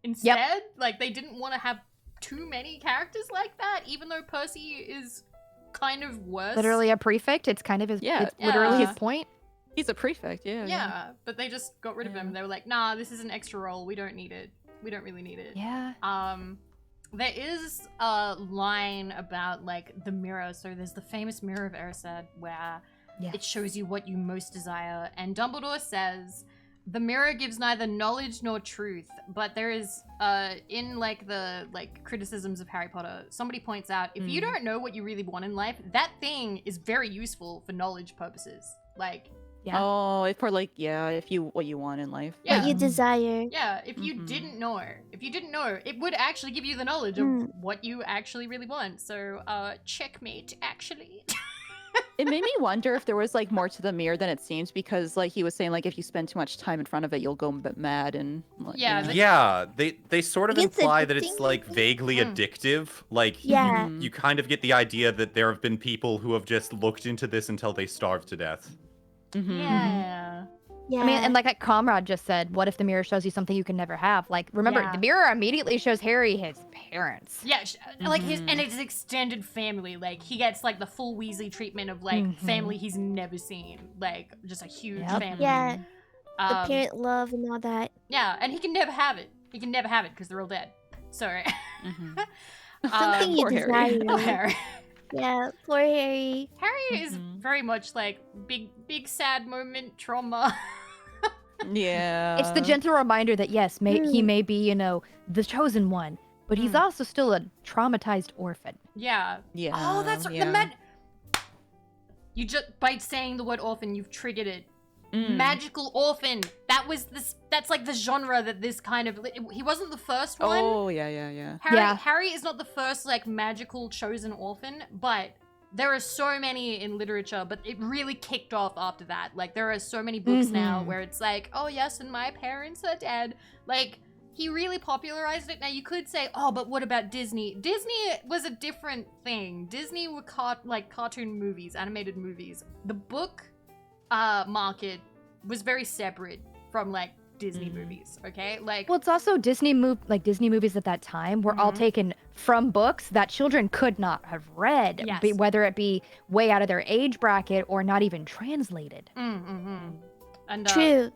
instead. Like they didn't want to have too many characters like that, even though Percy is kind of worse. Literally a prefect. It's kind of his. Yeah. It's literally Yeah. his point. He's a prefect, yeah. Yeah, but they just got rid of him. Yeah. They were like, nah, this is an extra role. We don't need it. We don't really need it. Yeah. There is a line about like the mirror. So there's the famous mirror of Erised where Yeah. it shows you what you most desire. And Dumbledore says, the mirror gives neither knowledge nor truth. But there is, in like the like criticisms of Harry Potter, somebody points out, if you don't know what you really want in life, that thing is very useful for knowledge purposes. Like, Yeah. Oh, for like, yeah, if you what you want in life. Yeah. What you desire. yeah, if you Mhm. didn't know, it would actually give you the knowledge of Mm. what you actually really want. So, checkmate, actually. It made me wonder if there was like more to the mirror than it seems because like he was saying like if you spend too much time in front of it you'll go a bit mad and like, Yeah, you know. the- Yeah, they sort of It gets imply that it's addicting, like maybe? vaguely Mm. addictive. Like Yeah. Mhm. you kind of get the idea that there have been people who have just looked into this until they starved to death. Mhm. Yeah. Yeah. I mean, and like Comrade just said, what if the mirror shows you something you can never have? Like, remember, Yeah. the mirror immediately shows Harry his parents. Yeah, like his Mhm. and his extended family. Like he gets like the full Weasley treatment of like Mhm. family he's never seen. Like just a huge Yep. family. Yeah. The Um, parent love and all that. yeah, and he can never have it. He can never have it because they're all dead. So, Mhm. Something you poor Harry. desire. poor Harry. Yeah. Poor Harry. Harry is Mhm. very much like big sad moment trauma. Yeah. It's the gentle reminder that, yes, he Mm. may be, you know, the chosen one, but he's Mm. also still a traumatized orphan. Yeah. Yeah. Oh, that's right. yeah. The you just by saying the word orphan, you've triggered it. Mm. Magical orphan. That was this. That's like the genre that this kind of. He wasn't the first one. Oh, yeah. Harry is not the first like magical chosen orphan, but there are so many in literature. But it really kicked off after that. Like there are so many books now Mhm. where it's like, oh yes, and my parents are dead. Like he really popularized it. Now you could say, oh, but what about Disney? Disney was a different thing. Disney were cartoon movies, animated movies. The book market was very separate from like Disney movies. Okay, like Well, it's also Disney movies at that time were all Mhm. taken from books that children could not have read, Yes. whether it be way out of their age bracket or not even translated. and True.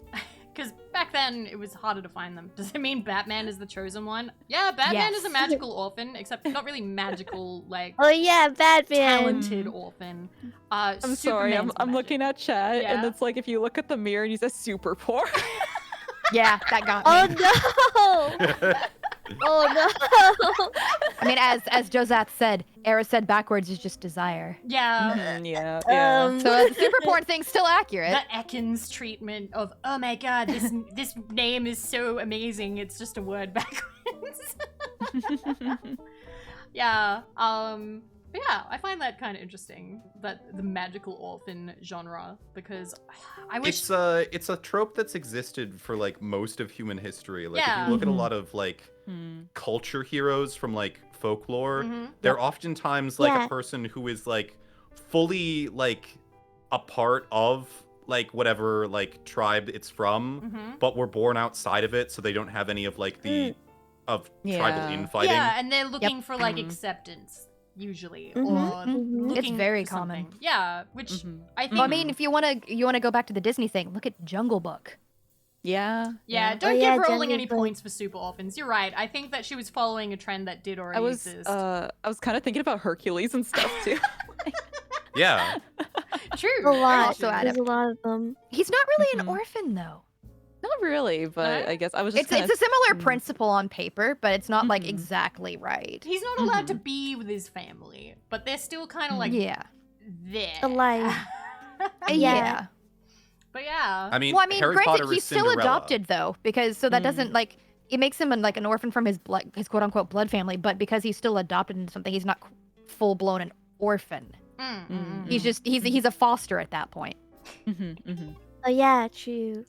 because back then it was harder to find them. Does it mean Batman is the chosen one? Yeah, Batman is a Yes. magical orphan, except not really magical, like Oh yeah, Batman. talented orphan. I'm sorry, I'm looking at chat and Yeah. it's like if you look at the mirror and he says super poor. Yeah, that got me. Oh no. Oh no. I mean, as Joseph said, Erised backwards is just desire. Yeah. Mhm, yeah. So the super porn thing's still accurate. The Ekans treatment of, oh my god, this name is so amazing. It's just a word backwards. Yeah. But yeah, I find that kind of interesting, that the magical orphan genre, because I wish. It's a trope that's existed for like most of human history. Like Yeah. if you look at a Mhm. lot of like culture heroes from like folklore, Mhm. they're oftentimes like Yeah. a person who is like fully like a part of like whatever like tribe it's from, Mhm. but were born outside of it, so they don't have any of like the of tribal Yeah. infighting. Yeah, and they're looking for like Mhm. acceptance. usually, Mhm, or mhm. looking It's very for something. common. Yeah, which Mhm. I think. Well, I mean, if you wanna go back to the Disney thing, look at Jungle Book. Yeah. Yeah, yeah. don't Oh, give yeah, Rowling Jungle any Book. points for super orphans. You're right. I think that she was following a trend that did already exist. I was kind of thinking about Hercules and stuff too. Yeah. True. A lot. Also add There's a lot of them. He's not really an Mhm. orphan though. Not really, but No? I guess I was just It's a similar mm. principle on paper, but it's not like Mhm. exactly right. He's not allowed to be with his family, but they're still kind of like yeah. there. Alive. Yeah. Yeah. But yeah. I mean, Well, I mean, Harry granted, Potter he's is still Cinderella. adopted though, because so that Mm. doesn't like it makes him like an orphan from his blood, his quote unquote blood family. But because he's still adopted into something, he's not full blown an orphan. He's just he's a foster at that point. Mhm, mhm. Oh yeah, true.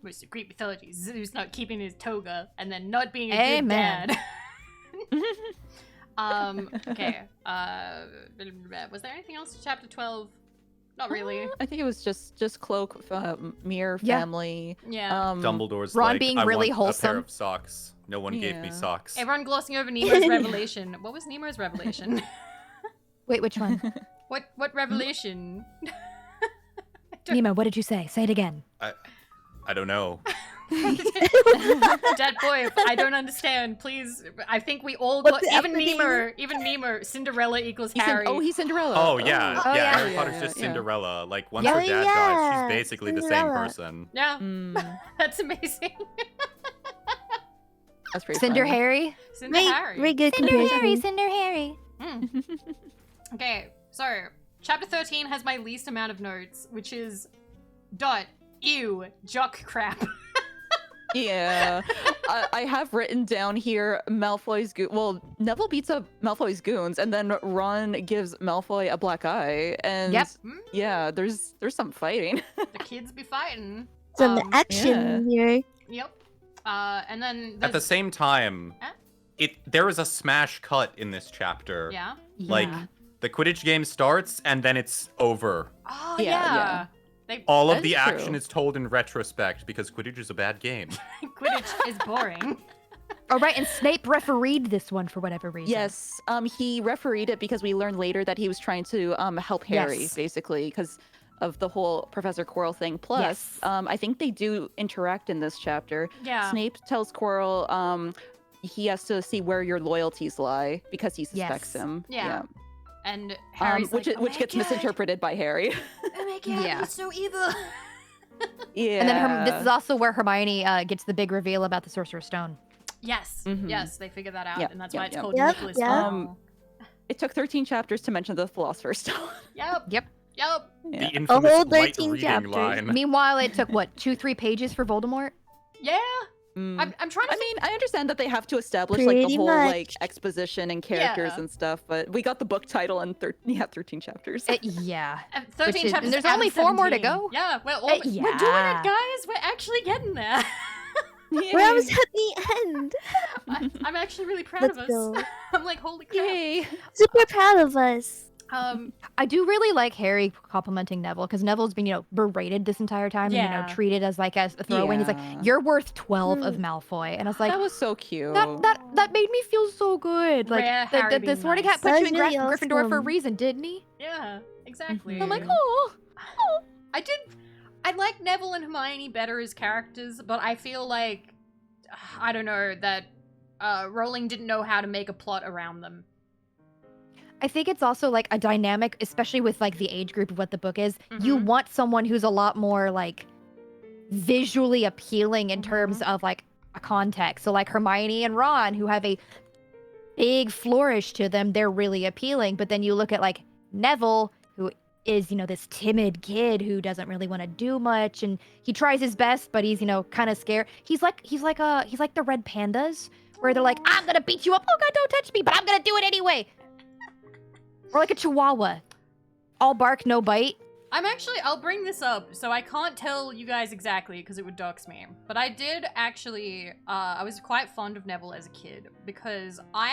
Most of Greek mythology, Zeus not keeping his toga and then not being a Amen. good dad. Okay. Was there anything else to chapter 12? Not really. I think it was just Cloak, Mirror, Yeah. family. Yeah. Dumbledore's Ron like, being I really want a wholesome. pair of socks. No one gave me Yeah. socks. Everyone glossing over Nemo's revelation. What was Nemo's revelation? Wait, which one? What revelation? Nemo, what did you say? Say it again. I don't know. Dad boy, I don't understand. Please, I think we all got What's even happening? Nemo. Cinderella equals He's Harry. he's Cinderella. Oh yeah, Oh, yeah. yeah. Harry Yeah, Potter's yeah, just yeah. Cinderella. Like once Yeah. her Oh, dad yeah, dies, she's basically the same Cinderella. person. Yeah, Mm, that's amazing. that's pretty Cinder funny. Harry. Cinder Very, Harry. very good comparison. Cinder Harry. Mm. Okay, so chapter 13 has my least amount of notes, which is ew, jock crap. Yeah, I have written down here Malfoy's well, Neville beats up Malfoy's goons, and then Ron gives Malfoy a black eye, and Yep. yeah, there's some fighting. The kids be fighting. Some Um, action here. Yep. And then At the there's- same time, Huh? there is a smash cut in this chapter. Yeah. Like Yeah. the Quidditch game starts and then it's over. Oh Yeah, yeah. yeah. They All of That the is action true. is told in retrospect because Quidditch is a bad game. Quidditch is boring. Oh right, and Snape refereed this one for whatever reason. Yes, he refereed it because we learned later that he was trying to help Harry, Yes. basically, because of the whole Professor Quirrell thing. Plus, Yes. I think they do interact in this chapter. Yeah. Snape tells Quirrell he has to see where your loyalties lie because he suspects Yes. him. Yeah. And Harry's which like, which gets misinterpreted by Harry. Oh my god, Yeah. he's so evil. Yeah. And then this is also where Hermione gets the big reveal about the Sorcerer's Stone. Yes, Mhm. yes, they figure that out, Yep, and that's yep, why it's yep. called Yep, Nicholas yep. Flamel. It took 13 chapters to mention the Philosopher's Stone. Yep. Yep. Yep. Yeah. The infamous whole light 13 reading chapters. line. Meanwhile, it took what 2-3 pages for Voldemort. Yeah. Mm. I'm trying to. I mean, I understand that they have to establish like the Pretty whole much. like exposition and characters Yeah. and stuff, but we got the book title and 13 chapters. Yeah. 13 which is- chapters. and there's out only of 4 more to 17. go. Yeah, we're doing yeah. it, guys. We're actually getting there. We're almost at the end. I'm actually really proud Let's of us. go. I'm like, holy crap. Yay! Super proud of us. I do really like Harry complimenting Neville because Neville's been, berated this entire time Yeah. and, treated as like a throwaway. And he's Yeah. like, "You're worth 12 of Mm. Malfoy," and I was like, That was so cute. that made me feel so good. Like Rare Harry the being Sorting nice. Hat put That you was in really Gryffindor for a awesome. reason, didn't he? Yeah, exactly. Mhm. I'm like, oh. I like Neville and Hermione better as characters, but I feel like, I don't know, that Rowling didn't know how to make a plot around them. I think it's also like a dynamic, especially with like the age group of what the book is. You Mhm. want someone who's a lot more like visually appealing in terms of like a context. So like Hermione and Ron, who have a big flourish to them, they're really appealing. But then you look at like Neville, who is, this timid kid who doesn't really want to do much, and he tries his best, but he's, kind of scared. He's like the red pandas, where they're like, I'm gonna beat you up. Oh God, don't touch me, but I'm gonna do it anyway. Or like a chihuahua. All bark, no bite. I'll bring this up, so I can't tell you guys exactly because it would dox me. But I did actually, I was quite fond of Neville as a kid because I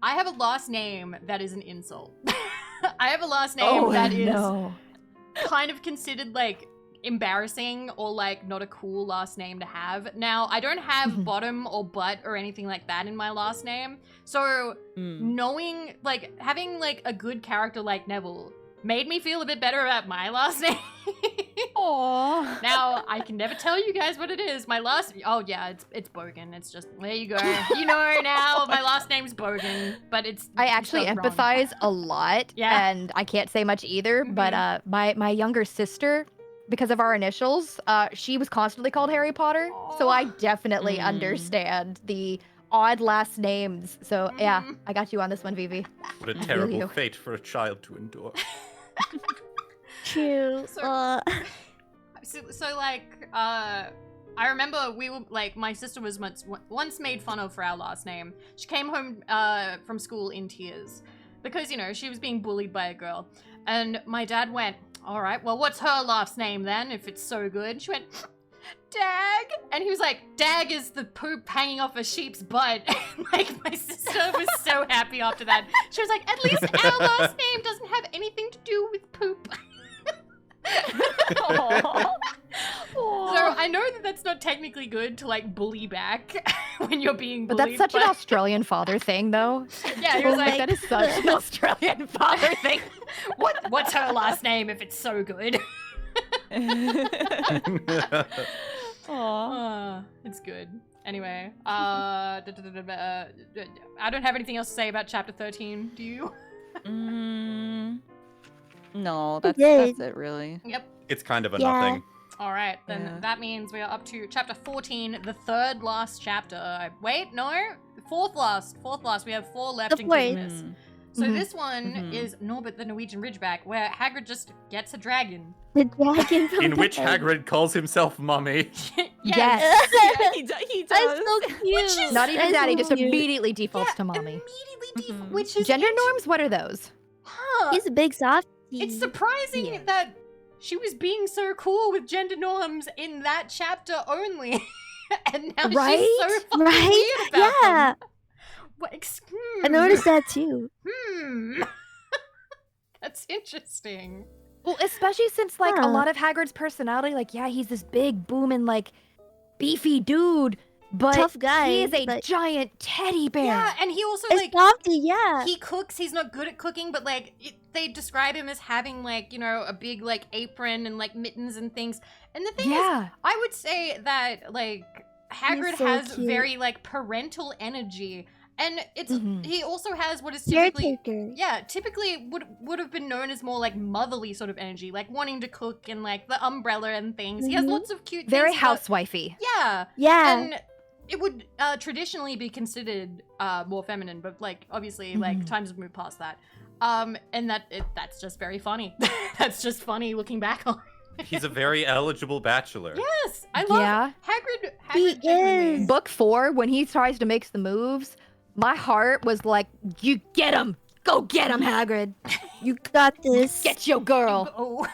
have a last name that is an insult. I have a last name that is kind of considered like embarrassing or like not a cool last name to have. Now, I don't have bottom or butt or anything like that in my last name. So knowing, like, having like a good character like Neville made me feel a bit better about my last name. Aww. Now, I can never tell you guys what it is. My last, oh yeah, it's Bogan. It's just, there you go. You know now, my last name's Bogan, but it's I actually spelled wrong. empathize a lot, Yeah. and I can't say much either. But my younger sister, because of our initials, she was constantly called Harry Potter, so I definitely understand the odd last names. So yeah, I got you on this one, Vivi. What a feel terrible you. fate for a child to endure. True. So- So like, I remember we were like, my sister was once made fun of for our last name. She came home from school in tears because, you know, she was being bullied by a girl. And my dad went, all right, well, what's her last name then, if it's so good? She went, Dag. And he was like, Dag is the poop hanging off a sheep's butt. Like, my sister was so happy after that. She was like, at least our last name doesn't have anything to do with poop. So I know that that's not technically good to like bully back when you're being But bullied. that's such an Australian father thing, though. Yeah, he was like, That is such an Australian father thing. what's her last name if it's so good? It's good. Anyway, I don't have anything else to say about chapter 13. Do you? No, that's did. it really. Yep. It's kind of a Yeah. nothing. All right, then Yeah. that means we are up to chapter 14, the third last chapter. Wait, no, fourth last. We have 4 left, The including fourth. this. So Mhm. this one Mhm. is Norbert the Norwegian Ridgeback, where Hagrid just gets a dragon. The dragon from In the which egg. Hagrid calls himself Mummy. Yes. Yeah, he does. That's so cute. Not even That's daddy, so just cute. immediately defaults Yeah, to mommy. Immediately Mhm. which is Gender norms? What are those? Huh. He's a big softie. It's surprising Yeah. that she was being so cool with gender norms in that chapter only. And now Right? she's so fucking Right? weird about Yeah. them. What, I noticed that too. That's interesting. Well, especially since like a Huh. lot of Hagrid's personality, like yeah, he's this big, booming, like beefy dude, but Tough guy, he is a but- giant teddy bear. Yeah, and he also A like softie, yeah. he cooks. He's not good at cooking, but like they describe him as having like, you know, a big like apron and like mittens and things. And the thing is, Yeah. I would say that like Hagrid so has cute. very like parental energy, and it's Mhm. he also has what is typically Caretaker. typically would have been known as more like motherly sort of energy, like wanting to cook and like the umbrella and things. He has Mhm. lots of cute Very things about- housewifey. Yeah. Yeah. And it would traditionally be considered more feminine, but like obviously like Mhm. times have moved past that. And that's just very funny. That's just funny looking back on. He's a very eligible bachelor. Yes, I love Yeah. Hagrid. He genuinely- is. Book 4, when he tries to make the moves, my heart was like, you get him. Go get him, Hagrid. You got this. Get your girl. Oh.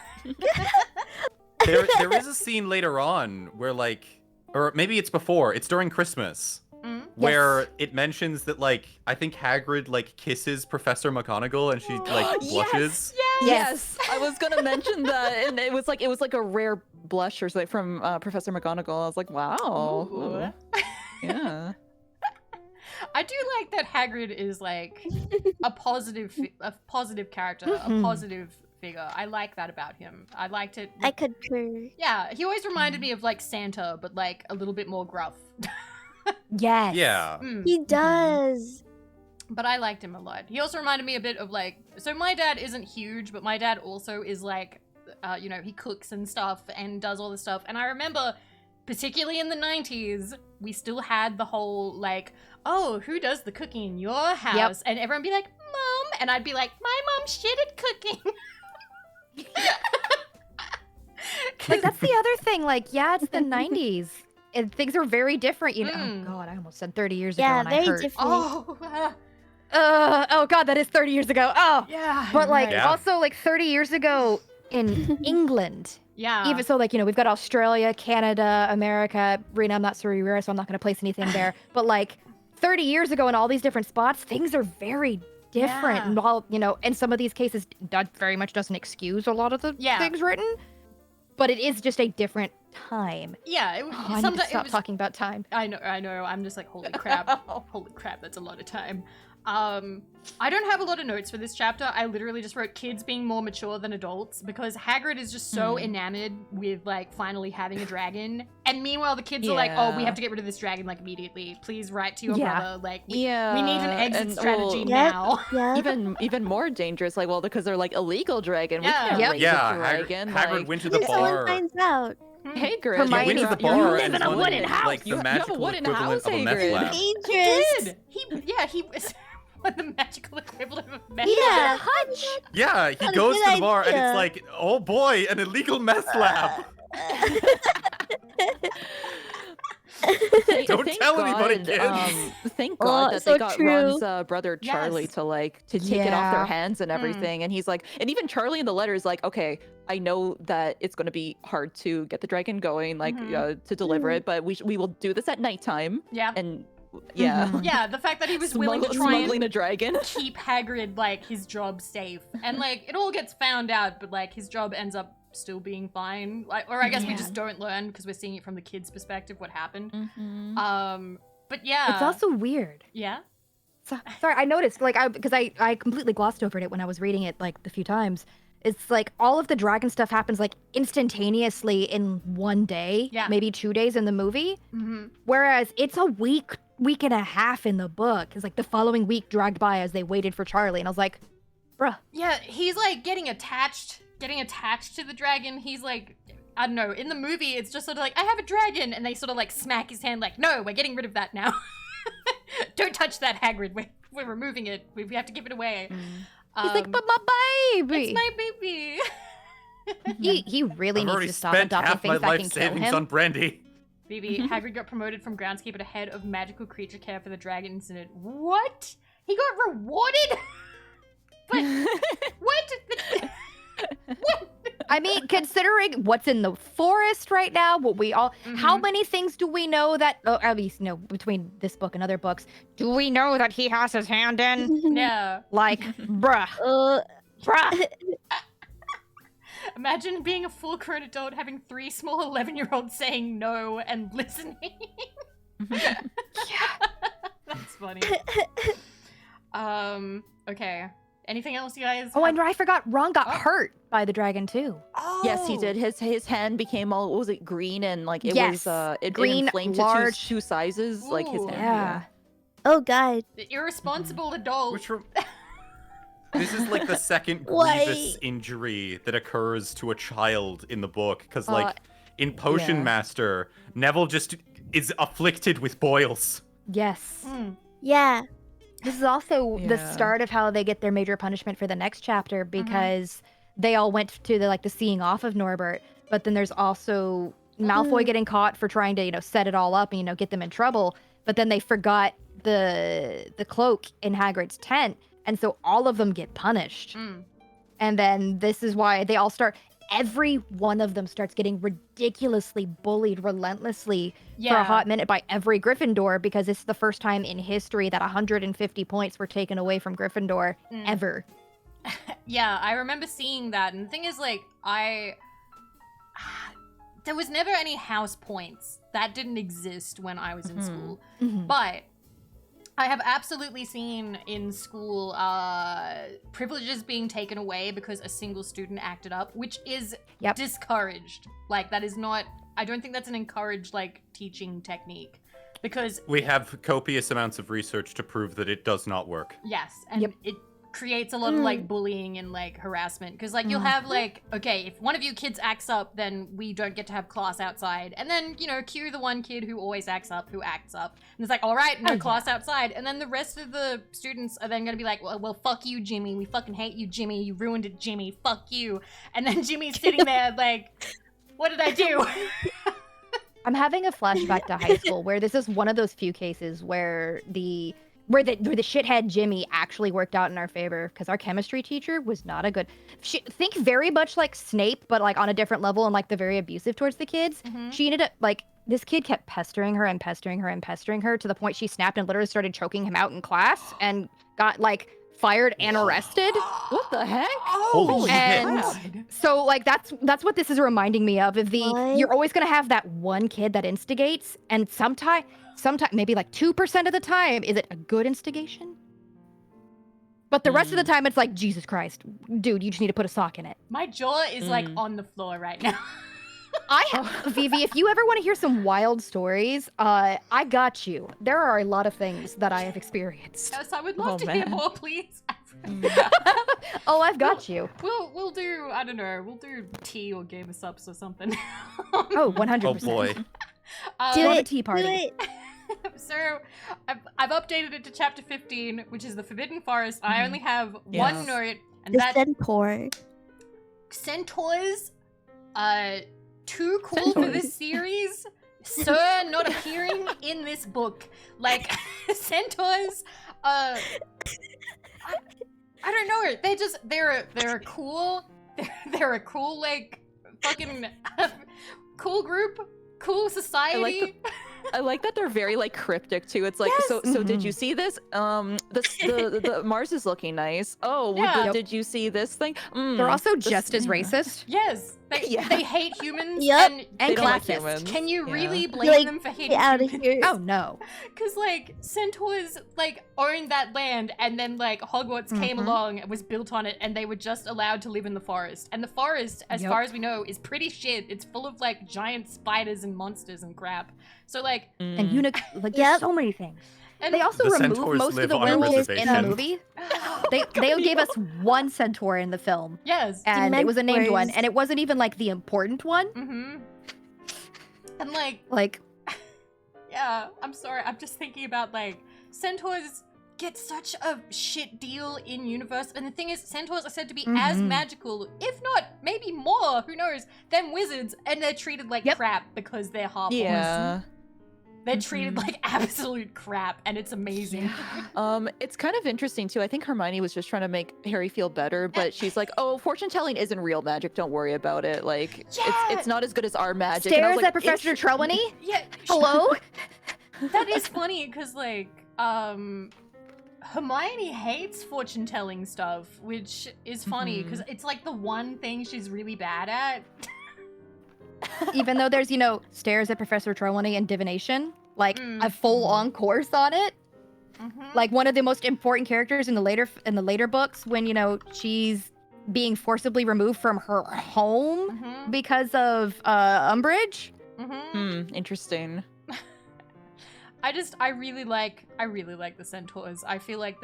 There is a scene later on where like, or maybe it's before, it's during Christmas, Mm. where it mentions that like, I think Hagrid like kisses Professor McGonagall and she like blushes. Yes, I was gonna mention that, and it was like a rare blush or something from Professor McGonagall. I was like, wow, Ooh. Ooh. Yeah. I do like that Hagrid is like a positive character, a Mhm. positive figure. I like that about him. I liked it. I concur. Yeah, he always reminded me of like Santa, but like a little bit more gruff. Yes. Yeah. Mm. He does. But I liked him a lot. He also reminded me a bit of like, so my dad isn't huge, but my dad also is like, you know, he cooks and stuff and does all this stuff. And I remember, particularly in the 90s, we still had the whole like, oh, who does the cooking in your house? And everyone be like, Mom. And I'd be like, my mom's shit at cooking. Like, that's the other thing. Like, yeah, it's the 90s. And things are very different, you know. Mm. Oh, God, I almost said 30 years Yeah, ago. And I very hurt. different. Oh, God, that is 30 years ago. Oh. yeah. But, like, Yeah. also, like, 30 years ago in England. yeah. Even so, like, you know, we've got Australia, Canada, America. Rena, I'm not Surrey, so I'm not going to place anything there. But, like, 30 years ago in all these different spots, things are very different. Yeah. And while, you know, in some of these cases, that very much doesn't excuse a lot of the Yeah. things written. but it is just a different time. Yeah, Oh, I need to stop talking about time. I know. I'm just like, holy crap. Holy crap, that's a lot of time. I don't have a lot of notes for this chapter. I literally just wrote kids being more mature than adults because Hagrid is just so enamored with like finally having a dragon. And meanwhile, the kids are like, oh, we have to get rid of this dragon like immediately. Please write to your brother. Like, we need an exit strategy now. Yeah. Even more dangerous, like, well, because they're like illegal dragon. We can't raise Yeah, a dragon. Hagrid went to the Someone bar. finds out. Hagrid, He went to the bar live and in a wanted, wooden house. like the You have a magical wooden equivalent house, of a meth Hagrid. lab. Dangerous. He was the magical equivalent of meth. Yeah. Hutch. Yeah, he Not a goes good to the bar and idea. it's like, oh boy, an illegal meth lab. Don't Thank tell anybody, God, kids. Thank Oh, God that so they got true. Ron's brother Charlie Yes. to take it off their Yeah. hands and everything. And he's like, and even Charlie in the letter is like, okay, I know that it's going to be hard to get the dragon going, like to deliver it, but we will do this at nighttime. Yeah. And yeah, Yeah, the fact that he was willing to try smuggling and a dragon. keep Hagrid, like, his job safe. And, like, it all gets found out, but, like, his job ends up still being fine. Like, or I guess we just don't learn because we're seeing it from the kid's perspective, what happened. But yeah. It's also weird. Yeah? Sorry, I noticed, like, because I completely glossed over it when I was reading it, like, the few times. It's like all of the dragon stuff happens, like, instantaneously in one day, maybe 2 days in the movie. Whereas it's a week and a half in the book. It's like the following week dragged by as they waited for Charlie. And I was like, bruh. Yeah, he's, like, getting attached to the dragon. He's, like, I don't know, in the movie, it's just sort of like, I have a dragon, and they sort of, like, smack his hand, like, no, we're getting rid of that now. Don't touch that, Hagrid. We're removing it. We have to give it away. He's like, but my baby. It's my baby. He really I've needs already to stop spent adopting half my things that life can kill savings him. on brandy. Vivi, Hagrid got promoted from groundskeeper to head of magical creature care for the dragon incident. What? He got rewarded? But what? What? I mean, considering what's in the forest right now, what we all, how many things do we know that, at least, between this book and other books, do we know that he has his hand in? Yeah. Like, bruh. Bruh. Imagine being a full-grown adult having 3 small 11-year-olds saying no and listening. Yeah. That's funny. Okay. Anything else, you guys? Oh, and I forgot, Ron got hurt by the dragon too. Oh. Yes, he did. His hand became all, what was it, green, and like it Yes. was it Green, inflamed large. to two sizes, like his Ooh. hand. Yeah. Oh God. The irresponsible adult. Which this is like the second Why? grievous injury that occurs to a child in the book, because like in Potion yeah. Master, Neville just is afflicted with boils. Yes. Yeah. This is also the Yeah. start of how they get their major punishment for the next chapter, because they all went to the seeing off of Norbert, but then there's also Malfoy getting caught for trying to set it all up and get them in trouble, but then they forgot the cloak in Hagrid's tent, and so all of them get punished. And then this is why they all start, every one of them starts getting ridiculously bullied relentlessly for a hot minute by every Gryffindor, because it's the first time in history that 150 points were taken away from Gryffindor ever. Yeah, I remember seeing that, and the thing is, like, there was never any house points. That didn't exist when I was in school. But I have absolutely seen in school privileges being taken away because a single student acted up, which is discouraged. Like, that is not, I don't think that's an encouraged, like, teaching technique. Because We have copious amounts of research to prove that it does not work. yes, and it creates a lot of like bullying and like harassment, because like you'll have like, okay, if one of you kids acts up, then we don't get to have class outside, and then cue the one kid who always acts up, and it's like, all right, no class outside, and then the rest of the students are then gonna be like, well fuck you, Jimmy, we fucking hate you, Jimmy, you ruined it, Jimmy, fuck you. And then Jimmy's sitting there like, what did I do? I'm having a flashback to high school where this is one of those few cases where the shithead Jimmy actually worked out in our favor, because our chemistry teacher was not a good. Think very much like Snape, but like on a different level, and like the very abusive towards the kids. She ended up like, this kid kept pestering her and pestering her and pestering her to the point she snapped and literally started choking him out in class and got like fired and arrested. What the heck? Holy and shit. so like that's what this is reminding me of the What? you're always gonna have that one kid that instigates, and sometime maybe like 2% of the time is it a good instigation, but the rest of the time it's like, Jesus Christ, dude, you just need to put a sock in it. My jaw is like on the floor right now. Vivi, if you ever want to hear some wild stories, I got you. There are a lot of things that I have experienced. Yes, I would love Oh, to hear man. more, please. Oh, I've got you. We'll do, I don't know, we'll do tea or Game of Subs or something. Oh, 100%. Oh boy. Do Love a it. tea party. Do it. So I've updated it to chapter 15, which is the Forbidden Forest. I only have Yes. one note, and The that centaur. centaurs, too cool for this series. Sir, not appearing in this book. Like centaurs, I don't know. They're a cool. They're a cool like fucking cool group, cool society. I like that they're very like cryptic too. It's like, Yes. so did you see this? The Mars is looking nice. Oh, Yeah. did you see this thing? They're also this- just as yeah. racist. Yes, they hate humans. Yep. And And They don't like classist. humans. can you Yeah. really blame Like, them for hating Get out of humans? here. Oh no. Because, like, centaurs, like, owned that land, and then, like, Hogwarts came along and was built on it, and they were just allowed to live in the forest. And the forest, as Yep. far as we know, is pretty shit. It's full of, like, giant spiders and monsters and crap. So, like, And like Yep. there's so many things. and They also The removed centaurs most of live the on a werewolves in the reservation. movie. They gave us one centaur in the film, yes. and it was a named one, Dementors. and it wasn't even like the important one. Mm-hmm. And, like, Like, yeah, I'm sorry. I'm just thinking about, like, centaurs get such a shit deal in universe. And the thing is, centaurs are said to be as Mhm. magical, if not maybe more, who knows, than wizards. And they're treated like Yep. crap because they're half horse. Yeah. They're treated like absolute crap, and it's amazing. It's kind of interesting too. I think Hermione was just trying to make Harry feel better, but she's like, "Oh, fortune telling isn't real magic. Don't worry about it. Like, Yeah. it's not as good as our magic." And I was stares like, at Professor Trelawney. Yeah. Hello. That is funny because, like, Hermione hates fortune telling stuff, which is funny because it's like the one thing she's really bad at. Even though there's stares at Professor Trelawney and divination, like Mm. a full-on course on it. Mhm. Like one of the most important characters in the later books, when she's being forcibly removed from her home Mhm. because of Umbridge. Mhm. Interesting. I really like the centaurs. I feel like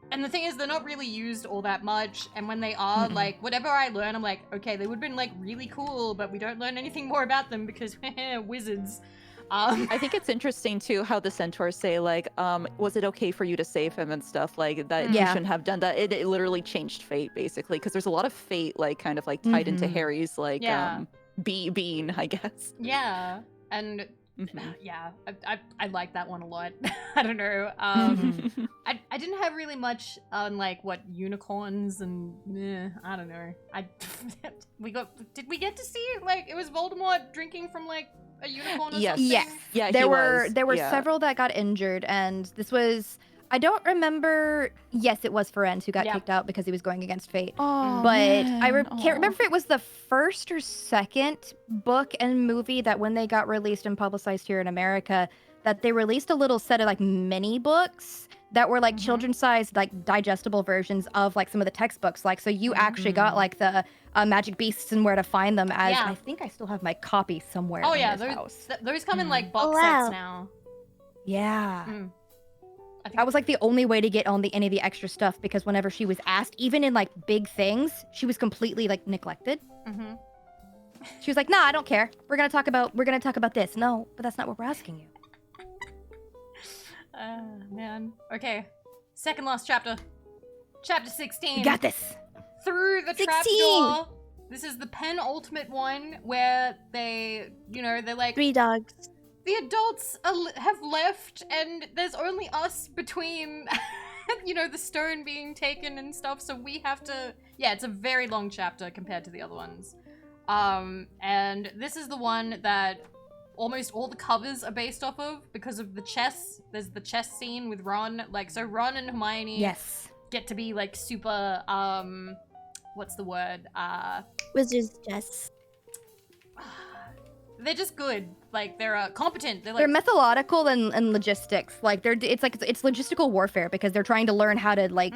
and the thing is, they're not really used all that much. And when they are, like, whatever I learn, I'm like, okay, they would have been, like, really cool, but we don't learn anything more about them because wizards. I think it's interesting too how the centaurs say like, was it okay for you to save him and stuff like that? You Yeah. shouldn't have done that. It literally changed fate basically because there's a lot of fate like kind of like tied into Mhm. Harry's like Yeah. being, I guess. Yeah, and Mhm. yeah, I like that one a lot. I don't know. I didn't have really much on like what unicorns and I don't know. Did we get to see like it was Voldemort drinking from like a unicorn or Yes. something? Yes. Yeah, there he were was. there were Yeah. several that got injured, and this was, I don't remember. Yes, it was Ferenz who got Yeah. kicked out because he was going against fate. Oh, But man. can't remember if it was the first or second book and movie that when they got released and publicized here in America, that they released a little set of like mini books that were like Mhm. children's-sized, like digestible versions of like some of the textbooks. Like, so you actually got like the magic beasts and where to find them. As Yeah. I think I still have my copy somewhere. Oh in yeah, this house. those come in like box Oh, wow. sets now. Yeah. Mm. I think That was like the only way to get on any of the extra stuff, because whenever she was asked, even in like big things, she was completely like neglected. Mhm. She was like, "Nah, I don't care. We're gonna talk about this." No, but that's not what we're asking you. Man. Okay. Second last chapter. Chapter 16. You got this. Through the 16. trapdoor. This is the penultimate one where they're like, 3 dogs. the adults have left and there's only us between, the stone being taken and stuff. So we have to, it's a very long chapter compared to the other ones. And this is the one that almost all the covers are based off of because of the chess. There's the chess scene with Ron. Like, so Ron and Hermione Yes. get to be like super what's the word? Wizards chess. They're just good. Like they're competent. They're like They're methodical and logistics. Like it's logistical warfare because they're trying to learn how to like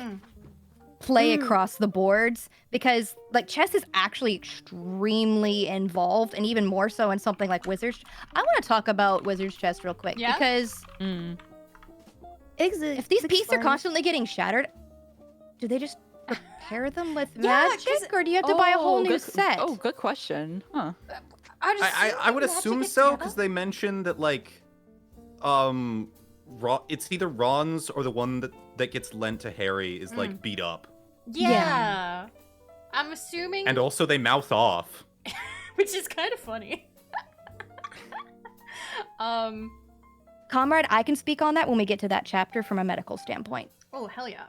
play across the boards, because like chess is actually extremely involved, and even more so in something like Wizards. I want to talk about Wizards chess real quick because if these pieces are constantly getting shattered, do they just repair them with magic, or do you have to buy a whole new set? Oh, good question. Huh. I would assume so, because they mentioned that like, it's either Ron's or the one that gets lent to Harry is like beat up. Yeah. I'm assuming. And also they mouth off, which is kind of funny. Comrade, I can speak on that when we get to that chapter from a medical standpoint. Oh hell yeah.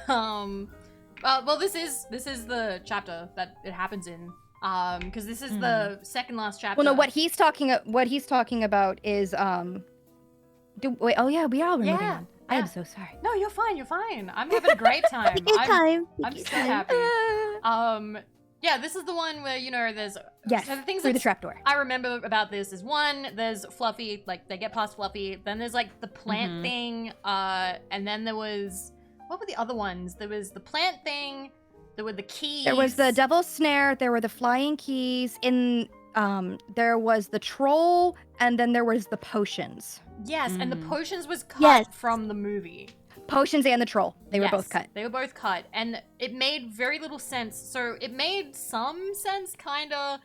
Well, this is the chapter that it happens in. Because this is the second last chapter. Well, no, what he's talking about is wait, oh yeah, we are moving on. I am so sorry. No, you're fine. You're fine. I'm having a great time. Take your time. I'm so happy. Yeah, this is the one where there's so the things through the trapdoor. I remember about this is one, there's Fluffy, like they get past Fluffy. Then there's like the plant thing, and then there was what were the other ones? There was the plant thing. There were the keys. There was the devil's snare. There were the flying keys. There was the troll, and then there was the potions. Yes, and the potions was cut from the movie. Potions and the troll. They were both cut. They were both cut, and it made very little sense. So it made some sense, kinda,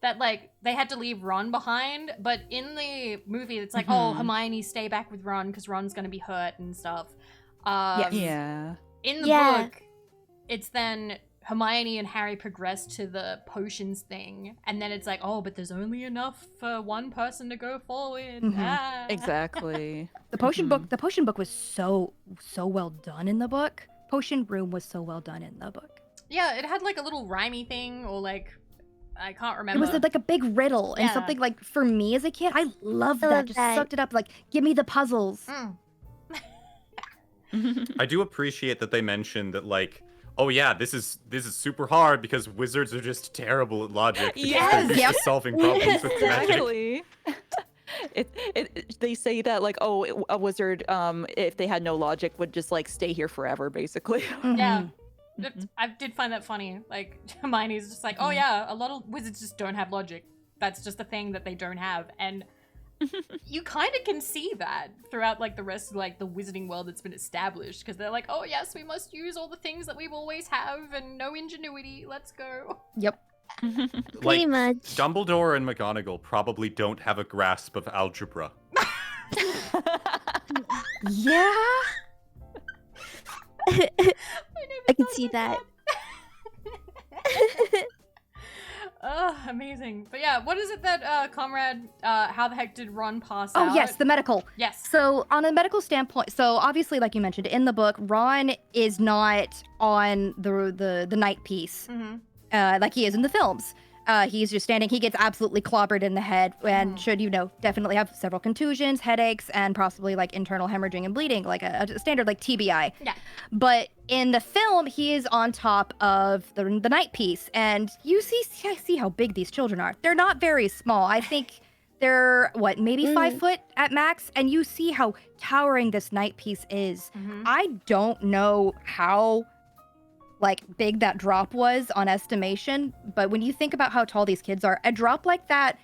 that like they had to leave Ron behind. But in the movie, it's like, oh, Hermione, stay back with Ron because Ron's gonna be hurt and stuff. Yeah. In the book, it's then Hermione and Harry progress to the potions thing, and then it's like, oh, but there's only enough for one person to go forward. Exactly. The potion book was so well done in the book. Potion room was so well done in the book. Yeah, it had like a little rhymey thing, or like I can't remember. It was like a big riddle and something like for me as a kid, I loved that. Just sucked it up. Like, give me the puzzles. I do appreciate that they mentioned that like, oh yeah, this is super hard because wizards are just terrible at logic. Yes, they're used to solving problems with magic. Exactly. They say that like, oh, a wizard, if they had no logic, would just like stay here forever, basically. Yeah, I did find that funny. Like Hermione's just like, oh yeah, a lot of wizards just don't have logic. That's just a thing that they don't have, and you kind of can see that throughout like the rest of like the wizarding world that's been established, because they're like, oh yes, we must use all the things that we always have and no ingenuity. Let's go. Yep. Pretty much. Dumbledore and McGonagall probably don't have a grasp of algebra. Yeah. I can see that. Oh, amazing. But yeah, what is it that, Comrade, how the heck did Ron pass out? Oh, yes, the medical. Yes. So, on a medical standpoint, so obviously, like you mentioned, in the book, Ron is not on the night piece like he is in the films. He's just standing. He gets absolutely clobbered in the head and should, definitely have several contusions, headaches, and possibly like internal hemorrhaging and bleeding, like a standard like TBI. Yeah. But in the film, he is on top of the night piece, and I see how big these children are. They're not very small. I think they're maybe 5 foot at max, and you see how towering this night piece is. I don't know how big that drop was on estimation, but when you think about how tall these kids are, a drop like that,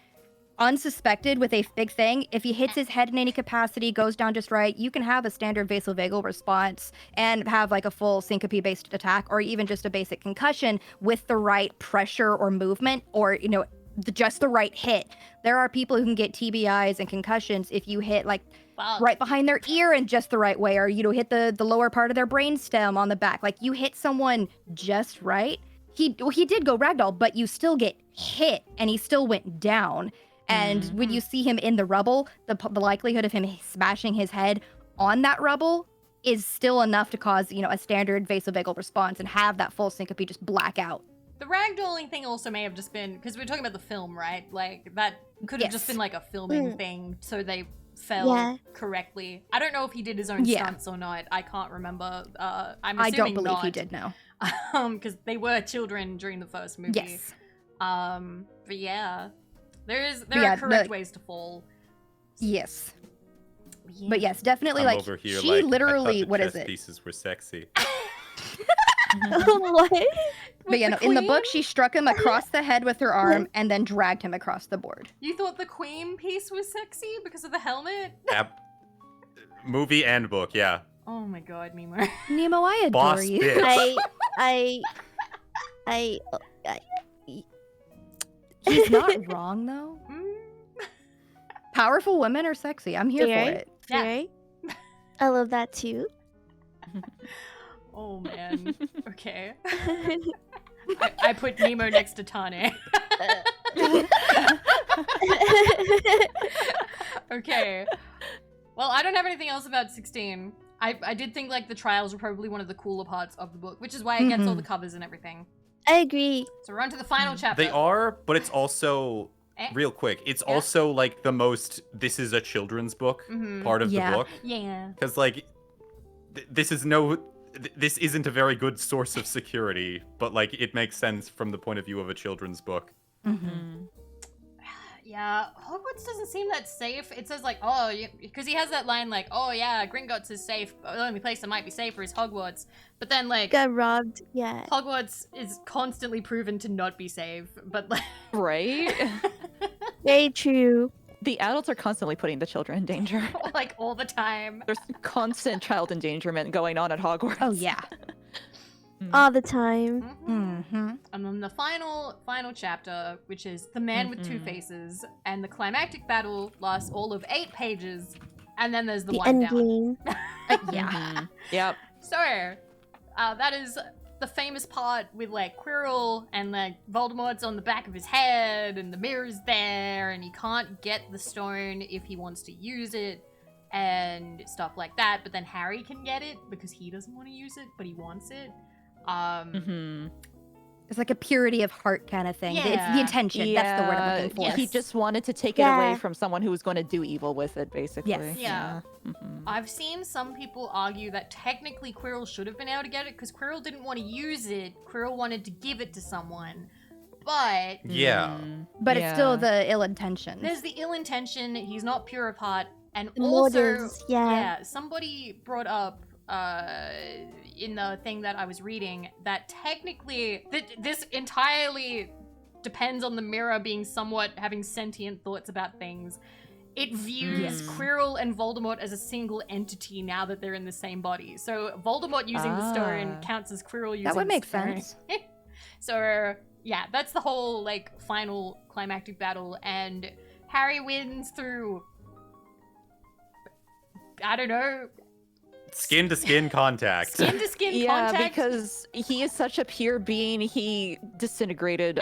unsuspected with a big thing, if he hits his head in any capacity, goes down just right, you can have a standard vasovagal response and have like a full syncope-based attack, or even just a basic concussion with the right pressure or movement, or just the right hit. There are people who can get TBIs and concussions if you hit right behind their ear in just the right way, or hit the lower part of their brainstem on the back. Like, you hit someone just right. He did go ragdoll, but you still get hit, and he still went down. And when you see him in the rubble, the likelihood of him smashing his head on that rubble is still enough to cause a standard vasovagal response and have that full syncope just black out. The ragdolling thing also may have just been because we were talking about the film, right? Like that could have just been like a filming thing, so they fell Yeah. correctly. I don't know if he did his own Yeah. stunts or not. I can't remember. I'm I don't assuming believe he not. did now. Because they were children during the first movie. Yes. But yeah, there yeah, are correct ways to fall. Yes. Yeah. But yes, definitely I'm like over here she like, literally I thought what the is chess it? pieces were sexy. What? But yeah, no, in the book she struck him across the head with her arm and then dragged him across the board. You thought the queen piece was sexy because of the helmet? Movie and book, yeah. Oh my god, Nemo. Nemo, I adore Boss you. bitch. I He's not wrong though. Mm, Powerful women are sexy. I'm here Yeah. for it. Yeah. right? I love that too. oh man. Okay. I put Nemo next to Tane. Okay. Well, I don't have anything else about 16. I did think like the trials were probably one of the cooler parts of the book, which is why it gets all the covers and everything. I agree. So we're on to the final chapter. They are, but it's also Eh? real quick. It's Yeah. also like the most. This is a children's book Mhm. part of Yeah. the book Yeah. because like this is no. This isn't a very good source of security, but like it makes sense from the point of view of a children's book. Yeah, Hogwarts doesn't seem that safe. It says like, oh, because he has that line like, oh yeah, Gringotts is safe, but the only place that might be safer is Hogwarts. But then like, Got robbed. Yeah. Hogwarts is constantly proven to not be safe. But like, Right? Very true. The adults are constantly putting the children in danger. like all the time. There's constant child endangerment going on at Hogwarts. Oh yeah. All the time. Mm-hmm. And then the final chapter, which is The Man with Two Faces, and the climactic battle lasts all of 8 pages, and then there's the The wind end down. game. Yeah. Mhm. Yep. So, that is the famous part with like Quirrell and like Voldemort's on the back of his head, and the mirror's there, and he can't get the stone if he wants to use it, and stuff like that. But then Harry can get it because he doesn't want to use it, but he wants it. Mhm. It's like a purity of heart kind of thing. It's Yeah. the intention. That's the word I'm looking for. Yes. He just wanted to take it away Yeah. from someone who was going to do evil with it, basically. Yes. Yeah. Mhm. I've seen some people argue that technically Quirrell should have been able to get it because Quirrell didn't want to use it. Quirrell wanted to give it to someone. But Yeah. Mm, But it's still yeah. the ill intention. there's the ill intention. He's not pure of heart. And The also, motives, yeah. somebody brought up in the thing that I was reading that technically this entirely depends on the mirror being somewhat having sentient thoughts about things. It views Yes. Quirrell and Voldemort as a single entity now that they're in the same body. So Voldemort using the stone Ah. counts as Quirrell using That would the make stone. sense. So yeah, that's the whole like final climactic battle, and Harry wins through, I don't know, Skin to skin contact. skin to skin Yeah, contact. because he is such a pure being. He disintegrated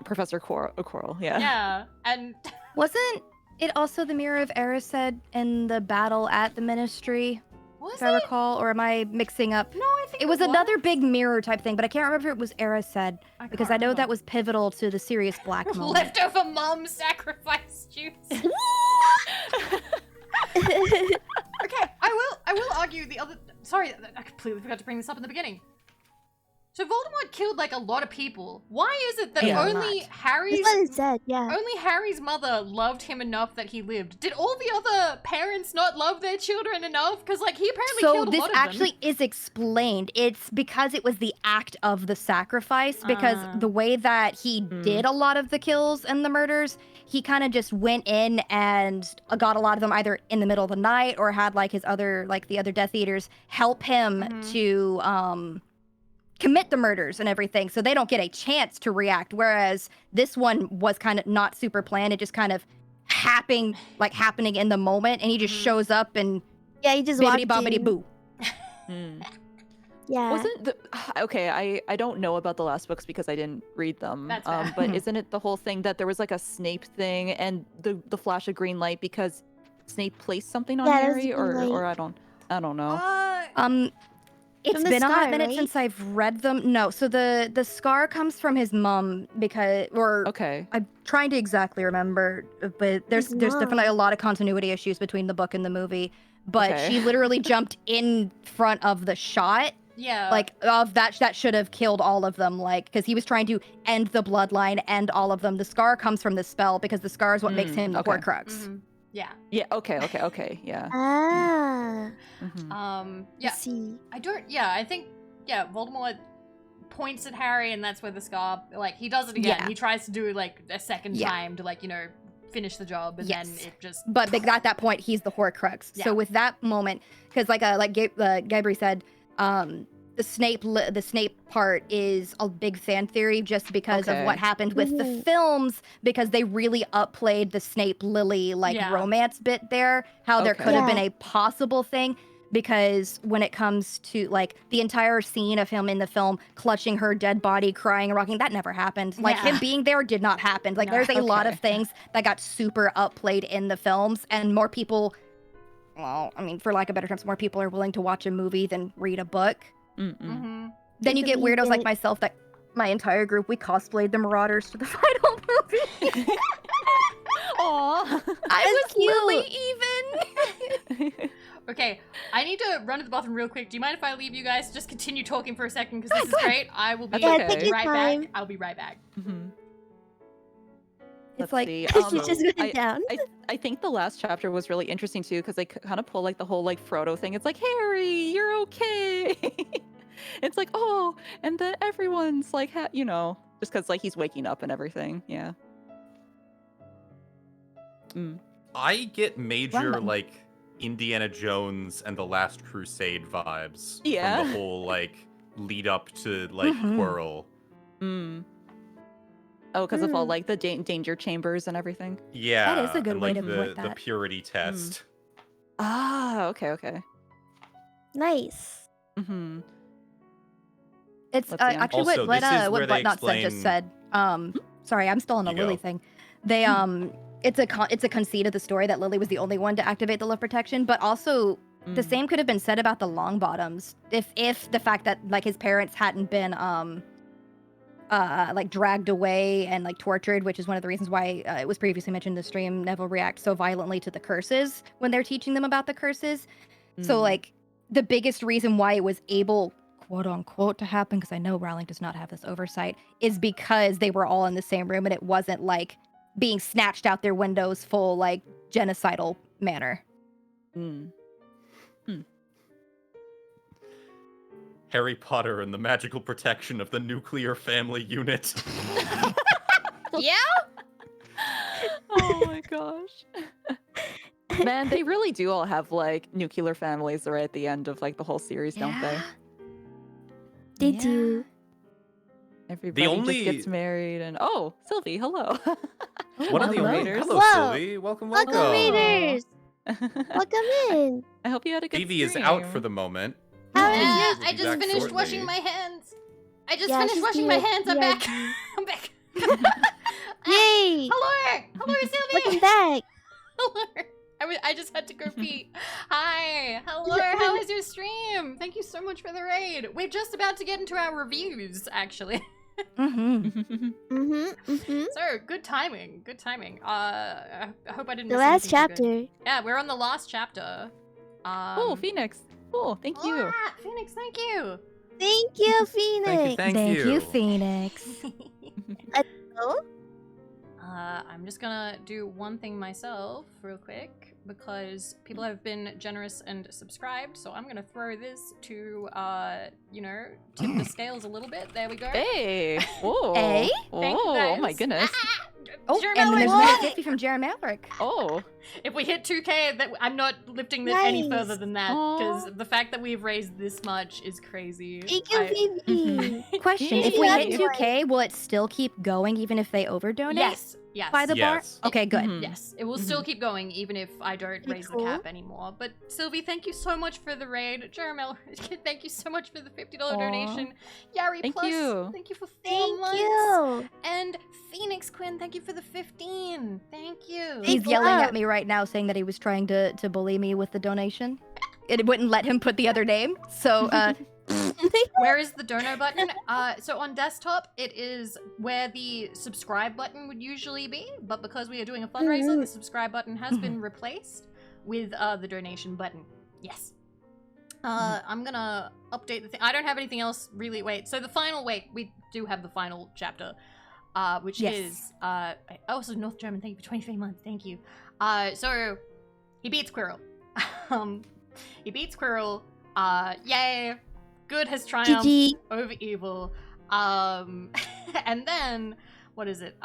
Professor Quirrell. Yeah. Yeah, and Wasn't it also the mirror of Erised in the battle at the Ministry, was if I it? recall? Or am I mixing up? No, I think It was another big mirror type thing, but I can't remember if it was Erised, because I know that was pivotal to the Sirius Black moment. leftover mom sacrifice juice. Okay, I will argue the other. Sorry, I completely forgot to bring this up in the beginning. So Voldemort killed like a lot of people. Why is it that Yeah. only That's Harry's what it said, yeah. only Harry's mother loved him enough that he lived? Did all the other parents not love their children enough? Because like he apparently So killed a this lot of them. actually is explained. It's because it was the act of the sacrifice, because Ah. the way that he did a lot of the kills and the murders, he kind of just went in and got a lot of them either in the middle of the night or had like his other, like the other Death Eaters help him to commit the murders and everything, so they don't get a chance to react. Whereas this one was kind of not super planned. It just kind of happening in the moment, and he just shows up and Yeah, he just bibbity walked bobbity in. boo. Mm. Yeah. Wasn't the okay? I don't know about the last books because I didn't read them. That's fair. But isn't it the whole thing that there was like a Snape thing and the flash of green light because Snape placed something on Yeah, it was Harry, the green or light. I don't know. It's From the been a hot scar, minute right? since I've read them. No, so the scar comes from his mom Okay. I'm trying to exactly remember, but there's His definitely a mom. lot of continuity issues between the book and the movie. But Okay. she literally jumped in front of the shot, Yeah. like of that should have killed all of them, like because he was trying to end the bloodline, end all of them. The scar comes from the spell because the scar is what makes him the Okay. Horcrux. Mhm. Yeah. Yeah. Okay. Yeah. Ah. Mhm. Yeah. I see. I think Voldemort points at Harry, and that's where the scar, like, he does it again. Yeah. He tries to do, like, a second Yeah. time to, like, finish the job, and Yes. then it just... But at that point, he's the Horcrux. Yeah. So with that moment, because like Gabri said, the Snape part is a big fan theory just because of Okay. what happened with the Mhm. films, because they really upplayed the Snape Lily Yeah. romance bit there. How there Okay. could have Yeah. been a possible thing. Because when it comes to like the entire scene of him in the film clutching her dead body, crying and rocking, that never happened. Like Yeah. him being there did not happen. Like No. there's a lot of Okay. things that got super upplayed in the films, and more people, well, I mean, for lack of better terms, more people are willing to watch a movie than read a book. Mm-mm. Mhm. Then you get believe weirdos like it. myself that my entire group, we cosplayed the Marauders to the final movie. Aw. I was cute. Lily even. Okay, I need to run to the bathroom real quick. Do you mind if I leave you guys? Just continue talking for a second, because this is great. I will be That's Yeah, take your right time. back. I'll be right back. Mhm. It's Let's like see. She just went down. I think the last chapter was really interesting too, because they kind of pull like the whole like Frodo thing. It's like, Harry, you're okay. It's like, oh, and then everyone's like, just because like he's waking up and everything. Yeah. I get major Lemon. like Indiana Jones and the Last Crusade vibes Yeah. from the whole like lead up to like Mhm. Quirrell. Mm. Oh, because of all Mm. like the danger chambers and everything. Yeah, is a good and, way like, to the, put the that. purity test. Ah, okay. Nice. Mm-hmm. It's Let's see, I'm- actually Also, what this is where they Whatnot said just explain- said. Sorry, I'm still on the You Lily go. thing. They it's a conceit of the story that Lily was the only one to activate the love protection, but also the same could have been said about the Longbottoms if the fact that like his parents hadn't been like dragged away and like tortured, which is one of the reasons why it was previously mentioned in the stream, Neville reacts so violently to the curses when they're teaching them about the curses. So like the biggest reason why it was able, quote unquote, to happen, because I know Rowling does not have this oversight, is because they were all in the same room and it wasn't like being snatched out their windows full like genocidal manner. Harry Potter and the magical protection of the nuclear family unit. Yeah. Oh my gosh. Man, they really do all have like nuclear families right at the end of like the whole series, don't they? They do. Everybody only- just gets married and oh, Sylvie, hello. One of the Welcome, only Raiders. hello, Whoa. Sylvie. Welcome. Welcome, Raiders. Welcome in. I hope you had a good Vivi is stream. out for the moment. How Vivi is will it? be I just back finished shortly. washing my hands. I just Yeah, finished she's washing my doing hands. I'm VIP. back. I'm back. Yay! Hello, Sylvie. Welcome back. Hello. I just had to go pee. Hi. Hello. How was your stream? Thank you so much for the raid. We're just about to get into our reviews, actually. Mm-hmm. So good timing. Good timing. I hope I didn't. The miss last anything too good. chapter. Yeah, we're on the last chapter. Oh, Phoenix. Oh, thank you. ah, Phoenix, thank you. Thank you, Phoenix. Thank you. Thank you, Phoenix. Oh, I'm just gonna do one thing myself real quick because people have been generous and subscribed, so I'm gonna throw this to, tip the scales a little bit. There we go. Hey. Oh. Hey? Thank you, Oh my guys. goodness. Oh, Jeremy and then there's Alec, another 50 from Jeremy Alric. Oh. if we hit 2K, I'm not lifting this any Nice. further than that Aw. because the fact that we've raised this much is crazy. thank you, I- Vivi. Question: Yeah. if we hit Yeah. 2K, will it still keep going even if they overdonate? Yes, yes. By the Yes. bar? Okay, good. Mhm. Yes, it will still keep going even if I don't Pretty raise cool. the cap anymore. But Sylvie, thank you so much for the raid. Jeremel, thank you so much for the $50 Aw. donation. Yari Thank Plus, you. thank you for 4 Thank months. you. And Phoenix Quinn, thank you for the 15. Thank you. Thank He's you. yelling at me right now saying that he was trying to bully me with the donation. It wouldn't let him put the other name. So, something. Where is the dono button? So on desktop, it is where the subscribe button would usually be, but because we are doing a fundraiser, the subscribe button has been replaced with the donation button. Yes. I'm gonna update the thing. I don't have anything else really. Wait, so the final, we do have the final chapter, which is, so North German, thank you for 23 months, thank you. So, he beats Quirrell. He beats Quirrell, yay, good has triumphed GG. over evil. And then, what is it?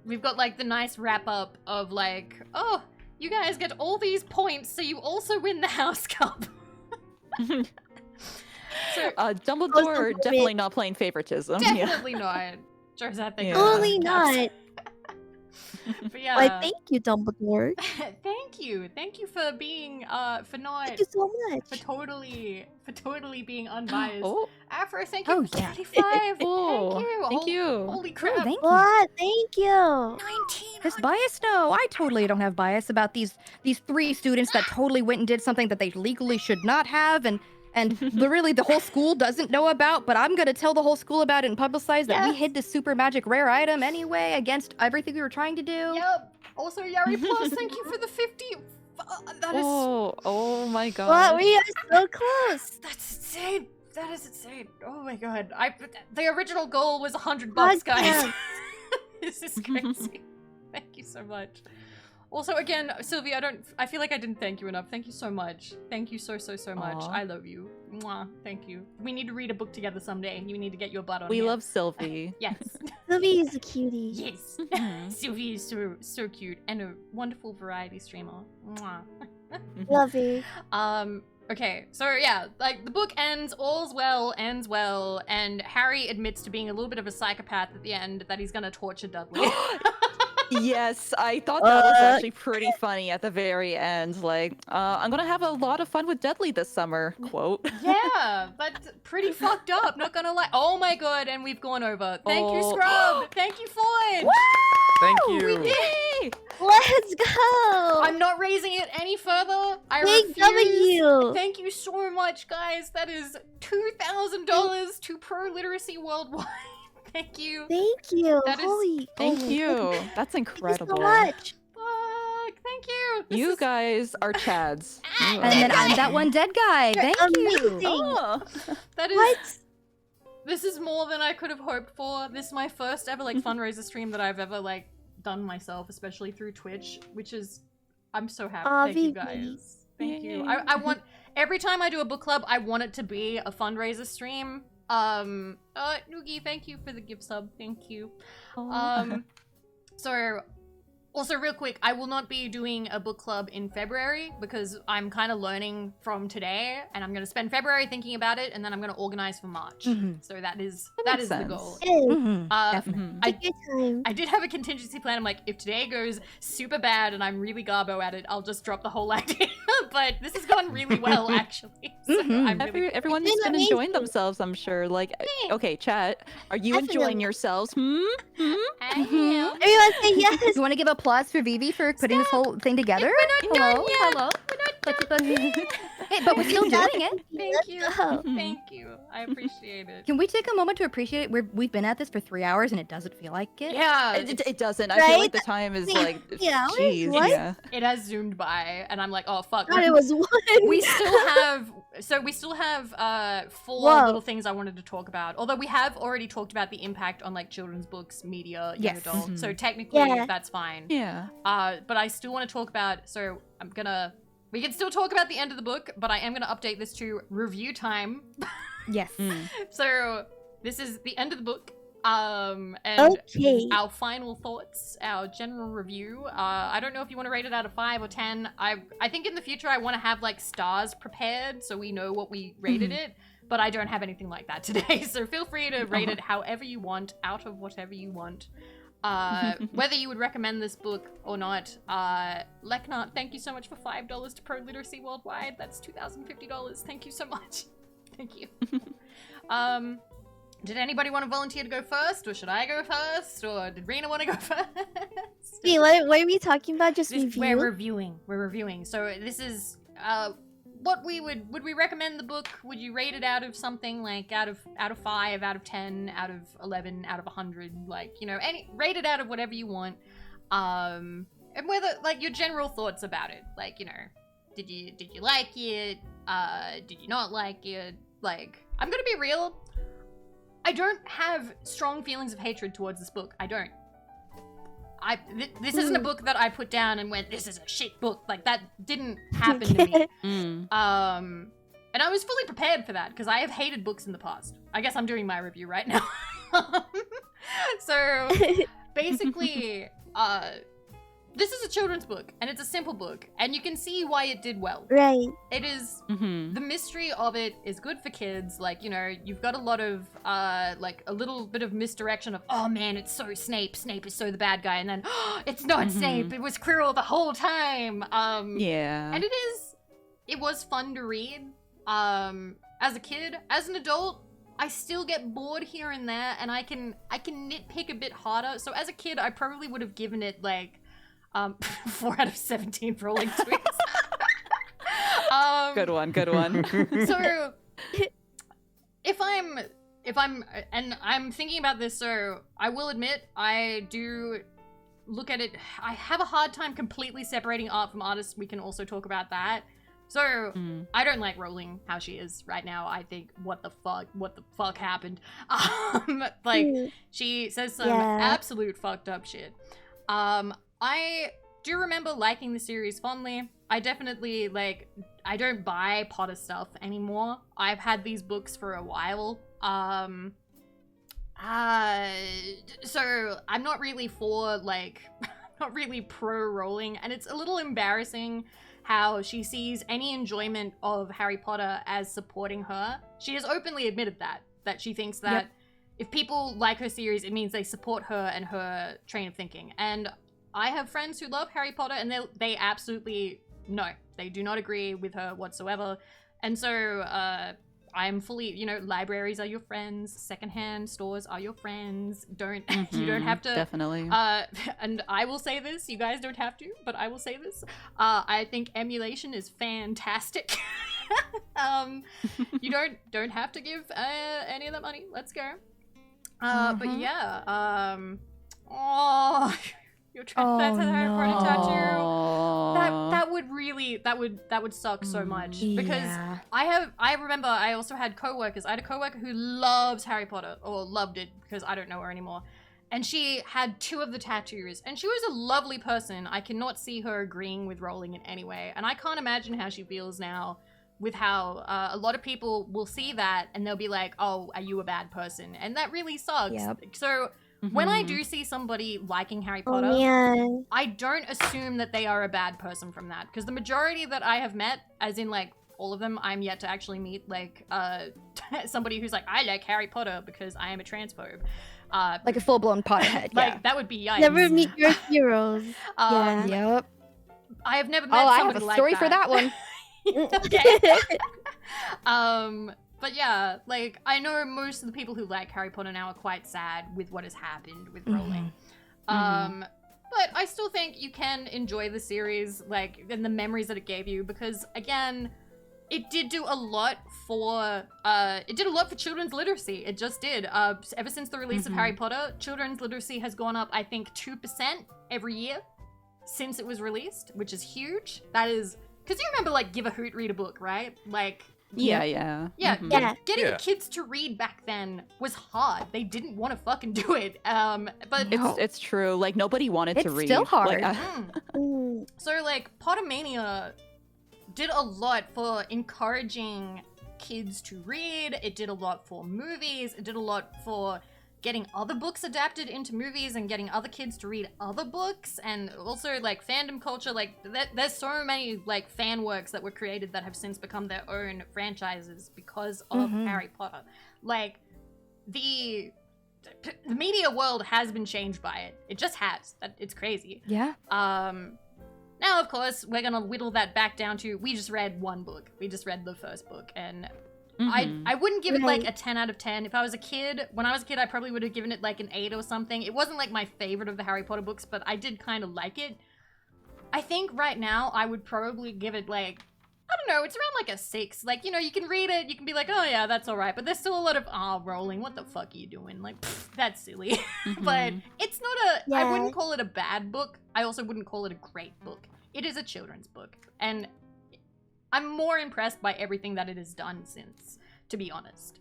We've got like the nice wrap up of like, oh, you guys get all these points, so you also win the House Cup. So, Dumbledore definitely not playing favoritism. definitely not. Josette, thank you. Totally not. But yeah. Why, thank you, Dumbledore. Thank you for being for not Thank you so much. for totally being unbiased. Oh, Afro, thank you Oh, for yeah. 35. Oh, Thank you. thank you. Holy Oh, crap. thank you. What? Thank you. 19. This bias? No, I totally don't have bias about these 3 students that totally went and did something that they legally should not have, and literally the whole school doesn't know about, but I'm gonna tell the whole school about it and publicize that we Yes. hid this super magic rare item anyway against everything we were trying to do. Yep. Also, Yari Plus, thank you for the 50. That is oh my god. What? We are so close. that's insane. That is insane. Oh my god. The original goal was $100, God guys. damn. This is crazy. Thank you so much. Also, again, Sylvie, I feel like I didn't thank you enough. Thank you so much. Thank you so much. Aw. I love you. Mwah. Thank you. We need to read a book together someday, and you need to get your butt on We here. love Sylvie. Yes. Sylvie is a cutie. Yes. Mhm. Sylvie is so cute and a wonderful variety streamer. Mwah. Love you. Okay, so yeah, like the book ends well, and Harry admits to being a little bit of a psychopath at the end, that he's gonna torture Dudley. Yes, I thought that was actually pretty funny at the very end. Like, I'm gonna have a lot of fun with Dudley this summer. Quote. Yeah, that's pretty fucked up, not gonna lie. Oh my god, and we've gone over. Thank you, Oh. Scrub! Thank you, Floyd! Thank We you. did it! Let's go. I'm not raising it any further. I Big refuse. W. Thank you so much, guys. That is $2,000 to Pro Literacy Worldwide. Thank you. Thank you. That is- Holy. Thank oh, you. That's Thank incredible. you so much. Fuck, thank you. This You is- guys are Chads. You And then are- I'm that one dead guy. You're Thank you. amazing. Oh. That is What? This is more than I could have hoped for. This is my first ever like fundraiser stream that I've ever like done myself, especially through Twitch, which is I'm so happy. Aw, Thank you Vivi. guys. Thank you. Yay. I want every time I do a book club, I want it to be a fundraiser stream. Noogie, thank you for the gift sub. Thank you. So also real quick, I will not be doing a book club in February because I'm kind of learning from today, and I'm going to spend February thinking about it, and then I'm going to organize for March. Mhm. So that is That makes the sense. goal. Hey, Mhm, Uh, definitely. I- take your time. I did have a contingency plan. I'm like, if today goes super bad and I'm really garbo at it, I'll just drop the whole idea. But this has gone really well, actually. So Mhm. I'm really Everyone's It's been been enjoying amazing. themselves, I'm sure. Like, okay, chat, are you Definitely. enjoying yourselves? I am. Everyone say yes. You want to give applause for Vivi for putting this whole thing together? Hello, hello. Hey, but we're still doing it. Thank Let's you. go. Thank you. I appreciate it. Can we take a moment to appreciate it? We've been at this for 3 hours and it doesn't feel like it. Yeah, It doesn't. I feel like the Right? time is Yeah. like, Yeah, jeez, what? yeah. it has zoomed by, and I'm like, oh fuck. Thought it was one. We still have 4 Whoa. little things I wanted to talk about. Although we have already talked about the impact on like children's books, media, young Yes. adult. Mhm. So technically Yeah. that's fine. Yeah. But I still want to talk about, so we can still talk about the end of the book, but I am gonna update this to review time. Yes. Mm. So this is the end of the book. And Okay. our final thoughts, our general review. I don't know if you want to rate it out of 5 or 10. I think in the future I want to have like stars prepared so we know what we rated it, but I don't have anything like that today. So feel free to rate it however you want, out of whatever you want. Whether you would recommend this book or not. Leknart, thank you so much for $5 to Pro Literacy Worldwide. That's $2,050. Thank you so much. Thank you. Did anybody want to volunteer to go first, or should I go first, or did Rena want to go first? Wait, what are we talking about? Just We're review? reviewing. We're reviewing. So this is what would we recommend the book? Would you rate it out of something like out of 5, out of 10, out of 11, out of 100? Like, you know, rate it out of whatever you want. And whether, like, your general thoughts about it. Like, you know, did you like it? Did you not like it? Like, I'm gonna be real. I don't have strong feelings of hatred towards this book. I don't. This isn't a book that I put down and went, this is a shit book. Like, that didn't happen to me. And I was fully prepared for that, because I have hated books in the past. I guess I'm doing my review right now. So, basically, this is a children's book, and it's a simple book, and you can see why it did well. Right. It is, the mystery of it is good for kids. Like, you know, you've got a lot of, like, a little bit of misdirection of, oh man, it's so Snape is so the bad guy, and then, oh, it's not Snape, it was Quirrell the whole time. Yeah. And it was fun to read, as a kid. As an adult, I still get bored here and there, and I can nitpick a bit harder. So as a kid, I probably would have given it, like, 4 out of 17 rolling tweets. Good one. So, if I'm thinking about this, so I will admit, I do look at it, I have a hard time completely separating art from artists. We can also talk about that. So, I don't like Rowling how she is right now. I think, what the fuck happened? Like, she says some absolute fucked up shit. I do remember liking the series fondly. I definitely, like, I don't buy Potter stuff anymore. I've had these books for a while. So I'm not really for, like, not really pro Rowling, and it's a little embarrassing how she sees any enjoyment of Harry Potter as supporting her. She has openly admitted that she thinks that if people like her series, it means they support her and her train of thinking. And I have friends who love Harry Potter, and they absolutely, no, they do not agree with her whatsoever. And so, I'm fully, you know, libraries are your friends, secondhand stores are your friends. You don't have to. Definitely. And I will say this, you guys don't have to, but I will say this. I think emulation is fantastic. You don't have to give any of that money. Let's go. But yeah, oh, that's a Harry Potter tattoo. That would suck so much, because I remember I also had coworkers. I had a coworker who loves Harry Potter, or loved it, because I don't know her anymore. And she had 2 of the tattoos, and she was a lovely person. I cannot see her agreeing with Rowling in any way, and I can't imagine how she feels now with how a lot of people will see that and they'll be like, oh, are you a bad person? And that really sucks. So when I do see somebody liking Harry Potter, I don't assume that they are a bad person from that, because the majority that I have met, as in, like, all of them, I'm yet to actually meet, like, somebody who's like, I like Harry Potter because I am a transphobe. Like a full-blown Potterhead. Like, that would be yikes. Never meet your heroes. Yep. I have never met somebody like that. I have a story for that one. Okay. But yeah, like, I know most of the people who like Harry Potter now are quite sad with what has happened with Rowling. But I still think you can enjoy the series, like, and the memories that it gave you, because, again, it did do a lot for children's literacy. It just did. Ever since the release of Harry Potter, children's literacy has gone up, I think, 2% every year since it was released, which is huge. That is, because you remember, like, Give a Hoot, Read a Book, right? Like, Yeah. Getting kids to read back then was hard. They didn't want to fucking do it. But it's true. Like, nobody wanted to read. It's still hard. Like, So, like, Pottermania did a lot for encouraging kids to read. It did a lot for movies. It did a lot for getting other books adapted into movies and getting other kids to read other books, and also, like, fandom culture. Like, there's so many, like, fan works that were created that have since become their own franchises because of Harry Potter. Like, the media world has been changed by it. It just has. It's crazy. Yeah. Now, of course, we're gonna whittle that back down to, we just read one book. We just read the first book, and I wouldn't give it, like, a 10 out of 10. If I was a kid, when I was a kid, I probably would have given it, like, an 8 or something. It wasn't, like, my favorite of the Harry Potter books, but I did kind of like it. I think right now I would probably give it, like, I don't know, it's around like a 6. Like, you know, you can read it, you can be like, oh yeah, that's alright, but there's still a lot of, Rowling, what the fuck are you doing? Like, pfft, that's silly. But it's not I Yeah. wouldn't call it a bad book. I also wouldn't call it a great book. It is a children's book, and I'm more impressed by everything that it has done since, to be honest.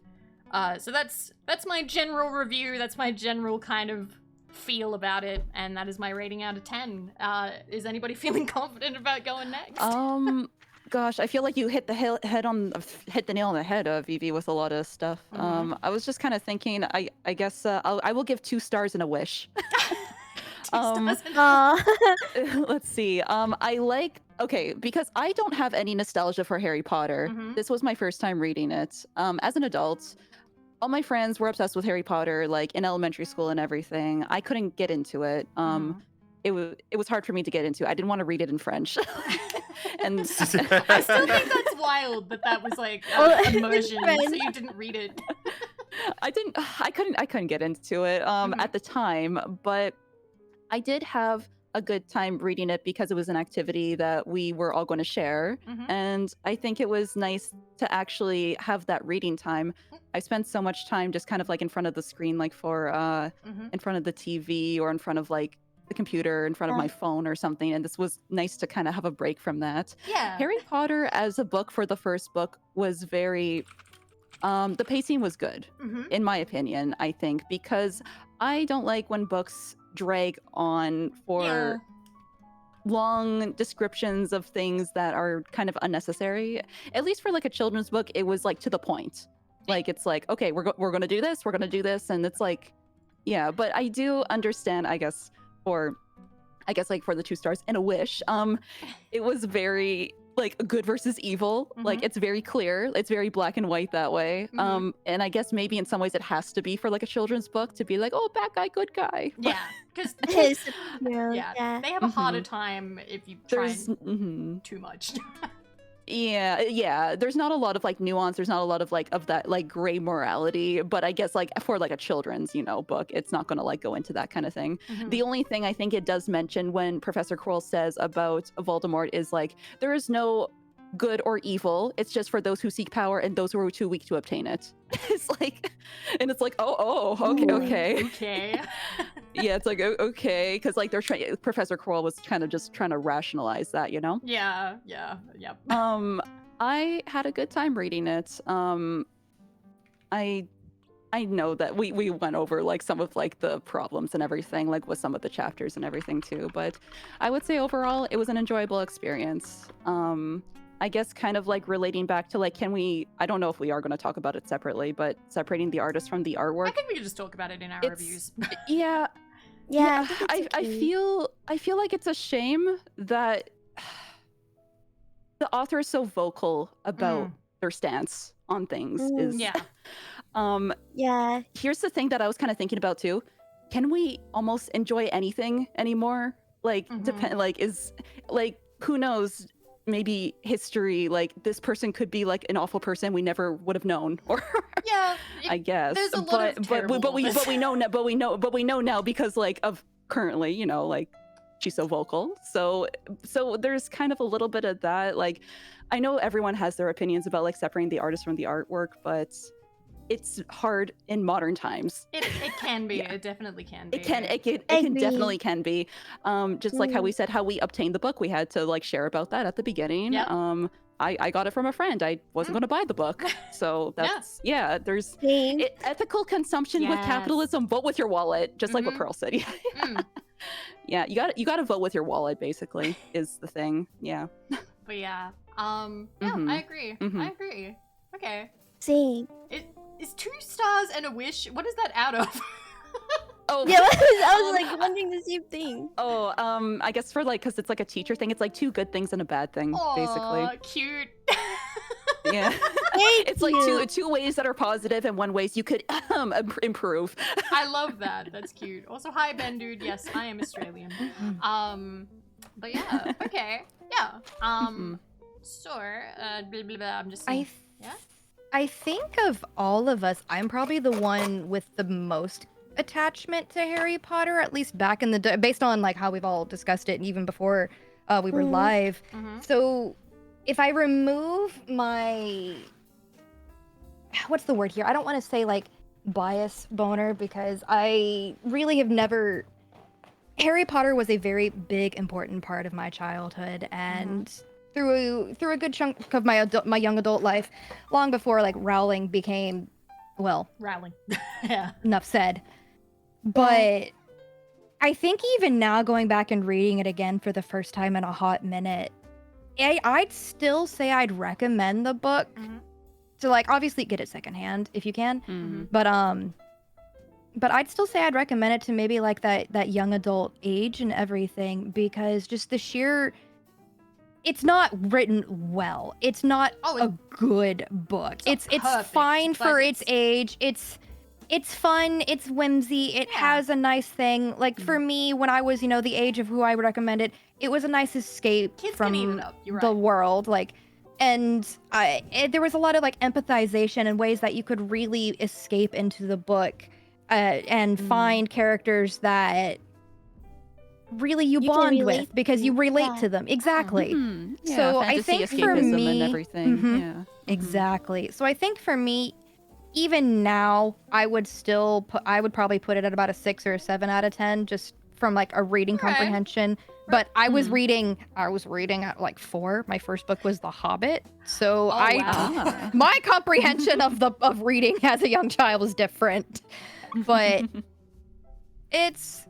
So that's my general review, that's my general kind of feel about it, and that is my rating out of 10. Is anybody feeling confident about going next? Gosh, I feel like you hit the nail on the head, Vivi, with a lot of stuff. I was just kind of thinking, I guess I will give 2 stars and a wish. 2 stars and Aw. Let's see. Okay, because I don't have any nostalgia for Harry Potter. This was my first time reading it. As an adult, all my friends were obsessed with Harry Potter, like in elementary school and everything. I couldn't get into it. It was hard for me to get into. I didn't want to read it in French. And I still think that's wild that was like immersion, so you didn't read it. I couldn't get into it at the time, but I did have a good time reading it because it was an activity that we were all going to share. And I think it was nice to actually have that reading time. I spent so much time just kind of like in front of the screen, like for in front of the TV or in front of like the computer, in front of my phone or something. And this was nice to kind of have a break from that. Yeah. Harry Potter as a book for the first book was very, the pacing was good, in my opinion, I think, because I don't like when books drag on for long descriptions of things that are kind of unnecessary. At least for like a children's book, it was like to the point. Like, it's like, okay, we're going to do this, we're going to do this. And it's like, yeah, but I do understand, I guess like for the 2 stars and a wish, it was very like good versus evil. Like, it's very clear, it's very black and white that way. And I guess maybe in some ways it has to be for like a children's book to be like, oh, bad guy, good guy. Yeah, because Yeah. they have a harder time if you try too much. Yeah, there's not a lot of like nuance, there's not a lot of like of that like gray morality, but I guess like for like a children's, you know, book, it's not going to like go into that kind of thing. The only thing I think it does mention when Professor Quirrell says about Voldemort is like, there is no good or evil, it's just for those who seek power and those who are too weak to obtain it. It's like, and it's like, okay. Yeah, it's like, okay, because like they're trying, Professor Quirrell was kind of just trying to rationalize that, you know? Yeah. I had a good time reading it. I know that we went over like some of like the problems and everything, like with some of the chapters and everything too, but I would say overall it was an enjoyable experience. I guess kind of like relating back to like, I don't know if we are going to talk about it separately, but separating the artist from the artwork. I think we could just talk about it in our reviews. Yeah. I feel like it's a shame that the author is so vocal about their stance on things. Here's the thing that I was kind of thinking about too. Can we almost enjoy anything anymore? Like, who knows? Maybe history, like this person could be like an awful person we never would have known, or I guess. There's a lot of terrible but we know now because like of currently, you know, like she's so vocal. So there's kind of a little bit of that. Like, I know everyone has their opinions about like separating the artist from the artwork, but it's hard in modern times. It can be. It definitely can be. It can definitely can be. Just like how we said how we obtained the book, we had to like share about that at the beginning. Yep. I got it from a friend. I wasn't going to buy the book, so that's there's ethical consumption with capitalism. Vote with your wallet, just like what Pearl said. Yeah, you got to vote with your wallet. Basically, is the thing. Yeah. But I agree. I agree. Okay. Same. Is 2 stars and a wish? What is that out of? Oh yeah, I was like wondering the same thing. Oh, I guess for like, because it's like a teacher thing. It's like 2 good things and a bad thing, basically. Cute. Yeah. It's like two ways that are positive and 1 ways you could improve. I love that. That's cute. Also, hi Ben dude. Yes, I am Australian. But yeah. Okay. Yeah. So, blah, blah, blah, I'm just saying. I think of all of us, I'm probably the one with the most attachment to Harry Potter, at least back in the day, based on like how we've all discussed it, and even before we were live. So if I remove my, what's the word here? I don't want to say like bias boner, because I really have never. Harry Potter was a very big, important part of my childhood, and through a good chunk of my young adult life, long before like Rowling became, well, Rowling. Yeah. enough said. But I think even now, going back and reading it again for the first time in a hot minute, I'd still say I'd recommend the book to, like, obviously get it secondhand if you can. But I'd still say I'd recommend it to maybe like that young adult age and everything, because just the sheer, it's not written well. It's not a good book. It's fine for its age. It's fun. It's whimsy. It has a nice thing. Like for me, when I was, the age of who I would recommend it, it was a nice escape from the world. Like, and there was a lot of like empathization and ways that you could really escape into the book. And find characters that really you bond with, because you relate to them. Exactly. Yeah, so I think for me, and everything. Yeah. Exactly. So I think for me, even now, I would probably put it at about a 6 or a 7 out of 10, just from like a reading comprehension. But I was reading at like 4. My first book was The Hobbit. So my comprehension of reading as a young child was different. But it's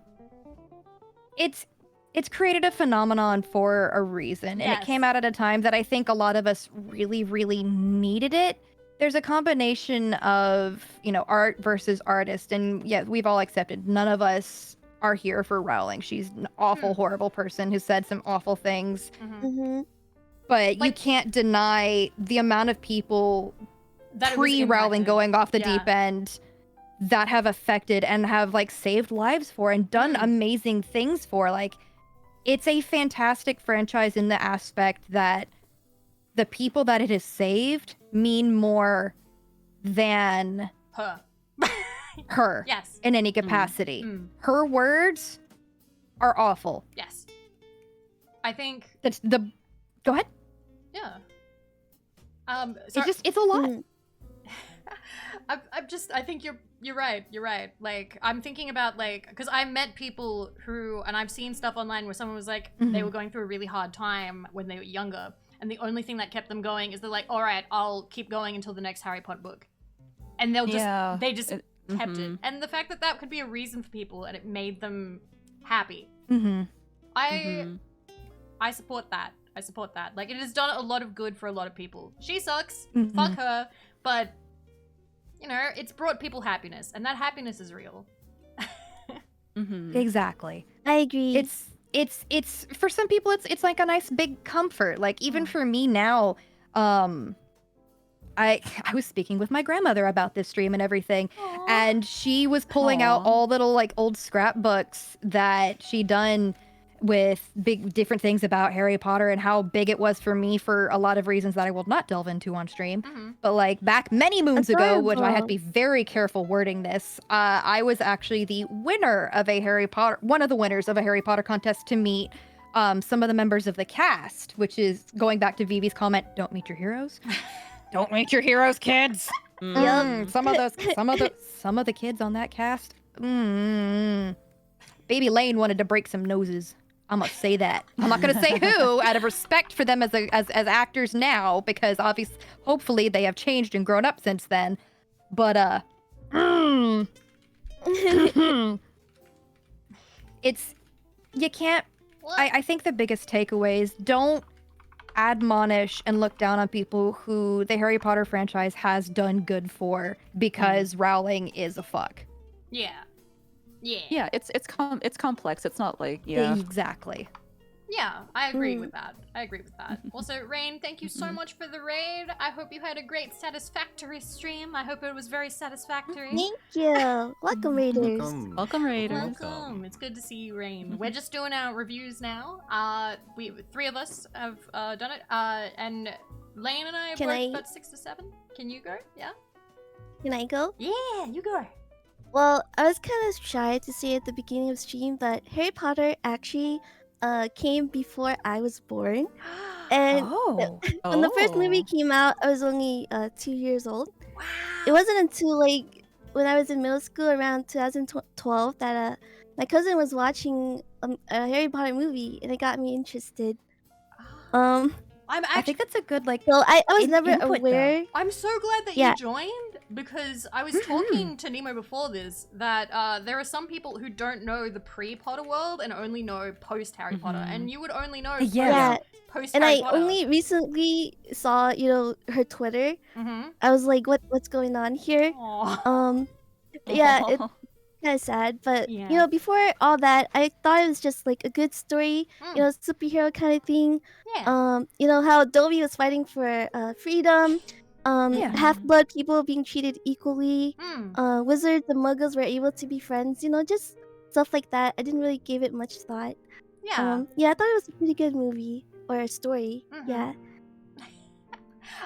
created a phenomenon for a reason, and it came out at a time that I think a lot of us really, really needed it. There's a combination of, art versus artist, and yeah, we've all accepted none of us are here for Rowling. She's an awful, horrible person who said some awful things. But you can't deny the amount of people pre-Rowling going off the deep end that have affected and have like saved lives for and done amazing things for. Like, it's a fantastic franchise in the aspect that the people that it has saved mean more than her Yes. in any capacity. Her words are awful. Yes. I think go ahead. Yeah. It's a lot. I think you're right. You're right. Like, I'm thinking about, like, because I met people who, and I've seen stuff online where someone was like, they were going through a really hard time when they were younger, and the only thing that kept them going is they're like, all right, I'll keep going until the next Harry Potter book. And they just kept it. And the fact that could be a reason for people and it made them happy. I support that. I support that. Like, it has done a lot of good for a lot of people. She sucks. Fuck her. But, it's brought people happiness, and that happiness is real. Exactly. I agree. It's for some people it's like a nice big comfort. Like, even for me now, I was speaking with my grandmother about this stream and everything. Aww. And she was pulling out all little like old scrapbooks that she'd done with big different things about Harry Potter and how big it was for me for a lot of reasons that I will not delve into on stream. But like back many moons ago, which I had to be very careful wording this, I was actually the winner of one of the winners of a Harry Potter contest to meet some of the members of the cast, which is going back to Vivi's comment, don't meet your heroes. Don't meet your heroes, kids. Some of the kids on that cast. Baby Lane wanted to break some noses. I'm gonna say that. I'm not gonna say who, out of respect for them as actors now, because hopefully they have changed and grown up since then. But you can't. I think the biggest takeaway is don't admonish and look down on people who the Harry Potter franchise has done good for because Rowling is a fuck. Yeah. It's complex. It's not like exactly. Yeah, I agree with that. Also, Rain, thank you so much for the raid. I hope you had a great, satisfactory stream. I hope it was very satisfactory. Thank you. Welcome, Raiders. Welcome, Raiders. Welcome. It's good to see you, Rain. We're just doing our reviews now. We 3 of us have done it. And Lane and I have worked about 6 to 7. Can you go? Yeah? Can I go? Yeah, you go. Well, I was kind of shy to say at the beginning of stream, but Harry Potter actually came before I was born, and Oh. when the first movie Oh. came out, I was only 2 years old. Wow. It wasn't until like when I was in middle school around 2012 that my cousin was watching a Harry Potter movie, and it got me interested. I'm I actually think that's a good like. So I was never input, though. aware. I'm so glad that Yeah. you joined because I was talking to Nemo before this that there are some people who don't know the pre-Potter world and only know post-Harry Potter, and you would only know Yeah. post And Harry I Potter. only recently saw, her Twitter. Mm-hmm. I was like, what's going on here? Yeah, it's kind of sad, but Yeah. before all that, I thought it was just like a good story, superhero kind of thing. Yeah. How Dobby was fighting for freedom, Yeah. half-blood people being treated equally, Mm. wizards and muggles were able to be friends, just stuff like that. I didn't really give it much thought. Yeah. Yeah, I thought it was a pretty good movie or a story. Mhm. Yeah.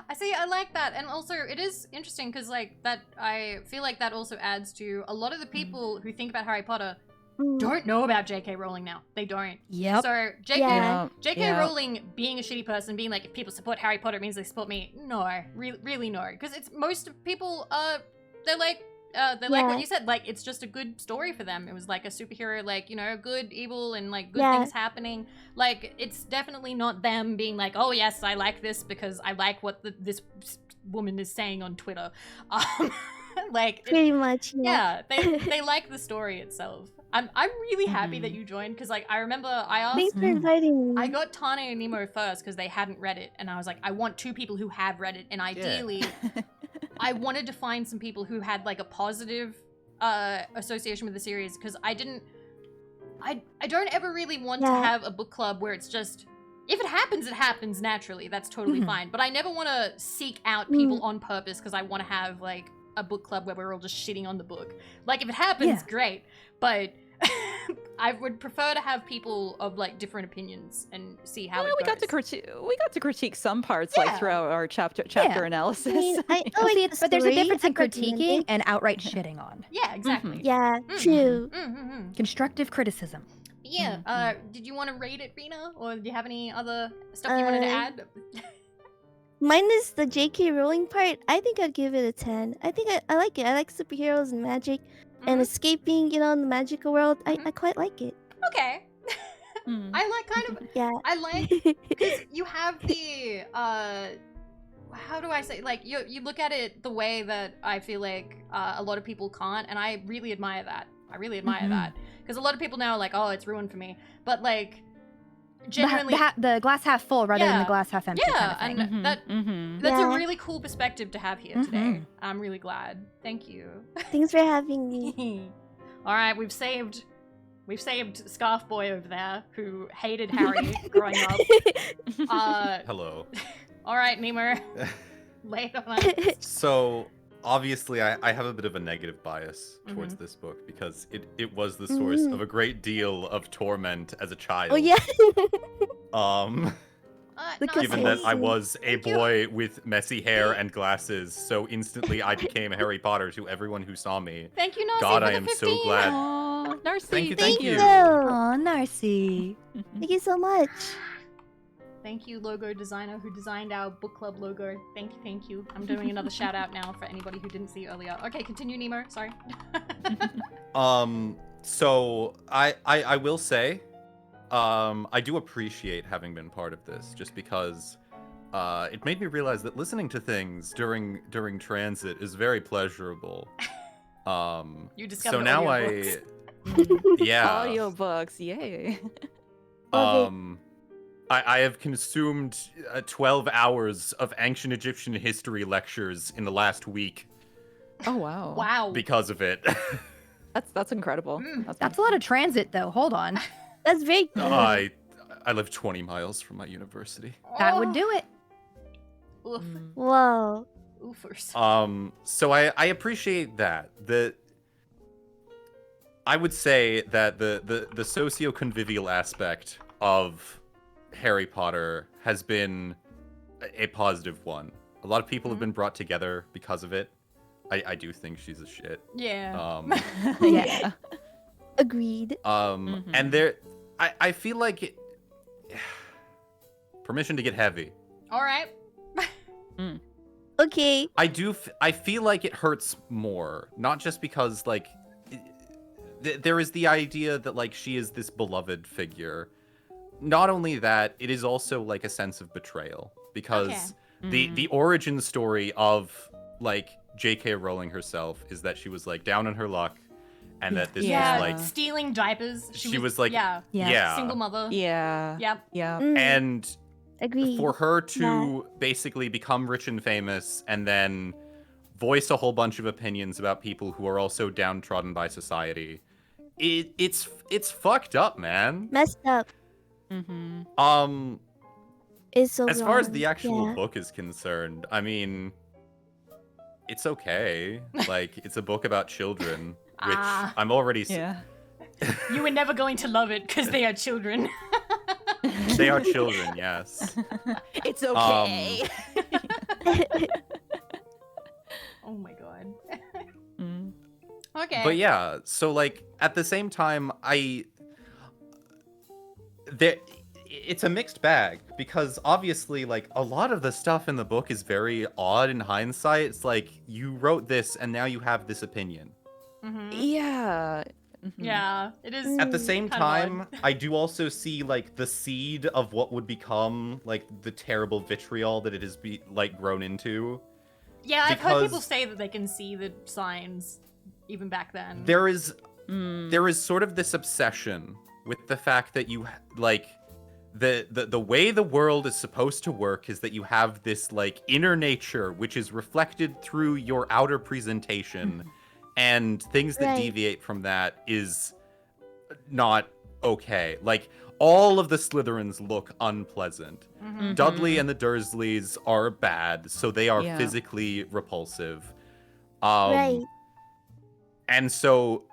I see. I like that, and also it is interesting because like that. I feel like that also adds to a lot of the people who think about Harry Potter Mm. don't know about J.K. Rowling now. They don't. Yep. So J.K. Yeah. J.K. Rowling being a shitty person, being like, if people support Harry Potter, it means they support me. No, really no. Because it's most of people, they're like what you said, like it's just a good story for them. It was like a superhero, like good, evil, and like good things happening. Like it's definitely not them being like, oh yes, I like this because I like what this woman is saying on Twitter. Like Pretty much. yeah, they like the story itself. I'm really happy that you joined because like I remember I asked. Thanks for inviting me. I got Tane and Nemo first because they hadn't read it, and I was like, I want 2 people who have read it, and ideally, I wanted to find some people who had like a positive association with the series because I don't ever really want to have a book club where it's just if it happens naturally. That's totally fine, but I never want to seek out people on purpose because I want to have like a book club where we're all just shitting on the book. Like if it happens, great, but I would prefer to have people of like different opinions and see how it we goes. we got to critique some parts like throughout our chapter analysis. I mean, I Well, like see, the but there's a story. difference in I recommend critiquing it. and outright shitting on. Yeah, exactly. Yeah, Mhm, true. Constructive criticism. Yeah. Did you want to rate it, Rena, or do you have any other stuff you wanted to add? Minus the J.K. Rowling part, I think I'd give it a 10. I think I like it. I like superheroes and magic and escaping, in the magical world. I quite like it. Okay. I like kind of. Yeah. I like because you have the how do I say, like you look at it the way that I feel like a lot of people can't, and I really admire that. I really admire that because a lot of people now are like, oh, it's ruined for me, but like genuinely The glass half full rather than Yeah. the glass half empty. yeah, kind of thing. and that's a Yeah. really cool perspective to have here today. I'm really glad. Thank you. Thanks for having me. All right, we've saved Scarf Boy over there who hated Harry growing up. Hello. All right, Nemo, lay it on us. So obviously I have a bit of a negative bias towards this book because it was the source of a great deal of torment as a child. Oh, yeah. Given that I was a Thank you. boy with messy hair and glasses, so instantly I became Harry Potter to everyone who saw me. Thank you, Narcy, God, for I the am 15. so glad. Aw, Narcy, Thank you, Thank you. Aw, Narcy. Thank you so much. Thank you, logo designer who designed our book club logo. Thank you. I'm doing another shout out now for anybody who didn't see earlier. Okay, continue, Nemo. Sorry. So I will say, I do appreciate having been part of this, just because it made me realize that listening to things during transit is very pleasurable. You discovered so now audiobooks. yeah. audiobooks, yay. I have consumed 12 hours of ancient Egyptian history lectures in the last week Oh wow. Wow. because of it. That's incredible. That's a lot of transit, though. Hold on. That's very cool. I live 20 miles from my university. That would do it. Oof. Whoa. Oofers. So I appreciate that. I would say that the socio-convivial aspect of Harry Potter has been a positive one. A lot of people have been brought together because of it. I do think she's a shit. Yeah. Yeah. Agreed. And I feel like Permission to get heavy. All right. Okay. I feel like it hurts more, not just because like there is the idea that like she is this beloved figure. Not only that, it is also like a sense of betrayal because the origin story of like J.K. Rowling herself is that she was like down on her luck, and that this was like stealing diapers. She was like single mother. Yeah. Yeah. And Agree. for her to basically become rich and famous and then voice a whole bunch of opinions about people who are also downtrodden by society, it's fucked up, man. Messed up. It's so as far as wrong. the actual book is concerned, I mean, it's okay. Like, it's a book about children, which I'm already You were never going to love it because they are children. They are children, yes. It's okay. Oh my god. Okay. But yeah, so like at the same time, it's a mixed bag because obviously like a lot of the stuff in the book is very odd in hindsight. It's like you wrote this and now you have this opinion. Yeah. Yeah, it is. At the same kind of time, odd. I do also see like the seed of what would become like the terrible vitriol that it has grown into. Yeah, I've heard people because- say that they can see the signs even back then. There is sort of this obsession with the fact that you like the way the world is supposed to work is that you have this like inner nature which is reflected through your outer presentation, and things that deviate from that is not okay. Like all of the Slytherins look unpleasant. Dudley and the Dursleys are bad, so they are physically repulsive. Right. And so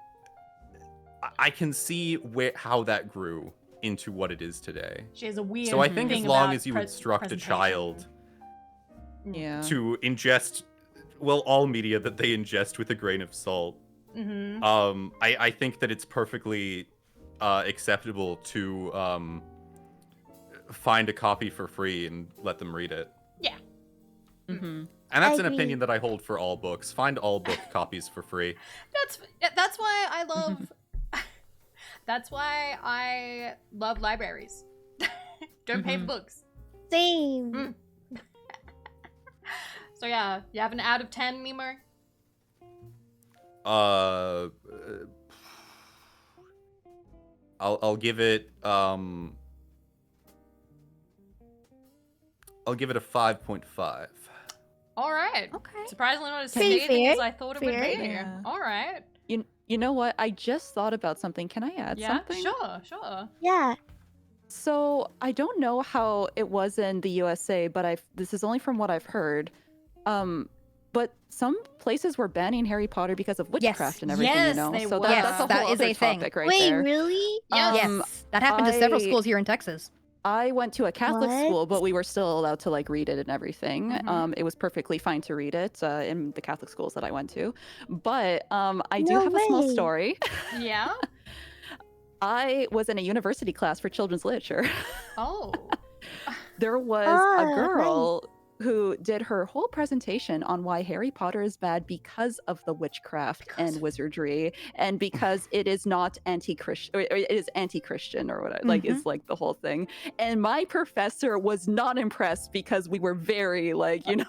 I can see how that grew into what it is today. She has a weird. So I think as thing long about as you instruct a presentation. child Yeah. to ingest, well, all media that they ingest with a grain of salt, I think that it's perfectly acceptable to find a copy for free and let them read it. Yeah. And that's I an agree. opinion that I hold for all books. Find all book copies for free. That's why I love. That's why I love libraries. Don't pay for books. Same. So yeah, you have an out of 10, Nemo? I'll give it I'll give it a 5.5. All right. Okay. Surprisingly not as Pretty scathing fair. as I thought it would Fair. be. Yeah. All right. You know what? I just thought about something. Can I add Yeah. something? Sure. Yeah. So I don't know how it was in the USA, but this is only from what I've heard. But some places were banning Harry Potter because of witchcraft and everything, Yes, you know. they So were. that's a whole That is other a thing. topic right Wait, there. really? Yes, that happened to several I- schools here in Texas. I went to a Catholic What? school, but we were still allowed to like read it and everything. Mhm. It was perfectly fine to read it in the Catholic schools that I went to. But I do No have a small way. story. Yeah. I was in a university class for children's literature. Oh. There was Ah, a girl who did her whole presentation on why Harry Potter is bad because of the witchcraft and wizardry, and because it is not anti-Christian, or it is anti-Christian or whatever. Like, it's like the whole thing. And my professor was not impressed because we were very like, you know,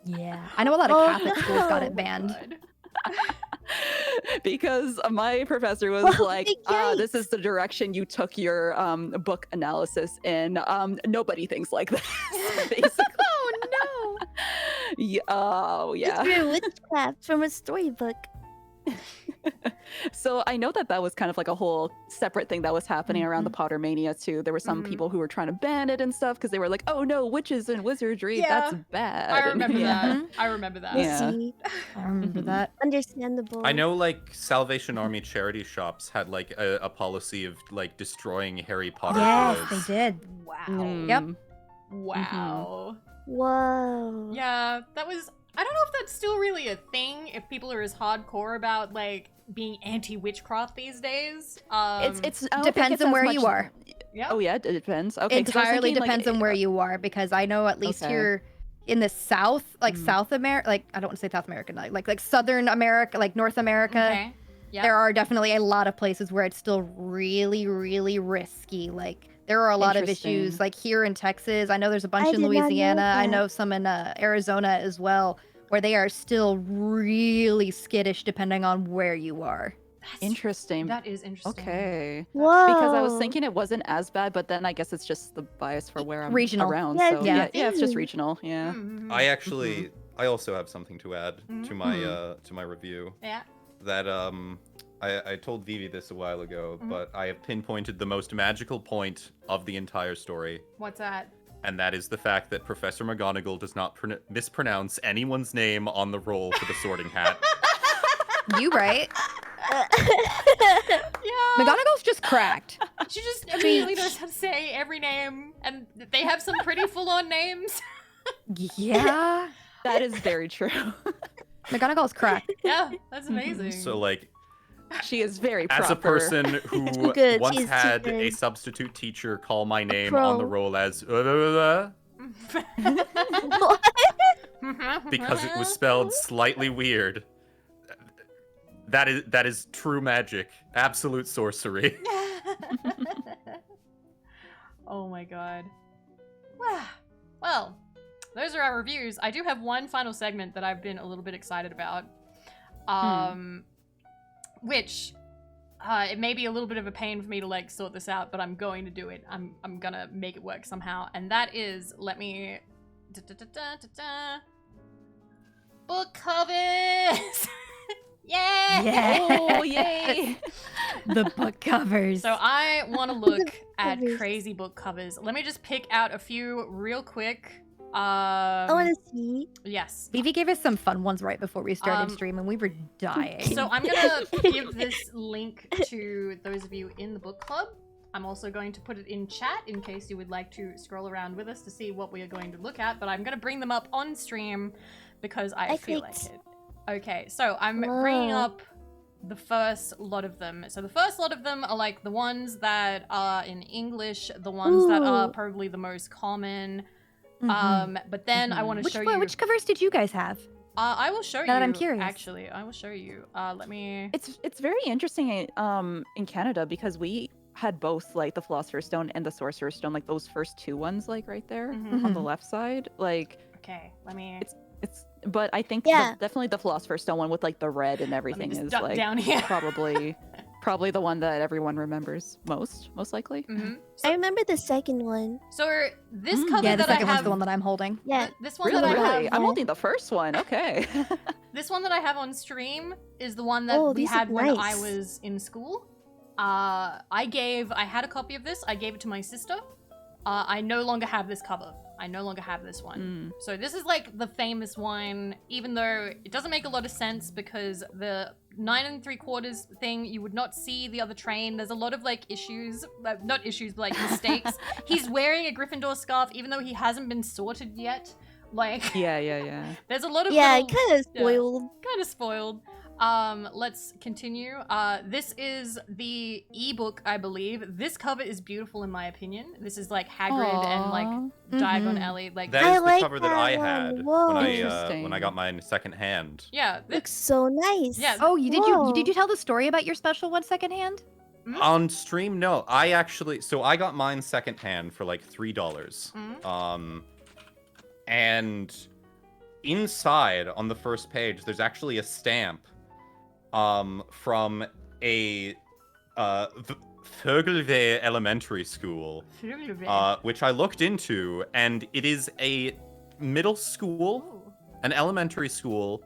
Yeah. I know a lot of Oh, Catholic schools got no. it banned. God. because my professor was Well, like, yikes. this is the direction you took your book analysis in. Nobody thinks like that. Basically. Oh no. Yeah, oh yeah. It's your witchcraft from a storybook. So I know that was kind of like a whole separate thing that was happening around the Potter Mania too. There were some Mhm. people who were trying to ban it and stuff because they were like, "Oh no, witches and wizardry, that's Yeah. bad." I And- remember yeah. that. I remember that. Yeah. See, I remember Mhm. that. understandable. I know like Salvation Army charity shops had like a policy of like destroying Harry Potter Yes, clothes. they did. Wow. Yep. Mm. Wow. Whoa. Yeah, that was. I don't know if that's still really a thing. If people are as hardcore about like being anti-witchcraft these days. It's I don't think Depends it's on as where much- you are. Yeah. Oh yeah, it depends. Okay, 'cause I was Entirely thinking, like, depends on where you are, because I know at least Okay. here in the South, like South America, like I don't want to say South America, like Southern America, like North America. Okay. Yeah. There are definitely a lot of places where it's still really, really risky. Like there are a lot of issues. Interesting. Like here in Texas, I know there's a bunch I in did not know Louisiana. I that. know some in Arizona as well, where they are still really skittish depending on where you are. Interesting. That is interesting. Okay. Whoa. Because I was thinking it wasn't as bad, but then I guess it's just the bias for where I'm Regional. around. Yeah, So yeah. yeah, it's just Mm. regional. Yeah. Mhm. I actually, I also have something to add to my Mhm. to my review. Yeah. That I told Vivi this a while ago, Mhm. but I have pinpointed the most magical point of the entire story, What's that? and that is the fact that Professor McGonagall does not mispronounce anyone's name on the roll for the Sorting Hat. You right? Yeah. McGonagall's just cracked. She just immediately knows how to say every name, and they have some pretty full-on names. Yeah. That is very true. McGonagall's cracked. Yeah, that's amazing. So like, She is very proper. as a person who Too good, once she's too had good. a substitute teacher call my name on the Pro. roll as because it was spelled slightly weird. That is true magic, absolute sorcery. Oh my god. Well, those are our reviews. I do have one final segment that I've been a little bit excited about. Which it may be a little bit of a pain for me to like sort this out, but I'm going to do it. I'm gonna make it work somehow. And that is, let me book covers. Yeah. Oh yay! The book covers. So I want to look book at covers. crazy book covers. Let me just pick out a few real quick. I want to see. Yes. Vivi gave us some fun ones right before we started Um, stream, and we were dying. So I'm gonna give this link to those of you in the book club. I'm also going to put it in chat in case you would like to scroll around with us to see what we are going to look at, but I'm gonna bring them up on stream because I feel like clicked. it. Okay, so I'm bringing Whoa. up the first lot of them. So the first lot of them are like the ones that are in English, the ones that are Ooh. probably the most common. Mhm. But then I want to show you. Which covers did you guys have? I will show Now you. that I'm curious. Actually, I will show you. Let me. It's very interesting in Canada because we had both like the Philosopher's Stone and the Sorcerer's Stone, like those first two ones, like right there Mhm. on the left side. Like Okay, let me. it's, but I think Yeah. definitely the Philosopher's Stone one with like the red and Let me everything just is duck like down here. probably the one that everyone remembers most likely. Mhm. I remember the second one. So this Mm. cover Yeah, the that I second one's have. the one that I'm holding. Yeah. This one Really, that I really? have. I'm holding the first one. Okay. This one that I have on stream is the one that Oh, we these had look when I nice. was in school. I had a copy of this. I gave it to my sister. I no longer have this cover. I no longer have this one. So this is like the famous one, even though it doesn't make a lot of sense because the 9 3/4 thing, you would not see the other train. There's a lot of like issues, not issues, but like mistakes. He's wearing a Gryffindor scarf, even though he hasn't been sorted yet. Like, Yeah. there's a lot of Yeah, little, kind of yeah. spoiled. kind of spoiled. Let's continue. This is the ebook, I believe. This cover is beautiful in my opinion. This is like Hagrid and like Aw. Diagon Mhm. Alley. Like, That I is the like cover that that I one. had Whoa. when I Interesting. got mine second hand. yeah. Looks so nice. Yeah. Oh, Whoa. did you tell the story about your special one secondhand? On stream, no. I got mine second hand for like $3. Mhm. And inside on the first page, there's actually a stamp from a Vogelweh Elementary School, which I looked into, and it is a middle school, Ooh. an elementary school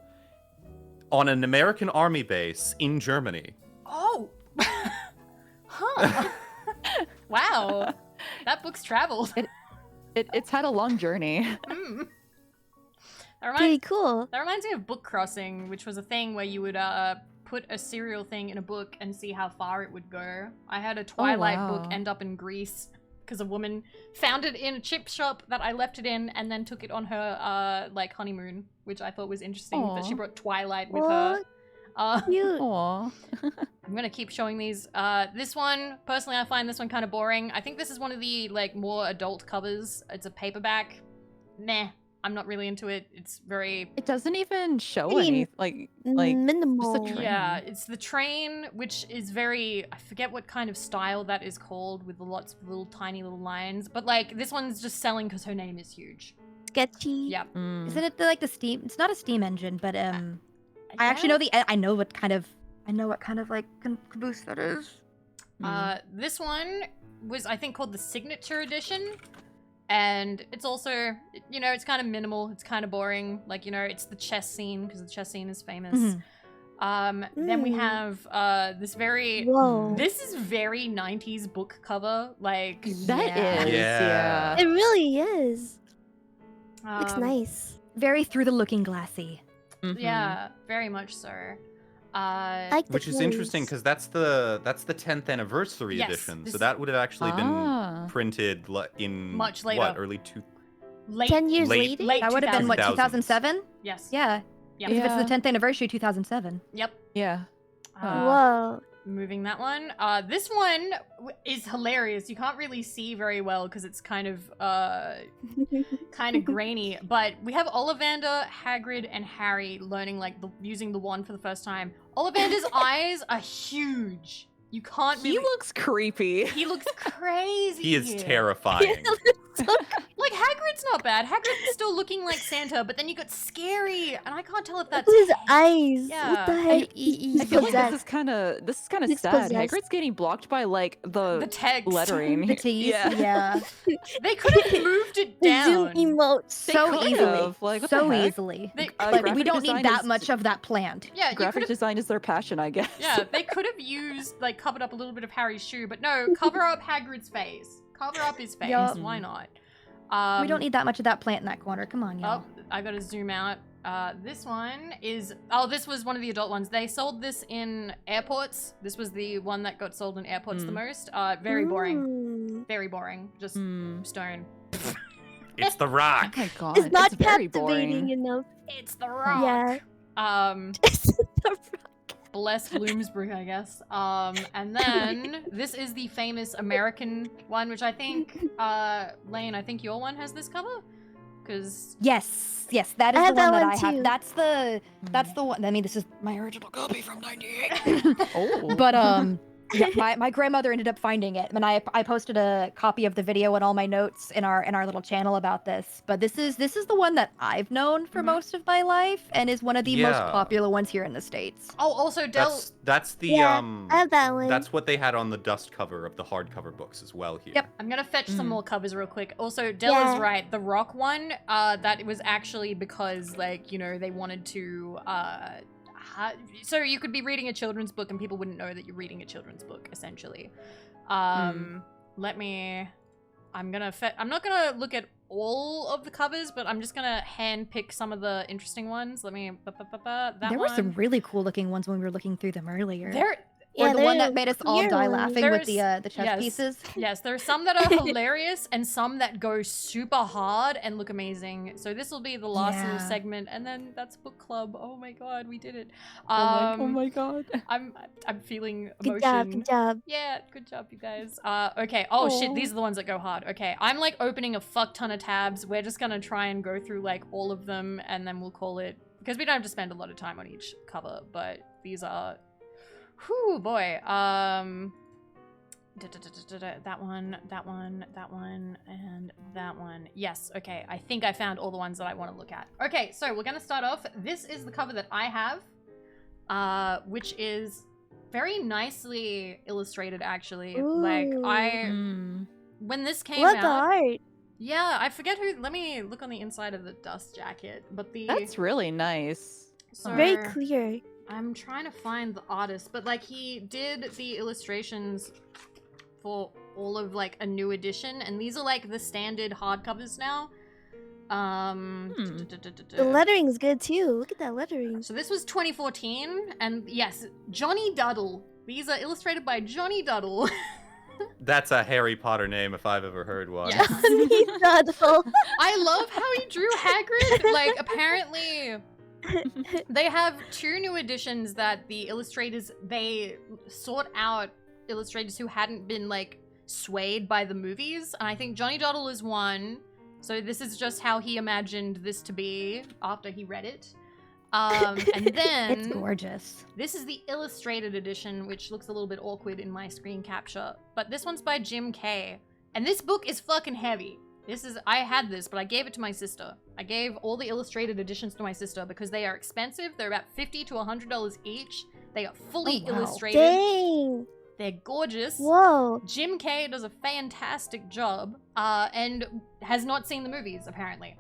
on an American Army base in Germany. Oh. Huh. Wow. That book's traveled. It's had a long journey. Mm. That Pretty reminds, cool. that reminds me of book crossing, which was a thing where you would put a serial thing in a book and see how far it would go. I had a Twilight book wow. end up in Greece because a woman found it in a chip shop that I left it in and then took it on her like honeymoon, which I thought was interesting that she Aw. brought Twilight with her. Cute. Aw. I'm gonna keep showing these. This one, personally, I find this one kind of boring. I think this is one of the like more adult covers. It's a paperback. Meh. I'm not really into it. It's very It doesn't even show I mean, any like minimal. train. yeah. It's the train, which is very. I forget what kind of style that is called, with lots of little tiny little lines. But like this one's just selling because her name is huge. Sketchy. Yep. Mm. Isn't it the steam? It's not a steam engine, but I actually know I know what kind of like caboose that is. This one was, I think, called the Signature Edition. And it's also, you know, it's kind of minimal. It's kind of boring. Like, you know, it's the chess scene, because the chess scene is famous. Then we have this very... Whoa. This is very 90s book cover. Like... That is, Yeah. It really is. Looks um, nice. Very through the looking glassy. Mhm. Yeah, very much so. I like the Which is clothes. interesting because that's the 10th anniversary Yes, edition. this- So that would have actually been Ah. printed in Much later. what, early two? Late, 10 years late- later? late That would have been what 2000s. 2007? Yes. Yeah. Yep. If it's Yeah. the 10th anniversary, 2007. Yep. Yeah. Whoa. Moving that one. This one is hilarious. You can't really see very well because it's kind of grainy. But we have Ollivander, Hagrid, and Harry learning like using the wand for the first time. Ollivander's eyes are huge. You can't really. He looks creepy. He looks crazy. He is terrifying. Like Hagrid's not bad. Hagrid's still looking like Santa, but then you got scary, and I can't tell if that's Look at his eyes. Yeah. What the heck? He's I feel like possessed. this is kind of He's sad. possessed. Hagrid's getting blocked by like the the text. lettering. The teeth. Yeah. Yeah. They could have moved it The zoom down. emotes. So could easily. have. Like, what the So heck? easily. They- Like, we graphic don't need design that is- much of that planned. Yeah, you Graphic could have. design is their passion, I guess. Yeah, they could have used like covered up a little bit of Harry's shoe, but no, cover up Hagrid's face. Cover up his face. Yup. Why not? We don't need that much of that plant in that corner. Come on, y'all. Oh, I gotta zoom out. This one is. This was one of the adult ones. They sold this in airports. This was the one that got sold in airports the most. Very boring. Mm. Very boring. Just Hmm. stone. It's the Oh Rock. my god. It's not very captivating boring. enough. It's the Rock. Yeah. Bless Bloomsbury, I guess. And then this is the famous American one, which I think, Lane, I think your one has this cover, because Yes, that I is have the one that that one I have. too. That's the one. I mean, this is my original copy from '98. Oh. But yeah, my grandmother ended up finding it, and I posted a copy of the video and all my notes in our little channel about this. But this is the one that I've known for most of my life, and is one of the most Yeah. popular ones here in the States. oh, also Del. That's the Yeah, I have that one. that's what they had on the dust cover of the hardcover books as well here. Yep. I'm gonna fetch some Mm. more covers real quick. Also, Del Yeah. is right. The Rock one, that it was actually because, like, you know, they wanted to, so you could be reading a children's book and people wouldn't know that you're reading a children's book, essentially. Let me, I'm not gonna look at all of the covers, but I'm just gonna hand pick some of the interesting ones. Let me, that There one. were some really cool looking ones when we were looking through them earlier. There, or the one they're that made us all die clearly- laughing with the chess yes. pieces. Yes, there are some that are hilarious and some that go super hard and look amazing. So this will be the last little Yeah. segment, and then that's book club. Oh my god, we did it. Oh my god. I'm feeling Good emotion. job, good job. Yeah, good job, you guys. Okay. Oh shit, Aw. these are the ones that go hard. Okay, I'm like opening a fuck ton of tabs. We're just gonna try and go through like all of them, and then we'll call it, because we don't have to spend a lot of time on each cover. But these are. Whew, boy. That one, and that one. Yes, okay. I think I found all the ones that I want to look at. Okay, so we're gonna start off. This is the cover that I have, which is very nicely illustrated, actually. Like, Ooh. when this came What the out. art? Yeah, I forget who. Let me look on the inside of the dust jacket. But That's really nice. so, Very clear. I'm trying to find the artist, but like he did the illustrations for all of like a new edition, and these are like the standard hardcovers now. The lettering's good too. Look at that lettering. So this was 2014, and yes, Johnny Duddle. These are illustrated by Johnny Duddle. That's a Harry Potter name if I've ever heard one. Yes. Duddle. I love how he drew Hagrid. Like apparently, They have 2 new editions that the illustrators, they sought out illustrators who hadn't been like swayed by the movies, and I think Johnny Doddle is one. So this is just how he imagined this to be after he read it. And then It's gorgeous. this is the illustrated edition, which looks a little bit awkward in my screen capture, but this one's by Jim Kay, and this book is fucking heavy. I had this, but I gave it to my sister. I gave all the illustrated editions to my sister because they are expensive. They're about $50 to $100 each. They are fully Oh, wow. illustrated. Dang. They're gorgeous. Whoa. Jim Kay does a fantastic job, and has not seen the movies, apparently.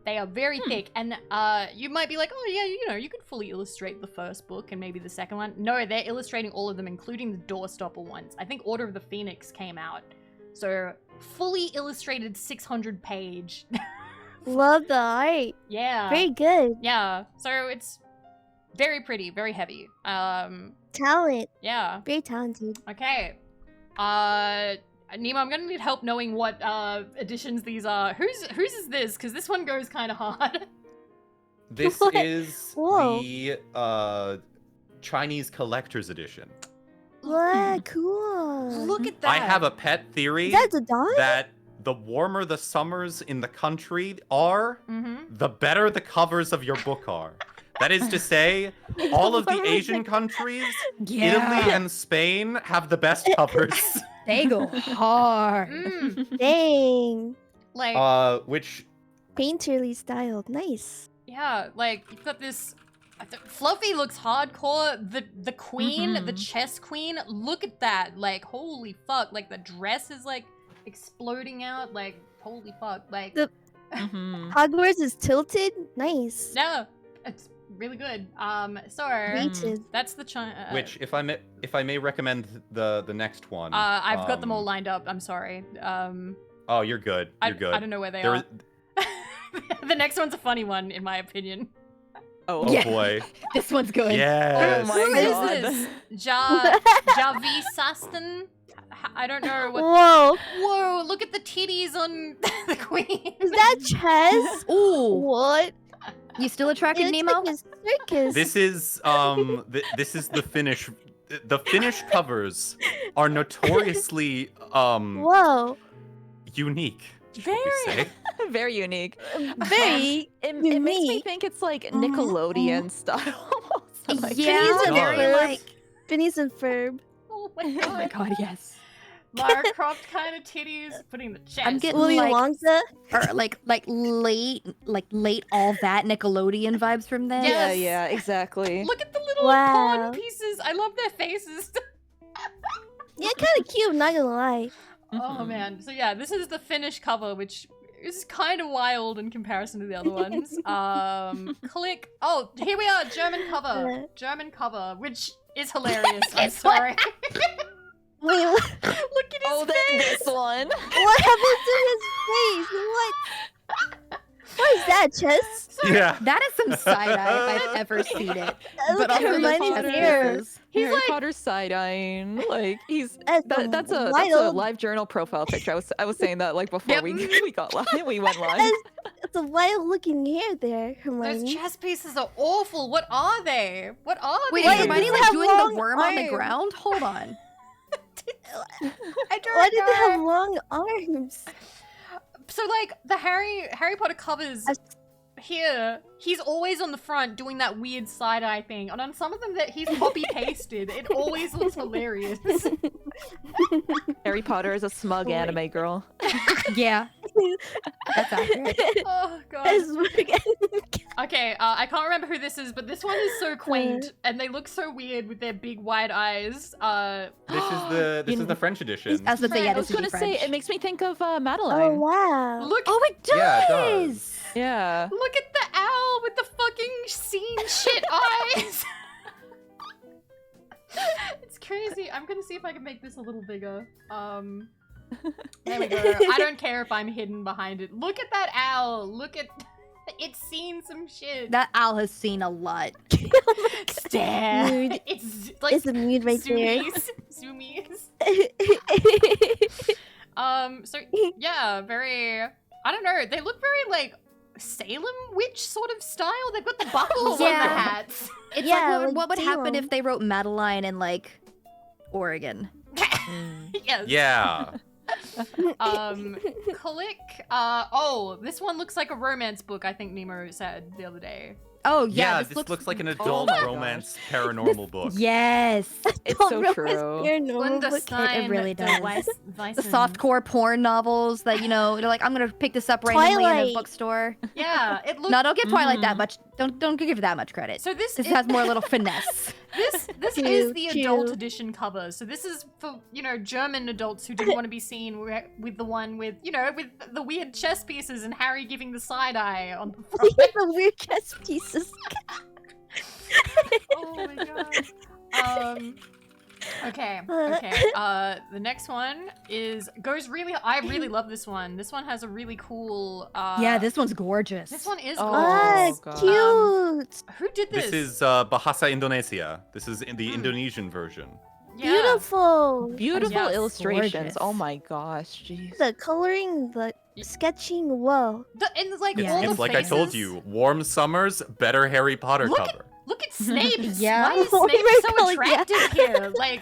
They are very thick, and you might be like, oh yeah, you know, you could fully illustrate the first book and maybe the second one. No, they're illustrating all of them, including the Doorstopper ones. I think Order of the Phoenix came out. So, fully illustrated 600-page. Love the art. Yeah. Very good. Yeah, so it's very pretty, very heavy. Talent. Yeah. Very talented. Okay. Nemo, I'm gonna need help knowing what editions these are. Whose is this? Because this one goes kind of hard. This What? is Whoa. the Chinese collector's edition. What? Cool. Look at that. I have a pet theory Is that the dog? that the warmer the summers in the country are, Mm-hmm. the better the covers of your book are. That is to say, all of the Asian countries, Italy and Spain, have the best covers. They go hard. Mm, Dang. like, Which Painterly styled. Nice. yeah, like, you've got this... Fluffy looks hardcore. The queen, the Mhm. chess queen, look at that. Like, holy fuck. Like, the dress is, like, exploding out. Like, holy fuck. Like, The- Mhm. Hogwarts is tilted. Nice. yeah, it's really good. So... Reaches. That's the China... which, if I may recommend the next one. I've got them all lined up. I'm sorry. Oh, you're good. You're good. I don't know where they There are. is- The next one's a funny one, in my opinion. Oh, Oh Yeah. boy. This one's good. Yes. Oh my Who is God. this? Javi Saston? I don't know what. Whoa. Whoa! Look at the titties on the queen. Is that chess? Ooh, What? you still attracted, It looks Nemo? like a circus. This is this is the Finnish. The Finnish covers are notoriously Whoa. unique. shall we Very. say. Very unique. Very. It makes me unique. think it's like Nickelodeon style. almost. Like, Yeah, Phineas and very Ferb. like. Phineas and Ferb. Oh my Oh my god. god, yes. Lara Croft kind of titties, putting the chest. I'm getting Willy like, Wonka. or like late all that Nickelodeon vibes from this. Yes. yeah, exactly. Look at the little Wow. pawn pieces. I love their faces. Yeah, kind of cute. Not gonna lie. Oh Mhm. man. So yeah, this is the Finnish cover, which is kind of wild in comparison to the other ones. Click. Oh, here we are. German cover. German cover, which is hilarious. I'm Guess what? sorry. Wait, what, Look at his Oh, face. this one. what happened to his face? What? What is that, Chess? Yeah. That is some side eye if I've ever seen it. Look But at also the Hermione's chest hair. pieces. He's Harry like- Potter side-eyeing. Like he's That's that's a wild. live journal profile picture. I was saying that like before Yep. we got live. We went live. It's a wild looking hair there, Those Hermione. chess pieces are awful. What are they? What are Wait, they? Why is do Hermione they like have doing long the worm on the arms? ground? Hold on. I don't Why did they know. have long arms? So like the Harry Potter covers here, he's always on the front doing that weird side eye thing, and on some of them that he's copy pasted. It always looks hilarious. Harry Potter is a smug Holy- anime girl. Yeah, that's accurate. Oh god. Okay, I can't remember who this is, but this one is so quaint, and they look so weird with their big wide eyes. This is the French edition. I was gonna say, yeah, I was this would gonna be say French. it makes me think of Madeline. Oh wow. Look, Oh, it does! Yeah, it does. Yeah. look at the owl with the fucking scene shit eyes. It's crazy. I'm gonna see if I can make this a little bigger. There we go. I don't care if I'm hidden behind it. Look at that owl. Look at. It's seen some shit. That owl has seen a lot. Stare. Mood. It's like It's a mood right there. zoomies. So yeah, very. I don't know. They look very like Salem witch sort of style. They've got the buckles on the Yeah. hats. It's Yeah, like like what would happen Salem. if they wrote Madeline in like Oregon? Yes. Yeah. Click. Oh, this one looks like a romance book. I think Nemo said the other day. Oh Yeah, yeah, this looks like an Oh adult my romance paranormal book. Yes, It's Don't so romance true. paranormal book. Understand really the does. Weiss- the softcore porn novels that they're like, I'm gonna pick this up randomly in a Twilight. bookstore. Yeah, it looks. No, don't give Twilight that Mhm. much. Don't give it that much credit. So this This is, has more little finesse. this True, is the adult true. edition cover. So this is for German adults who didn't want to be seen with the one with with the weird chess pieces and Harry giving the side eye on the front. The weird chess pieces. Oh my god. Okay. The next one I really love this one. This one has a really cool. Yeah, this one's gorgeous. This one is Oh, gorgeous. Ah, God. cute. Who did this? This is Bahasa Indonesia. This is in the Indonesian version. Yeah. Beautiful. Beautiful Yes, illustrations. gorgeous. Oh my gosh, jeez. The coloring, the sketching. Whoa. And like Yeah. all the It's like I told faces. you, warm summers, better Harry Potter Look cover. Look at Snape. Yeah. Why is Oh Snape my so God, attractive here? Like,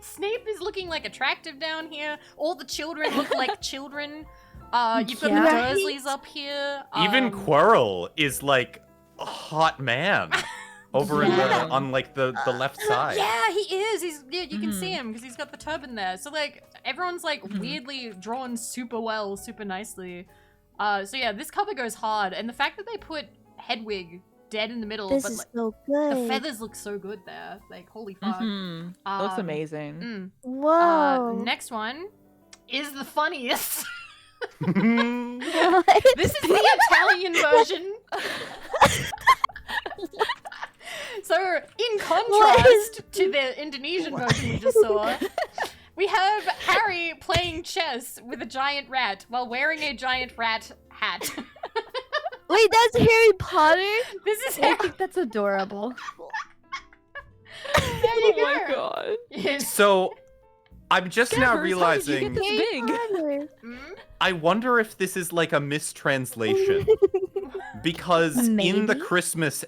Snape is looking like attractive down here. All the children look like children. You've got Yeah. the Dursleys up here. Even Quirrell is like a hot man over Yeah. on like the left side. Yeah, he is. You can see Mhm. him because he's got the turban there. So like everyone's like Mhm. weirdly drawn super well, super nicely. So yeah, this cover goes hard, and the fact that they put Hedwig dead in the middle, This but is like, so the good. feathers look so good there. Like holy fuck. Mhm. Looks Um, amazing. Mm. Whoa. Next one is the funniest. What? This is the Italian version. So, in contrast to the Indonesian version we just saw, we have Harry playing chess with a giant rat while wearing a giant rat hat. Wait, that's Harry Potter? This is I Harry. think that's adorable. There you Oh my go. god. Yes. So I'm just now Scabbers, how did you realizing get this Harry big? Potter. Mm? I wonder if this is like a mistranslation because in the Maybe. Christmas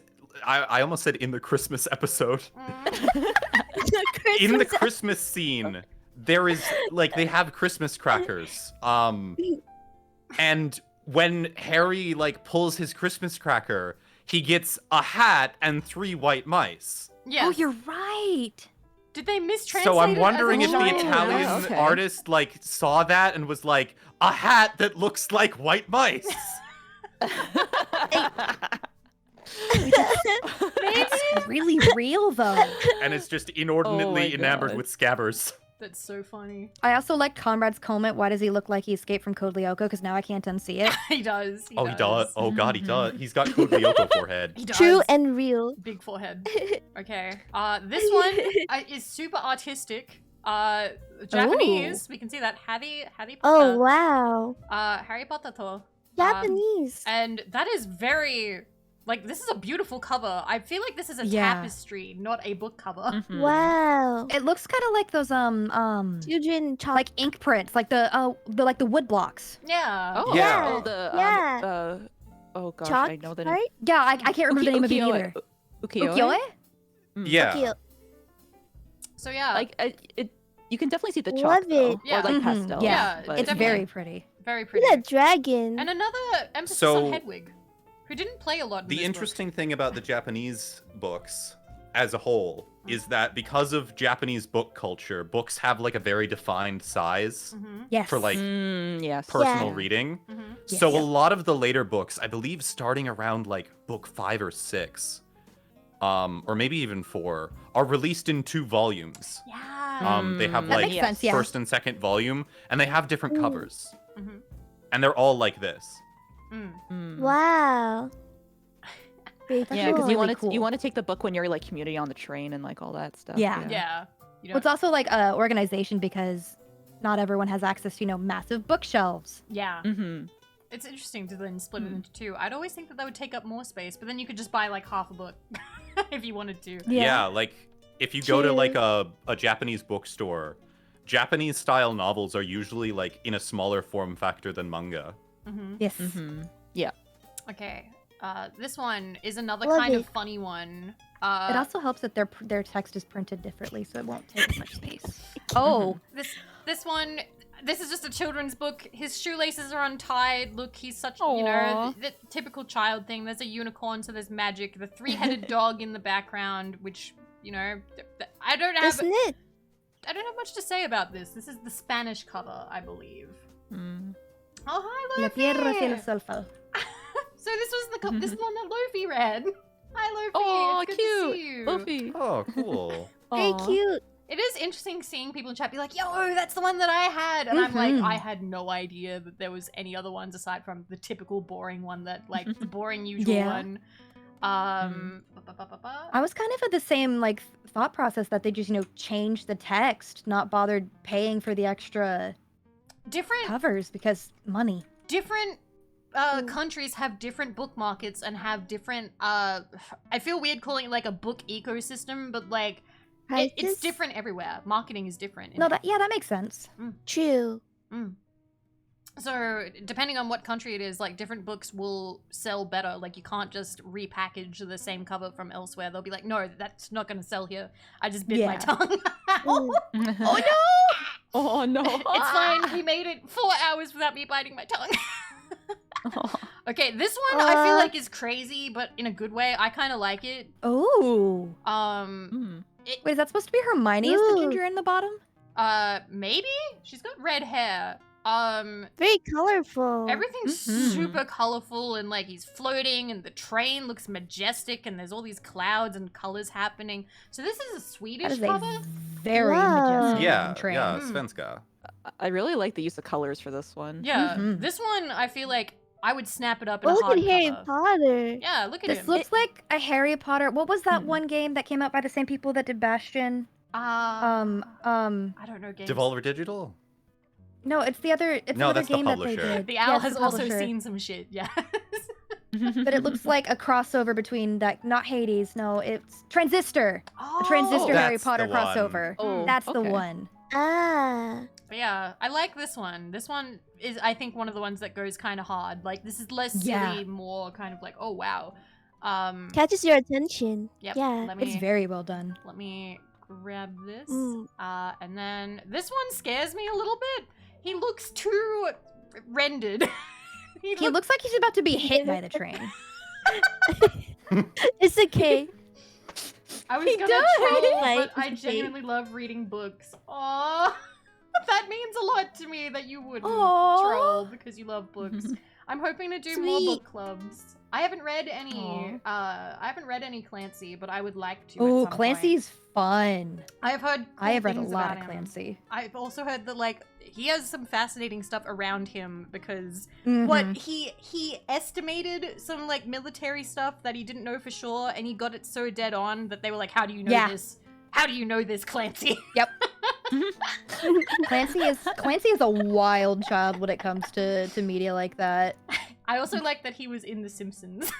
I almost said in the Christmas episode. Mm. In the Christmas Christmas scene, there is like they have Christmas crackers. And when Harry like pulls his Christmas cracker, he gets a hat and 3 white mice. Yeah. Oh, you're right. Did they mistranslate So I'm it as wondering a if the giant Italian rat? okay. artist like saw that and was like, a hat that looks like white mice. It's really real though. And it's just inordinately my enamored God. with scabbers. That's so funny. I also like Conrad's comment. Why does he look like he escaped from Code Lyoko? Because now I can't unsee it. He does. Oh, he does. Oh god, he Mhm. does. He's got Code Lyoko forehead. He does. True and real. Big forehead. Okay. This one is super artistic. Japanese. We can see that Harry Oh, Potter. wow. Harry Potter to. Japanese. And that is very like this is a beautiful cover. I feel like this is a Yeah. tapestry, not a book cover. Mhm. Wow. It looks kind of like those Children chalk. like ink prints, like the wood blocks. Yeah. Oh, Yeah. oh, the Yeah. oh gosh, chalk I know the name. art? Yeah, I can't remember the name of it either. Ukiyo-e? Ukiyo-e? Yeah. Cute. So yeah. Like you can definitely see the Love chalk though, it. Yeah. or like Mhm, pastel. yeah, but- It's definitely. very pretty. very Look pretty. at that dragon. And another emphasis So- on Hedwig, who didn't play a lot in The this book. interesting thing about the Japanese books as a whole is that because of Japanese book culture, books have like a very defined size Mhm. Yes. for like yes. personal Yeah. reading. Mhm. Yes. So Yeah. a lot of the later books, I believe starting around like book 5 or 6, or maybe even 4, are released in 2 volumes. Yeah. They have That like makes sense, yeah. first and second volume, and they have different Mm. covers. Mhm. And they're all like this. Mm. Mm. Wow. Very Yeah, cool. because really you want to cool. you want to take the book when you're like commuting on the train and like all that stuff. Yeah. Yeah. You Well, it's also like organization because not everyone has access to massive bookshelves. yeah. Mm-hmm. It's interesting to then split it Hmm. into 2. I'd always think that would take up more space, but then you could just buy like half a book if you wanted to. Yeah, like if you go to True. like a Japanese bookstore, Japanese style novels are usually like in a smaller form factor than manga. Mm-hmm. Yes. Mm-hmm. Okay. This one is another Love kind it. of funny one. It also helps that their text is printed differently, so it won't take as much space. Oh, This one, this is just a children's book. His shoelaces are untied. Look, he's such, you know, Aw. the typical child thing. There's a unicorn, so there's magic. The three-headed dog in the background, which, you know, I don't have much to say about this. This is the Spanish cover, I believe. Mm. Oh, hi, La Luffy! tierra filosofal. So this was this one that Luffy read. Hi, Luffy. Oh, it's good to see cute. you. Luffy. Oh, cool. Very Aw. cute. It is interesting seeing people in chat be like, yo, that's the one that I had. And I'm like, Mhm. I had no idea that there was any other ones aside from the typical boring one that, like, the boring usual Yeah. one. I was kind of at the same like thought process that they just changed the text, not bothered paying for the extra Different covers because money. countries have different book markets and have different, I feel weird calling it like a book ecosystem, but like, it's Prices? different everywhere. Marketing is different. No, that makes sense. True. So, depending on what country it is, like, different books will sell better. Like, you can't just repackage the same cover from elsewhere. They'll be like, no, that's not going to sell here. I just bit my Yeah. tongue. Ooh. Oh, no! Oh no. It's fine. We made it 4 hours without me biting my tongue. Okay, this one I feel like is crazy, but in a good way. I kind of like it. Oh. Mm. Wait, is that supposed to be Hermione as the Ooh. ginger in the bottom? Maybe? She's got red hair. Very colorful. Everything's Mhm. super colorful and like he's floating and the train looks majestic and there's all these clouds and colors happening. So this is a That Swedish is cover. a very Wow. majestic Yeah, train. yeah, Mm. Svenska. I really like the use of colors for this one. Yeah, Mhm. this one I feel like I would snap it up in Oh, a look at Harry hardcover. Potter. Yeah, look at This him. looks like a Harry Potter. What was that Hmm. one game that came out by the same people that did Bastion? I don't know games. Devolver Digital? No, it's the other. It's No, another that's the game that they publisher. did. The Yeah, owl it's has the also publisher. seen some shit. Yeah. But it looks like a crossover between that. Not Hades. No, it's Transistor. Oh, A Transistor Harry That's Potter the one. crossover. Oh, That's the okay. one. Ah. But yeah, I like this one. This one is, I think, one of the ones that goes kind of hard. Like, this is less Yeah. silly, more kind of like, oh wow. Catches your attention. Yep. Yeah. Let It's me very well done. let me grab this. Mm. And then this one scares me a little bit. He looks too rendered. He looks like he's about to be hit by the train. It's okay. I was He gonna does. troll, Like, but I it's okay. genuinely love reading books. Aww. That means a lot to me that you wouldn't Aw. troll because you love books. I'm hoping to do more Sweet. book clubs. I haven't read any Clancy, but I would like to. Oh, at some Clancy's fun. point. I have heard. I have read a things lot about of him. Clancy. I've also heard that like he has some fascinating stuff around him because Mhm. what he estimated some like military stuff that he didn't know for sure, and he got it so dead on that they were like, "How do you know Yeah. this? How do you know this, Clancy?" Yep. Clancy is a wild child when it comes to media like that. I also like that he was in The Simpsons.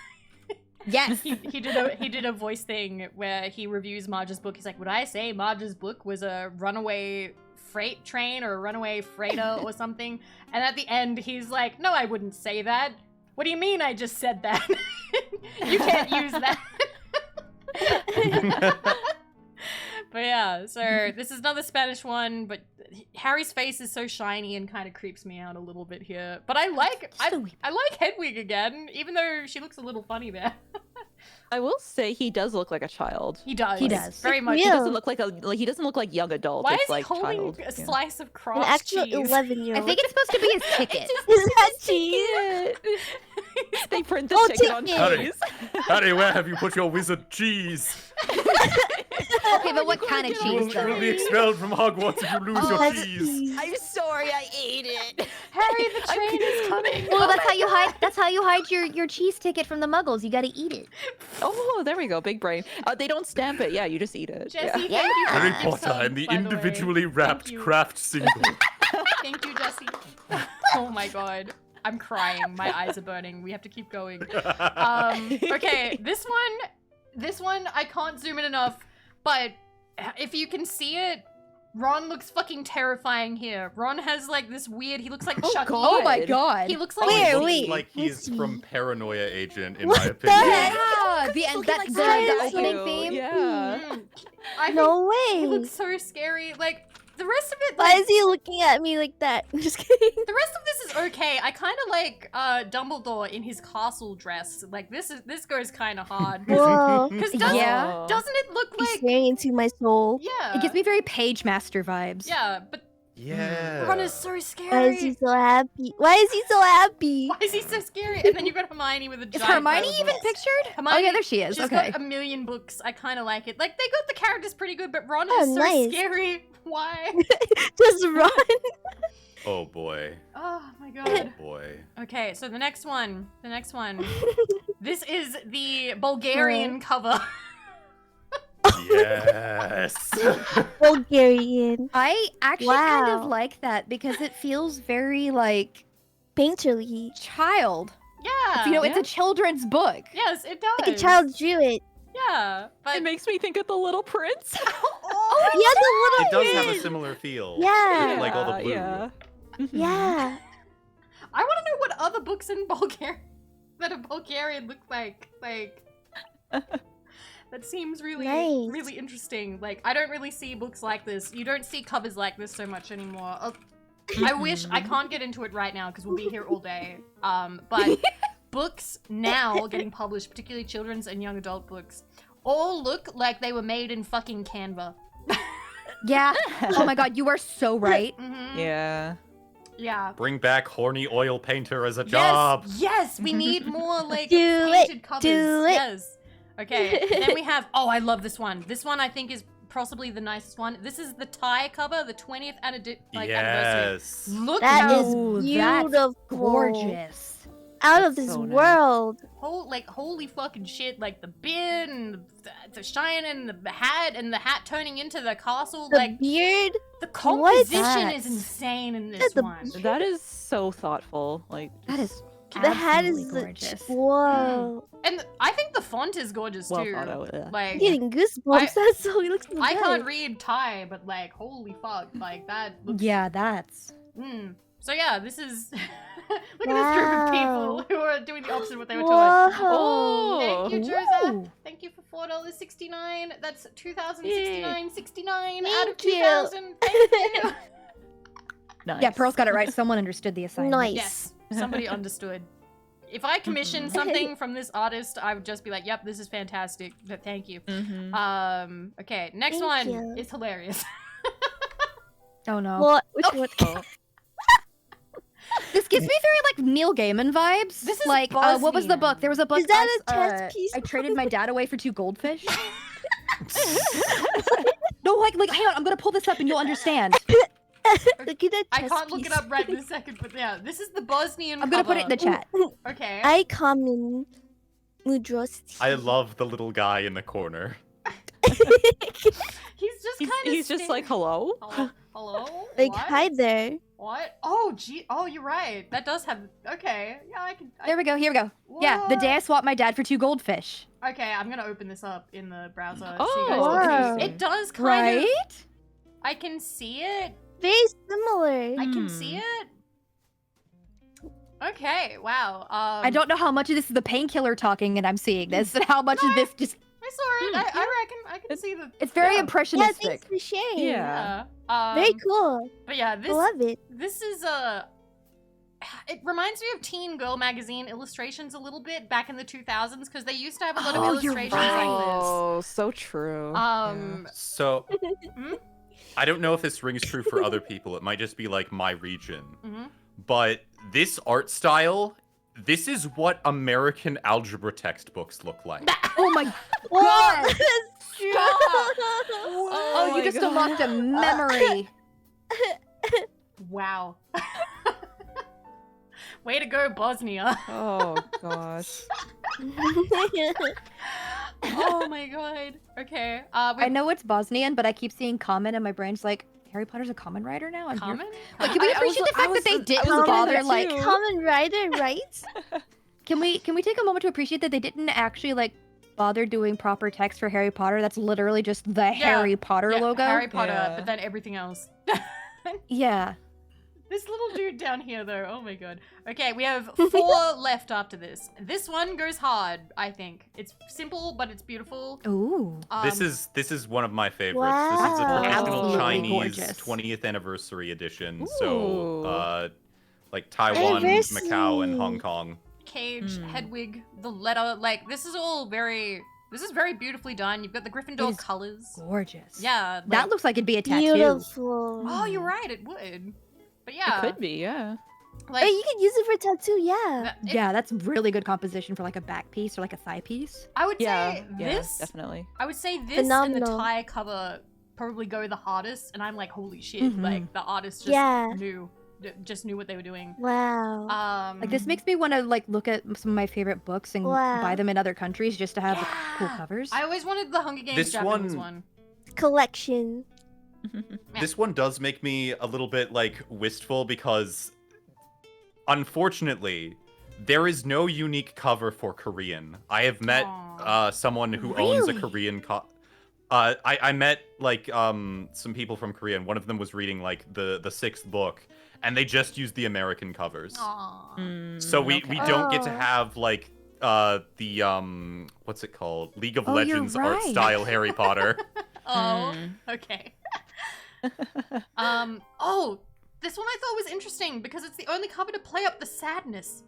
Yes. he did a voice thing where he reviews Marge's book. He's like, "Would I say Marge's book was a runaway freight train or a runaway freighter or something?" And at the end, he's like, "No, I wouldn't say that. What do you mean I just said that? You can't use that." But yeah, so this is another Spanish one, but Harry's face is so shiny and kind of creeps me out a little bit here. But I like Hedwig again, even though she looks a little funny there. I will say he does look like a child. He does. He does. Very much. He Yeah. doesn't look like he doesn't look like young adult. Why it's is he like holding child. a Yeah. slice of An Kraft actual cheese? 11-year-old. I think it's supposed to be his ticket. Is that cheese? They print the Oh, ticket on ticket. cheese. Harry, where have you put your wizard cheese? Okay, but what kind of You cheese will though? be expelled from Hogwarts if you lose Oh, your that's- cheese. I'm sorry, I ate it. Harry, the train is coming. Well, that's how you hide. That's how you hide your cheese ticket from the Muggles. You got to eat it. Oh, there we go. Big brain. They don't stamp it. Yeah, you just eat it. Jesse, Yeah. thank you for Harry the gift Potter sub, and the by way. individually wrapped Thank you. craft single. Thank you, Jesse. Oh my god. I'm crying. My eyes are burning. We have to keep going. Okay, this one I can't zoom in enough, but if you can see it, Ron looks fucking terrifying here. Ron has like this weird. He looks like Chucky. Oh my god. He looks like. Where? He looks Wait, like let's he's from see. Paranoia Agent, in What my the opinion. heck? Yeah, the opening Cute. theme. Yeah. Mm. I think No he way. looks so scary. Like the rest of it. Why Like, is he looking at me like that? I'm just kidding. the rest of this is okay. I kind of like Dumbledore in his castle dress. Like this goes kind of hard. Whoa. Because Yeah. doesn't it look He's like? staring into my soul. Yeah. It gives me very Page Master vibes. Yeah, but Yeah. Ron is so Why is scary. he so happy? Why is he so happy? Why is he so scary? And then you've got Hermione with a Is giant Hermione pile of even books. pictured? Hermione- Oh yeah, there she is. She's Okay. got a million books. I kind of like it. Like they got the characters pretty good, but Ron Oh, is so nice. scary. Why? Just run. Oh boy. Oh my Oh god. boy. Okay, so the next one. This is the Bulgarian cover. Yes. Bulgarian. I actually kind of Wow. like that because it feels very like Painterly. child. Yeah. You know, it's Yeah. a children's book. Yes, it does. Like a child drew it. Yeah, but It makes me think of the Little Prince. oh, Yeah, the It little does have a prince. similar feel. Yeah. Like all the blue. Yeah. Mhm. Yeah. I want to know what other books in Bulgaria that are Bulgarian look like. Like that seems really Nice. really interesting. Like I don't really see books like this. You don't see covers like this so much anymore. I wish I can't get into it right now because we'll be here all day. But books now getting published, particularly children's and young adult books, all look like they were made in fucking Canva. Yeah. Oh my god, you are so right. Mm-hmm. Yeah. Yeah. Bring back horny oil painter as a job. Yes, we need more like Do painted it, covers. do it. Yes. Okay. Then we have. Oh, I love this one. This one I think is possibly the nicest one. This is the Thai cover, the 20th anniversary. Yes. Look That how is Oh, that's beautiful. Gorgeous. Out of That's this so nice. world. holy fucking shit! Like the beard and the shine and the hat turning into the castle. The like beard. the composition that? is insane in this The one. That is so thoughtful. Like That is The hat is absolutely gorgeous. Whoa. And I think the font is gorgeous well too. thought out. Yeah. Like I'm getting goosebumps. That's so he looks so I good. can't read Thai, but like holy fuck, like that looks Yeah, that's. So yeah, this is look at this group of people Wow. who are doing the opposite of what they were told. Whoa. Thank you, Ooh. Joseph. Thank you for $4.69. That's 2,069.69 out of Thank you. 2,000. Thank you. Nice. Yeah, Pearl's got it right. Someone understood the assignment. Nice. Yes, somebody understood. If I commissioned something from this artist, I would just be like, "Yep, this is fantastic." But thank you. Mhm. Okay, next Thank one you. is hilarious. Oh no. What? Which one? Oh. This gives me very like Neil Gaiman vibes. This is like what was the Bosnian. book? There was a book. Is that I, a chess piece? I traded my dad away for 2 goldfish. No, like hang on, I'm gonna pull this up and you'll understand. Look at that I chess can't look piece. it up right this second, but yeah, this is the Bosnian. I'm gonna put it in the cover. chat. Okay. I common Mudrosti. I love the little guy in the corner. He's just kind of. He's just like, hello? Hello. Hello? Like, What? hi there. What? Oh, gee. Oh, you're right. That does have. Okay. Yeah, I can. There we go. Here we go. Yeah, the day I swapped my dad for 2 goldfish. Okay, I'm gonna open this up in the browser. so Oh, you guys can wow. see. It does kind of. Right? I can see it. Very similar. I can see it. Okay. Wow. I don't know how much of this is the painkiller talking and I'm seeing this, and how much of this just. I saw it. I reckon. I can see the. It's very yeah. Yeah, impressionistic. thanks for sharing. Yeah. Yeah. Very cool. But yeah, I this love it. this is a. It reminds me of Teen Girl magazine illustrations a little bit back in the 2000s because they used to have a lot of Oh, you're illustrations right. Oh, so true. like this. So, Hmm? I don't know if this rings true for other people. It might just be like my region. Mhm. But this art style, this is what American algebra textbooks look like. Oh my Whoa, God. stop. Oh, you my just God. unlocked a memory. Wow. Way to go, Bosnia. Oh gosh. Oh my god. Okay. I know it's Bosnian, but I keep seeing common and my brain's like, Harry Potter's a common writer now? I'm here. Common? Like, can we I was- appreciate the I fact was- that they I didn't was bother getting like that too. Common writer, right? can we take a moment to appreciate that they didn't actually like bothered doing proper text for Harry Potter. That's literally just the Harry Potter logo. Harry Potter, Yeah. but then everything else. Yeah. This little dude down here, though. Oh my god. Okay, we have 4 left after this. This one goes hard, I think. It's simple, but it's beautiful. Ooh. This is one of my favorites. Wow. This is a That's traditional absolutely Chinese gorgeous. 20th anniversary edition. Ooh. So, like Taiwan, Anniversary. Macau, and Hong Kong. Cage, Hedwig, the letter. Like, this is all very... This is very beautifully done. You've got the Gryffindor is colors. Gorgeous. Yeah. Like, That looks like it'd be a tattoo. Beautiful. Oh, you're right. It would. But yeah. It could be, yeah. Like, Wait, you could use it for tattoo, yeah. Yeah, that's really good composition for like a back piece or like a thigh piece. I would Yeah, say yeah, this... definitely. I would say this and the Phenomenal. tie cover probably go the hardest. And I'm like, holy shit. Mhm. Like, the artist just Yeah. just knew what they were doing. Wow. Like this makes me want to like look at some of my favorite books and Wow. buy them in other countries just to have the cool Yeah. covers. I always wanted the Hunger Games This Japanese one- one. Collection. Yeah. This one does make me a little bit like wistful because, unfortunately, there is no unique cover for Korean. I have met Aw. someone who owns a Really? Korean I met like some people from Korea, and one of them was reading like the 6th book, and they just used the American covers. Aw. So we don't get to Oh. have like the what's it called, League of Oh, you're Legends art right. style Harry Potter. Oh, Hmm. okay. Oh, this one I thought was interesting because it's the only cover to play up the sadness.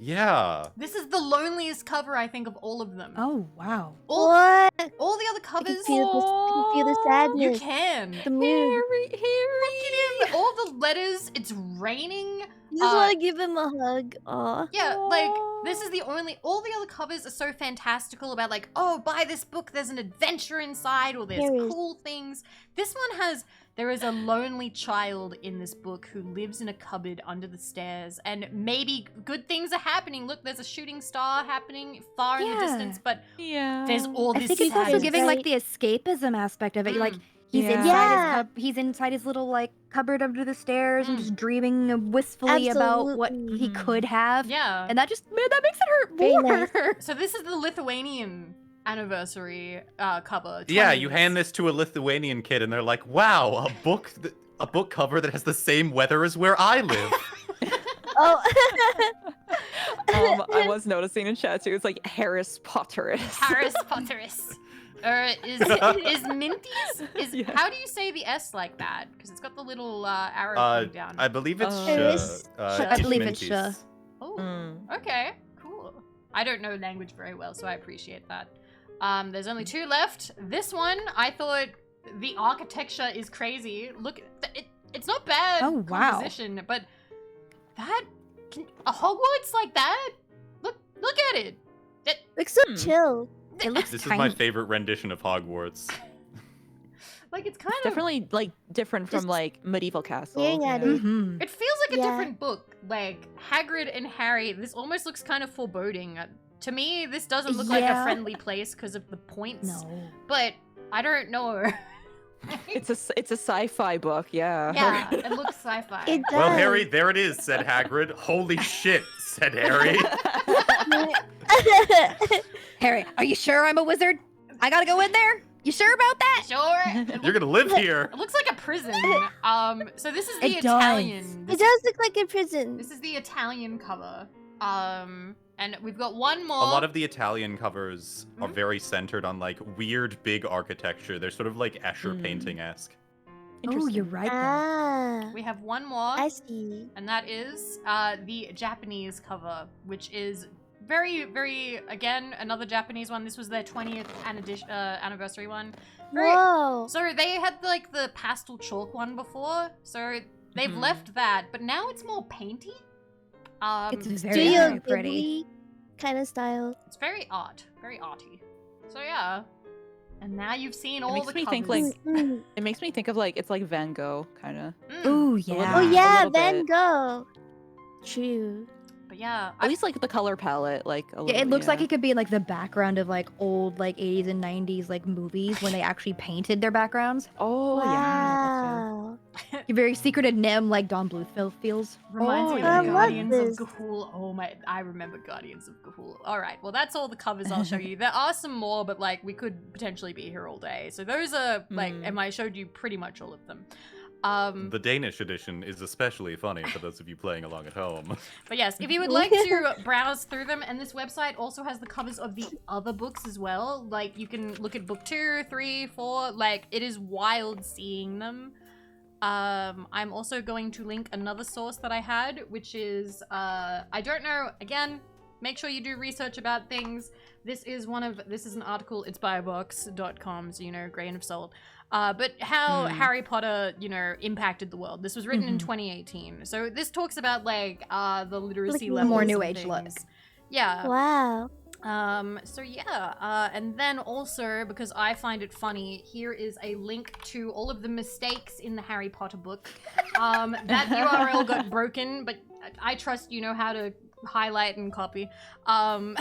Yeah. This is the loneliest cover, I think, of all of them. Oh wow. All, What? all the other I covers, can feel this. I can feel the you sadness. can. The mood. Look at him. All the letters. It's raining. You just Uh, want to give him a hug. Aw. Yeah, like, this is the only... All the other covers are so fantastical about, like, oh, buy this book, there's an adventure inside, or there's There is. cool things. This one has... There is a lonely child in this book who lives in a cupboard under the stairs, and maybe good things are happening. Look, there's a shooting star happening far in the Yeah. distance, but Yeah. there's all I this think it's also sadness. giving like Right. the escapism aspect of it. Like Mm. he's Yeah. inside Yeah. he's inside his little like cupboard under the stairs and Mm. just dreaming wistfully about what Absolutely. he could have. Yeah. And that just man, that makes it hurt Very more. nice. So this is the Lithuanian anniversary cover. Yeah, you 20s. hand this to a Lithuanian kid, and they're like, "Wow, a book cover that has the same weather as where I live." Oh. I was noticing in chat too. It's like Harris Potterus. Harris Potterus. Is Minties? Yeah. How do you say the S like that? Because it's got the little arrow going down. I believe it's Harris- I believe it's Tishmintis. Oh, Mm. okay, cool. I don't know language very well, so I appreciate that. There's only 2 left. This one, I thought the architecture is crazy. Look, it's not bad Oh, wow. composition, but that a Hogwarts like that? Look at it. Looks so Hmm. chill. It looks This is tiny. my favorite rendition of Hogwarts. Like it's kind of Definitely like different from Just like medieval castle. staring at yeah. it. Mhm. It feels like a Yeah. different book. Like Hagrid and Harry, this almost looks kind of foreboding. To me, this doesn't look like a Yeah. friendly place because of the points. No. But I don't know. It's a sci-fi book, yeah. Yeah, it looks sci-fi. It does. Well, Harry, there it is," said Hagrid. "Holy shit," said Harry. Harry, are you sure I'm a wizard? I gotta go in there? You sure about that? Sure. "You're gonna live here." It looks like a prison. So this is the It does. Italian. It does look like a prison. This is the Italian cover. And we've got one more. A lot of the Italian covers are Mhm. very centered on like weird big architecture. They're sort of like Escher Mm. painting-esque. Oh, you're right. There. Ah, We have one more. I see. And that is the Japanese cover, which is very, very, again, another Japanese one. This was their 20th anniversary one. Very, Whoa. so they had like the pastel chalk one before, so they've Mhm. left that, but now it's more painty. It's very, Studio very pretty. kind of style. It's very very arty. So yeah. And now you've seen all makes the me covers. think, like, Mm. It makes me think of like it's like Van Gogh kind of. Mm, Ooh, little yeah. Oh a yeah, little Van bit. Gogh. True. but yeah, At least like the color palette, like a Yeah, little, it looks like yeah. it could be in, like the background of like old like 80s and 90s like movies when they actually painted their backgrounds. Oh yeah. Wow. Give a very secreted Nim like Don Bluthfield feels. Reminds me yeah. of I love Guardians this. of Gahul. Oh my, I remember Guardians of Gahul. Alright, well that's all the covers I'll show you. There are some more, but like we could potentially be here all day. So those are like, and I showed you pretty much all of them. The Danish edition is especially funny for those of you playing along at home. But yes, if you would like to browse through them, and this website also has the covers of the other books as well. Like you can look at book 2, 3, 4, like it is wild seeing them. I'm also going to link another source that I had, which is, I don't know, again, make sure you do research about things. This is an article, it's biobox.com, so, you know, grain of salt. But how Harry Potter, you know, impacted the world. This was written in 2018. So this talks about, like, the literacy Like levels. more new and age look. things. Yeah. Wow. So yeah, and then also, because I find it funny, here is a link to all of the mistakes in the Harry Potter book. That URL got broken, but I trust you know how to highlight and copy. I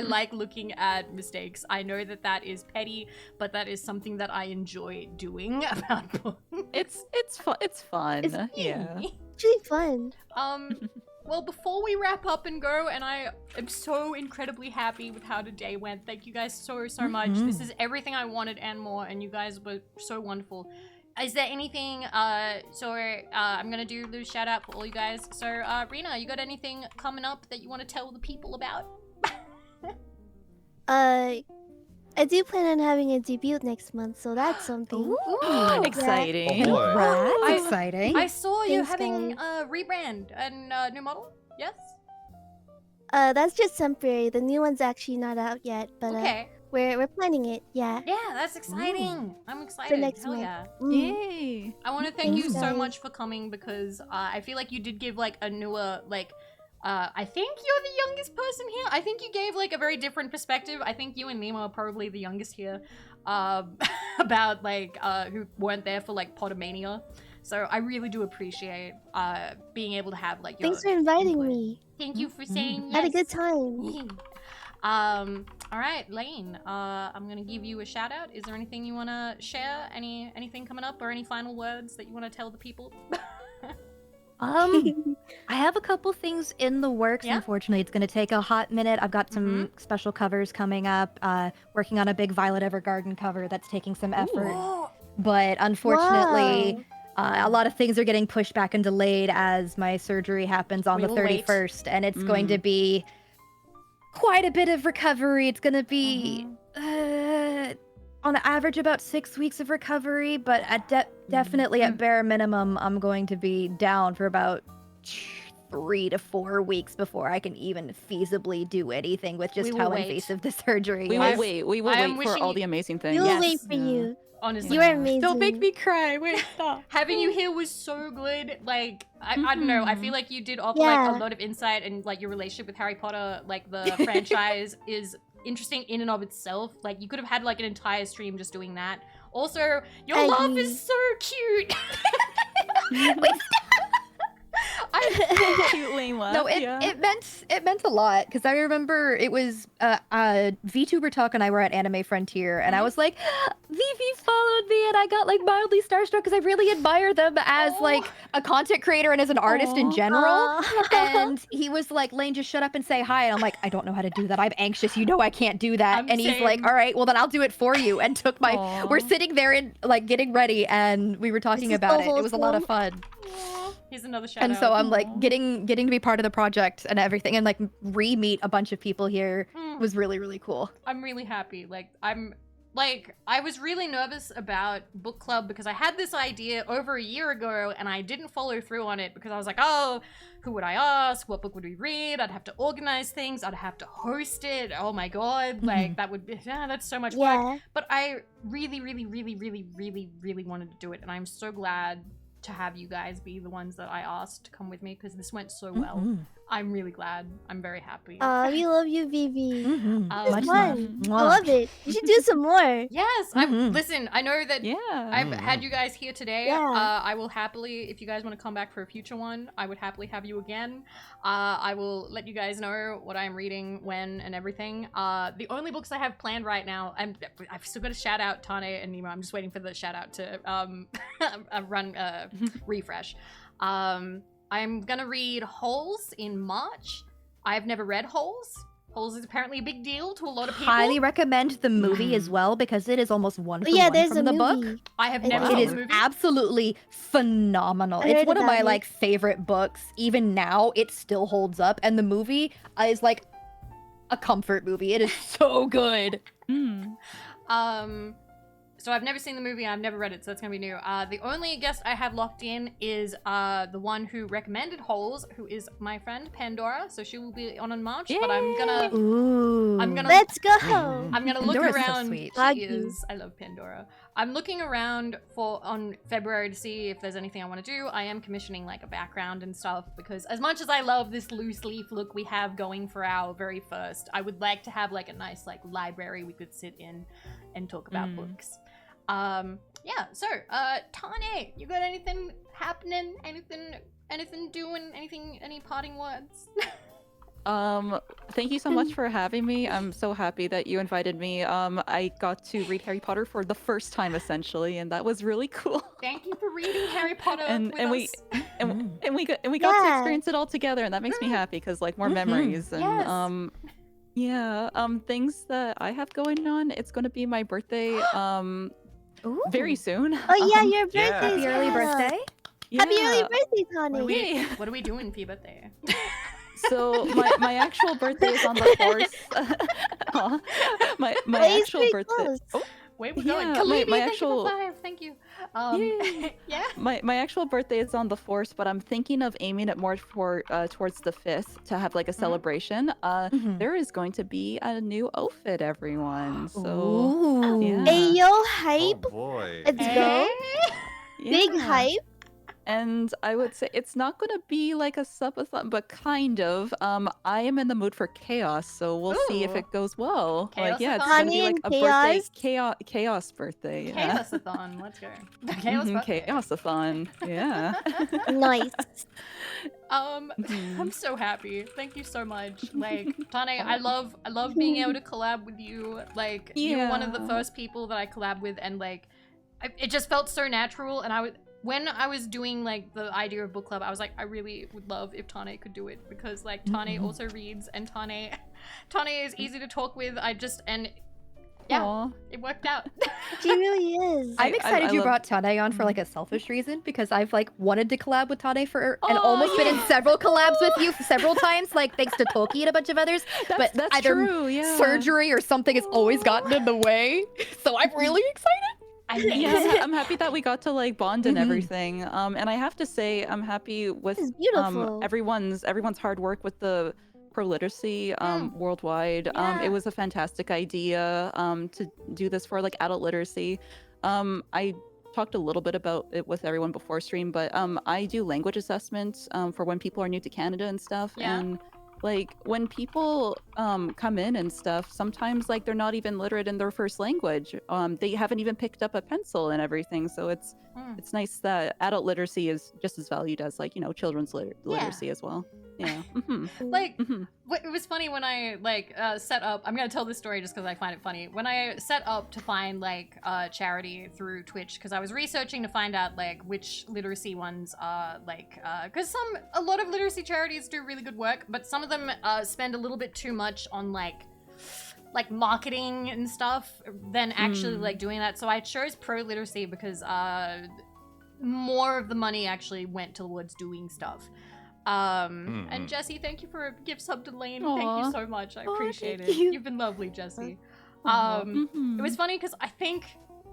like looking at mistakes. I know that that is petty, but that is something that I enjoy doing about books. It's fun. It's fun. It's yeah. It's really fun. Well, before we wrap up and go, and I am so incredibly happy with how the day went. Thank you guys so much. This is everything I wanted and more, and you guys were so wonderful. Is there anything, I'm gonna do the shout out for all you guys. So, Rena, you got anything coming up that you want to tell the people about? I do plan on having a debut next month, so that's something. Ooh. Exciting. Oh, boy. Congrats. Exciting. I saw you Thanks, having guys. a rebrand and new model, yes? That's just temporary. The new one's actually not out yet, but Okay. we're planning it. Yeah. Yeah, that's exciting. I'm excited. next Hell month. yeah. Yay. I want to thank you Thanks, so guys. much for coming because I feel like you did give like a newer, like, I think you're the youngest person here. I think you gave like a very different perspective. I think you and Nemo are probably the youngest here about like who weren't there for like Pottermania. So I really do appreciate being able to have like your Thanks for inviting input. me. Thank you for saying yes. Had a good time. All right, Lane, I'm gonna give you a shout out. Is there anything you want to share? Anything coming up or any final words that you want to tell the people? I have a couple things in the works. Yeah? Unfortunately, it's going to take a hot minute. I've got some special covers coming up. Working on a big Violet Evergarden cover that's taking some effort. But unfortunately, a lot of things are getting pushed back and delayed as my surgery happens on We the will wait. 31st, and it's going to be quite a bit of recovery. It's going to be on average about 6 weeks of recovery, but at definitely at bare minimum, I'm going to be down for about 3 to 4 weeks before I can even feasibly do anything with just We will how wait. invasive the surgery We is. will wait. We will I am wait for wishing all you- the amazing things. We'll Yes. wait for you. Honestly, You are amazing. Don't make me cry. Wait, stop. having you here was so good. Like I don't know. I feel like you did offer Yeah. like a lot of insight, and like your relationship with Harry Potter, like the franchise, is interesting in and of itself. Like you could have had like an entire stream just doing that. Also, your I laugh agree. is so cute. Cute Lane laugh. No, it meant a lot because I remember it was VTuber Talk and I were at Anime Frontier and I was like, Vivi followed me and I got like mildly starstruck because I really admire them as like a content creator and as an artist in general. Aw. And he was like, Lane, just shut up and say hi. And I'm like, I don't know how to do that. I'm anxious. You know I can't do that. And he's like, Same. all right, well then I'll do it for you. And took my. Aw. We're sitting there and like getting ready and we were talking is about so it. It was a lot of fun. Here's another shout And out. so I'm like getting to be part of the project and everything and like re-meet a bunch of people here was really, really cool. I'm really happy. I was really nervous about book club because I had this idea over a year ago and I didn't follow through on it because I was like, oh, who would I ask? What book would we read? I'd have to organize things. I'd have to host it. Oh my God. Like that would be, that's so much work. Yeah. But I really, really, really, really, really, really wanted to do it. And I'm so glad to have you guys be the ones that I asked to come with me because this went so well. I'm really glad. I'm very happy. We love you, Vivi. Mhm. It's Much fun. love. I love it. You should do some more. Yes, listen, I know that Yeah. I've had you guys here today. Yeah. I will happily, if you guys want to come back for a future one, I would happily have you again. I will let you guys know what I'm reading, when, and everything. The only books I have planned right now, I've still got to shout out Tane and Nemo. I'm just waiting for the shout out to refresh. I'm gonna read Holes in March. I've never read Holes. Holes is apparently a big deal to a lot of people. Highly recommend the movie as well because it is almost one for Yeah, one there's from a the movie. book. I have It never It seen is the movie. absolutely phenomenal. I It's heard one of about my it. like favorite books. Even now, it still holds up, and the movie is like a comfort movie. It is so good. Mm. So I've never seen the movie, I've never read it, so that's gonna be new. The only guest I have locked in is the one who recommended Holes, who is my friend Pandora. So she will be on in March, but I'm gonna Ooh. Let's go. I'm gonna look Pandora's so around. sweet. Love She you. is. I love Pandora. I'm looking around on February to see if there's anything I want to do. I am commissioning like a background and stuff because as much as I love this loose leaf look we have going for our very first, I would like to have like a nice like library we could sit in and talk about books. Yeah. So, Tane, you got anything happening? Anything doing? Any parting words? Thank you so much for having me. I'm so happy that you invited me. I got to read Harry Potter for the first time essentially, and that was really cool. Thank you for reading Harry Potter with us. And we got to Yeah. experience it all together, and that makes me happy because like more memories and Yes. yeah, things that I have going on. It's gonna be my birthday Ooh. very soon. Oh yeah, Um, your Yeah. birthday. Happy early birthday. Happy early yeah. birthday, What are Tani. we, Yay. what are we doing for your birthday? So my actual birthday is on the 4th. Aw. my Wait, actual pretty birthday. close. Oh, Wait, we're going. Yeah, Khalidi, my thank actual- you for 5. Thank you. Yay. Yeah. my actual birthday is on the 4th, but I'm thinking of aiming it more for towards the 5th to have like a celebration. Mhm. There is going to be a new outfit, everyone. So Ooh. yeah. Hey yo, Oh hype. boy. Let's go. Big Yeah. hype. And I would say it's not going to be like a subathon, but kind of. I am in the mood for chaos, so we'll see if Ooh. it goes well. Like, yeah, it's Chaos-a-thon? going to be Honey like and a birthday chaos? chaos birthday. Yeah. Chaos-a-thon. Let's go. Chaos Mhm, birthday. Chaos-a-thon. Yeah. Nice. Mhm. I'm so happy. Thank you so much. Like, Tane, I love being able to collab with you. Like, you're one of the Yeah. first people that I collab with, and like, it just felt so natural. And when I was doing like the idea of book club, I was like, I really would love if Tane could do it because like Tane also reads, and Tane is easy to talk with. Yeah, Aw. it worked out. She really is. I'm excited you love- brought Tane on for like a selfish reason because I've like wanted to collab with Tane for and Oh, almost been in yeah. several collabs with you several times, like thanks to Toki and a bunch of others. But That's either true, yeah. surgery or something has always gotten in the way. So I'm really excited. Yeah, I'm happy that we got to like bond and Mhm. everything. And I have to say, I'm happy with This is beautiful. everyone's hard work with the pro literacy worldwide. Yeah. It was a fantastic idea to do this for like adult literacy. I talked a little bit about it with everyone before stream, but I do language assessments for when people are new to Canada and stuff. Yeah. And like when people come in and stuff, sometimes like they're not even literate in their first language. They haven't even picked up a pencil and everything. So it's nice that adult literacy is just as valued as like, you know, children's literacy as well. Yeah. Mhm. Like, Mhm. it was funny when I like set up. I'm gonna tell this story just because I find it funny. When I set up to find like charity through Twitch, because I was researching to find out like which literacy ones are like, because a lot of literacy charities do really good work, but some of them spend a little bit too much on like marketing and stuff than actually like doing that. So I chose pro literacy because more of the money actually went towards doing stuff. And Jesse, thank you for a gift sub to Lane. Thank Aw. you so much. I Aw, appreciate thank it. you. You've been lovely, Jesse. Aw. It was funny because I think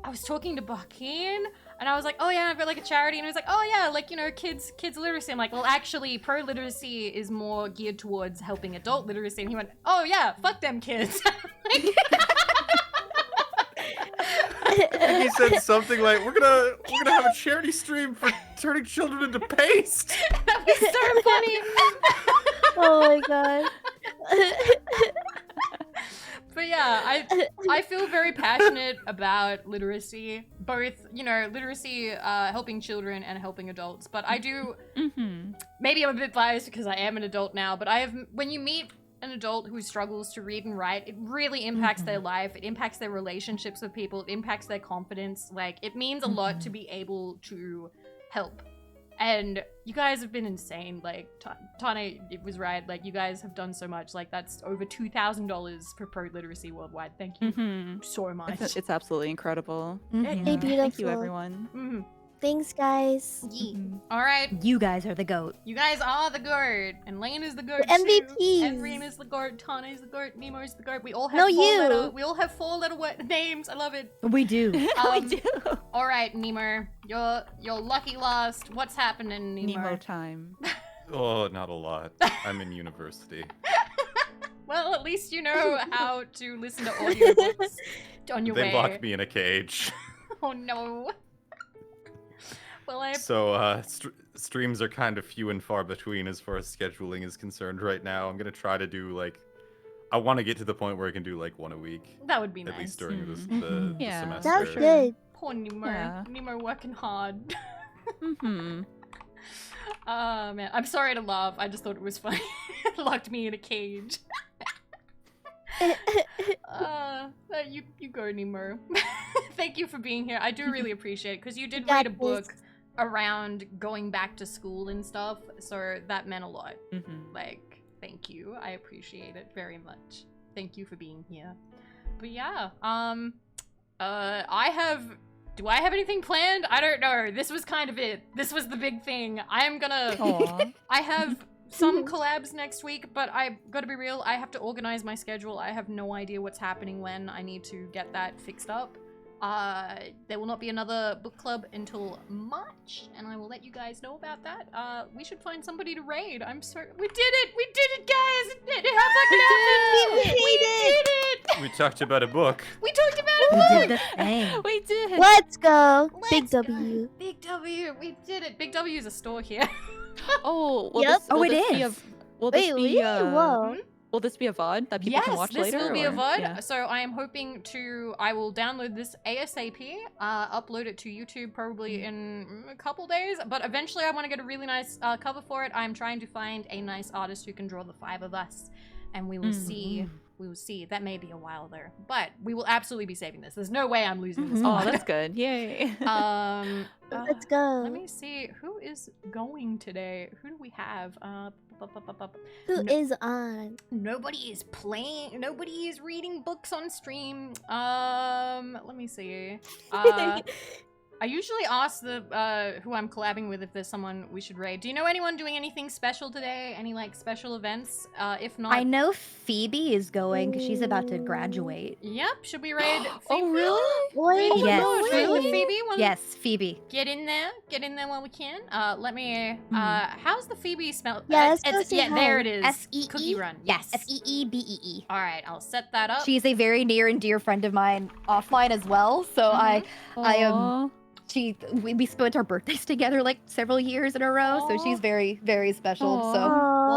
I was talking to Buckeen and I was like, oh yeah, I've got like a charity, and he was like, oh yeah, like, you know, kids literacy. I'm like, well, actually pro literacy is more geared towards helping adult literacy. And he went, oh yeah, fuck them kids. Like, I think he said something like, "We're gonna have a charity stream for turning children into paste." that was so funny. Oh my god. But yeah, I feel very passionate about literacy, both, you know, literacy, helping children and helping adults. But I do, maybe I'm a bit biased because I am an adult now, but when you meet an adult who struggles to read and write, it really impacts their life, it impacts their relationships with people, it impacts their confidence. Like, it means a lot to be able to help. And you guys have been insane. Like, Tane, it was right. Like, you guys have done so much. Like, that's over $2,000 for pro literacy worldwide. Thank you so much. It's absolutely incredible. Hey, beautiful. Thank you, everyone. Thanks, guys. All right. You guys are the GOAT. You guys are the GOAT. And Lane is the GOAT The MVPs. And Reen is the GOAT. Tane is the GOAT. Nemo is the GOAT. We all have No, we all have four-letter names. I love it. We do. We do. All right, Nemo. You're lucky last. What's happening, Nemo? Nemo time. Oh, not a lot. I'm in university. Well, at least you know how to listen to audiobooks on your way. They locked me in a cage. Oh no. Well, So, streams are kind of few and far between as far as scheduling is concerned right now. I'm gonna try to do, like, I want to get to the point where I can do, like, one a week. That would be At nice. least during the Yeah. semester. That's good. Poor Nemo. Yeah. Nemo working hard. Mm-hmm. Man, I'm sorry to laugh. I just thought it was funny. It locked me in a cage. You go, Nemo. Thank you for being here. I do really appreciate it because you did read a book around going back to school and stuff, so that meant a lot. Like, thank you. I appreciate it very much. Thank you for being here. But yeah, do I have anything planned? I don't know. This was kind of it. This was the big thing. I have some collabs next week, but I gotta be real, I have to organize my schedule. I have no idea what's happening when. I need to get that fixed up. There will not be another book club until March, and I will let you guys know about that. We should find somebody to raid. We did it, guys! It happened! We did it! We talked about a book. We talked about We it! did the thing. We did. Let's go. Let's Big go. W. Big W, we did it. Big W is a store here. Oh, will Yep. this, will Oh, it this be is. will this Wait, be really? Whoa. will this be a VOD that people can watch this later? will be a or- VOD. yeah. So I am hoping I will download this ASAP, upload it to YouTube probably in a couple days, but eventually I want to get a really nice cover for it. I'm trying to find a nice artist who can draw the 5 of us, and we will see. We will see. That may be a while there, but we will absolutely be saving this. There's no way I'm losing this Oh, VOD. that's good. Yay. Let's go. Let me see who is going today. Who do we have? Who is on? Nobody is playing. Nobody is reading books on stream. Let me see. I usually ask the who I'm collabing with if there's someone we should raid. Do you know anyone doing anything special today? Any like special events? If not, I know Phoebe is going because she's about to graduate. Yep. Should we raid? Phoebe? Oh, really? Wait, Yes. no Raid with way. Phoebe? Yes, Phoebe. Get in there. Get in there while we can. Let me. How's the Phoebe spell? Yeah, let's go say yeah. hi. There it is. S-E-E? Cookie Run. Yes, Yes. F-E-E-B-E-E. All right. I'll set that up. She's a very near and dear friend of mine offline as well. So I am. Aw. We spent our birthdays together like several years in a row. So she's Aw. very, very special. Aw. So Well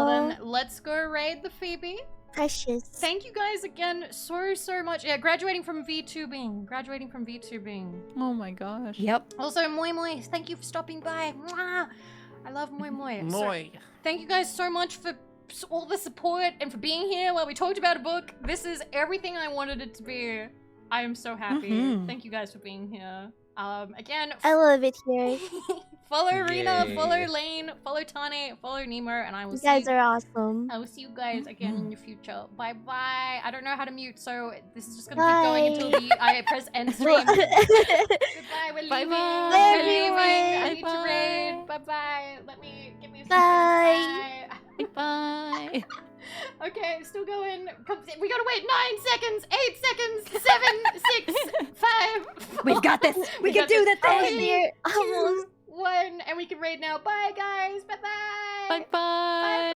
Aw, then, let's go raid the Phoebe. precious. Thank you guys again so much. Yeah, graduating from VTubing. Graduating from VTubing. Oh my gosh. yep. Also, Moi Moi, thank you for stopping by. Mwah! I love Moi Moi. So, Moi. thank you guys so much for all the support and for being here while we talked about a book. This is everything I wanted it to be. I am so happy. Mhm. Thank you guys for being here. Again, I love it here. follow Rena, Yay. follow Lane, follow Tane, follow Nemo, and I will You see guys are awesome. I will see you guys again Mm-hmm. in the future. Bye bye. I don't know how to mute, so this is just gonna keep going until I press end stream. Goodbye. We're leaving. Bye-bye. We're leaving. I Bye, need to raid. Bye bye. Give me a second. Bye. Bye. Okay, still going. We gotta wait 9 seconds, 8 seconds, 7, 6, 5. We've got this. We can got do this. the Almost thing. there. 2, Almost. 1, and we can raid now. Bye guys. Bye bye. Bye bye.